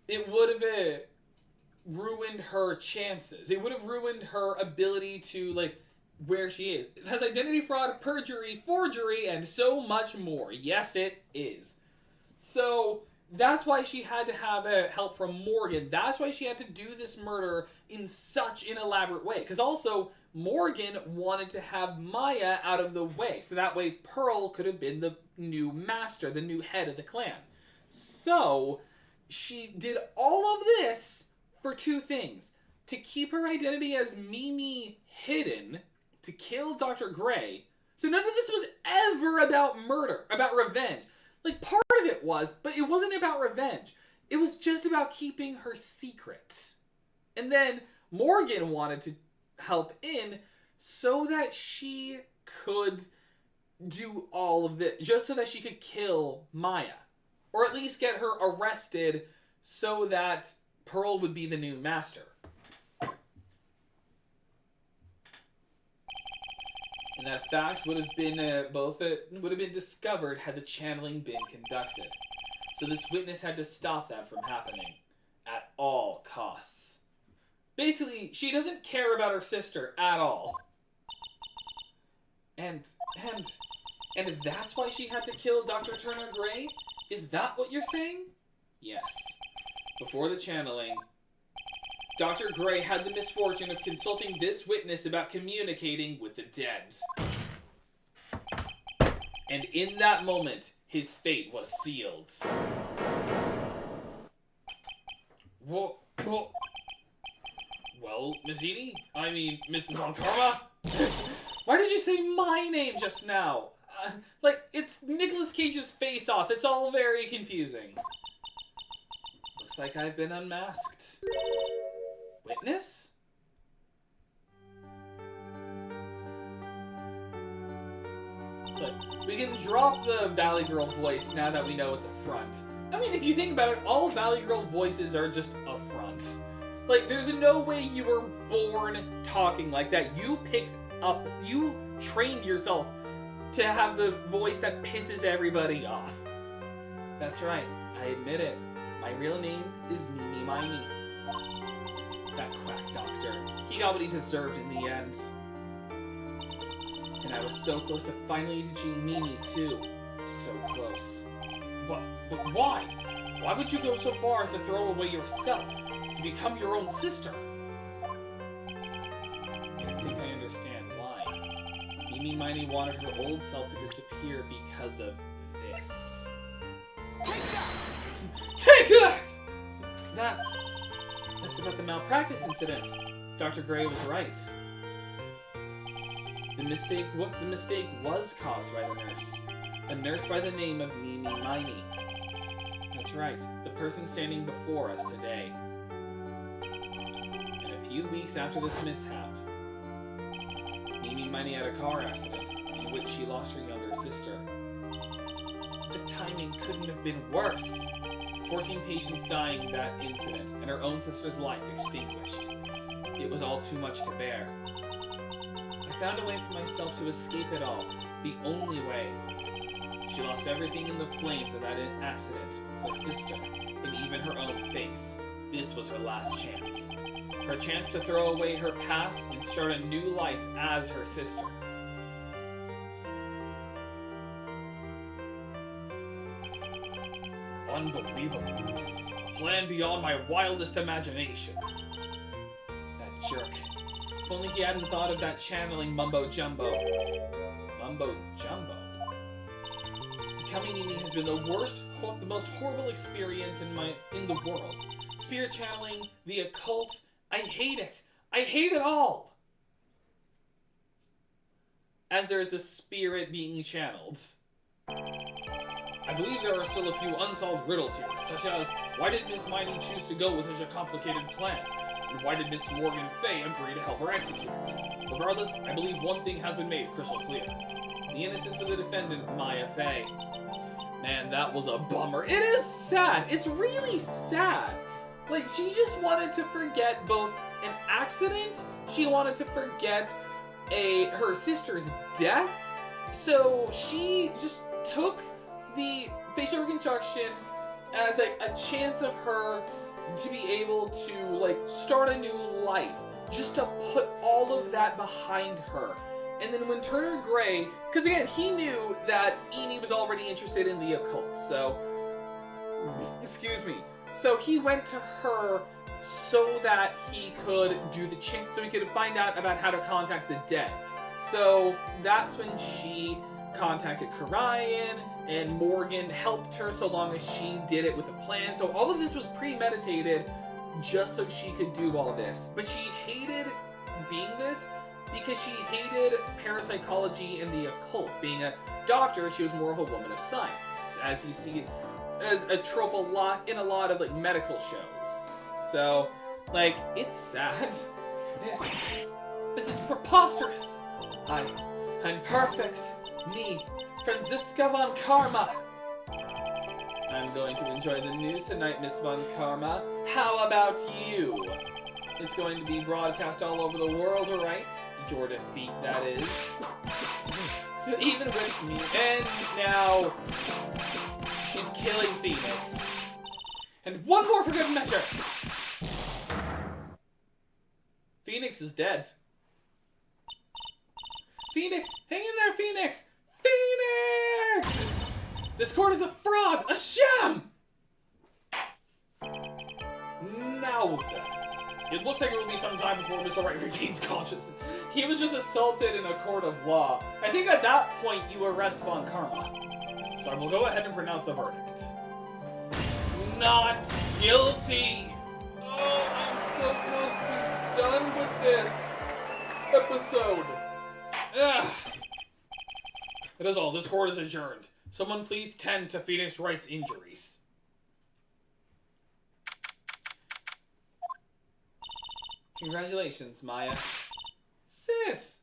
it would have ruined her chances. It would have ruined her ability to, where she is. It has identity fraud, perjury, forgery, and so much more. Yes, it is. So that's why she had to have help from Morgan. That's why she had to do this murder in such an elaborate way. Because also, Morgan wanted to have Maya out of the way, so that way Pearl could have been the new master, the new head of the clan. So she did all of this for 2 things. To keep her identity as Mimi hidden, to kill Dr. Gray. So none of this was ever about murder, about revenge. Part of it was, but it wasn't about revenge. It was just about keeping her secret. And then Morgan wanted to help in so that she could do all of this, just so that she could kill Maya. Or at least get her arrested so that Pearl would be the new master. And that fact would have been would have been discovered had the channeling been conducted. So this witness had to stop that from happening at all costs. Basically, she doesn't care about her sister at all. And that's why she had to kill Dr. Turner Gray? Is that what you're saying? Yes. Before the channeling, Dr. Gray had the misfortune of consulting this witness about communicating with the dead. And in that moment, his fate was sealed. Well, Miss Edie? I mean, Miss Von Karma? Why did you say my name just now? It's Nicolas Cage's Face Off. It's all very confusing. Looks like I've been unmasked. Witness? But we can drop the Valley Girl voice now that we know it's a front. I mean, if you think about it, all Valley Girl voices are just a front. There's no way you were born talking like that. You trained yourself to have the voice that pisses everybody off. That's right, I admit it. My real name is Mimi Miney. That quack doctor. He got what he deserved in the end. And I was so close to finally teaching Mimi too. So close. But why? Why would you go so far as to throw away yourself? To become your own sister? I think I understand why. Mimi Miney wanted her old self to disappear because of this. Take that! Take that! That's about the malpractice incident. Dr. Gray was right. The mistake was caused by the nurse. A nurse by the name of Mimi Miney. That's right, the person standing before us today. And a few weeks after this mishap, Mimi Miney had a car accident in which she lost her younger sister. The timing couldn't have been worse. 14 patients dying in that incident, and her own sister's life extinguished. It was all too much to bear. I found a way for myself to escape it all, the only way. She lost everything in the flames of that accident, her sister, and even her own face. This was her last chance. Her chance to throw away her past and start a new life as her sister. Unbelievable. A plan beyond my wildest imagination. That jerk. If only he hadn't thought of that channeling mumbo-jumbo. Mumbo-jumbo? Becoming me has been the most horrible experience in the world. Spirit channeling, the occult, I hate it. I hate it all! As there is a spirit being channeled. I believe there are still a few unsolved riddles here, such as, why did Miss Miney choose to go with such a complicated plan? And why did Miss Morgan Fay agree to help her execute it? Regardless, I believe one thing has been made crystal clear. The innocence of the defendant, Maya Fay. Man, that was a bummer. It is sad. It's really sad. Like, she just wanted to forget both an accident, she wanted to forget her sister's death, so she just took the facial reconstruction as like a chance of her to be able to like start a new life, just to put all of that behind her. And then when Turner Gray, because again, he knew that Amy was already interested in the occult, so, excuse me, so he went to her so that he could do the so he could find out about how to contact the dead. So that's when she contacted Karayan, and Morgan helped her so long as she did it with a plan. So all of this was premeditated just so she could do all this. But she hated being this because she hated parapsychology and the occult. Being a doctor, she was more of a woman of science, as you see as a trope in a lot of like medical shows. So, like, it's sad. This is preposterous. I'm perfect. Me, Franziska von Karma. I'm going to enjoy the news tonight, Miss von Karma. How about you? It's going to be broadcast all over the world, right? Your defeat, that is. Even with me. And now, she's killing Phoenix. And one more for good measure. Phoenix is dead. Phoenix! Hang in there, Phoenix! Phoenix! This court is a fraud! A sham! Now then. It looks like it will be some time before Mr. Wright regains consciousness. He was just assaulted in a court of law. I think at that point you arrest Von Karma. So I will go ahead and pronounce the verdict. Not guilty! Oh, I'm so close to being done with this episode. Ugh. That is all. This court is adjourned. Someone please tend to Phoenix Wright's injuries. Congratulations, Maya. Sis!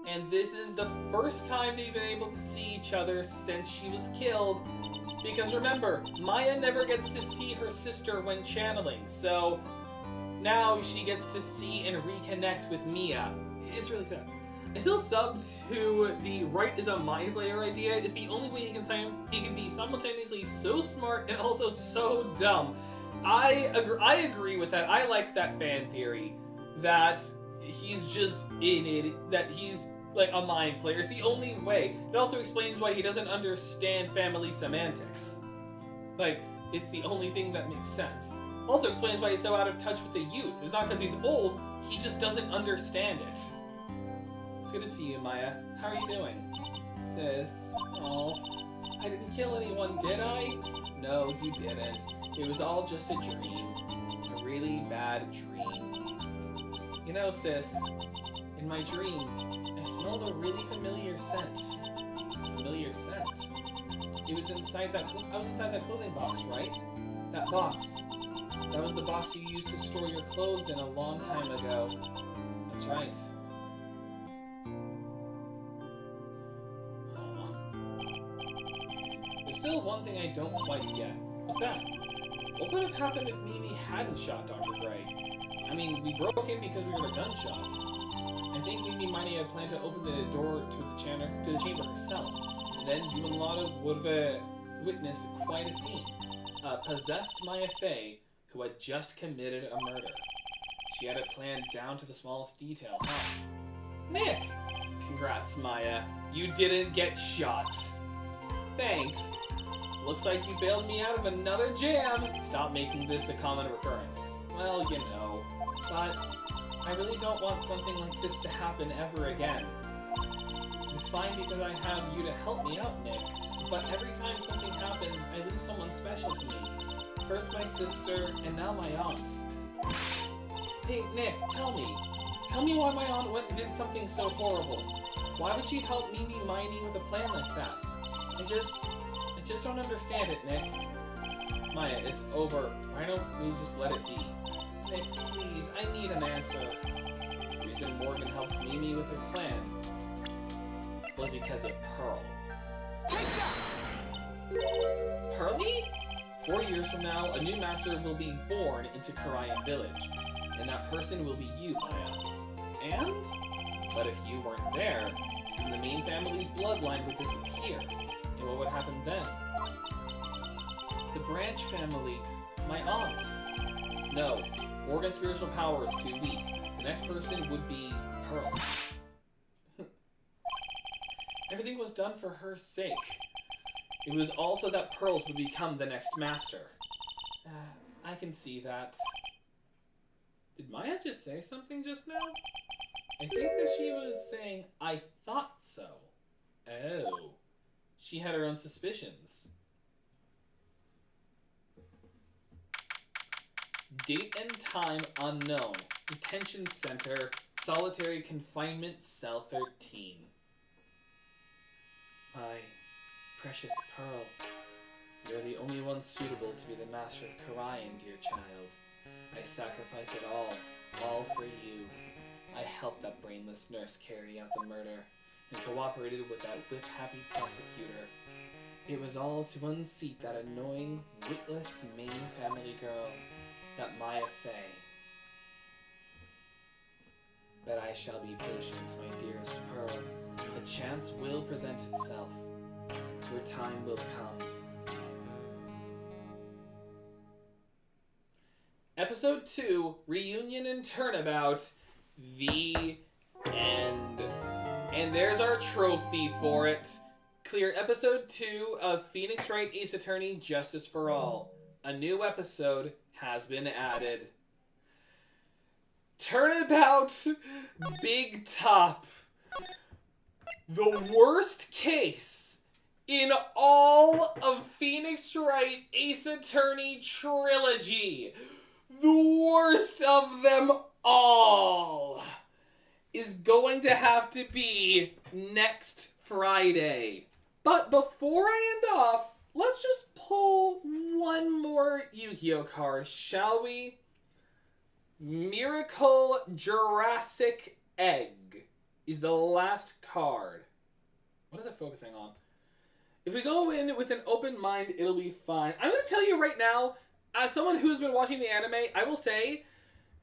And this is the first time they've been able to see each other since she was killed. Because remember, Maya never gets to see her sister when channeling, so now she gets to see and reconnect with Mia. It's really sad. I still sub to the Wright is a mind flayer idea. It's the only way he can be simultaneously so smart and also so dumb. I agree with that. I like that fan theory that he's just in it, that he's like a mind flayer. It's the only way. It also explains why he doesn't understand family semantics. Like, it's the only thing that makes sense. Also explains why he's so out of touch with the youth. It's not because he's old, he just doesn't understand it. It's good to see you, Maya. How are you doing? Sis. Oh, I didn't kill anyone, did I? No, you didn't. It was all just a dream. A really bad dream. You know, sis, in my dream, I smelled a really familiar scent. Familiar scent? It was inside that, I was inside that clothing box, right? That box. That was the box you used to store your clothes in a long time ago. That's right. This still one thing I don't quite get. What's that? What would have happened if Mimi hadn't shot Dr. Gray? I mean, we broke in because we heard gunshots. I think Mimi might have planned to open the door to the chamber herself, and then you and Lotta would have witnessed quite a scene. A possessed Maya Fey who had just committed a murder. She had it planned down to the smallest detail, huh? Nick! Congrats, Maya. You didn't get shot. Thanks. Looks like you bailed me out of another jam. Stop making this a common recurrence. Well, you know. But I really don't want something like this to happen ever again. I'm fine because I have you to help me out, Nick. But every time something happens, I lose someone special to me. First my sister, and now my aunt. Hey, Nick, tell me. Tell me why my aunt went and did something so horrible. Why would she help Mimi Miney with a plan like that? I just don't understand it, Nick. Maya, it's over. Why don't we just let it be? Nick, please, I need an answer. The reason Morgan helped Mimi with her plan was because of Pearl. Take that! Pearlie? 4 years from now, a new master will be born into Karayan Village, and that person will be you, Maya. And? But if you weren't there, then the main family's bloodline would disappear. And what would happen then? The Branch family, my aunts. No, Morgan's spiritual power is too weak. The next person would be Pearl. Everything was done for her sake. It was also that Pearls would become the next master. I can see that. Did Maya just say something just now? I think that she was saying, I thought so. Oh. She had her own suspicions. Date and time unknown. Detention center. Solitary confinement, cell 13. My precious Pearl, you're the only one suitable to be the master of Karayan, dear child. I sacrificed it all for you. I helped that brainless nurse carry out the murder, and cooperated with that whip-happy prosecutor. It was all to unseat that annoying, witless main family girl, that Maya Fey. But I shall be patient, my dearest Pearl. A chance will present itself. Your time will come. Episode 2, Reunion and Turnabout, the end. And there's our trophy for it. Clear Episode 2 of Phoenix Wright Ace Attorney Justice for All. A new episode has been added. Turnabout Big Top. The worst case in all of Phoenix Wright Ace Attorney Trilogy. The worst of them all is going to have to be next Friday. But before I end off, let's just pull one more Yu-Gi-Oh card, shall we? Miracle Jurassic Egg is the last card. What is it focusing on? If we go in with an open mind, it'll be fine. I'm going to tell you right now, as someone who's been watching the anime, I will say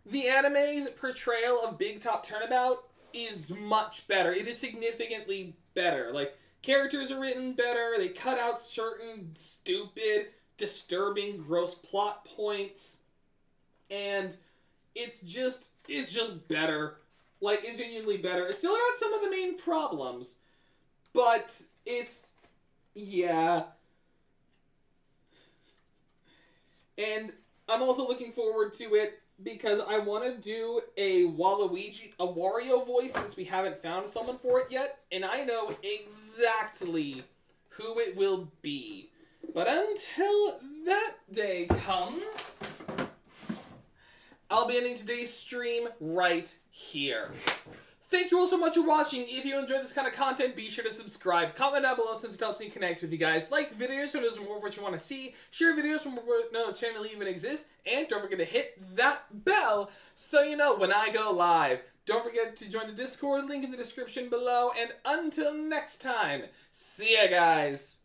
the anime's portrayal of Big Top Turnabout is much better. It is significantly better. Like, characters are written better. They cut out certain stupid, disturbing, gross plot points. And it's just better. Like, it's genuinely better. It still has some of the main problems. But it's, yeah. And I'm also looking forward to it because I want to do a Wario voice since we haven't found someone for it yet. And I know exactly who it will be. But until that day comes, I'll be ending today's stream right here. Thank you all so much for watching. If you enjoyed this kind of content, be sure to subscribe. Comment down below since it helps me connect with you guys. Like the videos so there's more of what you want to see. Share videos from where no channel even exists. And don't forget to hit that bell so you know when I go live. Don't forget to join the Discord, link in the description below. And until next time, see ya guys.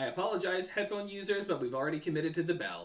I apologize, headphone users, but we've already committed to the bell.